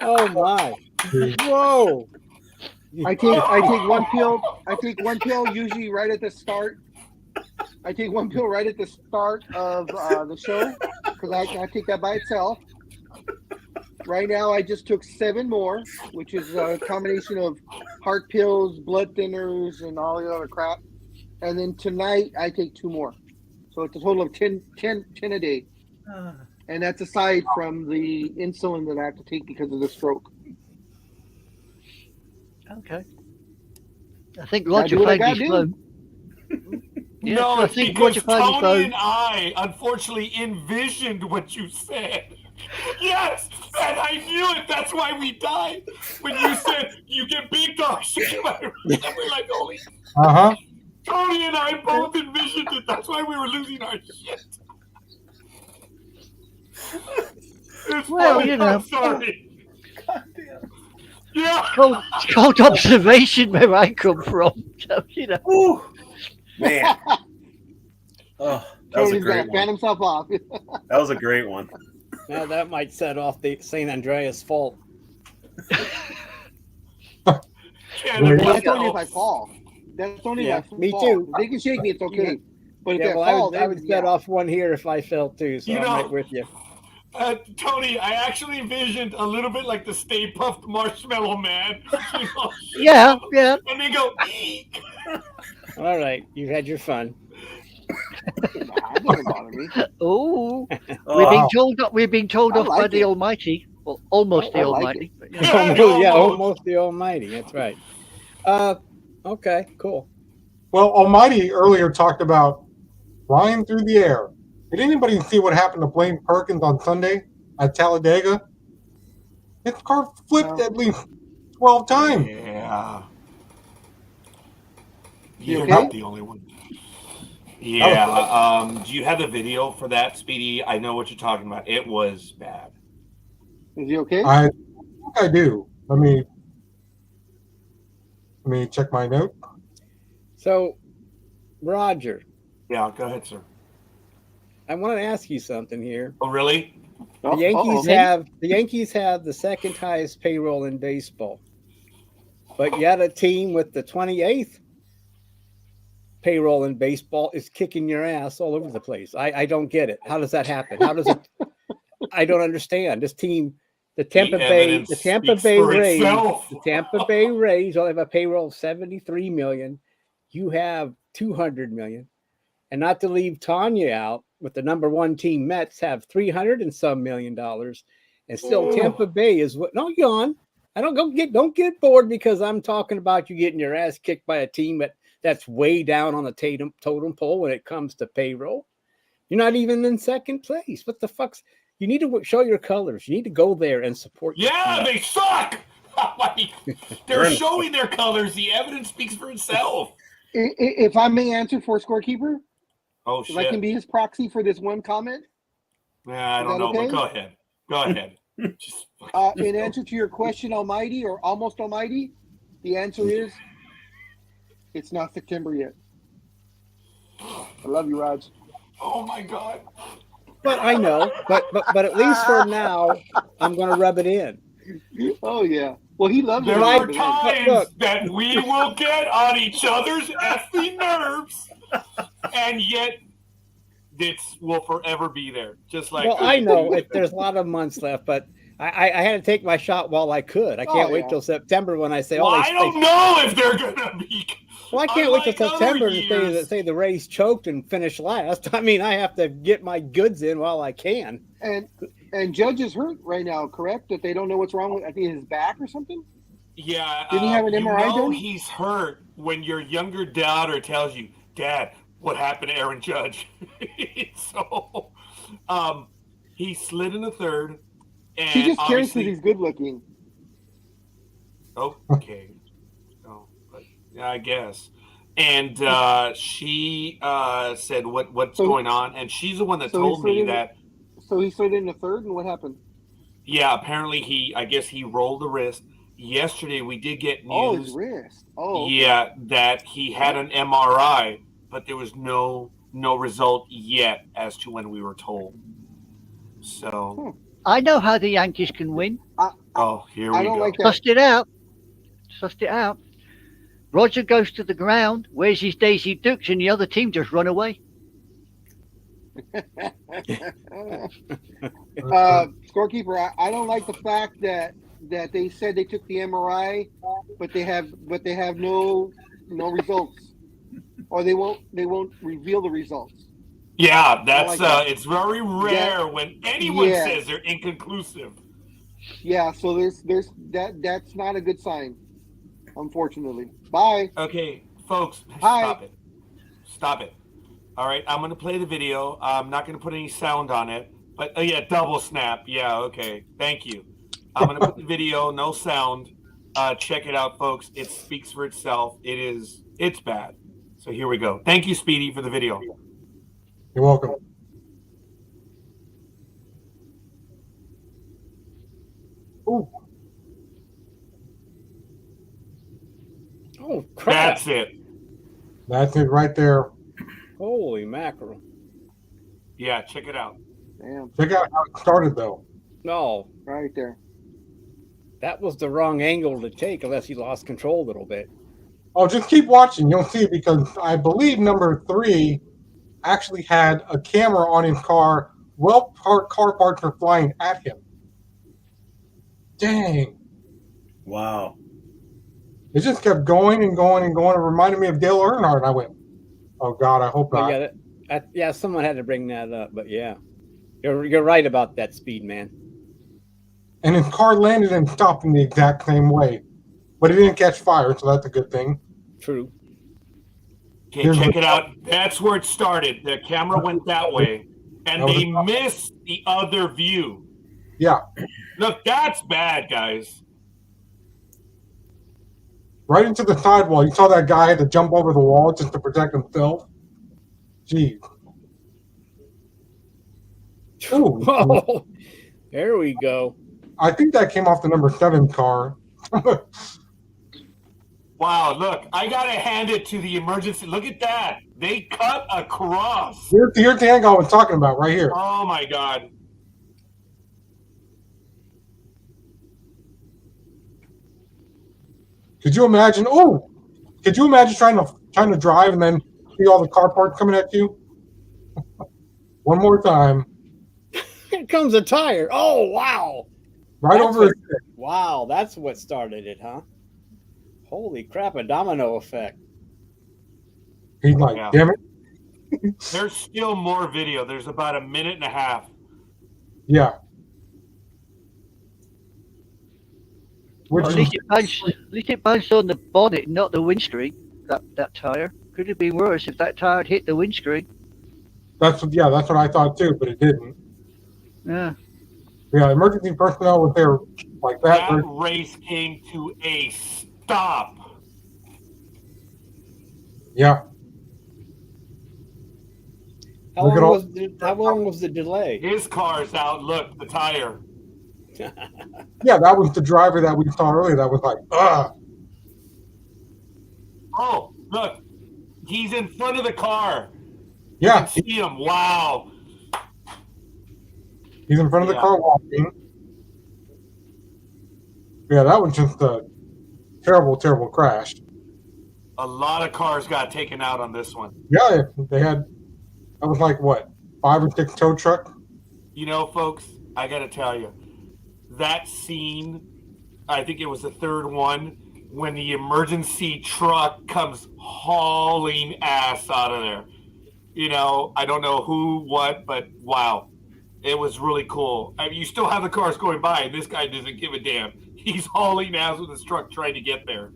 Speaker 3: Oh my. Whoa.
Speaker 2: I take one pill. I take one pill usually right at the start. I take one pill right at the start of the show because I take that by itself. Right now, I just took 7 more, which is a combination of heart pills, blood thinners, and all the other crap. And then tonight, I take 2 more. So it's a total of 10 a day. And that's aside from the insulin that I have to take because of the stroke.
Speaker 4: Okay. I think
Speaker 2: Gotta
Speaker 4: Roger
Speaker 2: do what I
Speaker 4: found his
Speaker 2: gotta
Speaker 4: phone. Yeah,
Speaker 1: No,
Speaker 4: I
Speaker 1: it's
Speaker 4: think
Speaker 1: because
Speaker 4: Roger found his
Speaker 1: Tony
Speaker 4: phone.
Speaker 1: and I unfortunately envisioned what you said. Yes, and I knew it. That's why we died. When you said you get Big Dog shaking my head, we're like, holy.
Speaker 6: Uh-huh.
Speaker 1: Tony and I both envisioned it. That's why we were losing our shit. It's
Speaker 4: Well,
Speaker 1: funny.
Speaker 4: you know.
Speaker 1: I'm sorry. Goddamn. Yeah.
Speaker 4: It's called observation where I come from. So,
Speaker 7: Man. Oh, that was a
Speaker 2: Tony's
Speaker 7: great
Speaker 2: gonna fan
Speaker 7: one.
Speaker 2: himself off.
Speaker 7: That was a great one.
Speaker 3: Now that might set off the St. Andreas fault.
Speaker 1: Canada
Speaker 2: Well, that's
Speaker 1: West
Speaker 2: only if I
Speaker 1: Coast.
Speaker 2: fall. That's only
Speaker 3: Yeah,
Speaker 2: if I
Speaker 3: me
Speaker 2: fall.
Speaker 3: too.
Speaker 2: If they can shake me, it's okay. But if
Speaker 3: Yeah,
Speaker 2: they
Speaker 3: well,
Speaker 2: fall,
Speaker 3: I would
Speaker 2: then
Speaker 3: set
Speaker 2: yeah.
Speaker 3: off one here if I fell too. So
Speaker 1: You
Speaker 3: I'm
Speaker 1: know-
Speaker 3: right with you.
Speaker 1: Tony, I actually envisioned a little bit like the Stay Puft Marshmallow Man. You know,
Speaker 4: Yeah, yeah.
Speaker 1: and they go,
Speaker 3: All right, you had your fun.
Speaker 2: Nah, it doesn't bother me.
Speaker 4: Oh,
Speaker 7: Oh,
Speaker 4: we've been told
Speaker 2: I
Speaker 4: off by
Speaker 2: like
Speaker 4: the
Speaker 2: it.
Speaker 4: Almighty. Well, almost
Speaker 2: I
Speaker 4: the
Speaker 2: like
Speaker 4: Almighty. But, yeah.
Speaker 3: Almost the Almighty. That's right. Okay, cool.
Speaker 6: Well, Almighty earlier talked about flying through the air. Did anybody see what happened to Blaine Perkins on Sunday at Talladega? His car flipped
Speaker 2: No.
Speaker 6: at least 12 times.
Speaker 1: yeah.
Speaker 2: You
Speaker 1: You're
Speaker 2: okay?
Speaker 1: not the only one. Yeah. Do you have the video for that, Speedy? I know what you're talking about. It was bad.
Speaker 2: Is he okay?
Speaker 6: I think I do. Let me check my note.
Speaker 3: So, Roger,
Speaker 1: Yeah, go ahead, sir.
Speaker 3: I want to ask you something here.
Speaker 1: Oh, really?
Speaker 2: Oh,
Speaker 3: The Yankees
Speaker 2: uh-oh.
Speaker 3: have the second highest payroll in baseball, but yet a team with the 28th payroll in baseball is kicking your ass all over the place. I don't get it. How does that happen? How does it? I don't understand. This team, the Tampa Bay Rays only have a payroll of 73 million. You have 200 million, and not to leave Tanya out, with the number one team Mets have 300 and some $1 million, and still Tampa Bay is what? No, yawn. I don't get bored because I'm talking about you getting your ass kicked by a team that's way down on the totem pole when it comes to payroll. You're not even in second place. What the fuck's? You need to show your colors. You need to go there and support.
Speaker 1: Yeah,
Speaker 3: your team.
Speaker 1: they suck. Like, they're showing their colors. The evidence speaks for itself.
Speaker 2: If I may answer for Scorekeeper,
Speaker 1: Oh,
Speaker 2: if I can
Speaker 1: shit.
Speaker 2: be his proxy for this one comment,
Speaker 1: Yeah, I
Speaker 2: Is
Speaker 1: don't
Speaker 2: that
Speaker 1: know, but
Speaker 2: okay?
Speaker 1: go ahead. Go ahead. Just
Speaker 2: in answer to your question, Almighty or almost Almighty, the answer is it's not September yet. I love you, Raj.
Speaker 1: oh, my God.
Speaker 3: But I know. But at least for now, I'm going to rub it in.
Speaker 2: Oh yeah. Well, he loves
Speaker 1: There
Speaker 2: it.
Speaker 1: are
Speaker 2: But
Speaker 1: times
Speaker 3: Look.
Speaker 1: that we will get on each other's effing nerves, and yet this will forever be there. Just like
Speaker 3: Well, I know there's a lot of months left, but I had to take my shot while I could. I can't wait till September when I say,
Speaker 1: Well, I don't know if they're gonna be.
Speaker 3: Well, I can't wait till
Speaker 1: unlike other
Speaker 3: September to
Speaker 1: years.
Speaker 3: say the Rays choked and finished last. I mean, I have to get my goods in while I can.
Speaker 2: And Judge is hurt right now, correct? That they don't know what's wrong with, I think, his back or something.
Speaker 1: Yeah,
Speaker 2: Didn't he have an MRI
Speaker 1: you know
Speaker 2: done?
Speaker 1: he's hurt when your younger daughter tells you, "Dad, what happened to Aaron Judge?" So, he slid in the third, and
Speaker 2: He just cares because
Speaker 1: obviously,
Speaker 2: he's good looking.
Speaker 1: okay, oh, but yeah, I guess. And she said, "What's
Speaker 2: So-
Speaker 1: going on?" And she's the one that
Speaker 2: so
Speaker 1: told
Speaker 2: he's
Speaker 1: me
Speaker 2: slid in-
Speaker 1: that.
Speaker 2: So he slid in the third, and what happened?
Speaker 1: Yeah, apparently I guess he rolled the wrist. Yesterday we did get
Speaker 2: Oh,
Speaker 1: news.
Speaker 2: his wrist. Oh, okay.
Speaker 1: Yeah, that he had an MRI, but there was no result yet as to when we were told. So,
Speaker 4: I know how the Yankees can win.
Speaker 1: oh, here
Speaker 2: I
Speaker 1: we
Speaker 2: don't
Speaker 1: go.
Speaker 2: like that.
Speaker 4: Sussed it out. Roger goes to the ground, wears his Daisy Dukes, and the other team just run away.
Speaker 2: Scorekeeper, I don't like the fact that they said they took the MRI, but they have no results, or they won't reveal the results.
Speaker 1: Yeah, that's
Speaker 2: like that.
Speaker 1: it's very rare when anyone says they're inconclusive.
Speaker 2: Yeah, so there's that's not a good sign, unfortunately. Bye.
Speaker 1: Okay, folks,
Speaker 2: Hi.
Speaker 1: Stop it. All right, I'm going to play the video. I'm not going to put any sound on it. But, oh, yeah, double snap. Yeah, okay. Thank you. I'm going to put the video, no sound. Check it out, folks. It speaks for itself. It's bad. So here we go. Thank you, Speedy, for the video.
Speaker 6: You're welcome. Ooh,
Speaker 3: Oh crap!
Speaker 1: That's it.
Speaker 6: that's it right there.
Speaker 3: Holy mackerel!
Speaker 1: Yeah, check it out.
Speaker 2: Damn,
Speaker 6: Check out how it started, though.
Speaker 3: No,
Speaker 2: right there.
Speaker 3: that was the wrong angle to take unless he lost control a little bit.
Speaker 6: Oh, just keep watching. You'll see, because I believe number 3 actually had a camera on his car. Well, car parts are flying at him. Dang.
Speaker 7: Wow.
Speaker 6: It just kept going and going and going. It reminded me of Dale Earnhardt. And I went, oh, God, I hope
Speaker 3: Well,
Speaker 6: not.
Speaker 3: yeah, someone had to bring that up, but yeah, you're right about that, Speed man.
Speaker 6: And his car landed and stopped in the exact same way. But it didn't catch fire, so that's a good thing.
Speaker 3: True.
Speaker 1: Okay, check it out. That's where it started. The camera went that way, and they missed the other view.
Speaker 6: Yeah.
Speaker 1: Look, that's bad, guys.
Speaker 6: Right into the sidewall. You saw that guy had to jump over the wall just to protect himself. Jeez. Ooh.
Speaker 3: Oh, there we go.
Speaker 6: I think that came off the number 7 car.
Speaker 1: Wow, look, I got to hand it to the emergency. Look at that. They cut across.
Speaker 6: Here's the angle I was talking about right here.
Speaker 1: Oh, my God.
Speaker 6: Could you imagine? Oh, could you imagine trying to drive and then see all the car parts coming at you? One more time.
Speaker 3: Here comes a tire. Oh, wow.
Speaker 6: Right
Speaker 3: That's
Speaker 6: over
Speaker 3: what-
Speaker 6: his head.
Speaker 3: Wow, that's what started it, huh? Holy crap, a domino effect.
Speaker 6: He's like,
Speaker 1: Yeah.
Speaker 6: damn it.
Speaker 1: There's still more video. There's about a minute and a half.
Speaker 6: Yeah. Which
Speaker 4: Well,
Speaker 6: is,
Speaker 4: at least it bounced on the bonnet, not the windscreen. That tire could have been worse if that tire had hit the windscreen.
Speaker 6: that's what I thought too, but it didn't.
Speaker 4: Yeah.
Speaker 6: Yeah, emergency personnel was there like that.
Speaker 1: That race came to a stop.
Speaker 6: Yeah.
Speaker 3: How
Speaker 6: Look at
Speaker 3: long was the delay?
Speaker 1: His car's out. Look, the tire.
Speaker 6: Yeah, that was the driver that we saw earlier that was like, ugh.
Speaker 1: Oh, look. He's in front of the car.
Speaker 6: Yeah,
Speaker 1: You can see him. Wow.
Speaker 6: he's in front of the
Speaker 1: Yeah.
Speaker 6: car walking. Yeah, that was just a terrible, terrible crash.
Speaker 1: A lot of cars got taken out on this one.
Speaker 6: Yeah, they had, that was like what, 5 or 6 tow trucks?
Speaker 1: You know, folks, I got to tell you, that scene, I think it was the third one, when the emergency truck comes hauling ass out of there. You know, I don't know who, what, but wow. It was really cool. I mean, you still have the cars going by, and this guy doesn't give a damn. He's hauling ass with his truck trying to get there.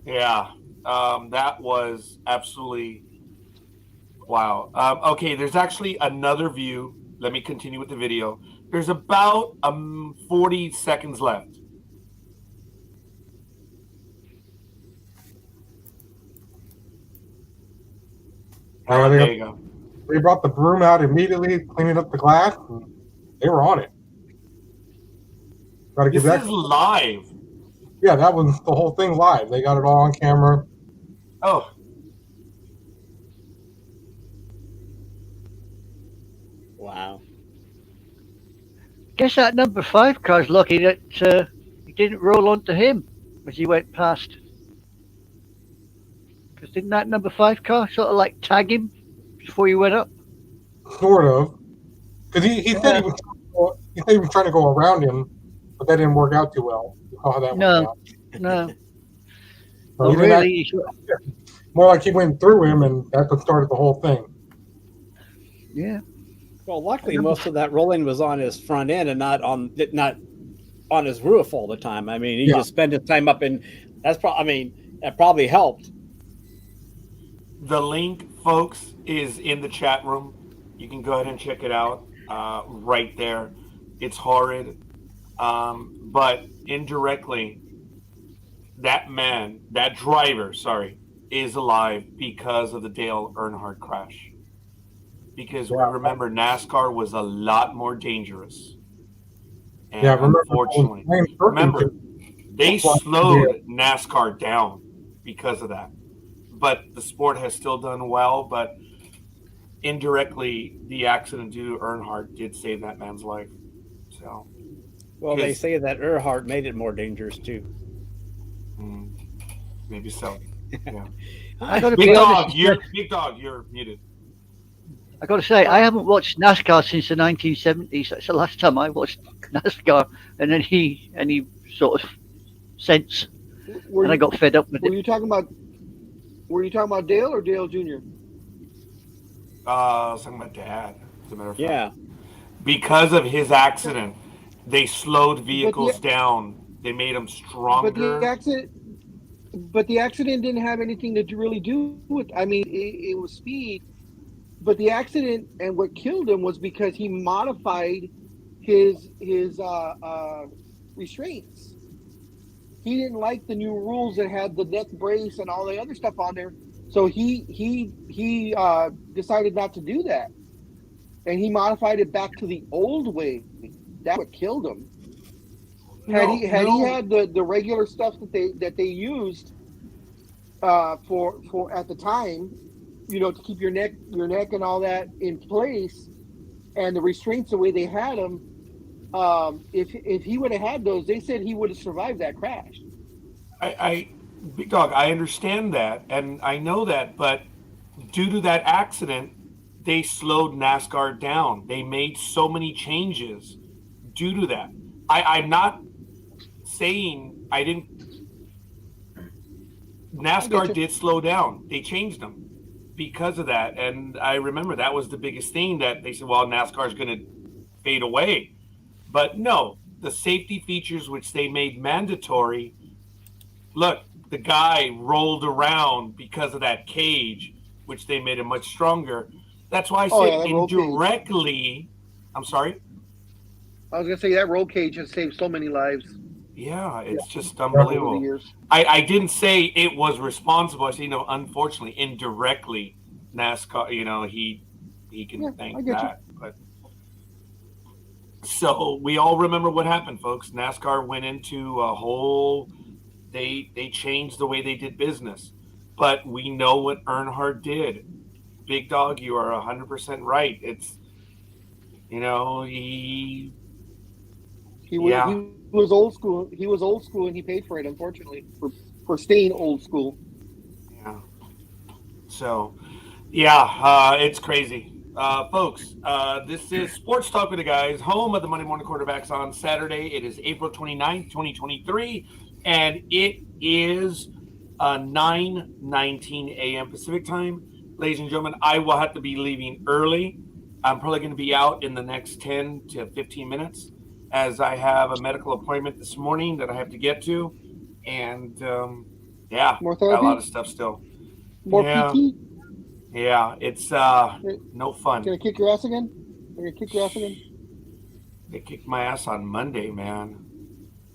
Speaker 1: Yeah, that was absolutely wow. Okay, there's actually another view. Let me continue with the video. There's about 40 seconds left. There you go.
Speaker 6: They brought the broom out immediately, cleaning up the glass, and they were on it. Gotta give
Speaker 1: This
Speaker 6: that.
Speaker 1: is live.
Speaker 6: Yeah, that was the whole thing live. They got it all on camera.
Speaker 1: Oh,
Speaker 3: Wow.
Speaker 4: Guess that number 5 car's lucky that he didn't roll onto him as he went past. Because didn't that number 5 car sort of like tag him before he went up?
Speaker 6: Sort of. Because he said he was trying to go around him, but that didn't work out too well. You saw how that
Speaker 4: No.
Speaker 6: worked out.
Speaker 4: No.
Speaker 6: So
Speaker 4: Well,
Speaker 6: he didn't
Speaker 4: really,
Speaker 6: more like he went through him, and that's what started the whole thing.
Speaker 4: yeah.
Speaker 3: Well, luckily, most of that rolling was on his front end and not on his roof all the time. I mean, he just spent his time up in. That probably helped.
Speaker 1: the link, folks, is in the chat room. You can go ahead and check it out right there. It's horrid. But indirectly, that driver, is alive because of the Dale Earnhardt crash. Because we remember NASCAR was a lot more dangerous. And unfortunately, remember, they slowed NASCAR down because of that. but the sport has still done well. But indirectly, the accident due to Earnhardt did save that man's life. So,
Speaker 3: Well, they
Speaker 1: 'Cause-
Speaker 3: say that Earhart made it more dangerous too.
Speaker 1: maybe so. Yeah.
Speaker 4: I got to
Speaker 1: Big
Speaker 4: be
Speaker 1: Dog,
Speaker 4: honest.
Speaker 1: you're muted.
Speaker 4: I got to say, I haven't watched NASCAR since the 1970s. That's the last time I watched NASCAR, and then any sort of sense,
Speaker 2: Were
Speaker 4: and I
Speaker 2: you,
Speaker 4: got fed up with
Speaker 2: were
Speaker 4: it.
Speaker 2: you talking about? Were you talking about Dale or Dale Jr.?
Speaker 1: I was talking about Dad, as a matter of fact.
Speaker 3: Yeah.
Speaker 1: Because of his accident, they slowed vehicles
Speaker 2: But
Speaker 1: down. They made them
Speaker 2: But
Speaker 1: stronger.
Speaker 2: the accident didn't have anything to really do with. I mean, it was speed, but the accident and what killed him was because he modified his restraints. He didn't like the new rules that had the neck brace and all the other stuff on there, so he decided not to do that, and he modified it back to the old way. That's what killed him. Had he had the regular stuff that they used for at the time, to keep your neck and all that in place, and the restraints the way they had them, if he would have had those, they said he would have survived that crash.
Speaker 1: Big Dog, I understand that, and I know that, but due to that accident, they slowed NASCAR down. They made so many changes due to that. I'm not saying I didn't. NASCAR did slow down. They changed them because of that, and I remember that was the biggest thing that they said. Well, NASCAR is going to fade away, but no, the safety features which they made mandatory. Look, the guy rolled around because of that cage, which they made him much stronger. That's why I say indirectly. I'm sorry.
Speaker 2: I was gonna say that roll cage has saved so many lives.
Speaker 1: Yeah, it's just
Speaker 2: over the
Speaker 1: unbelievable.
Speaker 2: years.
Speaker 1: I didn't say it was responsible. I said, unfortunately, indirectly, NASCAR, he can thank that. But so we all remember what happened, folks. NASCAR went into a whole. They changed the way they did business, but we know what Earnhardt did. Big Dog, you are 100% right. It's he
Speaker 2: was old school. He was old school, and he paid for it. Unfortunately, for staying old school.
Speaker 1: Yeah. So, yeah, it's crazy, folks. This is Sports Talk with the Guys, home of the Monday Morning Quarterbacks on Saturday. It is April 29th, 2023, and it is 9:19 a.m. Pacific time. Ladies and gentlemen, I will have to be leaving early. I'm probably going to be out in the next 10 to 15 minutes, as I have a medical appointment this morning that I have to get to. And,
Speaker 2: More
Speaker 1: got
Speaker 2: therapy?
Speaker 1: a lot of stuff still.
Speaker 2: More
Speaker 1: Yeah.
Speaker 2: PT?
Speaker 1: Yeah, it's no fun.
Speaker 2: Gonna kick your ass again? They're gonna kick your ass again?
Speaker 1: They kicked my ass on Monday, man.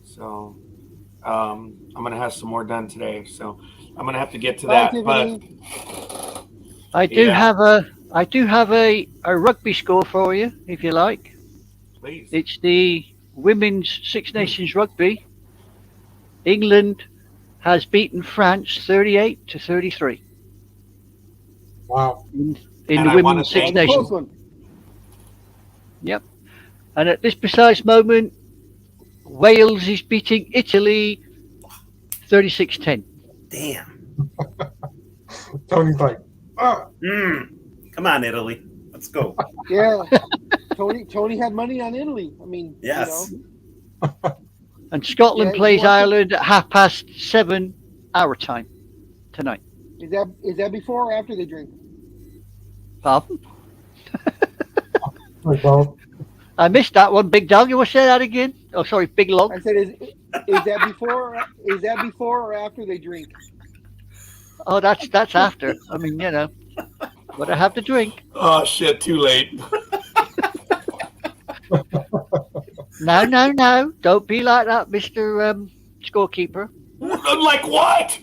Speaker 1: So I'm going to have some more done today. So I'm going to have to get to
Speaker 2: Bye,
Speaker 1: that. But
Speaker 2: Tiffany.
Speaker 4: I do
Speaker 1: Yeah.
Speaker 4: have a rugby score for you, if you like.
Speaker 1: please.
Speaker 4: It's the Women's Six Nations Rugby. England has beaten France 38-33
Speaker 6: Wow.
Speaker 4: in
Speaker 1: And
Speaker 4: the
Speaker 1: I wanna
Speaker 4: Women's Six
Speaker 1: thank-
Speaker 2: That was a
Speaker 4: Nations.
Speaker 2: close one.
Speaker 4: Yep. And at this precise moment, Wales is beating Italy 36-10.
Speaker 7: Damn.
Speaker 6: Tony's like,
Speaker 7: Come on, Italy. Let's go.
Speaker 2: Yeah. Tony had money on Italy. I mean,
Speaker 7: Yes.
Speaker 4: And Scotland
Speaker 2: Yeah,
Speaker 4: plays
Speaker 2: you want to-
Speaker 4: Ireland at 7:30 our time tonight.
Speaker 2: is that before or after they drink?
Speaker 4: Pardon?
Speaker 6: well,
Speaker 4: I missed that one, Big Dog. You want to say that again? Oh, sorry, Big Log.
Speaker 2: I said, is that before? Is that before or after they drink?
Speaker 4: Oh, that's after. I mean, but I have to drink.
Speaker 1: Oh, shit, too late.
Speaker 4: No. Don't be like that, Mr. Scorekeeper.
Speaker 1: Like what?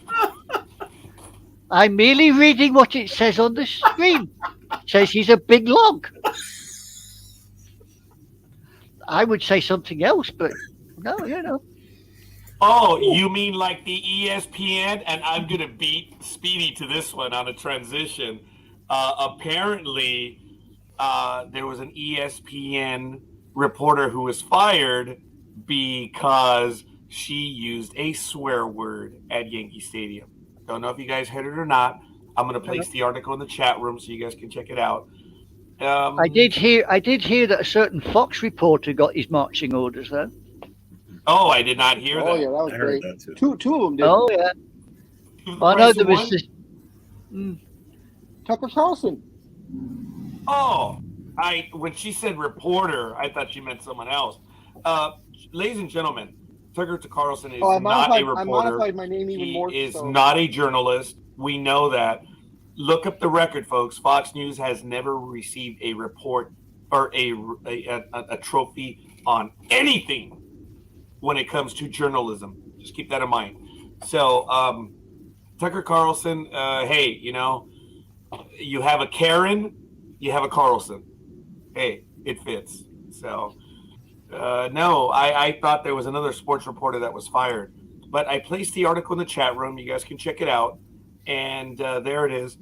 Speaker 4: I'm merely reading what it says on the screen. It says he's a big log. I would say something else, but no.
Speaker 1: Oh, you mean like the ESPN? And I'm going to beat Speedy to this one on a transition. Apparently, there was an ESPN reporter who was fired because she used a swear word at Yankee Stadium. Don't know if you guys heard it or not. I'm going to place the article in the chat room so you guys can check it out.
Speaker 4: I did hear that a certain Fox reporter got his marching orders, though.
Speaker 1: Oh, I did not hear
Speaker 2: Oh
Speaker 1: that.
Speaker 2: yeah, that was
Speaker 7: I heard
Speaker 2: great.
Speaker 7: that too.
Speaker 2: Two of them did.
Speaker 4: Oh yeah, I know there was this.
Speaker 2: Tucker Carlson.
Speaker 1: Oh, when she said reporter, I thought she meant someone else. Ladies and gentlemen, Tucker Carlson is
Speaker 2: Oh,
Speaker 1: not a
Speaker 2: I
Speaker 1: reporter.
Speaker 2: modified my name even
Speaker 1: He
Speaker 2: more.
Speaker 1: is
Speaker 2: so.
Speaker 1: not a journalist. We know that. Look up the record, folks. Fox News has never received a report or a trophy on anything when it comes to journalism. Just keep that in mind. So, Tucker Carlson, hey, you know, you have a Karen, you have a Carlson. Hey, it fits. So, no, I thought there was another sports reporter that was fired. But I placed the article in the chat room. You guys can check it out. And there it is.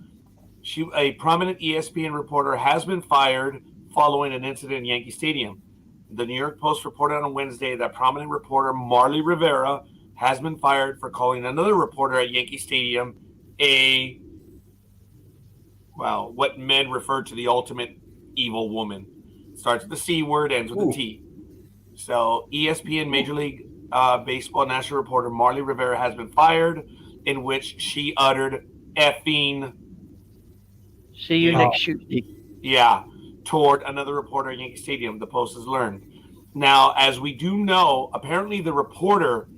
Speaker 1: A prominent ESPN reporter has been fired following an incident in Yankee Stadium. The New York Post reported on Wednesday that prominent reporter Marley Rivera has been fired for calling another reporter at Yankee Stadium what men refer to the ultimate evil woman. Starts with the C word, ends with a T. So ESPN Major League Baseball national reporter Marley Rivera has been fired, in which she uttered effing.
Speaker 4: See you next Tuesday.
Speaker 1: Yeah, toward another reporter at Yankee Stadium, the Post has learned. Now, as we do know, apparently the reporter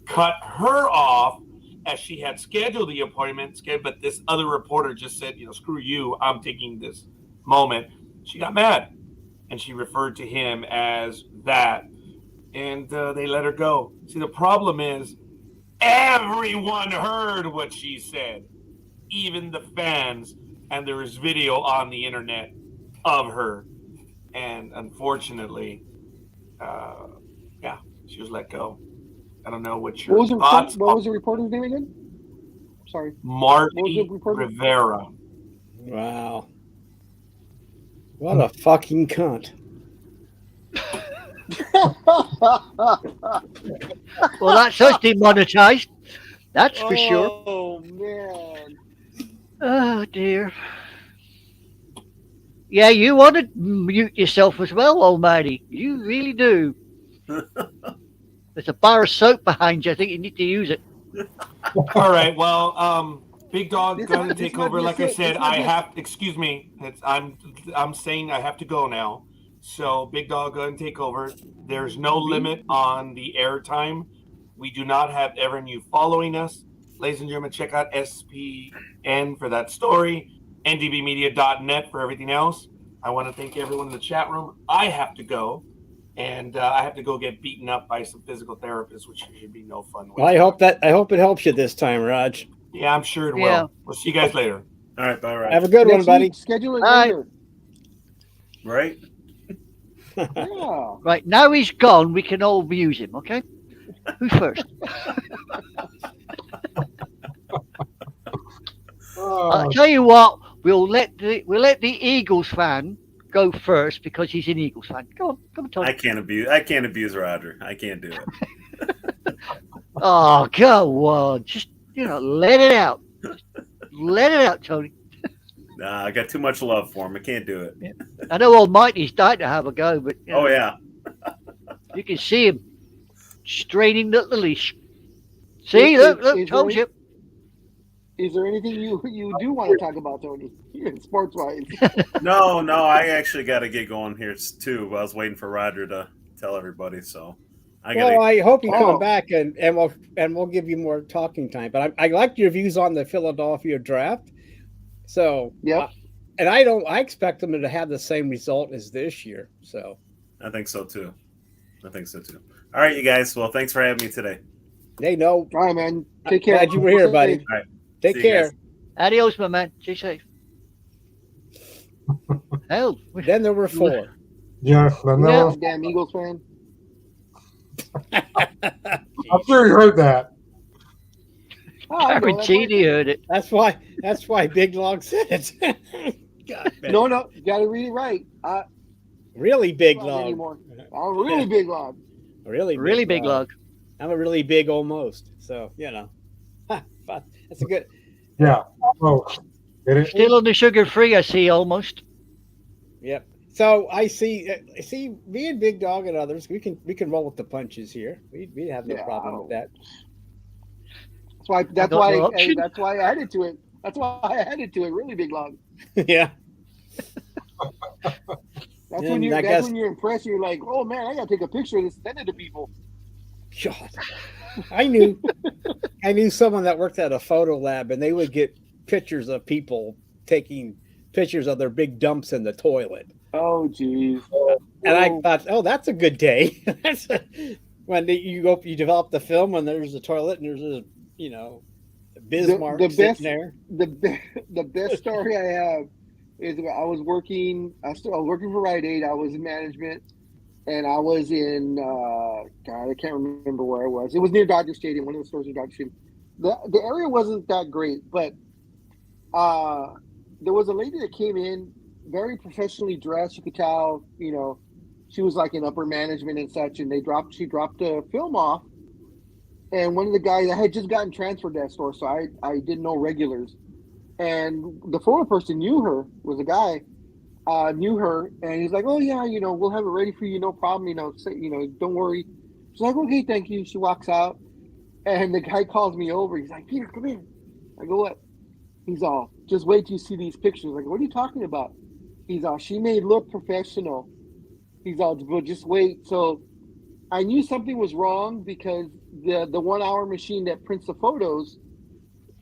Speaker 1: cut her off as she had scheduled the appointment, but this other reporter just said, you know, screw you, I'm taking this moment. She got mad, and she referred to him as that, and they let her go. See, the problem is everyone heard what she said, even the fans, and there is video on the internet of her. And unfortunately, she was let go. I don't know what your thoughts.
Speaker 2: What was the reporter's name again? Sorry.
Speaker 1: Marty Rivera.
Speaker 3: Wow. What a fucking cunt.
Speaker 4: Well, that's us demonetized. That's for sure.
Speaker 2: Oh, man.
Speaker 4: Oh, dear. Yeah, you want to mute yourself as well, Almighty. You really do. There's a bar of soap behind you. I think you need to use it.
Speaker 1: All right. Well, Big Dog, go ahead and take over. Like I said, excuse me. I'm saying I have to go now. So, Big Dog, go ahead and take over. There's no limit on the airtime. We do not have Evan following us. Ladies and gentlemen, check out SPN for that story, ndbmedia.net for everything else. I want to thank everyone in the chat room. I have to go, and I have to go get beaten up by some physical therapists, which should be no fun.
Speaker 3: Well, I hope it helps you this time, Raj.
Speaker 1: Yeah, I'm sure it will. We'll see you guys later.
Speaker 7: All right, bye, Raj.
Speaker 3: Have a good one, buddy.
Speaker 2: Schedule it later.
Speaker 7: Right?
Speaker 2: Yeah.
Speaker 4: Right, now he's gone, we can all abuse him, okay? Who's first? I'll tell you what, we'll let the Eagles fan go first because he's an Eagles fan. Come on, Tony.
Speaker 7: I can't abuse Roger. I can't do it.
Speaker 4: Oh, go on. Just, let it out. Let it out, Tony.
Speaker 7: Nah, I got too much love for him. I can't do it.
Speaker 4: Yeah. I know Almighty's dying to have a go, but
Speaker 7: oh yeah,
Speaker 4: you can see him straining the leash. See, look, told you.
Speaker 2: Is there anything you do want to talk about, Tony, sports wise?
Speaker 7: No, I actually got to get going here too. I was waiting for Roger to tell everybody, so
Speaker 3: I hope you come back and we'll give you more talking time. But I liked your views on the Philadelphia draft. So
Speaker 2: yeah,
Speaker 3: and I expect them to have the same result as this year. So
Speaker 7: I think so too. All right, you guys. Well, thanks for having me today.
Speaker 3: They know.
Speaker 2: All right, man. Take care.
Speaker 3: Glad you were here, buddy.
Speaker 7: All right.
Speaker 3: Take care.
Speaker 4: Adios, my man. Stay safe. Hell,
Speaker 3: then there were 4.
Speaker 6: Yes,
Speaker 2: damn Eagles fan.
Speaker 6: I'm sure you heard that.
Speaker 2: Oh, I know, that's
Speaker 4: Guaranteed
Speaker 2: why-
Speaker 4: he heard it.
Speaker 3: That's why Big Log said it. God, man.
Speaker 2: No, you got to read it right.
Speaker 3: Really big
Speaker 2: Log
Speaker 3: log.
Speaker 2: anymore. I'm really big log.
Speaker 4: Really big log.
Speaker 3: I'm a really big almost. So but that's a good.
Speaker 6: Yeah. Oh, get it?
Speaker 4: Still on the sugar free, I see almost.
Speaker 3: Yep. So I see me and Big Dog and others. We can roll with the punches here. We have no
Speaker 2: Yeah,
Speaker 3: problem with that.
Speaker 2: That's
Speaker 4: got
Speaker 2: why
Speaker 4: no option.
Speaker 2: that's why I added to it. That's why I added to it. Really big log.
Speaker 3: Yeah.
Speaker 2: That's
Speaker 3: Yeah,
Speaker 2: when
Speaker 3: I guess-
Speaker 2: when you're impressed. You're like, oh man, I gotta take a picture of this, send it to people.
Speaker 3: God. I knew someone that worked at a photo lab, and they would get pictures of people taking pictures of their big dumps in the toilet.
Speaker 2: Oh jeez.
Speaker 3: And I thought, oh, that's a good day. When you develop the film when there's a toilet and there's a Bismarck
Speaker 2: the
Speaker 3: sitting
Speaker 2: best-
Speaker 3: there.
Speaker 2: The best story I have is I was working for Rite Aid. I was in management, and I was in God, I can't remember where I was. It was near Dodger Stadium, one of the stores in Dodger Stadium. The area wasn't that great, but there was a lady that came in very professionally dressed. You could tell, she was like in upper management and such. And she dropped a film off, and one of the guys, I had just gotten transferred to that store, so I didn't know regulars. And the photo person knew her, was a guy, knew her, and he's like, oh yeah, we'll have it ready for you, no problem, don't worry. She's like, okay, thank you. She walks out, and the guy calls me over. He's like, Peter, come in. I go, what? He's all, just wait till you see these pictures. Like, what are you talking about? He's all, she may look professional. He's all, well, just wait. So I knew something was wrong because the 1 hour machine that prints the photos,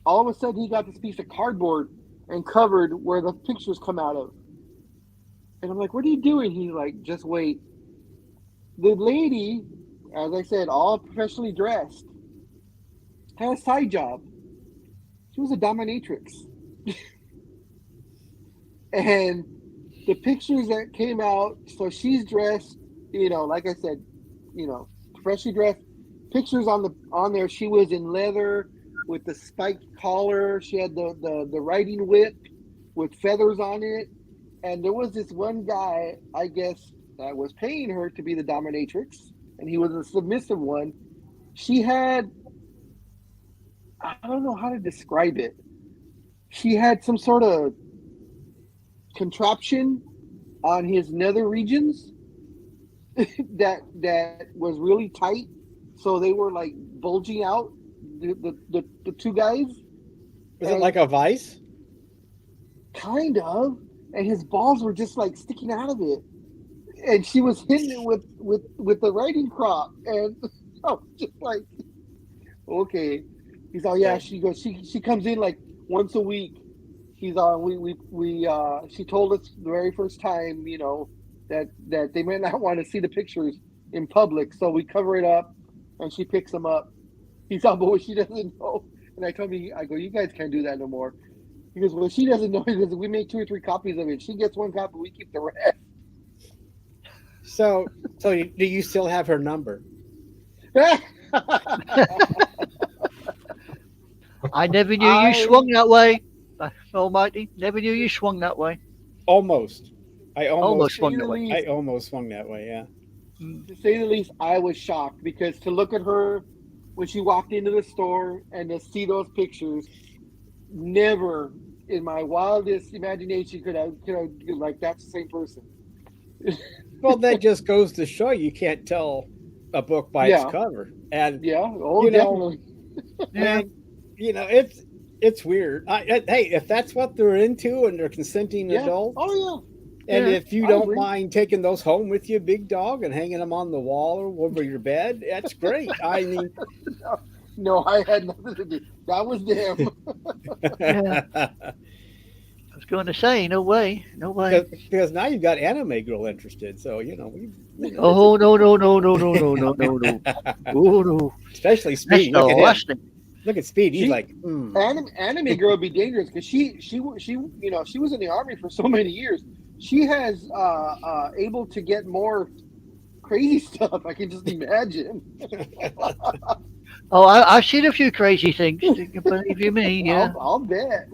Speaker 2: all of a sudden he got this piece of cardboard and covered where the pictures come out of. And I'm like, what are you doing? He's like, just wait. The lady, as I said, all professionally dressed, had a side job. She was a dominatrix. And the pictures that came out, so she's dressed, like I said, professionally dressed. Pictures on there, she was in leather with the spiked collar. She had the riding whip with feathers on it. And there was this one guy, I guess, that was paying her to be the dominatrix, and he was a submissive one. She had, I don't know how to describe it. She had some sort of contraption on his nether regions that was really tight, so they were like bulging out. The two guys.
Speaker 3: Is it like a vice?
Speaker 2: Kind of. And his balls were just like sticking out of it, and she was hitting it with the riding crop, and I was just like, okay. He's all, yeah. She goes, she comes in like once a week. He's all, she told us the very first time, that they might not want to see the pictures in public, so we cover it up, and she picks them up. He's all, but what she doesn't know, and I told me, I go, you guys can't do that no more. He goes, well, she doesn't know. He goes, we make 2 or 3 copies of it. She gets 1 copy, we keep the rest.
Speaker 3: So do you still have her number?
Speaker 4: I never knew you swung that way. Almighty, never knew you swung that way.
Speaker 3: Almost. I almost
Speaker 4: swung that way.
Speaker 3: I almost swung that way. Yeah.
Speaker 2: To say the least, I was shocked because to look at her when she walked into the store and to see those pictures, never in my wildest imagination could I like, that's the same person.
Speaker 3: Well, that just goes to show you can't tell a book by its cover. And
Speaker 2: definitely.
Speaker 3: And it's weird. Hey, if that's what they're into and they're consenting adults.
Speaker 2: Oh yeah.
Speaker 3: And if you don't mind taking those home with you, Big Dog, and hanging them on the wall or over your bed, that's great. I mean,
Speaker 2: no, I had nothing to do. That was them.
Speaker 4: Yeah. I was going to say, no way.
Speaker 3: Because now you've got Anime Girl interested, so
Speaker 4: Oh no! Oh no!
Speaker 3: Especially Speedy. Look at Speedy. He's like,
Speaker 2: Anime Girl would be dangerous because she was in the army for so many years. She has able to get more crazy stuff. I can just imagine.
Speaker 4: Oh, I've seen a few crazy things. Believe you me, yeah.
Speaker 2: I'll bet.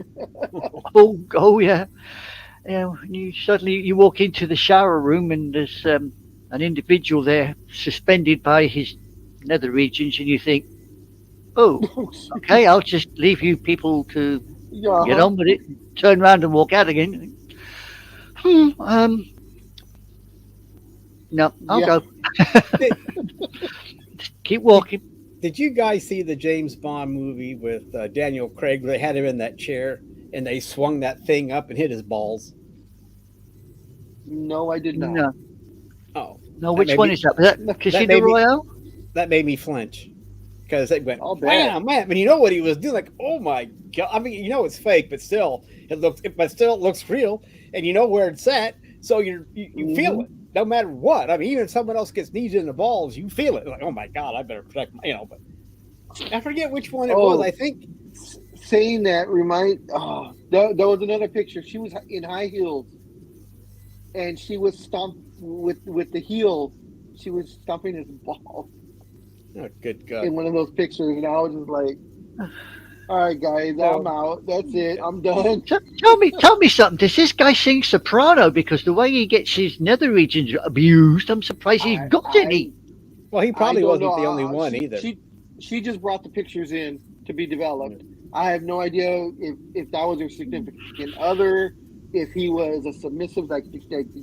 Speaker 4: Oh, yeah. You walk into the shower room and there's an individual there suspended by his nether regions, and you think, oh, okay, I'll just leave you people to get on with it. Turn around and walk out again. No, I'll go. Keep walking.
Speaker 3: Did you guys see the James Bond movie with Daniel Craig? Where they had him in that chair and they swung that thing up and hit his balls.
Speaker 2: No, I did not.
Speaker 4: No.
Speaker 3: Oh,
Speaker 4: No, which one is that? Was that Casino Royale?
Speaker 3: That made me flinch because it went,
Speaker 2: man.
Speaker 3: And you know what he was doing? Like, oh my god! I mean, you know it's fake, but still, it looks real, and you know where it's at, so you feel it no matter what. I mean, even if someone else gets knees in the balls, you feel it. Like, oh my god, I better protect my, But I forget which one it was. I think
Speaker 2: saying that there was another picture. She was in high heels, and she was stomped with the heel. She was stomping his ball.
Speaker 3: Oh, good God.
Speaker 2: In one of those pictures, and I was just like, all right, guys, I'm out. That's it. I'm done.
Speaker 4: Tell me something. Does this guy sing soprano? Because the way he gets his nether regions abused, I'm surprised he's got any.
Speaker 3: Well, he probably wasn't the only one either.
Speaker 2: She just brought the pictures in to be developed. I have no idea if that was her significant other, if he was a submissive, like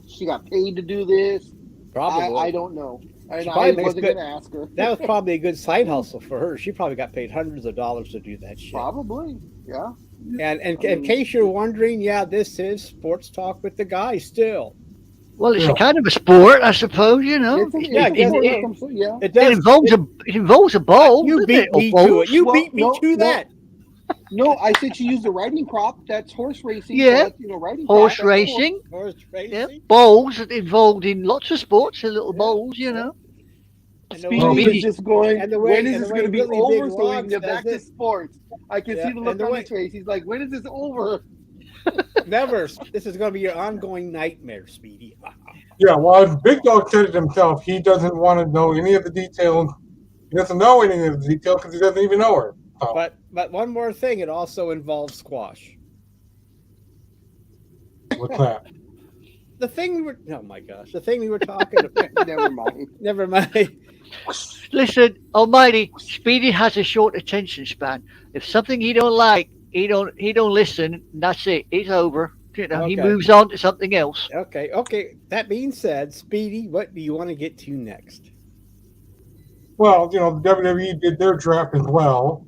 Speaker 2: she got paid to do this.
Speaker 3: Probably.
Speaker 2: I don't know. I wasn't going to ask her.
Speaker 3: That was probably a good side hustle for her. She probably got paid hundreds of dollars to do that shit.
Speaker 2: Probably, yeah.
Speaker 3: And in case you're wondering, this is Sports Talk with the guys still.
Speaker 4: Well, it's a kind of a sport, I suppose, you know. It involves a ball.
Speaker 3: You beat me to it. You beat me to that.
Speaker 2: No, I said she used a riding prop. That's horse racing.
Speaker 4: Yeah,
Speaker 2: so riding
Speaker 4: horse
Speaker 2: prop,
Speaker 4: racing.
Speaker 3: Horse racing.
Speaker 4: Yeah, bowls involved in lots of sports. The little bowls, you know.
Speaker 2: Speedy is just going. When is this going to be
Speaker 3: really
Speaker 2: over? So we can get back to sports. I can see the look on his face. He's like, "When is this over?"
Speaker 3: Never. This is going to be your ongoing nightmare, Speedy.
Speaker 6: Yeah, well, Big Dog said it himself. He doesn't want to know any of the details. He doesn't know any of the details because he doesn't even know her. So.
Speaker 3: But one more thing, it also involves squash.
Speaker 6: What's that?
Speaker 3: The thing we were talking about. Never mind.
Speaker 4: Listen, Almighty, Speedy has a short attention span. If something he don't like, he don't listen. And that's it. It's over. He moves on to something else.
Speaker 3: Okay. That being said, Speedy, what do you want to get to next?
Speaker 6: Well, the WWE did their draft as well,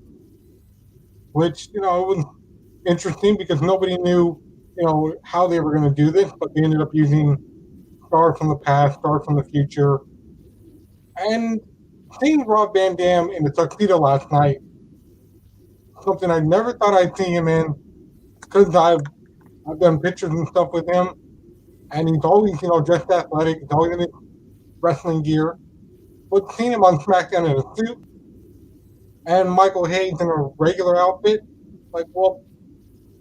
Speaker 6: which it was interesting because nobody knew how they were going to do this, but they ended up using stars from the past, stars from the future. And seeing Rob Van Dam in the tuxedo last night, something I never thought I'd see him in, because I've done pictures and stuff with him, and he's always, dressed athletic, he's always in his wrestling gear. But seeing him on SmackDown in a suit, and Michael Hayes in a regular outfit, like, well,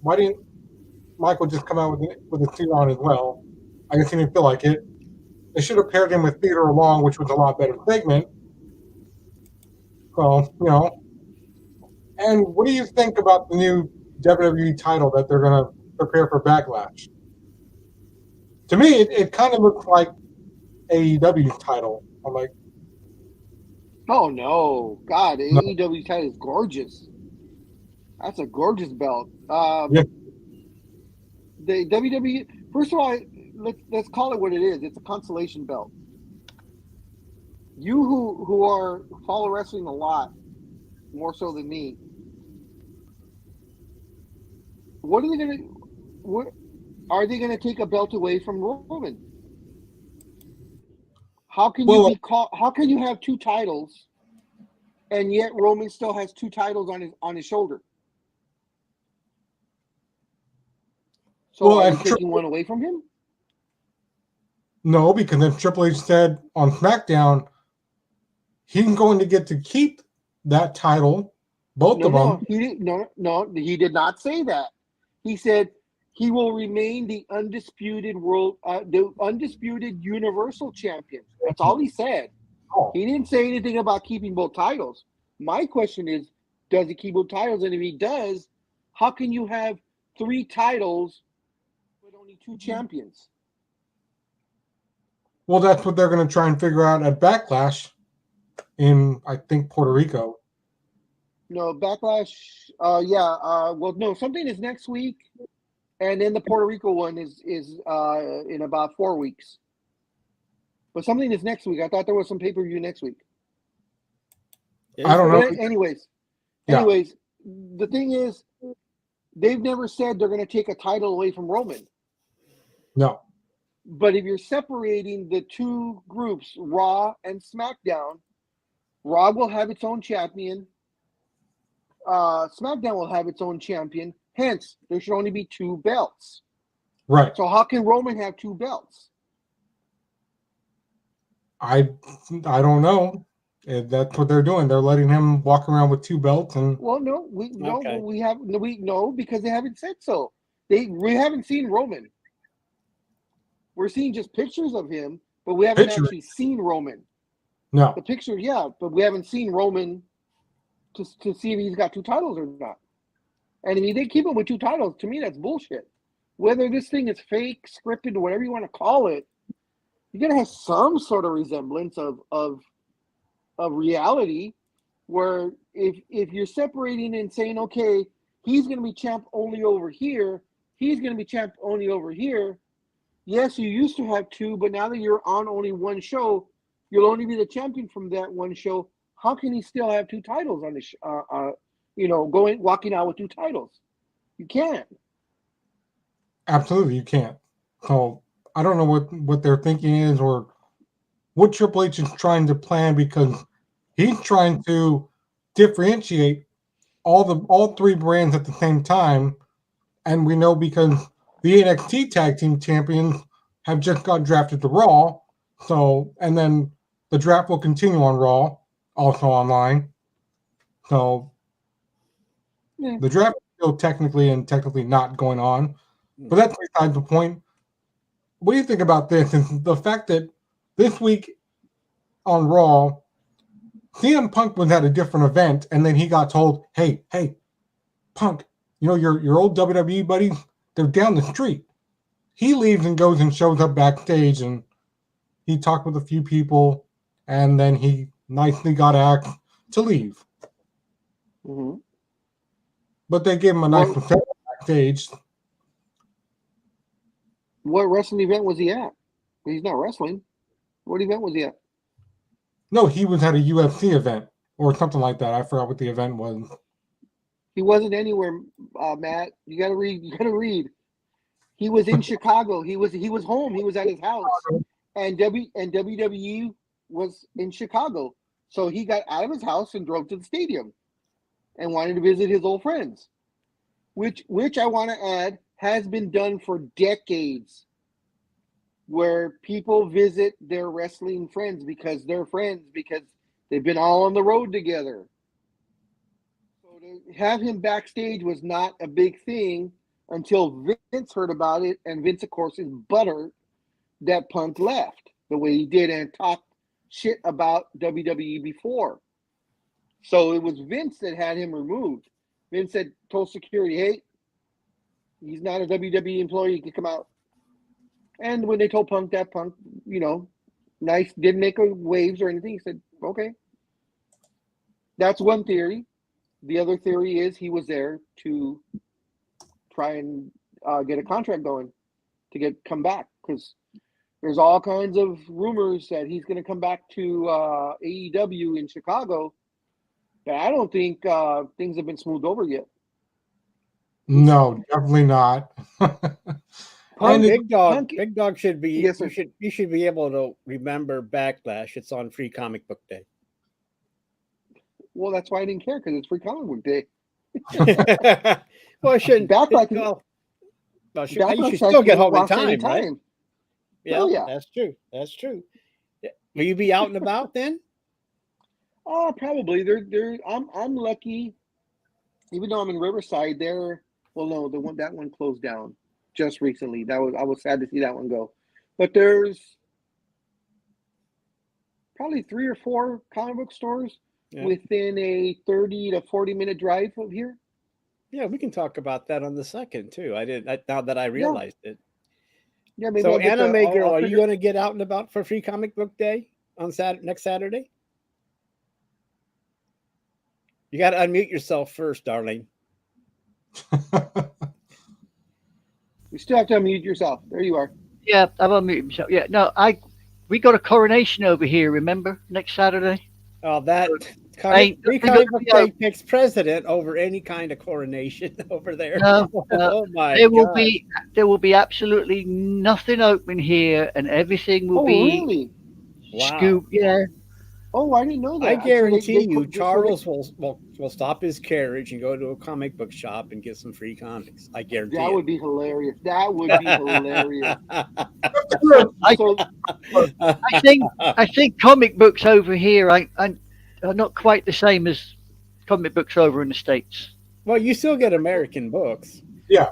Speaker 6: why didn't Michael just come out with a suit on as well? I guess he didn't feel like it. They should have paired him with Theater Along, which was a lot better segment. So, And what do you think about the new WWE title that they're going to prepare for Backlash? To me, it kind of looks like AEW's title. I'm like,
Speaker 2: oh no, God! No. AEW's title is gorgeous. That's a gorgeous belt. The WWE. First of all, let's call it what it is. It's a consolation belt. You who follow wrestling a lot, more so than me. What are they gonna take a belt away from Roman? How can How can you have two titles, and yet Roman still has two titles on his shoulder? So are you taking one away from him?
Speaker 6: No, because then Triple H said on SmackDown he's going to get to keep that title, both of them.
Speaker 2: He did not say that. He said he will remain the undisputed Universal Champion. That's all he said.
Speaker 6: Oh,
Speaker 2: He didn't say anything about keeping both titles. My question is, does he keep both titles? And if he does, how can you have 3 titles but only 2 champions?
Speaker 6: well, that's what they're going to try and figure out at Backlash in, I think, Puerto Rico.
Speaker 2: No, Backlash. Well, no, something is next week, and then the Puerto Rico one is in about 4 weeks. But something is next week. I thought there was some pay-per-view next week.
Speaker 6: I don't know.
Speaker 2: But anyways,
Speaker 6: Yeah.
Speaker 2: the thing is, they've never said they're going to take a title away from Roman.
Speaker 6: No.
Speaker 2: But if you're separating the 2 groups, Raw and SmackDown, Raw will have its own champion. SmackDown will have its own champion. Hence, there should only be 2 belts.
Speaker 6: Right.
Speaker 2: So how can Roman have 2 belts?
Speaker 6: I don't know. That's what they're doing. They're letting him walk around with 2 belts, and
Speaker 2: Well, no, because they haven't said so. We haven't seen Roman. We're seeing just pictures of him, but we haven't actually seen Roman.
Speaker 6: no.
Speaker 2: The picture, yeah, but we haven't seen Roman to see if he's got 2 titles or not. And if they keep him with 2 titles, to me, that's bullshit. Whether this thing is fake, scripted, whatever you want to call it, you're gonna have some sort of resemblance of reality. Where if you're separating and saying, okay, he's gonna be champ only over here, he's gonna be champ only over here. Yes, you used to have 2, but now that you're on only 1 show, you'll only be the champion from that 1 show. How can he still have 2 titles on the walking out with 2 titles? You can't.
Speaker 6: Absolutely, you can't. So I don't know what their thinking is or what Triple H is trying to plan, because he's trying to differentiate all 3 brands at the same time. And we know because the NXT Tag Team Champions have just got drafted to Raw. So, and then the draft will continue on Raw, also online. So
Speaker 2: Yeah.
Speaker 6: the draft is still technically not going on. But that's besides the point. What do you think about this? Is the fact that this week on Raw, CM Punk was at a different event, and then he got told, "Hey, Punk, your old WWE buddies, they're down the street." He leaves and goes and shows up backstage, and he talked with a few people, and then he nicely got asked to leave.
Speaker 2: Mm-hmm.
Speaker 6: But they gave him a nice reception backstage.
Speaker 2: What wrestling event was he at? He's not wrestling. What event was he at?
Speaker 6: No, he was at a UFC event or something like that. I forgot what the event was.
Speaker 2: He wasn't anywhere, Matt. You gotta read. He was in Chicago. He was home. He was at his house. And WWE was in Chicago. So he got out of his house and drove to the stadium and wanted to visit his old friends. Which I want to add has been done for decades, where people visit their wrestling friends because they're friends, because they've been all on the road together. So to have him backstage was not a big thing until Vince heard about it, and Vince, of course, is buttered that Punk left the way he did and talked shit about WWE before. So it was Vince that had him removed. Vince said, told security, hey, he's not a WWE employee, he can come out. And when they told Punk that, Punk, nice, didn't make waves or anything, he said, okay. That's one theory. The other theory is he was there to try and get a contract going to come back, because there's all kinds of rumors that he's going to come back to AEW in Chicago, but I don't think things have been smoothed over yet.
Speaker 6: No, definitely not.
Speaker 3: Big Dog should be.
Speaker 2: Yes, sir.
Speaker 3: You should be able to remember Backlash. It's on Free Comic Book Day.
Speaker 2: Well, that's why I didn't care, because it's Free Comic Book Day.
Speaker 3: Well, shouldn't
Speaker 2: Backlash.
Speaker 3: You should still get home in time, right? Yeah, that's true. That's true. Will you be out and about then?
Speaker 2: Oh, probably. I'm lucky. Even though I'm in Riverside, that one closed down. just recently. I was sad to see that one go. But there's probably 3 or 4 comic book stores within a 30 to 40-minute drive of here.
Speaker 3: Yeah, we can talk about that on the second too. Now that I realized it.
Speaker 2: Yeah, maybe
Speaker 3: So,
Speaker 2: I'll get
Speaker 3: Anime Girl, are you
Speaker 2: figure-
Speaker 3: going to get out and about for Free Comic Book Day on next Saturday? You got to unmute yourself first, darling.
Speaker 2: You still have to unmute yourself. There you are.
Speaker 4: Yeah, I've unmuted myself. Yeah, no, we got a coronation over here. Remember next Saturday?
Speaker 3: Oh, that
Speaker 4: Hey,
Speaker 3: Free Comic Book Day picks president over any kind of coronation over there.
Speaker 4: No,
Speaker 3: Oh my
Speaker 4: there will
Speaker 3: God.
Speaker 4: there will be absolutely nothing open here, and everything will be
Speaker 2: Really?
Speaker 3: Wow.
Speaker 4: scoop. Yeah,
Speaker 2: Oh, I didn't know that.
Speaker 3: I guarantee you,
Speaker 2: just so
Speaker 3: Charles will stop his carriage and go to a comic book shop and get some free comics. I guarantee
Speaker 2: that
Speaker 3: it.
Speaker 2: would be hilarious. That would be hilarious.
Speaker 4: I think comic books over here are not quite the same as comic books over in the States.
Speaker 3: Well, you still get American books.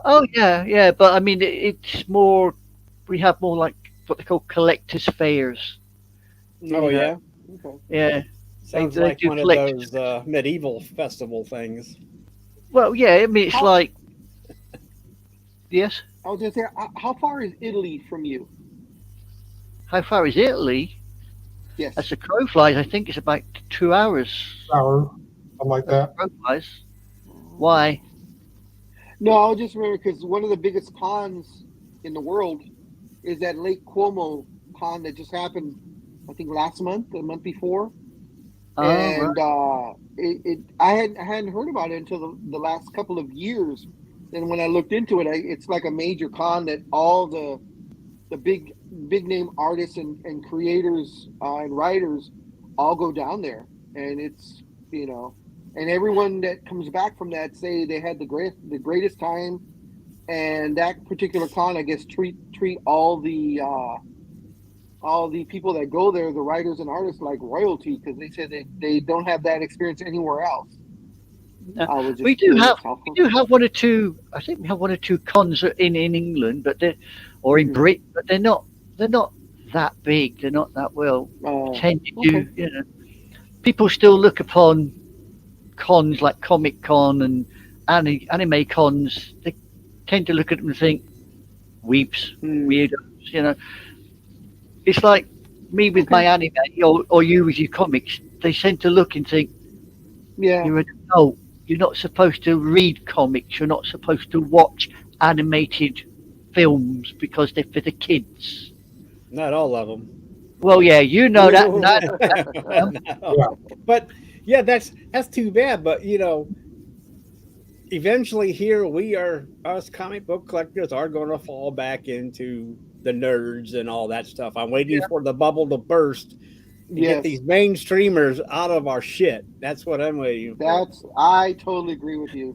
Speaker 4: Oh yeah, but I mean it's more. We have more like what they call collectors' fairs.
Speaker 3: Oh yeah,
Speaker 2: Okay.
Speaker 4: Yeah.
Speaker 3: sounds
Speaker 4: They
Speaker 3: like
Speaker 4: do
Speaker 3: one of
Speaker 4: collect-
Speaker 3: those medieval festival things.
Speaker 4: Well, yeah. I mean, it's
Speaker 2: How-
Speaker 4: like. Yes.
Speaker 2: I was gonna say, how far is Italy from you?
Speaker 4: How far is Italy?
Speaker 2: Yes.
Speaker 4: As the crow flies, I think it's about 2 hours.
Speaker 6: Hour, something like that.
Speaker 4: Crow flies. Why?
Speaker 2: No, I just remember because one of the biggest cons in the world is that Lake Como con that just happened, I think last month, the month before,
Speaker 4: Oh,
Speaker 2: and
Speaker 4: right.
Speaker 2: I hadn't heard about it until the last couple of years. And when I looked into it, it's like a major con that all the big name artists and creators and writers all go down there, and it's and everyone that comes back from that say they had the greatest time, and that particular con, I guess, treat all the people that go there, the writers and artists, like royalty, because they said they don't have that experience anywhere else.
Speaker 4: We do have one or two. I think we have one or two cons in England, but or in Britain, but they're not that big. They're not that well attended to.
Speaker 2: Okay.
Speaker 4: You know, people still look upon cons like Comic Con and anime cons. They tend to look at them and think weeps, weirdos. You know, it's like me with my anime, or you with your comics. They tend to look and think,
Speaker 2: yeah,
Speaker 4: you're an adult. You're not supposed to read comics. You're not supposed to watch animated films because they're for the kids.
Speaker 3: Not all of them.
Speaker 4: Well, yeah, you know that.
Speaker 3: No. But yeah, that's too bad. But eventually here us comic book collectors are going to fall back into the nerds and all that stuff. I'm waiting for the bubble to burst to get these mainstreamers out of our shit. That's what I'm waiting for.
Speaker 2: I totally agree with you.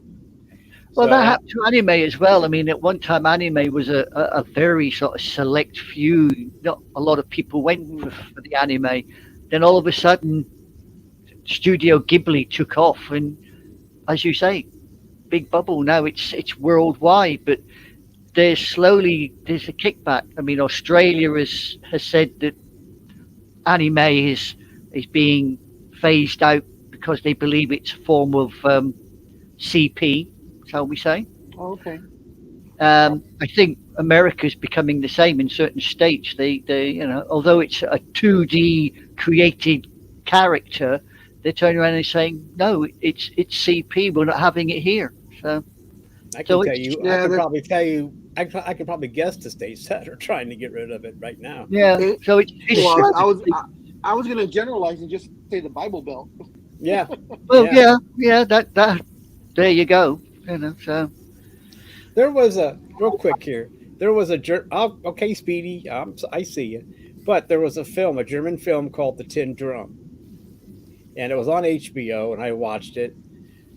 Speaker 4: Well, that happened to anime as well. I mean, at one time, anime was a very sort of select few. Not a lot of people went for the anime. Then all of a sudden, Studio Ghibli took off, and as you say, big bubble. Now it's worldwide, but there's a kickback. I mean, Australia has said that anime is being phased out because they believe it's a form of CP, shall we say.
Speaker 2: Oh, okay.
Speaker 4: I think America's becoming the same in certain states. They although it's a 2D created character, they're turning around and saying, no, it's CP. We're not having it here. So
Speaker 3: I can tell you. I can probably tell you. I can probably guess the states that are trying to get rid of it right now.
Speaker 4: Yeah. So
Speaker 2: I was going to generalize and just say the Bible Belt.
Speaker 3: Yeah.
Speaker 4: Well, yeah. That. There you go. So
Speaker 3: there was real quick here. There was okay, Speedy. I see you. But there was a German film called The Tin Drum, and it was on HBO, and I watched it.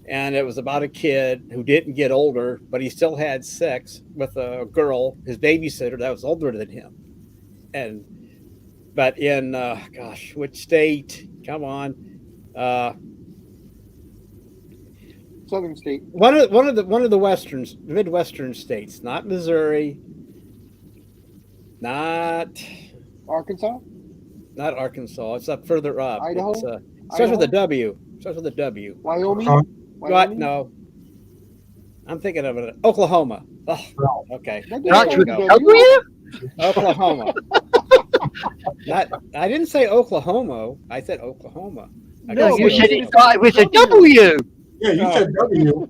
Speaker 3: And it was about a kid who didn't get older, but he still had sex with a girl, his babysitter, that was older than him. But in which state? Come on.
Speaker 2: southern state.
Speaker 3: One of the Midwestern states, not Missouri, not
Speaker 2: Arkansas,
Speaker 3: Arkansas. It's up further up.
Speaker 2: Idaho?
Speaker 3: It's, starts with a
Speaker 2: Idaho?
Speaker 3: W. Starts with a W.
Speaker 2: Wyoming.
Speaker 6: Huh?
Speaker 3: What?
Speaker 2: Wyoming?
Speaker 3: No. I'm thinking of it. Oklahoma. Oh, okay.
Speaker 2: That
Speaker 4: Starts
Speaker 2: doesn't
Speaker 4: with
Speaker 2: sound
Speaker 4: a
Speaker 2: good.
Speaker 4: W?
Speaker 3: Oklahoma. I didn't say Oklahoma. I said Oklahoma. I
Speaker 2: No,
Speaker 4: No,
Speaker 3: didn't
Speaker 4: you
Speaker 3: say
Speaker 4: said
Speaker 3: Oklahoma.
Speaker 4: it started with a W.
Speaker 6: Yeah, you
Speaker 3: Oh.
Speaker 6: said W.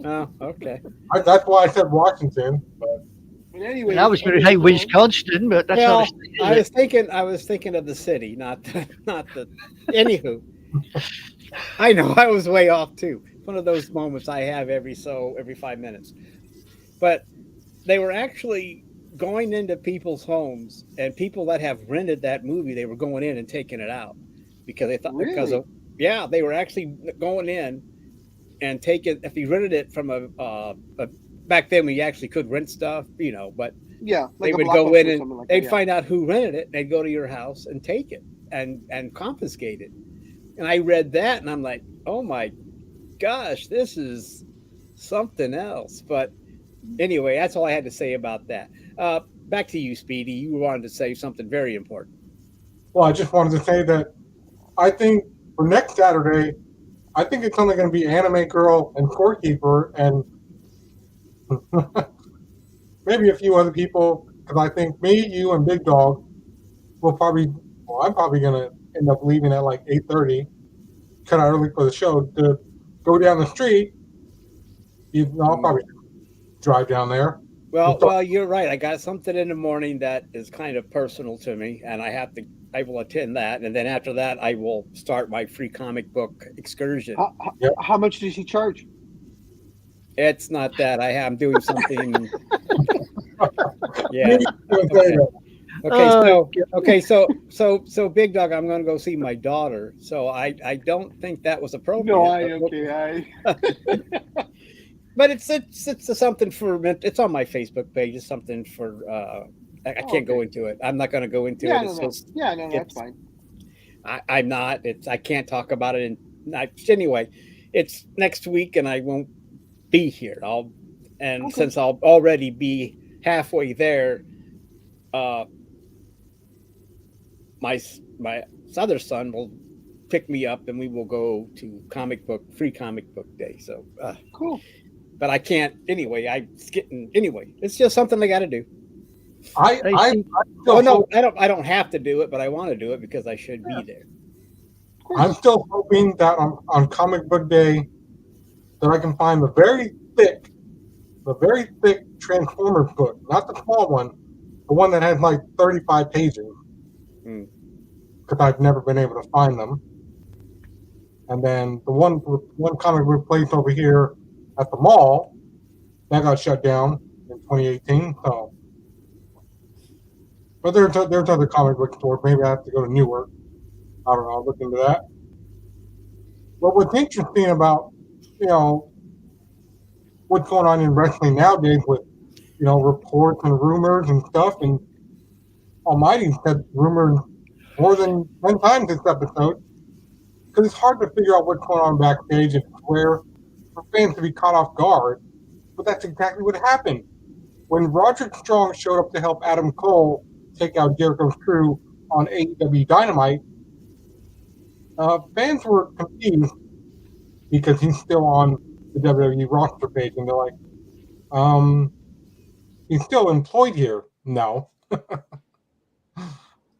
Speaker 3: Oh, okay.
Speaker 6: That's why I said Washington. But
Speaker 2: But anyway,
Speaker 4: And I was going to say Wisconsin, but that's
Speaker 3: Well,
Speaker 4: not a state, is
Speaker 3: I
Speaker 4: it?
Speaker 3: was thinking of the city, not the. Anywho, I know I was way off too. One of those moments I have every 5 minutes. But they were actually going into people's homes, and people that have rented that movie, they were going in and taking it out because they thought
Speaker 2: Really?
Speaker 3: they were actually going in and taking. If you rented it from a back then, we actually could rent stuff, but
Speaker 2: yeah,
Speaker 3: they
Speaker 2: like a
Speaker 3: would go
Speaker 2: Blockbuster
Speaker 3: in
Speaker 2: or
Speaker 3: and
Speaker 2: something like
Speaker 3: they'd
Speaker 2: that, yeah.
Speaker 3: find out who rented it. And they'd go to your house and take it and confiscate it. And I read that and I'm like, oh my gosh, this is something else. But anyway, that's all I had to say about that. Back to you, Speedy. You wanted to say something very important.
Speaker 6: well, I just wanted to say that I think for next Saturday, I think it's only going to be Anime Girl and Scorekeeper and maybe a few other people. Because I think me, you, and Big Dog will probably. Well, I'm probably going to end up leaving at like 8:30, kind of early for the show to go down the street. I'll probably drive down there.
Speaker 3: Well, you're right. I got something in the morning that is kind of personal to me, and I will attend that. And then after that, I will start my free comic book excursion.
Speaker 2: How much does he charge?
Speaker 3: It's not that I'm doing something. Yeah.
Speaker 6: Maybe you'll say that.
Speaker 3: So Big Dog, I'm going to go see my daughter. So I don't think that was appropriate. But it's something for. It's on my Facebook page. It's something for. I can't go into it. I'm not going to go into it.
Speaker 2: That's fine.
Speaker 3: I'm not. I can't talk about it. Anyway, it's next week, and I won't be here. Since I'll already be halfway there, my other son will pick me up, and we will go to free comic book day. So
Speaker 2: Cool.
Speaker 3: But I can't. Anyway, it's just something I got to do.
Speaker 6: I
Speaker 3: don't have to do it, but I want to do it because I should be there.
Speaker 6: I'm still hoping that on Comic Book Day that I can find the very thick Transformers book, not the small one, the one that has like 35 pages, because I've never been able to find them. And then the one comic book place over here at the mall that got shut down in 2018. So, but there's other comic book stores. Maybe I have to go to Newark. I don't know. I'll look into that. But what's interesting about what's going on in wrestling nowadays with reports and rumors and stuff, and Almighty said rumors more than 10 times this episode, because it's hard to figure out what's going on backstage and where for fans to be caught off guard. But that's exactly what happened when Roderick Strong showed up to help Adam Cole take out Jericho's crew on AEW Dynamite. Fans were confused because he's still on the WWE roster page, and they're like, he's still employed here. No.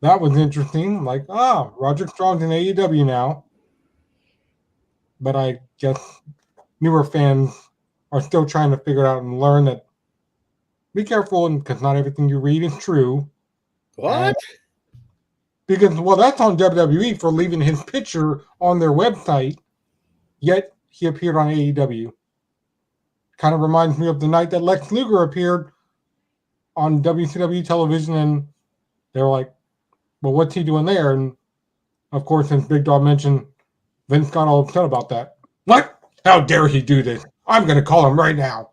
Speaker 6: That was interesting. Like, Roderick Strong's in AEW now. But I guess newer fans are still trying to figure out and learn that be careful, because not everything you read is true.
Speaker 3: What?
Speaker 6: Because, that's on WWE for leaving his picture on their website, yet he appeared on AEW. Kind of reminds me of the night that Lex Luger appeared on WCW television, and they were like, well, what's he doing there? And, of course, since Big Dog mentioned, Vince got all upset about that. What? How dare he do this? I'm going to call him right now.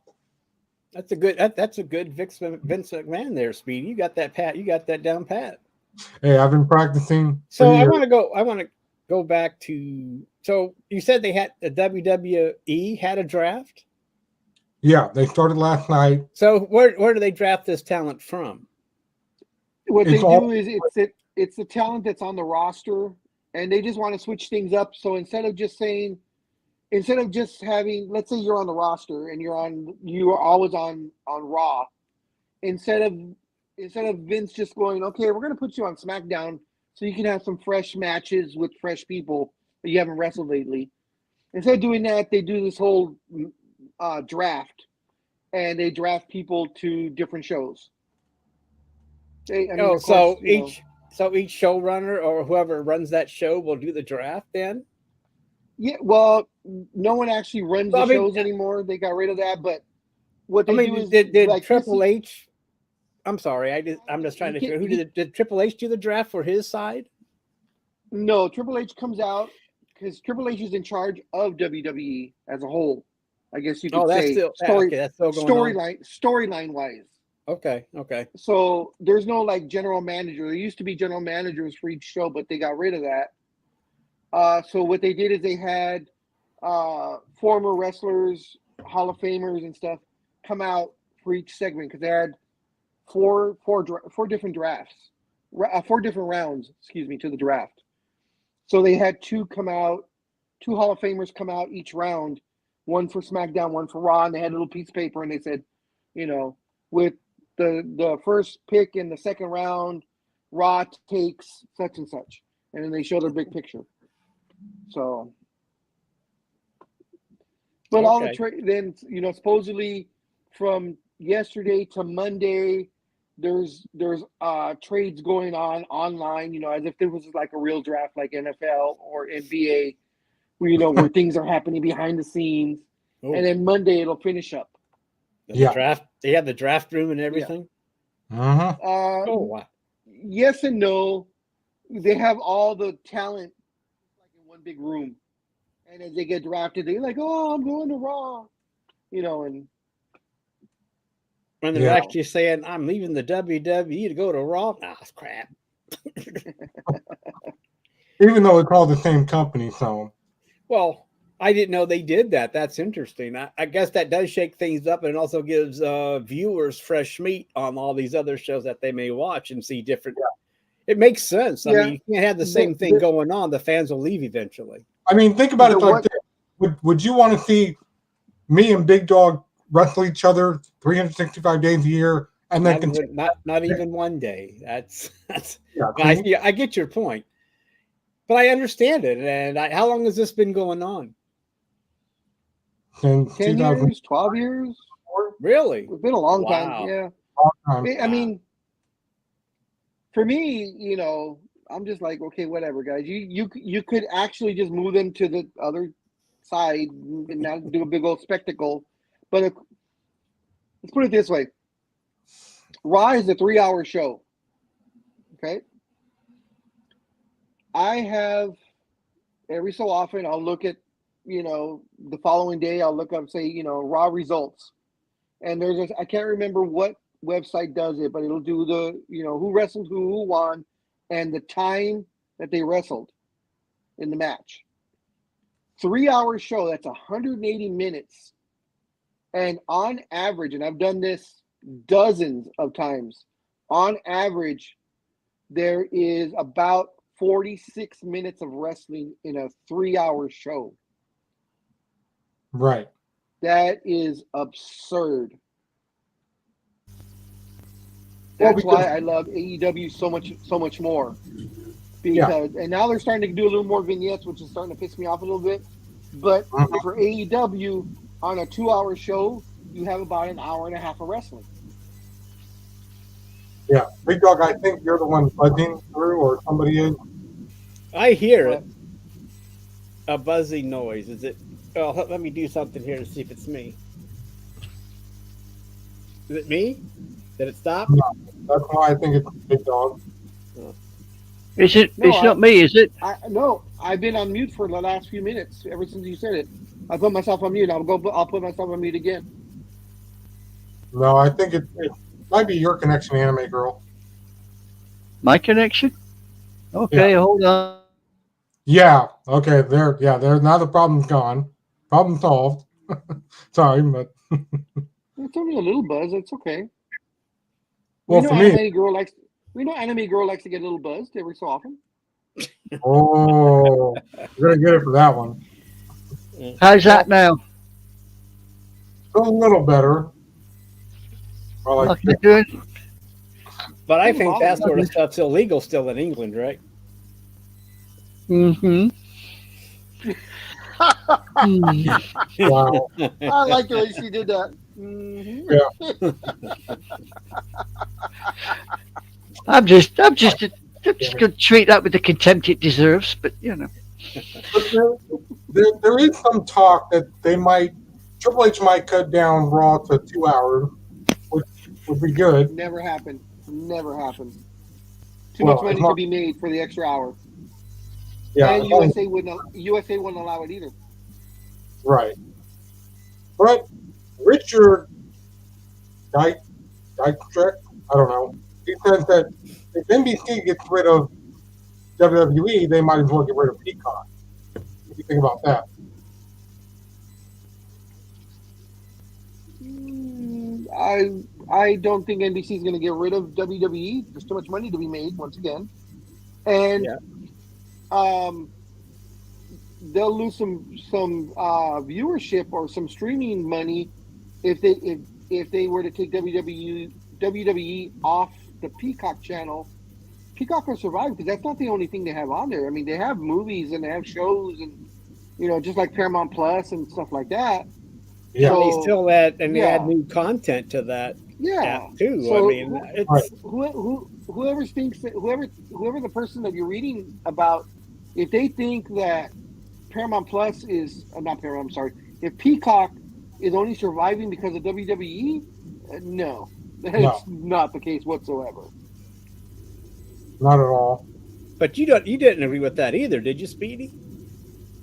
Speaker 3: That's a good Vince McMahon there, Speedy. You got that pat. You got that down pat.
Speaker 6: Hey, I've been practicing.
Speaker 3: So I want to go back to, so you said they had the WWE had a draft.
Speaker 6: Yeah, they started last night.
Speaker 3: So where do they draft this talent from?
Speaker 2: What they
Speaker 6: It's all-
Speaker 2: do is it's the talent that's on the roster, and they just want to switch things up. So instead of just having, let's say you're on the roster and you are always on Raw, instead of Vince just going, okay, we're going to put you on SmackDown so you can have some fresh matches with fresh people that you haven't wrestled lately. Instead of doing that, they do this whole draft, and they draft people to different shows. Each
Speaker 3: showrunner or whoever runs that show will do the draft then?
Speaker 2: Yeah, well, no one actually runs the shows anymore. They got rid of that, but what they do is
Speaker 3: did like Triple H? I'm sorry, I'm just trying to figure who did Triple H do the draft for his side?
Speaker 2: No, Triple H comes out because Triple H is in charge of WWE as a whole. I guess you could say storyline wise.
Speaker 3: Okay.
Speaker 2: So there's no like general manager. There used to be general managers for each show, but they got rid of that. So what they did is they had former wrestlers, Hall of Famers, and stuff come out for each segment because they had four different drafts, 4 different rounds. To the draft. So they had 2 Hall of Famers come out each round, one for SmackDown, one for Raw, and they had a little piece of paper and they said, with the first pick in the second round, Raw takes such and such, and then they show their big picture. So, but all the then supposedly from yesterday to Monday, there's trades going on online, as if there was like a real draft like NFL or NBA, where things are happening behind the scenes. Oh. And then Monday it'll finish up.
Speaker 3: The draft. They have the draft room and everything.
Speaker 6: Yeah.
Speaker 3: Wow.
Speaker 2: Yes and no. They have all the talent like in one big room, and as they get drafted, they're like, "Oh, I'm going to Raw," and
Speaker 3: when they're actually saying, "I'm leaving the WWE to go to Raw," it's crap.
Speaker 6: Even though it's all the same company, so.
Speaker 3: Well, I didn't know they did that. That's interesting. I guess that does shake things up, and it also gives viewers fresh meat on all these other shows that they may watch and see different. Yeah. It makes sense. I mean, you can't have the same thing going on. The fans will leave eventually.
Speaker 6: I mean, think about it like this. Would you want to see me and Big Dog wrestle each other 365 days a year and then
Speaker 3: not even one day? That's I get your point. But I understand it. And how long has this been going on?
Speaker 2: 10 years, 12 years.
Speaker 3: Really?
Speaker 2: It's been a long time. Yeah.
Speaker 6: Long time.
Speaker 2: I mean, for me, I'm just like, okay, whatever, guys. You could actually just move them to the other side and not do a big old spectacle. But let's put it this way. Raw is a 3-hour show. Okay? I have, every so often, I'll look at, the following day, I'll look up, say, Raw results. And I can't remember what website does it, but it'll do the, who wrestled who won, and the time that they wrestled in the match. 3-hour show, that's 180 minutes. And on average, and I've done this dozens of times, on average, there is about 46 minutes of wrestling in a 3-hour show.
Speaker 6: Right.
Speaker 2: That is absurd. That's why I love AEW so much more. Because and now they're starting to do a little more vignettes, which is starting to piss me off a little bit. But for AEW, on a 2-hour show, you have about an hour and a half of wrestling.
Speaker 6: Yeah, Big Dog, I think you're the one buzzing through, or somebody is.
Speaker 3: I hear it. A buzzing noise. Is it? Oh, let me do something here to see if it's me. Is it me? Did it stop?
Speaker 6: No, that's why I think it's Big Dog.
Speaker 3: Oh.
Speaker 4: Is it? No, it's not me, is it?
Speaker 2: No, I've been on mute for the last few minutes. Ever since you said it, I put myself on mute. I'll put myself on mute again.
Speaker 6: No, I think it might be your connection, Anime Girl.
Speaker 4: My connection? Okay, hold on.
Speaker 6: Yeah. Okay. There. Yeah. There. Now the problem's gone. Problem solved. Sorry, but
Speaker 2: It's only a little buzz. It's okay.
Speaker 6: well, for me,
Speaker 2: We know anime girl likes to get a little buzzed every so often.
Speaker 6: oh, you're gonna get it for that one.
Speaker 4: How's that now?
Speaker 6: A little better. Well, like,
Speaker 4: What's it doing?
Speaker 3: But I
Speaker 2: Doesn't
Speaker 3: think
Speaker 2: bother
Speaker 3: that
Speaker 2: me.
Speaker 3: sort of stuff's illegal still in England, right?
Speaker 4: Mm-hmm.
Speaker 6: wow.
Speaker 5: I like the way she did that.
Speaker 4: I'm just going to treat that with the contempt it deserves. But
Speaker 6: But there is some talk that Triple H might cut down Raw to 2 hours, which would be good.
Speaker 2: Never happened. Never happened. Too
Speaker 6: Well,
Speaker 2: much money
Speaker 6: it's not-
Speaker 2: to be made for the extra hour.
Speaker 6: Yeah,
Speaker 2: And
Speaker 6: as long as-
Speaker 2: USA wouldn't allow it either.
Speaker 6: right. But Richard Dyke, I don't know. He says that if NBC gets rid of WWE, they might as well get rid of Peacock. What do you think about that?
Speaker 2: I don't think NBC is going to get rid of WWE. There's too much money to be made once again, and they'll lose some viewership or some streaming money if they were to take WWE off the Peacock channel. Peacock will survive because that's not the only thing they have on there. I mean, they have movies and they have shows and just like Paramount Plus and stuff like that.
Speaker 6: Yeah.
Speaker 3: And they
Speaker 2: So-
Speaker 3: still add and they
Speaker 2: yeah.
Speaker 3: add new content to that
Speaker 2: Yeah.
Speaker 3: app too.
Speaker 2: So
Speaker 3: I mean, it's
Speaker 6: Right.
Speaker 2: Whoever the person that you're reading about, if they think that Paramount Plus is not Paramount, I'm sorry, if Peacock is only surviving because of WWE, no, that's not the case whatsoever.
Speaker 6: Not at all.
Speaker 3: but you didn't agree with that either, did you, Speedy?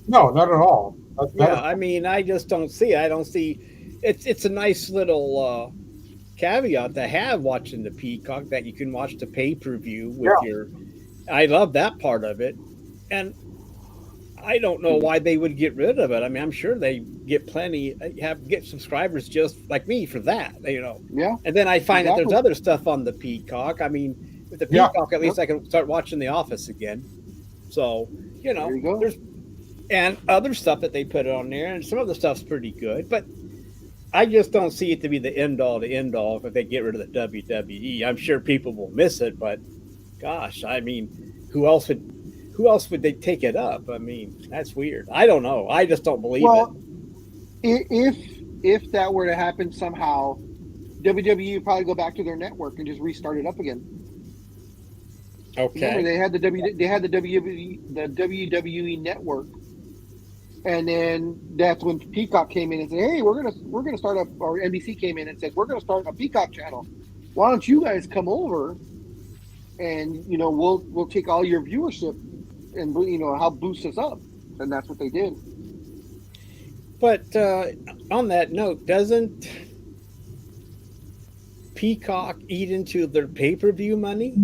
Speaker 6: No, not at all.
Speaker 3: Yeah, I mean, I just don't see. I don't see. It's a nice little caveat to have watching the Peacock that you can watch the pay-per-view with your. I love that part of it, and I don't know why they would get rid of it. I mean, I'm sure they get get subscribers just like me for that,
Speaker 2: Yeah.
Speaker 3: And then I find that there's
Speaker 2: Exactly.
Speaker 3: other stuff on the Peacock. I mean, with the
Speaker 6: Yeah.
Speaker 3: Peacock, at least I can start watching The Office again. So
Speaker 2: There you go.
Speaker 3: there's and other stuff that they put on there, and some of the stuff's pretty good, but I just don't see it to be the end all if they get rid of the WWE. I'm sure people will miss it, but gosh, I mean, who else would they take it up? I mean, that's weird. I don't know. I just don't believe
Speaker 2: Well,
Speaker 3: it.
Speaker 2: if that were to happen somehow, WWE would probably go back to their network and just restart it up again.
Speaker 3: Okay.
Speaker 2: Remember, they had the WWE network, and then that's when Peacock came in and said, "Hey, we're gonna start up." Or NBC came in and said, "We're gonna start a Peacock channel. Why don't you guys come over, and we'll take all your viewership and help boost us up." And that's what they did.
Speaker 3: But on that note, doesn't Peacock eat into their pay-per-view money?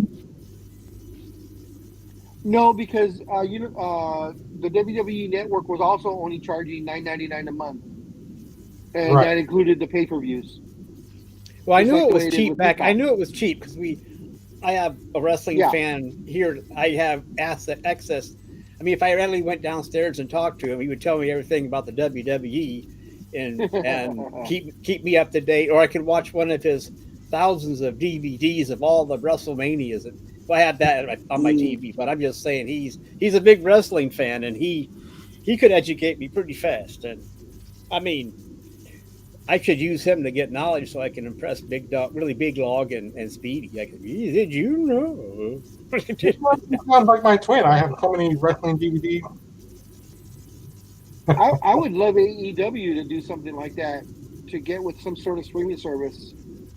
Speaker 2: No, because the WWE network was also only charging $9.99 a month, and
Speaker 6: Right.
Speaker 2: that included the pay-per-views.
Speaker 3: Well, I
Speaker 2: Just
Speaker 3: knew
Speaker 2: like
Speaker 3: it
Speaker 2: the
Speaker 3: was
Speaker 2: way it is
Speaker 3: cheap
Speaker 2: with
Speaker 3: back. I
Speaker 2: Peacock.
Speaker 3: knew it was cheap because I have a wrestling
Speaker 2: Yeah.
Speaker 3: fan here. I have access. I mean, if I really went downstairs and talked to him, he would tell me everything about the WWE and keep me up to date. Or I could watch one of his thousands of DVDs of all the WrestleManias. And I had that on my TV, but I'm just saying he's a big wrestling fan, and he could educate me pretty fast. And I mean, I should use him to get knowledge so I can impress Big Dog, really Big Log and Speedy. Did you know?
Speaker 6: It sounds like my twin. I have so many wrestling DVDs.
Speaker 2: I would love AEW to do something like that, to get with some sort of streaming service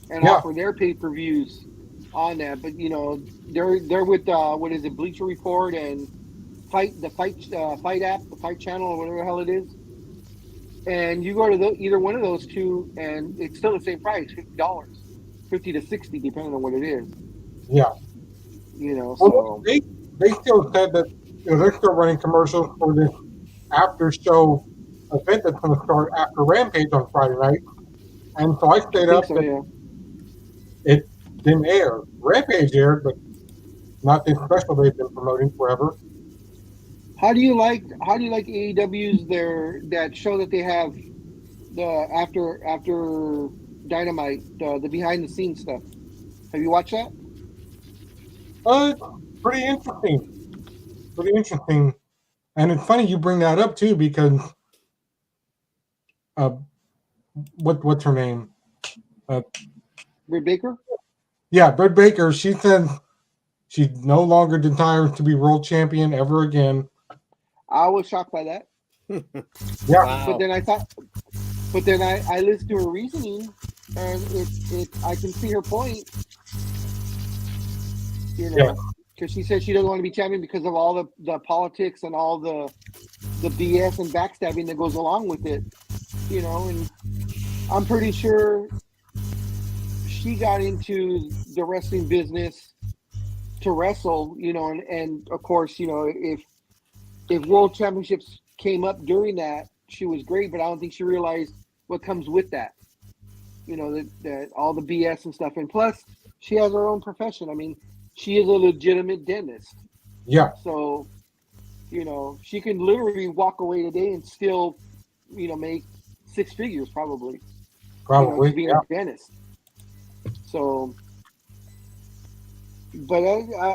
Speaker 2: and
Speaker 6: Yeah.
Speaker 2: offer their pay-per-views on that. But they're with what is it, Bleacher Report and Fight app, the Fight Channel, or whatever the hell it is. And you go to either one of those two, and it's still the same price, $50, $50 to $60, depending on what it is.
Speaker 6: Yeah.
Speaker 2: So
Speaker 6: Well, they still said that they're still running commercials for this after show event that's going to start after Rampage on Friday night. And so I
Speaker 2: I
Speaker 6: stayed
Speaker 2: think
Speaker 6: up.
Speaker 2: so. Yeah.
Speaker 6: It didn't air. Rampage aired, but not this special they've been promoting forever.
Speaker 2: How do you like AEW's that show that they have the after Dynamite, the behind the scenes stuff? Have you watched that?
Speaker 6: Pretty interesting. Pretty interesting. And it's funny you bring that up too, because what's her name?
Speaker 2: Britt Baker?
Speaker 6: Yeah, Britt Baker. She said she no longer desires to be world champion ever again.
Speaker 2: I was shocked by that.
Speaker 6: Yeah.
Speaker 3: Wow.
Speaker 2: But then I listened to her reasoning, and I can see her point. You know, because she said she doesn't want to be champion because of all the politics and all the BS and backstabbing that goes along with it. You know, and I'm pretty sure she got into the wrestling business to wrestle. You know, and of course, you know, if world championships came up during that, she was great, but I don't think she realized what comes with that. You know, that all the BS and stuff. And plus, she has her own profession. I mean, she is a legitimate dentist.
Speaker 6: Yeah.
Speaker 2: So, you know, she can literally walk away today and still, you know, make six figures probably.
Speaker 6: Probably.
Speaker 2: You know, being a dentist. So, but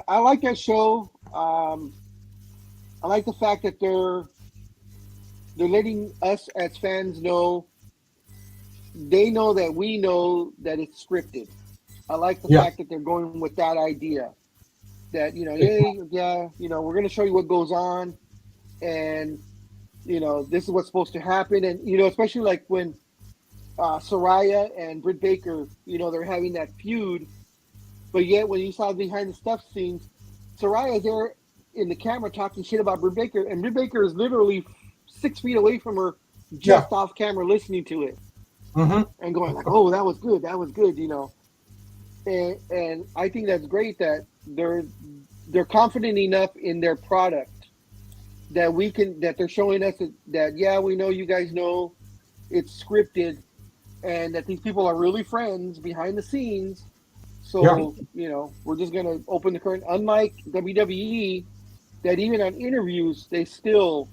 Speaker 2: I like that show. I like the fact that they're letting us as fans know. They know that we know that it's scripted. I like the fact that they're going with that idea. That, you know, you know, we're going to show you what goes on, and, you know, this is what's supposed to happen. And, you know, especially like when Saraya and Britt Baker, you know, they're having that feud, but yet when you saw behind the stuff scenes, Saraya is there in the camera talking shit about Britt Baker, and Britt Baker is literally 6 feet away from her, just off camera, listening to it, and going like, "Oh, that was good," you know. And I think that's great that they're confident enough in their product that they're showing us that yeah, we know you guys know it's scripted, and that these people are really friends behind the scenes. So you know, we're just gonna open the curtain. Unlike WWE, that even on interviews they still,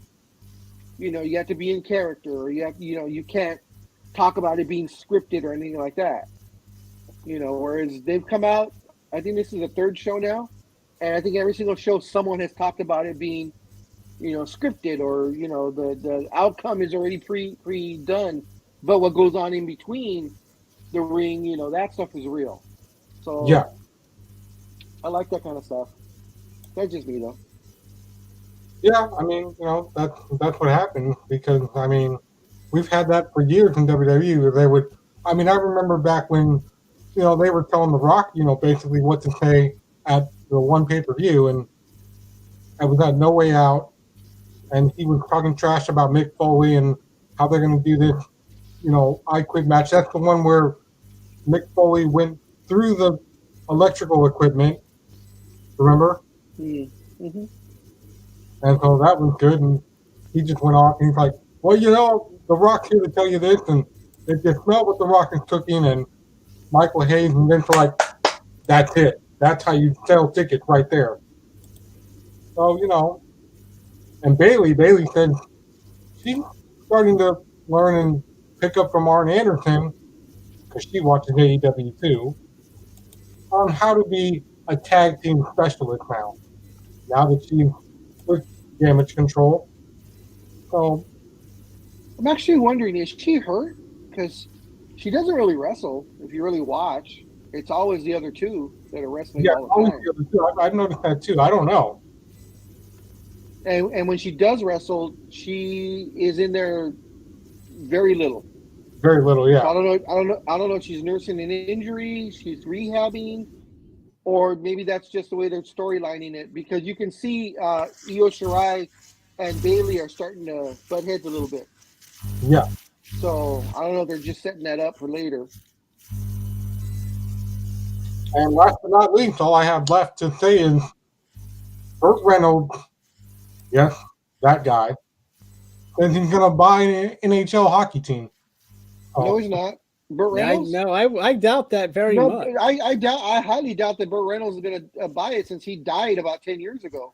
Speaker 2: you know, you have to be in character, or you can't talk about it being scripted or anything like that. You know, whereas they've come out, I think this is the third show now, and I think every single show someone has talked about it being, you know, scripted, or, you know, the outcome is already pre-done, but what goes on in between the ring, you know, that stuff is real. So I like that kind of stuff. That's just me though.
Speaker 6: Yeah, I mean, you know, that's what happened, because I mean, we've had that for years in WWE, where they would, I mean, I remember back when, you know, they were telling The Rock, you know, basically what to say at the one pay-per-view, and it was at No Way Out, and he was talking trash about Mick Foley and how they're going to do this, you know, I Quit match. That's the one where Mick Foley went through the electrical equipment, remember?
Speaker 2: Mm-hmm.
Speaker 6: And so that was good, and he just went off, and he's like, well, you know, The Rock's here to tell you this, and if you smell what The Rock is cooking, and Michael Hayes, and then for like, that's it. That's how you sell tickets right there. So, you know, and Bailey said she's starting to learn and pick up from Arn Anderson, because she watches AEW too, on how to be a tag team specialist now that she's with Damage Control. So
Speaker 2: I'm actually wondering, is she hurt? Because she doesn't really wrestle. If you really watch, it's always the other two that are wrestling all the time.
Speaker 6: I've noticed that too. I don't know.
Speaker 2: And when she does wrestle, she is in there very little.
Speaker 6: Very little, yeah.
Speaker 2: So I don't know if she's nursing an injury, she's rehabbing, or maybe that's just the way they're storylining it. Because you can see Io Shirai and Bailey are starting to butt heads a little bit.
Speaker 6: Yeah.
Speaker 2: So I don't know if they're just setting that up for later.
Speaker 6: And last but not least, all I have left to say is Burt Reynolds Yes, that guy. Then he's going to buy an NHL hockey team.
Speaker 2: No, he's not. Burt
Speaker 3: I
Speaker 2: Reynolds?
Speaker 3: no, I doubt that very
Speaker 2: No,
Speaker 3: much.
Speaker 2: I highly doubt that Burt Reynolds is going to buy it since he died about 10 years ago.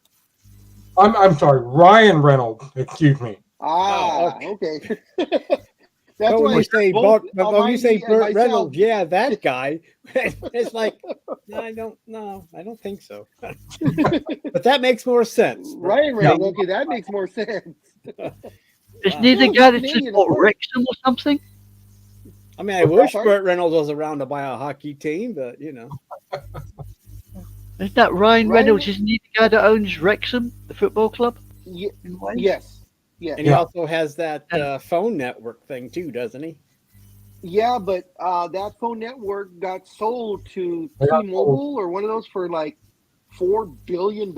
Speaker 6: I'm sorry, Ryan Reynolds. Excuse me.
Speaker 2: Okay. That's
Speaker 3: But when
Speaker 2: why
Speaker 3: you say
Speaker 2: both
Speaker 3: but when you say
Speaker 2: Almighty and
Speaker 3: Burt
Speaker 2: myself-
Speaker 3: Reynolds, yeah, that guy. It's like I don't think so. But that makes more sense.
Speaker 2: Ryan Reynolds. Okay, that makes more sense.
Speaker 4: Isn't he the
Speaker 2: Well,
Speaker 4: guy
Speaker 2: he's
Speaker 4: that
Speaker 2: Canadian,
Speaker 4: support
Speaker 2: of course.
Speaker 4: Wrexham or something?
Speaker 3: I mean, I
Speaker 2: What's that
Speaker 3: wish
Speaker 2: part?
Speaker 3: Burt Reynolds was around to buy a hockey team, but you know.
Speaker 4: Isn't that Ryan
Speaker 2: Ryan-
Speaker 4: Reynolds? Isn't he the guy that owns Wrexham, the football club
Speaker 2: Ye-
Speaker 4: in Wales?
Speaker 2: yes. Yes.
Speaker 3: And he
Speaker 6: Yeah.
Speaker 3: also has that phone network thing too, doesn't he?
Speaker 2: Yeah, but that phone network got sold to
Speaker 6: They got
Speaker 2: T-Mobile or one of those for like $4 billion.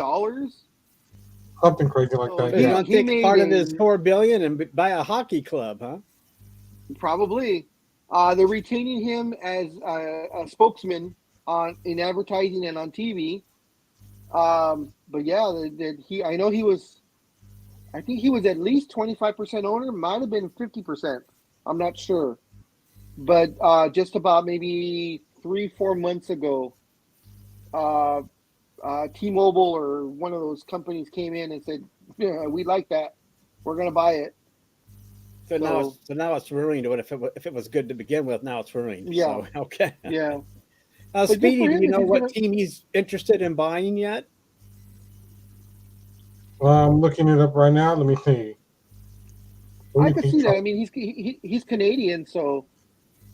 Speaker 6: Something crazy like
Speaker 2: Oh,
Speaker 6: that.
Speaker 3: He's
Speaker 2: yeah.
Speaker 6: Yeah.
Speaker 3: gonna
Speaker 2: He
Speaker 3: take
Speaker 2: made
Speaker 3: part of his
Speaker 2: a-
Speaker 3: $4 billion and buy a hockey club, huh?
Speaker 2: Probably. They're retaining him as a spokesman in advertising and on TV. But yeah, I think he was at least 25% owner, might have been 50%. I'm not sure. But just about maybe 3-4 months ago, T-Mobile or one of those companies came in and said, "Yeah, we like that. We're going to buy it."
Speaker 3: So now it's ruined. Or if it was good to begin with, now it's ruined.
Speaker 2: Yeah.
Speaker 3: So, okay.
Speaker 2: Yeah. But good
Speaker 3: Speedy,
Speaker 2: for
Speaker 3: do
Speaker 2: him
Speaker 3: you
Speaker 2: if
Speaker 3: know
Speaker 2: he's
Speaker 3: what
Speaker 2: gonna-
Speaker 3: team he's interested in buying yet?
Speaker 6: I'm looking it up right now. Let me see.
Speaker 2: I could see that. I mean, he's Canadian, so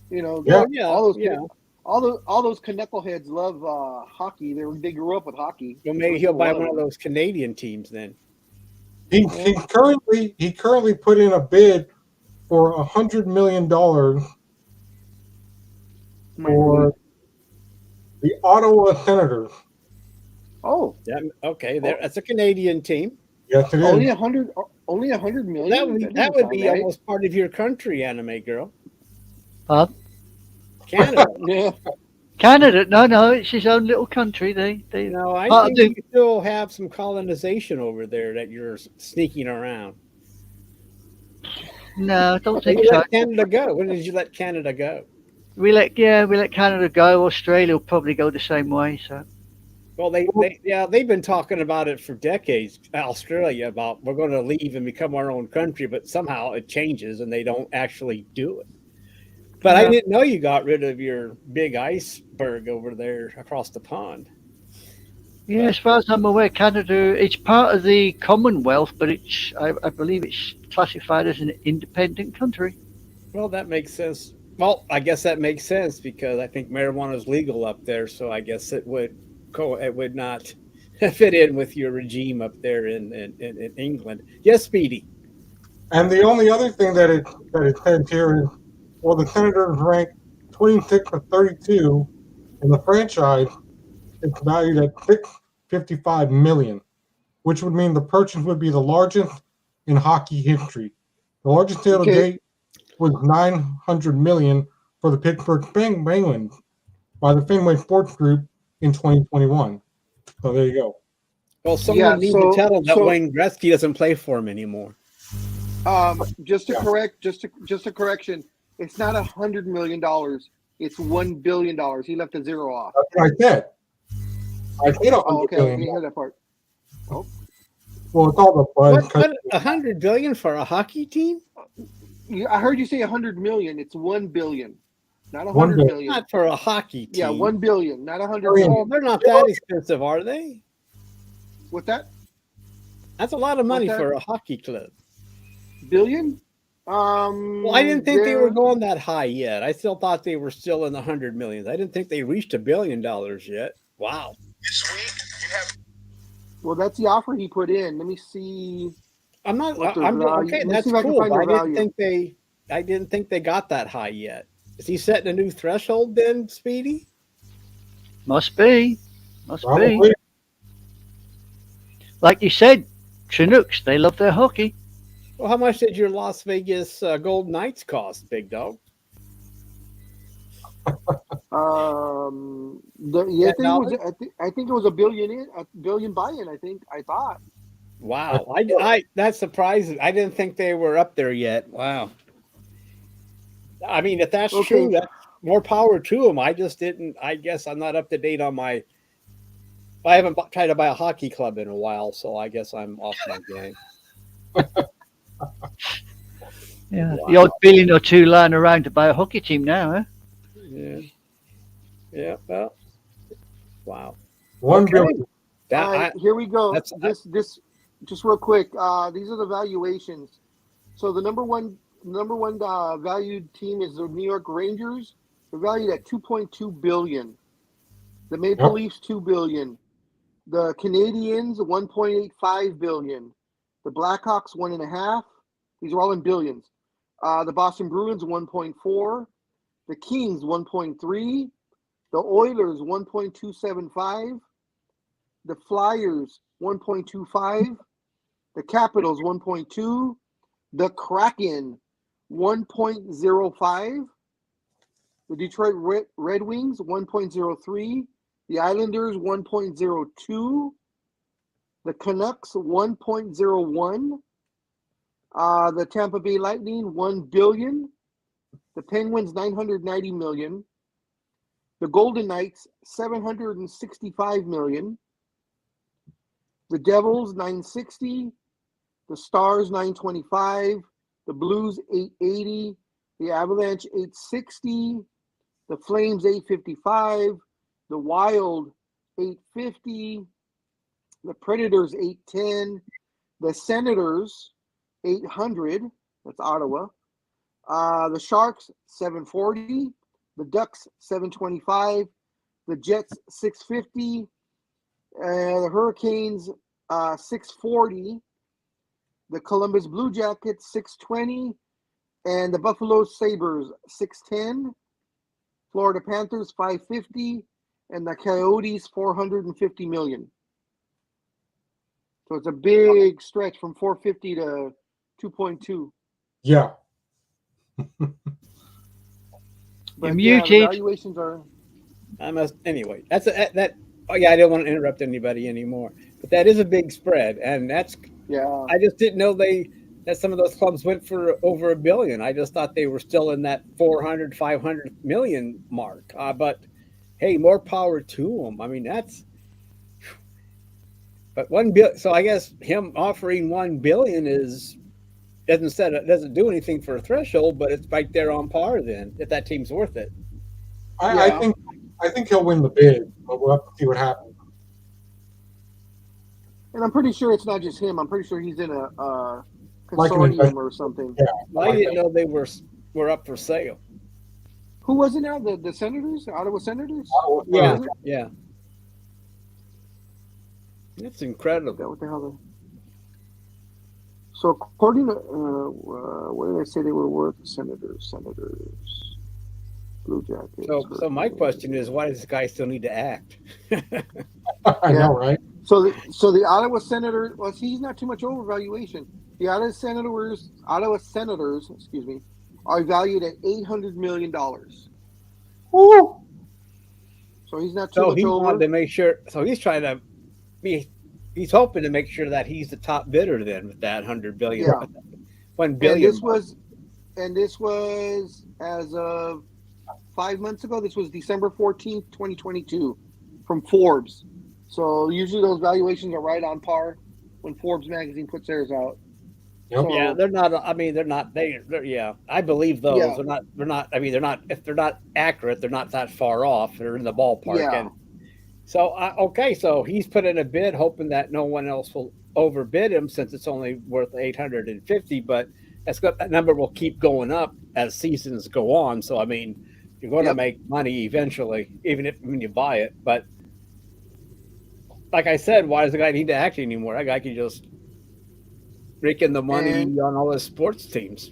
Speaker 6: Yeah.
Speaker 3: Oh, yeah,
Speaker 2: all those
Speaker 3: yeah.
Speaker 2: all those knuckleheads love hockey. They grew up with hockey.
Speaker 3: Well, maybe he'll buy one of those Canadian teams then.
Speaker 6: He currently put in a bid for $100 million for the Ottawa Senators.
Speaker 2: Oh,
Speaker 3: Yeah, okay, that's a Canadian team.
Speaker 6: Yes, it is.
Speaker 2: only 100 million.
Speaker 3: That would be
Speaker 2: right.
Speaker 3: almost part of your country, Anime Girl.
Speaker 4: Huh?
Speaker 3: Canada.
Speaker 2: Yeah.
Speaker 4: Canada? No, it's his own little country. They
Speaker 3: No, I
Speaker 4: Well,
Speaker 3: think you still have some colonization over there that you're sneaking around.
Speaker 4: no, I don't
Speaker 3: You
Speaker 4: think so.
Speaker 3: let Canada go. When did you let Canada go?
Speaker 4: We let Canada go. Australia will probably go the same way. So
Speaker 3: Well, they've been talking about it for decades. Australia about we're going to leave and become our own country, but somehow it changes and they don't actually do it. But I didn't know you got rid of your big iceberg over there across the pond.
Speaker 4: yeah, as far as I'm aware, Canada it's part of the Commonwealth, but I believe it's classified as an independent country.
Speaker 3: Well, that makes sense. Well, I guess that makes sense because I think marijuana is legal up there, so I guess it would not fit in with your regime up there in England. Yes, Speedy.
Speaker 6: And the only other thing that it says here is, well, the Senators rank 26 of 32, and the franchise is valued at $655 million, which would mean the purchase would be the largest in hockey history. The largest sale to date was $900 million for the Pittsburgh Penguins by the Fenway Sports Group in 2021. So there you go.
Speaker 3: Well, someone needs to tell him that Wayne Gretzky doesn't play for him anymore.
Speaker 2: Just a correction. It's not $100 million. It's $1 billion. He left a zero off.
Speaker 6: That's what I said. I said $100
Speaker 2: okay. I
Speaker 6: billion.
Speaker 2: didn't hear that part.
Speaker 6: Well, it's all the buzz.
Speaker 3: What, $100 billion for a hockey team?
Speaker 2: I heard you say $100 million. It's $1 billion, not
Speaker 6: $1
Speaker 2: $100 million.
Speaker 3: Not for a hockey team.
Speaker 2: Yeah, $1 billion, not $100
Speaker 3: Well,
Speaker 2: million.
Speaker 3: they're not that expensive, are they?
Speaker 2: What's that?
Speaker 3: That's a lot of money
Speaker 2: What's that?
Speaker 3: for a hockey club.
Speaker 2: Billion?
Speaker 3: Well, I didn't think they were going that high yet. I still thought they were still in the 100 millions. I didn't think they reached $1 billion yet. Wow.
Speaker 2: Well, that's the offer he put in. Let me see.
Speaker 3: I'm not.
Speaker 2: What the
Speaker 3: I'm
Speaker 2: value-
Speaker 3: okay.
Speaker 2: let's
Speaker 3: That's
Speaker 2: see if I can
Speaker 3: cool.
Speaker 2: find
Speaker 3: But
Speaker 2: the
Speaker 3: I didn't think they got that high yet. Is he setting a new threshold then, Speedy?
Speaker 4: Must be.
Speaker 6: Probably.
Speaker 4: Like you said, Chinooks, they love their hockey.
Speaker 3: Well, how much did your Las Vegas Golden Knights cost, Big Dog?
Speaker 2: I think it was $1 billion buy-in. I thought.
Speaker 3: Wow. I that's surprising. I didn't think they were up there yet. Wow. I mean, if that's
Speaker 2: Okay.
Speaker 3: true, that's more power to them. I just didn't. I guess I'm not up to date on my. I haven't tried to buy a hockey club in a while, so I guess I'm off my game.
Speaker 4: Yeah,
Speaker 3: Wow.
Speaker 4: the odd billion or two lying around to buy a hockey team now, huh?
Speaker 3: Yeah. Yeah. Well. Wow.
Speaker 6: $1
Speaker 3: Okay.
Speaker 6: billion.
Speaker 3: That,
Speaker 2: All right, here we go.
Speaker 3: that's-
Speaker 2: This just real quick. These are the valuations. So the number one valued team is the New York Rangers. They're valued at 2.2 billion. The Maple
Speaker 6: Yep.
Speaker 2: Leafs 2 billion. The Canadians 1.85 billion. The Blackhawks 1.5. These are all in billions. The Boston Bruins 1.4. The Kings 1.3. The Oilers 1.275. The Flyers 1.25. The Capitals 1.2. The Kraken 1.05. The Detroit Red Wings 1.03. The Islanders 1.02. The Canucks 1.01. The Tampa Bay Lightning 1 billion. The Penguins 990 million. The Golden Knights 765 million. The Devils 960. The Stars 925. The Blues 880. The Avalanche 860. The Flames 855. The Wild 850. The Predators 810. The Senators 800. That's Ottawa. The Sharks 740. The Ducks 725. The Jets 650. The Hurricanes 640. The Columbus Blue Jackets 620. And the Buffalo Sabres 610. Florida Panthers 550. And the Coyotes 450 million. So it's a big stretch from 450 to 2.2.
Speaker 6: Yeah.
Speaker 2: But
Speaker 4: You're
Speaker 2: yeah, the
Speaker 4: muted.
Speaker 2: valuations are.
Speaker 3: I must anyway. That's that. Oh yeah, I don't want to interrupt anybody anymore. But that is a big spread, and that's.
Speaker 2: Yeah.
Speaker 3: I just didn't know that some of those clubs went for over $1 billion. I just thought they were still in that 400, 500 million mark. But hey, more power to them. I mean, that's. But $1 billion. So I guess him offering $1 billion doesn't do anything for a threshold, but it's right there on par. Then, if that team's worth it.
Speaker 6: I think he'll win the bid, but we'll have to see what happens.
Speaker 2: And I'm pretty sure it's not just him. I'm pretty sure he's in a
Speaker 6: Like an
Speaker 2: consortium
Speaker 6: investment.
Speaker 2: or something.
Speaker 6: Yeah.
Speaker 3: Well, I didn't know they were up for sale.
Speaker 2: Who was it now? The Senators? The Ottawa Senators?
Speaker 3: Yeah, yeah. It's
Speaker 2: Yeah,
Speaker 3: incredible.
Speaker 2: what the hell? So according to where did I say they were worth? Senators, Blue Jackets.
Speaker 3: So my question is, why does this guy still need to act?
Speaker 6: I know, right?
Speaker 2: So the Ottawa Senators. Well, he's not too much overvaluation. The Ottawa Senators, excuse me, are valued at $800 million.
Speaker 6: Woo!
Speaker 2: So he's not too
Speaker 3: So
Speaker 2: much
Speaker 3: he
Speaker 2: over.
Speaker 3: wanted to make sure. So he's trying to be. He's hoping to make sure that he's the top bidder then with that $100 billion.
Speaker 2: Yeah.
Speaker 3: $1 billion.
Speaker 2: And this was as of 5 months ago. This was December 14th, 2022 from Forbes. So usually those valuations are right on par when Forbes magazine puts theirs out.
Speaker 6: Yep.
Speaker 2: So,
Speaker 3: Yeah, they're not. I mean, they're not. They're yeah. I believe those.
Speaker 2: Yeah.
Speaker 3: They're not. I mean, they're not. If they're not accurate, they're not that far off. They're in the ballpark.
Speaker 2: Yeah.
Speaker 3: And so okay. So he's put in a bid, hoping that no one else will overbid him, since it's only worth 850. But that number will keep going up as seasons go on. So I mean, you're going to make money eventually, even when you buy it. But like I said, why does the guy need to act anymore? That guy can just rake in the money on all his sports teams.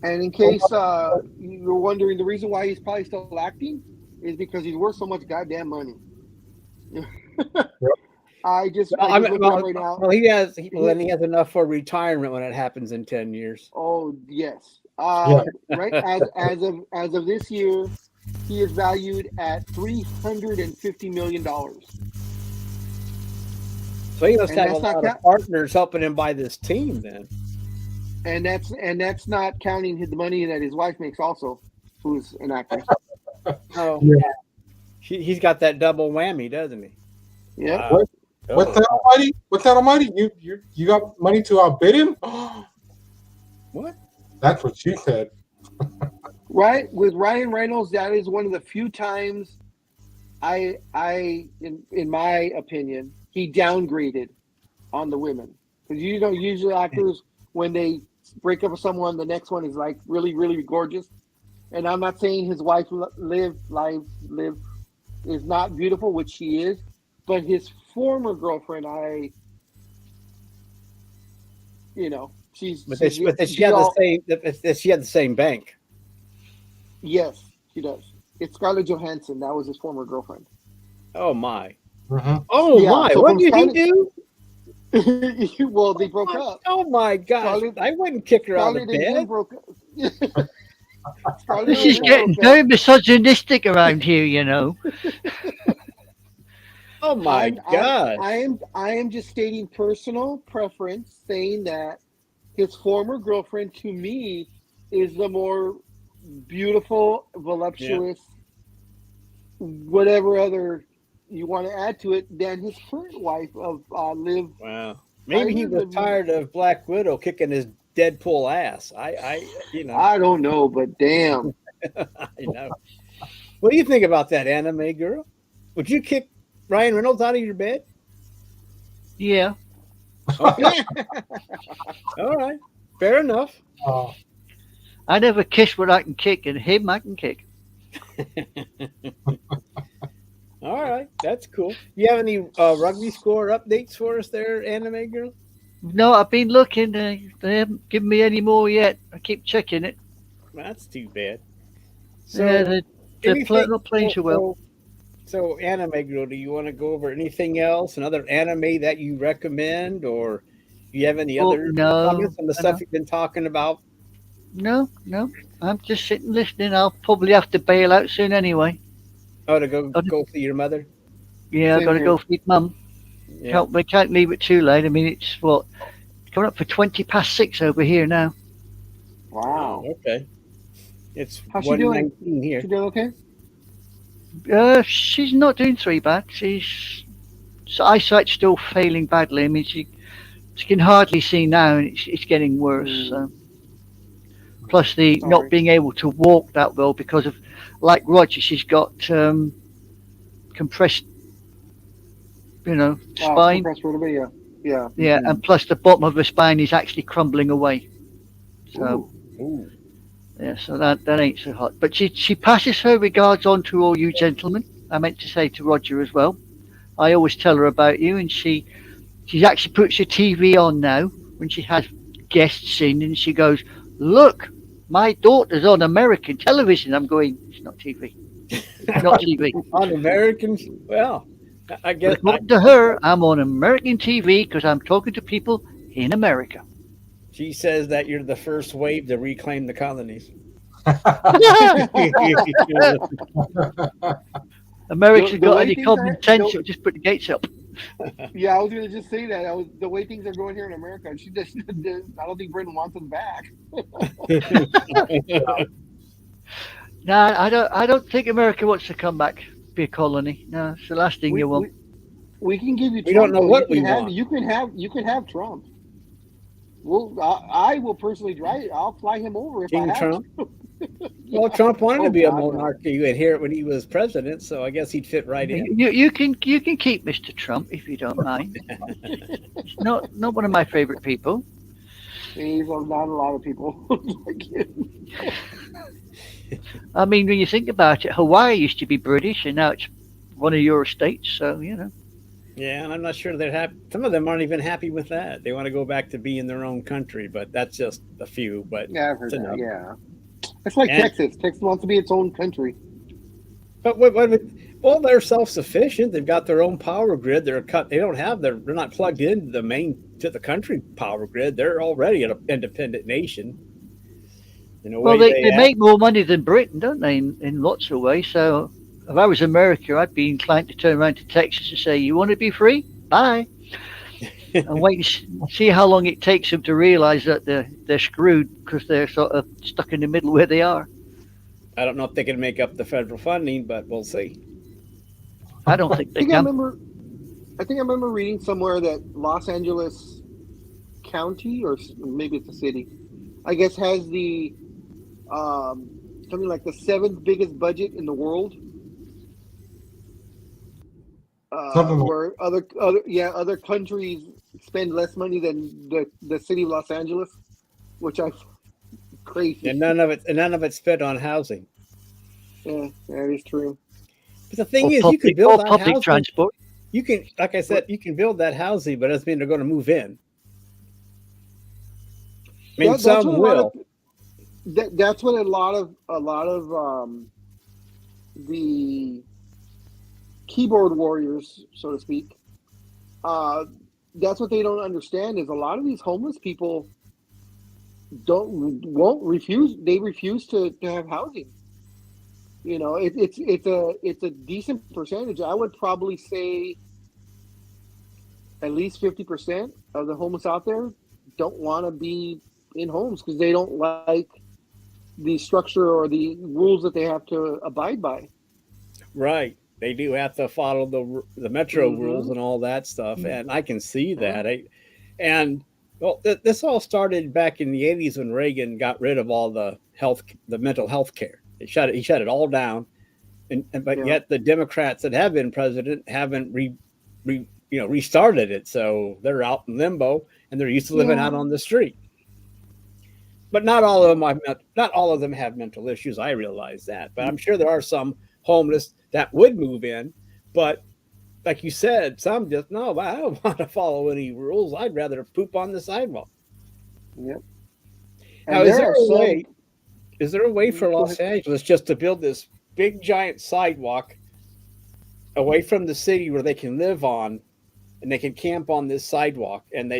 Speaker 2: And in case you're wondering, the reason why he's probably still acting is because he's worth so much goddamn money. I just looked it up right now.
Speaker 3: Well, he has enough for retirement when it happens in 10 years.
Speaker 2: Oh yes, right. As of this year, he is valued at $350 million.
Speaker 3: So he must
Speaker 2: And
Speaker 3: have a
Speaker 2: that's not
Speaker 3: lot
Speaker 2: count-
Speaker 3: of partners helping him buy this team then.
Speaker 2: and that's not counting the money that his wife makes also, who's an actress.
Speaker 3: Oh,
Speaker 6: Yeah.
Speaker 3: He's got that double whammy, doesn't he?
Speaker 2: Yeah.
Speaker 3: Wow.
Speaker 6: What's that, Almighty? What's that, Almighty? You got money to outbid him?
Speaker 3: What?
Speaker 6: That's what she said.
Speaker 2: Right, with Ryan Reynolds, that is one of the few times I in my opinion, he downgraded on the women. Because usually actors, when they break up with someone, the next one is like really, really gorgeous. And I'm not saying his wife Liv is not beautiful, which she is, but his former girlfriend, she's.
Speaker 3: But she had the same bank.
Speaker 2: Yes, she does. It's Scarlett Johansson. That was his former girlfriend.
Speaker 3: Oh my!
Speaker 6: Mhm.
Speaker 3: Oh
Speaker 2: Yeah,
Speaker 3: my!
Speaker 2: so
Speaker 3: What
Speaker 2: from
Speaker 3: did
Speaker 2: Scarlett-
Speaker 3: he do?
Speaker 2: Well, they broke up.
Speaker 3: Oh my gosh!
Speaker 2: Scarlett-
Speaker 3: I wouldn't kick her out of
Speaker 2: Scarlett and him
Speaker 3: bed.
Speaker 2: broke up. Scarlett
Speaker 4: This
Speaker 2: and
Speaker 4: is
Speaker 2: him
Speaker 4: getting
Speaker 2: broke up.
Speaker 4: very misogynistic around here, you know.
Speaker 3: Oh my gosh!
Speaker 2: I am just stating personal preference, saying that his former girlfriend, to me, is the more beautiful, voluptuous, whatever other you want to add to it, than his current wife of Liv.
Speaker 3: Wow. Maybe he was
Speaker 2: would-
Speaker 3: tired of Black Widow kicking his Deadpool ass. I
Speaker 2: don't know, but damn.
Speaker 3: I know. What do you think about that, anime girl? Would you kick Ryan Reynolds out of your bed?
Speaker 4: Yeah.
Speaker 3: Okay. All right. Fair enough.
Speaker 4: I never kiss what I can kick, and him I can kick.
Speaker 3: All right. That's cool. You have any rugby score updates for us there, anime girl?
Speaker 4: No, I've been looking. They haven't given me any more yet. I keep checking it.
Speaker 3: That's too bad.
Speaker 4: Yeah, they're
Speaker 3: anything-
Speaker 4: not playing too well.
Speaker 3: So, anime girl, do you want to go over anything else? Another anime that you recommend, or do you have any other comments on the stuff you've been talking about?
Speaker 4: No. I'm just sitting listening. I'll probably have to bail out soon anyway.
Speaker 3: Oh, to go see your mother?
Speaker 4: Yeah, I've
Speaker 2: Same
Speaker 4: got to
Speaker 2: here.
Speaker 4: go feed Mum.
Speaker 3: Yeah.
Speaker 4: We can't leave it too late. I mean, it's coming up for 6:20 over here now.
Speaker 2: Wow.
Speaker 3: Okay. It's
Speaker 2: How's she doing?
Speaker 3: 1:19 here.
Speaker 2: She doing okay?
Speaker 4: She's not doing too bad. She's eyesight's still failing badly. I mean, she can hardly see now, and it's getting worse. So. Plus the not being able to walk that well because of, like Roger, she's got compressed, spine.
Speaker 2: Compressed vertebra, yeah.
Speaker 4: Yeah, and plus the bottom of her spine is actually crumbling away. So.
Speaker 3: Ooh.
Speaker 4: Yeah, so that ain't so hot. But she passes her regards on to all you gentlemen. I meant to say to Roger as well. I always tell her about you, and she actually puts her TV on now when she has guests in, and she goes, "Look, my daughter's on American television." I'm going, "It's not TV. It's not TV."
Speaker 3: On Americans? Well, I guess.
Speaker 4: According to her, I'm on American TV because I'm talking to people in America.
Speaker 3: She says that you're the first wave to reclaim the colonies.
Speaker 4: America's
Speaker 2: The
Speaker 4: got
Speaker 2: way
Speaker 4: any
Speaker 2: things
Speaker 4: common
Speaker 2: are-
Speaker 4: sense, she'll just put the gates up.
Speaker 2: Yeah, I was going to just say that. The way things are going here in America, she just, I don't think Britain wants them back.
Speaker 4: No, I don't think America wants to come back, be a colony. No, it's the last thing you want.
Speaker 2: We can give you.
Speaker 3: We
Speaker 2: Trump,
Speaker 3: don't know
Speaker 2: though.
Speaker 3: what
Speaker 2: You can
Speaker 3: we
Speaker 2: have,
Speaker 3: want.
Speaker 2: You can have Trump. Well, I will personally drive. I'll fly him over if I
Speaker 3: King
Speaker 2: have
Speaker 3: Trump?
Speaker 2: to.
Speaker 3: Well, Trump wanted to be a
Speaker 2: God, no.
Speaker 3: monarchy. You had hear it when he was president, so I guess he'd fit right in.
Speaker 4: You can keep Mr. Trump if you don't mind. He's not one of my favorite people.
Speaker 2: He's not a lot of people like him.
Speaker 4: I mean, when you think about it, Hawaii used to be British, and now it's one of your states. So
Speaker 3: Yeah, and I'm not sure they're happy. Some of them aren't even happy with that. They want to go back to being their own country, but that's just a few. But
Speaker 2: Yeah, I've heard
Speaker 3: it's
Speaker 2: that.
Speaker 3: enough.
Speaker 2: Yeah, it's like
Speaker 3: And-
Speaker 2: Texas. Texas wants to be its own country.
Speaker 3: But well, they're self-sufficient. They've got their own power grid. They're not plugged into the country power grid. They're already an independent nation.
Speaker 4: Well, they make more money than Britain, don't they? In lots of ways. So, if I was America, I'd be inclined to turn around to Texas and say, "You want to be free? Bye." and wait and see how long it takes them to realize that they're screwed because they're sort of stuck in the middle where they are.
Speaker 3: I don't know if they can make up the federal funding, but we'll see.
Speaker 4: I don't think they
Speaker 2: I
Speaker 4: can.
Speaker 2: think I remember reading somewhere that Los Angeles County, or maybe it's a city, I guess has the something like the 7th biggest budget in the world.
Speaker 6: Something like-
Speaker 2: Where other countries spend less money than the city of Los Angeles, which I crazy.
Speaker 3: And none of it's spent on housing.
Speaker 2: Yeah, that is true.
Speaker 3: But the thing
Speaker 4: Or
Speaker 3: is, you can
Speaker 4: public,
Speaker 3: build
Speaker 4: or
Speaker 3: that
Speaker 4: public
Speaker 3: housing.
Speaker 4: transport.
Speaker 3: You can, like I said, you can build that housing, but it doesn't mean they're going to move in. I mean,
Speaker 2: That's
Speaker 3: some
Speaker 2: what
Speaker 3: will.
Speaker 2: That's what a lot of the keyboard warriors, so to speak, that's what they don't understand is a lot of these homeless people refuse to have housing. You know, it's a decent percentage. I would probably say at least 50% of the homeless out there don't want to be in homes because they don't like the structure or the rules that they have to abide by.
Speaker 3: Right. They do have to follow the metro
Speaker 2: Mhm.
Speaker 3: rules and all that stuff, and I can see that. This all started back in the 80s when Reagan got rid of all the mental health care. He shut it all down, but yet the Democrats that have been president haven't restarted it, so they're out in limbo and they're used to living out on the street. But not all of them have mental issues. I realize that, but I'm sure there are some homeless that would move in. But like you said, some just no. I don't want to follow any rules. I'd rather poop on the sidewalk.
Speaker 2: Yep.
Speaker 3: Now, is there a way for Los Angeles just to build this big giant sidewalk away from the city where they can live on, and they can camp on this sidewalk and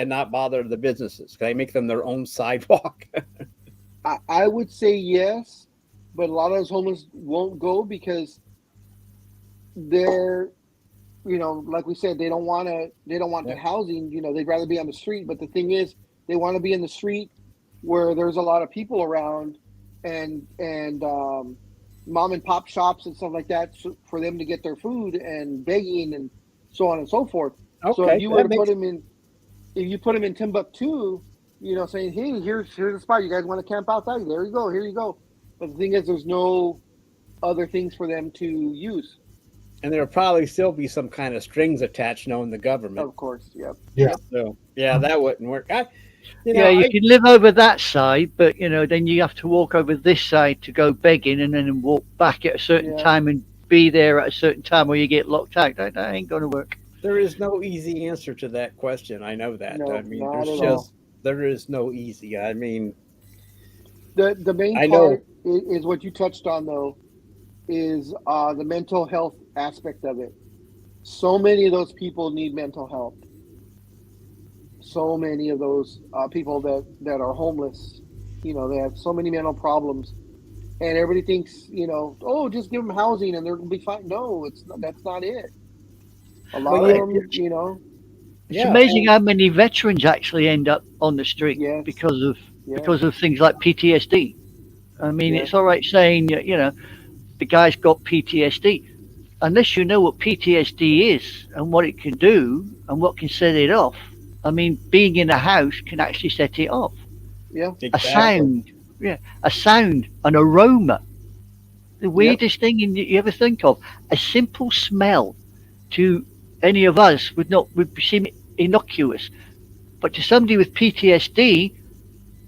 Speaker 3: not bother the businesses? Can they make them their own sidewalk?
Speaker 2: I would say yes, but a lot of those homeless won't go because they're, like we said, they don't want the housing. They'd rather be on the street. But the thing is, they want to be in the street where there's a lot of people around, and mom and pop shops and stuff like that for them to get their food and begging and so on and so forth.
Speaker 3: Okay,
Speaker 2: so if you were to put them in Timbuktu, saying, hey, here's the spot. You guys want to camp outside? There you go. Here you go. But the thing is, there's no other things for them to use.
Speaker 3: And there'll probably still be some kind of strings attached, knowing the government.
Speaker 2: Of course, yep.
Speaker 6: Yeah.
Speaker 3: So that wouldn't work. You
Speaker 4: can live over that side, but then you have to walk over this side to go begging, and then walk back at a certain time and be there at a certain time, or you get locked out. That ain't going to work.
Speaker 3: There is no easy answer to that question. I know that.
Speaker 2: No,
Speaker 3: I mean, there is no easy. I mean,
Speaker 2: the main part is what you touched on, though, is the mental health aspect of it. So many of those people need mental health. So many of those people that are homeless, they have so many mental problems, and everybody thinks, just give them housing and they're gonna be fine. No, that's not it. A lot of them,
Speaker 4: It's amazing how many veterans actually end up on the street because of things like PTSD. I mean, it's all right saying the guy's got PTSD, unless you know what PTSD is and what it can do and what can set it off. I mean, being in a house can actually set it off.
Speaker 2: Yeah,
Speaker 4: exactly. A sound, an aroma. The weirdest thing you ever think of. A simple smell to any of us would seem innocuous, but to somebody with PTSD,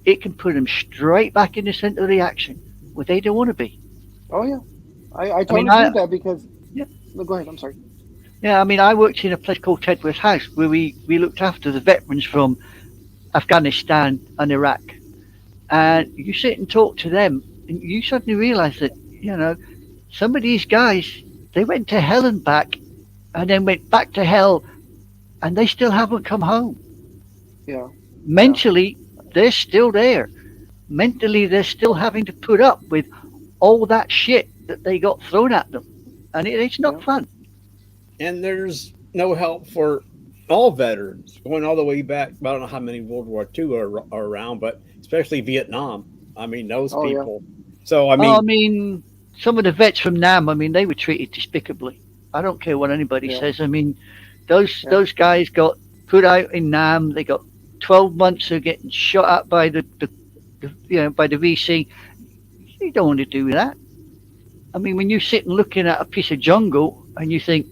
Speaker 4: it can put them straight back in the center of the action where they don't want to be.
Speaker 2: Oh yeah, I totally agree with that because. No, go ahead. I'm sorry.
Speaker 4: Yeah, I mean, I worked in a place called Tedworth House where we looked after the veterans from Afghanistan and Iraq. And you sit and talk to them, and you suddenly realize that, some of these guys, they went to hell and back, and then went back to hell, and they still haven't come home.
Speaker 2: Yeah.
Speaker 4: Mentally, they're still there. Mentally, they're still having to put up with all that shit that they got thrown at them. And it's not fun.
Speaker 3: And there's no help for all veterans, going all the way back. I don't know how many World War II are around, but especially Vietnam. I mean, those
Speaker 2: Oh, yeah.
Speaker 3: people. So, I mean,
Speaker 4: I mean, some of the vets from Nam, I mean, they were treated despicably. I don't care what anybody
Speaker 2: Yeah.
Speaker 4: says. I mean, those
Speaker 2: Yeah.
Speaker 4: those guys got put out in Nam. They got 12 months of getting shot at by the by the VC. You don't want to do that. I mean, when you sit and looking at a piece of jungle and you think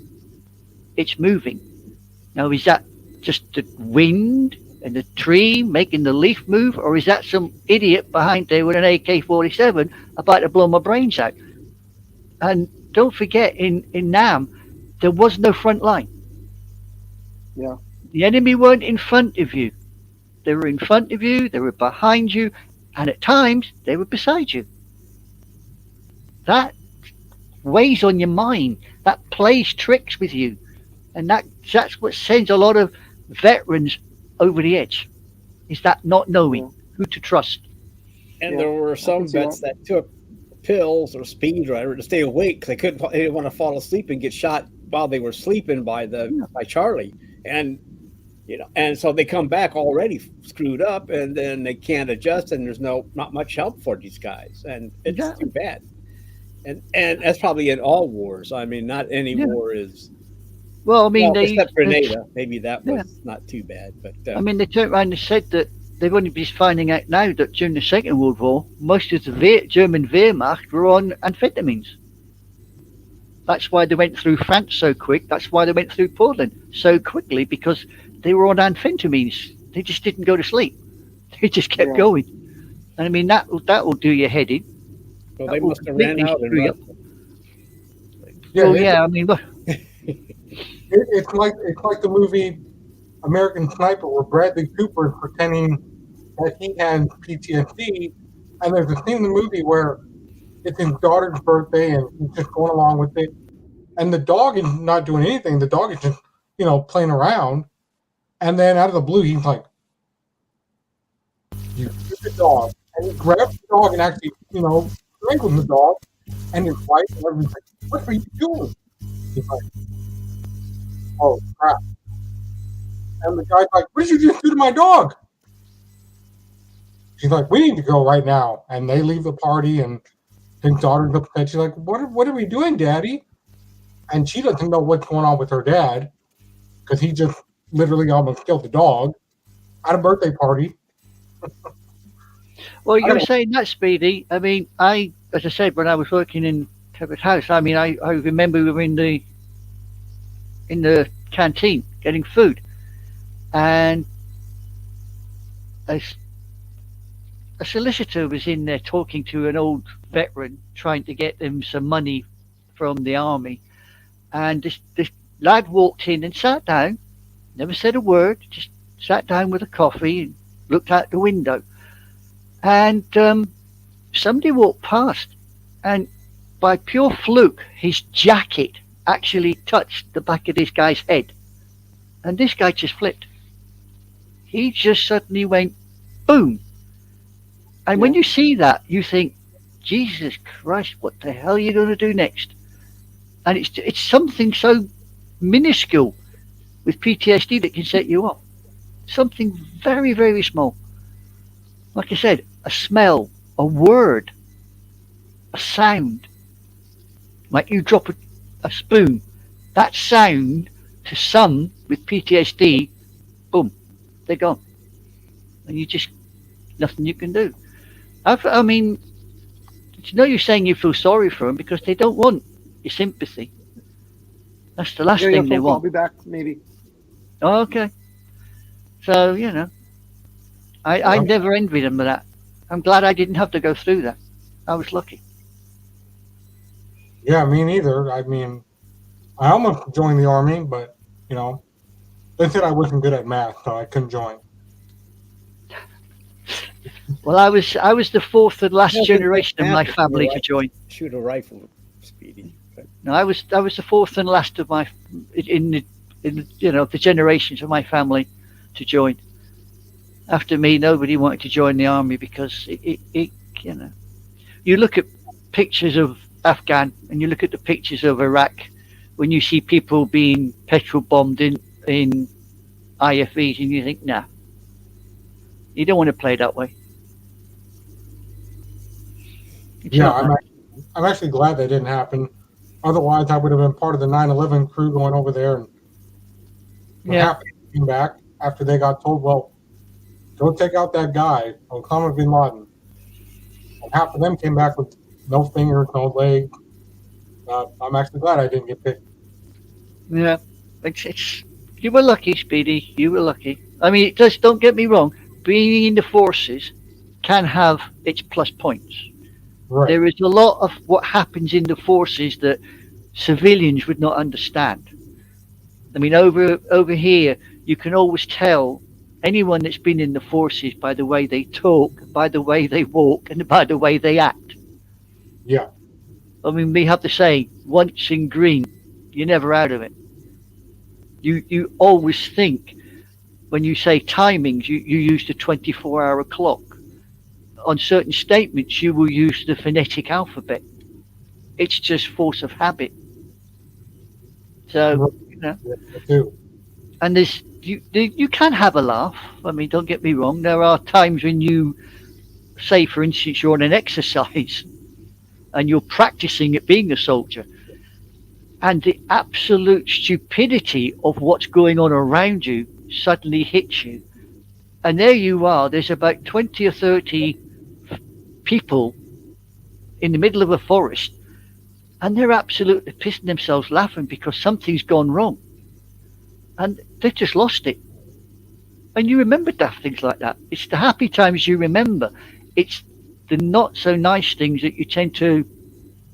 Speaker 4: it's moving. Now, is that just the wind and the tree making the leaf move, or is that some idiot behind there with an AK-47 about to blow my brains out? And don't forget, in Nam, there was no front line.
Speaker 2: Yeah.
Speaker 4: The enemy weren't in front of you. They were in front of you, they were behind you, and at times they were beside you. That weighs on your mind. That plays tricks with you. And that's what sends a lot of veterans over the edge, is that not knowing who to trust.
Speaker 3: and
Speaker 2: Yeah,
Speaker 3: there were some
Speaker 2: can see
Speaker 3: vets that took pills or speed whatever to stay awake because they didn't want to fall asleep and get shot while they were sleeping by Charlie. And and so they come back already screwed up, and then they can't adjust, and there's not much help for these guys, and it's too bad. And that's probably in all wars. I mean, not any war is.
Speaker 4: Well, I mean,
Speaker 3: except Grenada, maybe that was not too bad. But
Speaker 4: I mean, they turned around and said that they've only been finding out now that during the Second World War, most of the German Wehrmacht were on amphetamines. That's why they went through France so quick. That's why they went through Poland so quickly, because they were on amphetamines. They just didn't go to sleep. They just kept going. And I mean, that will do your head in.
Speaker 3: Well, they must have ran out.
Speaker 4: I mean, look.
Speaker 6: It's like the movie American Sniper, where Bradley Cooper is pretending that he has PTSD, and there's a scene in the movie where it's his daughter's birthday and he's just going along with it, and the dog is not doing anything. The dog is just playing around, and then out of the blue he's like, "You stupid dog!" And he grabs the dog and actually strangles the dog, and his wife and everybody's like, "What are you doing?" He's like, "Oh crap!" And the guy's like, "What did you just do to my dog?" She's like, "We need to go right now." And they leave the party, and his daughter's upset. She's like, "What are we doing, Daddy?" And she doesn't know what's going on with her dad, because he just literally almost killed the dog at a birthday party.
Speaker 4: Well, you're saying that, Speedy. I mean, as I said, when I was working in Kevin's house, I mean, I remember we were in the canteen getting food, and a solicitor was in there talking to an old veteran, trying to get them some money from the army. And this lad walked in and sat down, never said a word, just sat down with a coffee and looked out the window. And somebody walked past, and by pure fluke, his jacket actually touched the back of this guy's head. And this guy just flipped. He just suddenly went boom. And when you see that, you think, Jesus Christ, what the hell are you going to do next? And it's something so minuscule with PTSD that can set you off. Something very, very small. Like I said, a smell, a word, a sound. Like you drop a spoon. That sound, to some with PTSD, boom, they're gone. And you just, nothing you can do. I mean, it's no use saying you feel sorry for them, because they don't want your sympathy. That's the last thing they want.
Speaker 2: I'll be back, maybe.
Speaker 4: Oh, okay. So, I never envied them with that. I'm glad I didn't have to go through that. I was lucky.
Speaker 6: Yeah, me neither. I mean, I almost joined the army, but, they said I wasn't good at math, so I couldn't join.
Speaker 4: Well, I was the fourth and last generation of my family to join.
Speaker 3: Shoot a rifle, Speedy.
Speaker 4: No, I was the fourth and last of my in the generations of my family to join. After me, nobody wanted to join the army, because it you look at pictures of Afghan and you look at the pictures of Iraq, when you see people being petrol bombed in IFVs, and you think, nah, you don't want to play that way. It's
Speaker 6: Yeah,
Speaker 4: not nice.
Speaker 6: I'm actually glad that didn't happen. Otherwise, I would have been part of the 9/11 crew going over there, and what
Speaker 4: Yeah.
Speaker 6: happened came back after they got told, well, go take out that guy, Osama bin Laden. And half of them came back with no fingers, no leg. I'm actually glad I didn't get picked.
Speaker 4: Yeah, it's you were lucky, Speedy. You were lucky. I mean, just don't get me wrong. Being in the forces can have its plus points.
Speaker 6: Right.
Speaker 4: There is a lot of what happens in the forces that civilians would not understand. I mean, over here, you can always tell anyone that's been in the forces by the way they talk, by the way they walk, and by the way they act.
Speaker 6: Yeah.
Speaker 4: I mean, we have to say, once in green, you're never out of it. You always think, when you say timings, you use the 24-hour clock. On certain statements, you will use the phonetic alphabet. It's just force of habit. So, you know,
Speaker 6: I do.
Speaker 4: and you can have a laugh. I mean, don't get me wrong. There are times when you say, for instance, you're on an exercise and you're practicing at being a soldier, and the absolute stupidity of what's going on around you suddenly hits you. And there you are, there's about 20 or 30 people in the middle of a forest, and they're absolutely pissing themselves laughing because something's gone wrong. And they've just lost it. And you remember daft things like that. It's the happy times you remember. It's the not so nice things that you tend to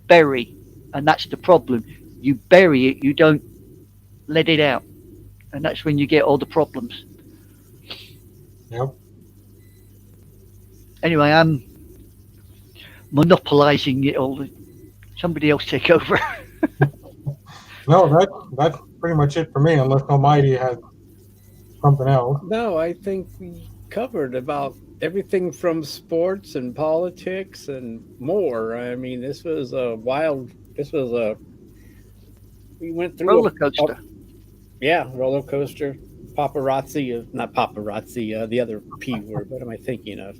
Speaker 4: bury. And that's the problem. You bury it, you don't let it out. And that's when you get all the problems.
Speaker 6: Yep.
Speaker 4: Anyway, I'm monopolizing it all. Somebody else take over.
Speaker 6: No, that's pretty much it for me, unless Almighty had something else.
Speaker 3: No, I think we covered about everything from sports and politics and more. I mean, this was a wild. We went through
Speaker 4: Roller coaster.
Speaker 3: Roller coaster. Paparazzi, not paparazzi. The other P word. What am I thinking of?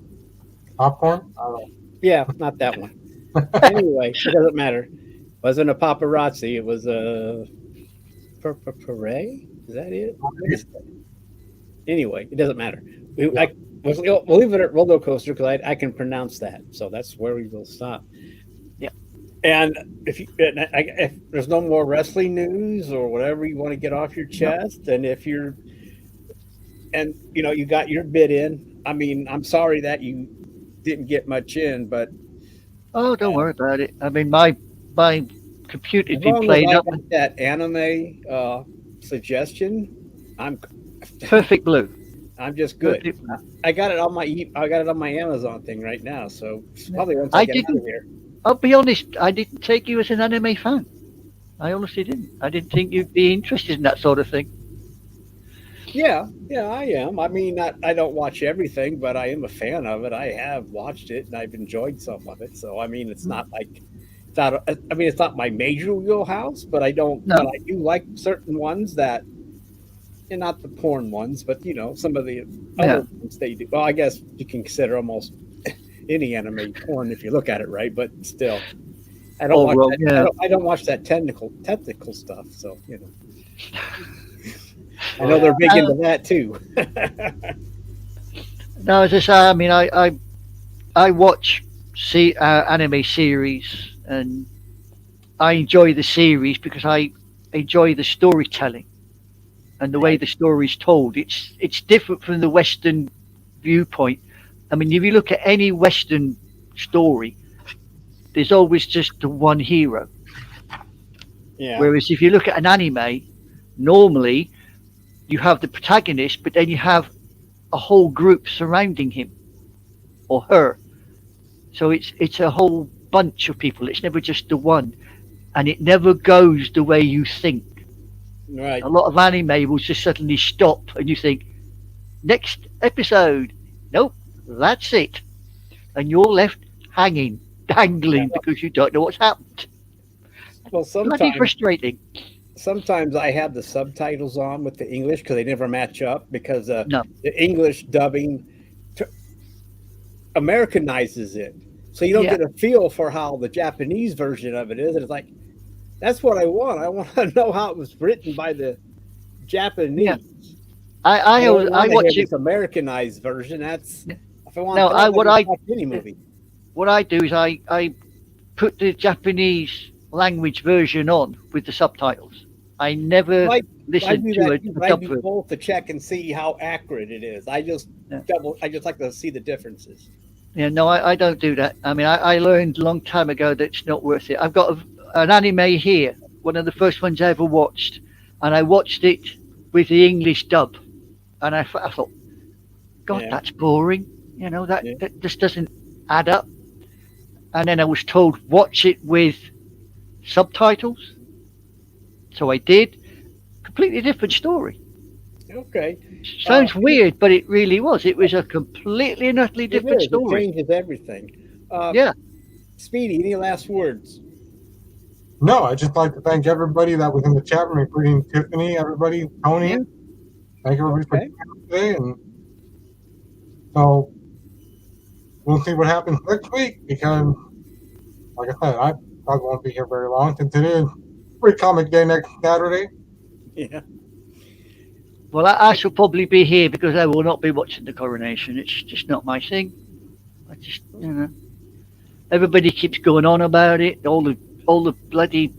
Speaker 6: Popcorn?
Speaker 3: Yeah, not that one. Anyway, it doesn't matter. Wasn't a paparazzi. It was a parade. Is that it? Anyway, it doesn't matter. We'll leave it at roller coaster because I can pronounce that. So that's where we will stop.
Speaker 4: Yeah.
Speaker 3: And if there's no more wrestling news or whatever you want to get off your chest, and if you're, and you got your bid in. I mean, I'm sorry that you didn't get much in, but
Speaker 4: Oh, don't worry about it. I mean, my computer's
Speaker 3: as
Speaker 4: been
Speaker 3: long as
Speaker 4: playing
Speaker 3: I
Speaker 4: up.
Speaker 3: got that anime suggestion, I'm
Speaker 4: Perfect Blue.
Speaker 3: I'm just good.
Speaker 4: Perfect Blue.
Speaker 3: I got it on my Amazon thing right now, so probably once
Speaker 4: I
Speaker 3: I get out
Speaker 4: didn't-
Speaker 3: of here.
Speaker 4: I'll be honest, I didn't take you as an anime fan. I honestly didn't. I didn't think you'd be interested in that sort of thing.
Speaker 3: Yeah, I am. I mean, I don't watch everything, but I am a fan of it. I have watched it and I've enjoyed some of it. So I mean, it's not like it's not my major wheelhouse, but I don't.
Speaker 4: No.
Speaker 3: But I do like certain ones that, and not the porn ones, but some of the other ones they do. Well, I guess you can consider almost any anime porn if you look at it right, but still, I don't watch that.
Speaker 4: yeah.
Speaker 3: I don't watch that technical stuff. So I know they're big into that too.
Speaker 4: No, as I say, I mean, I watch anime series, and I enjoy the series because I enjoy the storytelling and the way the story's told. It's different from the Western viewpoint. I mean, if you look at any Western story, there's always just the one hero.
Speaker 3: Yeah.
Speaker 4: Whereas if you look at an anime, normally you have the protagonist, but then you have a whole group surrounding him or her. So it's a whole bunch of people. It's never just the one, and it never goes the way you think.
Speaker 3: Right.
Speaker 4: A lot of anime will just suddenly stop, and you think, next episode. Nope, that's it, and you're left hanging, dangling because you don't know what's happened.
Speaker 3: Well,
Speaker 4: Bloody frustrating.
Speaker 3: sometimes I have the subtitles on with the English because they never match up because
Speaker 4: No.
Speaker 3: the English dubbing Americanizes it. So you don't
Speaker 4: Yeah.
Speaker 3: get a feel for how the Japanese version of it is. And it's like, that's what I want. I want to know how it was written by the Japanese.
Speaker 4: Yeah. I
Speaker 3: don't want to
Speaker 4: watch
Speaker 3: hear
Speaker 4: it.
Speaker 3: this Americanized version. That's if I want
Speaker 4: No,
Speaker 3: that,
Speaker 4: what
Speaker 3: just
Speaker 4: I-
Speaker 3: watch any movie.
Speaker 4: What I do is I put the Japanese language version on with the subtitles. I never
Speaker 3: I
Speaker 4: listen
Speaker 3: do
Speaker 4: to
Speaker 3: that.
Speaker 4: a
Speaker 3: too, but I
Speaker 4: dub
Speaker 3: do
Speaker 4: version.
Speaker 3: both to check and see how accurate it is. I just
Speaker 4: Yeah.
Speaker 3: I just like to see the differences.
Speaker 4: Yeah, no, I don't do that. I mean, I learned a long time ago that it's not worth it. I've got an anime here, one of the first ones I ever watched, and I watched it with the English dub, and I thought, God,
Speaker 3: Yeah.
Speaker 4: that's boring. You know, that,
Speaker 3: Yeah.
Speaker 4: that just doesn't add up. And then I was told, watch it with subtitles. So I did. Completely different story.
Speaker 3: Okay.
Speaker 4: Sounds weird, but it really was. It was a completely and utterly different
Speaker 3: It
Speaker 4: story.
Speaker 3: changes everything.
Speaker 4: Yeah.
Speaker 3: Speedy, any last words?
Speaker 6: No, I'd just like to thank everybody that was in the chat room, including Tiffany, everybody, Tony.
Speaker 4: Yeah.
Speaker 6: Thank everybody for
Speaker 3: Okay.
Speaker 6: joining us today. And so we'll see what happens next week because, like I said, I probably won't be here very long since it is Free Comic Day next Saturday.
Speaker 3: Yeah.
Speaker 4: Well, I shall probably be here because I will not be watching the coronation. It's just not my thing. I just, you know, everybody keeps going on about it. All the bloody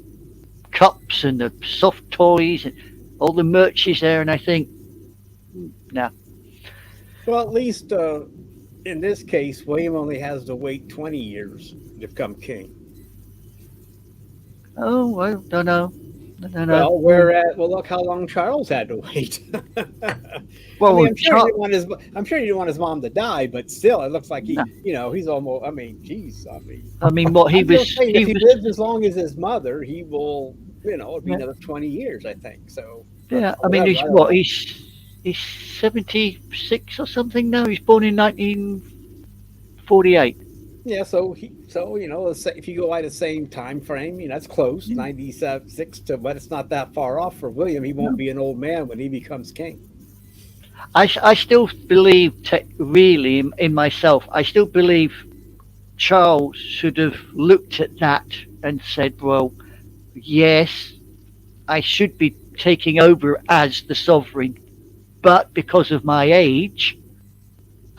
Speaker 4: cups and the soft toys and all the merch is there, and I think, no.
Speaker 3: Well, at least in this case, William only has to wait 20 years to become king.
Speaker 4: Oh, I don't know. I don't know.
Speaker 3: Well, whereas, well, look how long Charles had to wait.
Speaker 4: Well,
Speaker 3: I mean, I'm sure
Speaker 4: Char-
Speaker 3: he didn't want his mom to die, but still, it looks like he,
Speaker 4: No.
Speaker 3: you know, he's almost. I mean, geez, I mean,
Speaker 4: I mean, what he
Speaker 3: I'm just
Speaker 4: was,
Speaker 3: saying,
Speaker 4: he
Speaker 3: if he
Speaker 4: was,
Speaker 3: lives as long as his mother, he will, you know, it'll be
Speaker 4: Yeah.
Speaker 3: another 20 years, I think. So,
Speaker 4: yeah. I mean,
Speaker 3: whatever,
Speaker 4: he's
Speaker 3: I don't
Speaker 4: what?
Speaker 3: know.
Speaker 4: He's 76 or something now. He's born in 1948.
Speaker 3: Yeah, so you know, if you go by the same time frame, you know, that's close, 96 to, but it's not that far off for William. He won't be an old man when he becomes king.
Speaker 4: I still believe, really, in myself, I still believe Charles should have looked at that and said, well, yes, I should be taking over as the sovereign, but because of my age,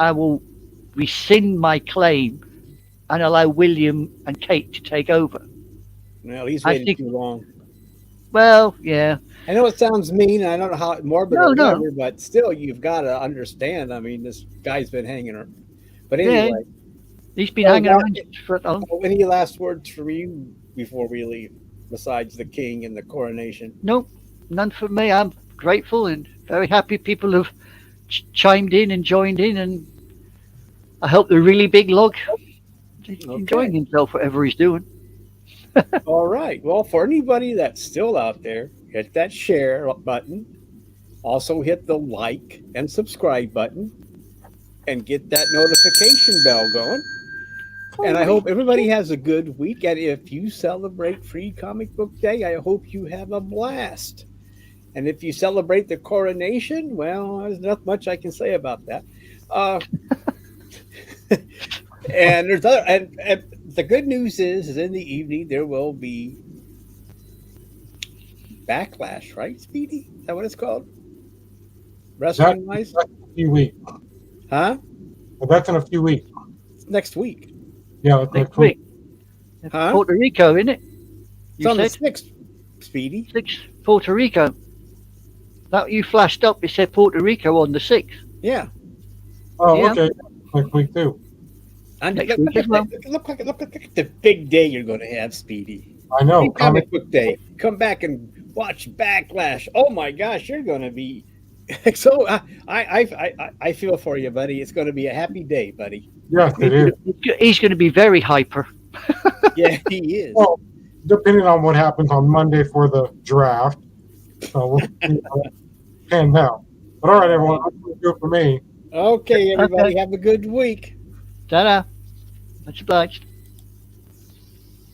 Speaker 4: I will rescind my claim and allow William and Kate to take over.
Speaker 3: Well, he's
Speaker 4: I
Speaker 3: waiting
Speaker 4: think-
Speaker 3: too long.
Speaker 4: Well, yeah.
Speaker 3: I know it sounds mean, and I don't know how morbid
Speaker 4: No,
Speaker 3: or
Speaker 4: no.
Speaker 3: whatever, but still, you've got to understand. I mean, this guy's been hanging around. But anyway,
Speaker 4: He's been
Speaker 3: Well,
Speaker 4: hanging
Speaker 3: that-
Speaker 4: around for
Speaker 3: any last words from you before we leave, besides the king and the coronation?
Speaker 4: No, none for me. I'm grateful and very happy people have chimed in and joined in, and I hope the really big log is enjoying himself, whatever he's doing.
Speaker 3: All right. Well, for anybody that's still out there, hit that share button. Also hit the like and subscribe button and get that notification bell going. And I hope everybody has a good week. And if you celebrate Free Comic Book Day, I hope you have a blast. And if you celebrate the coronation, well, there's not much I can say about that. And there's other, and the good news is in the evening there will be Backlash, right, Speedy? Is that what it's called? Wrestling wise?
Speaker 6: That's in a few weeks.
Speaker 3: Huh?
Speaker 6: But that's in a few weeks.
Speaker 3: Next week.
Speaker 6: Yeah, it's
Speaker 4: Next week.
Speaker 3: Huh?
Speaker 4: Puerto Rico, isn't it?
Speaker 3: It's
Speaker 4: You
Speaker 3: on the
Speaker 4: said
Speaker 3: 6th, Speedy.
Speaker 4: 6th, Puerto Rico. That you flashed up, it said Puerto Rico on the 6th.
Speaker 3: Yeah.
Speaker 6: Oh,
Speaker 4: Yeah.
Speaker 6: okay. Next week too.
Speaker 3: And
Speaker 4: Next
Speaker 3: look,
Speaker 4: week as well.
Speaker 3: look at the big day you're going to have, Speedy.
Speaker 6: I know.
Speaker 3: Free Comic Book Day. Come back and watch Backlash. Oh my gosh, you're going to be so. I feel for you, buddy. It's going to be a happy day, buddy.
Speaker 6: Yes, it is.
Speaker 4: He's going to be very hyper.
Speaker 3: Yeah, he is.
Speaker 6: Well, depending on what happens on Monday for the draft. So we'll see how it pans out. But all right, everyone, that's going to do it for me.
Speaker 3: Okay, everybody, have a good week.
Speaker 4: Ta-da. Much obliged.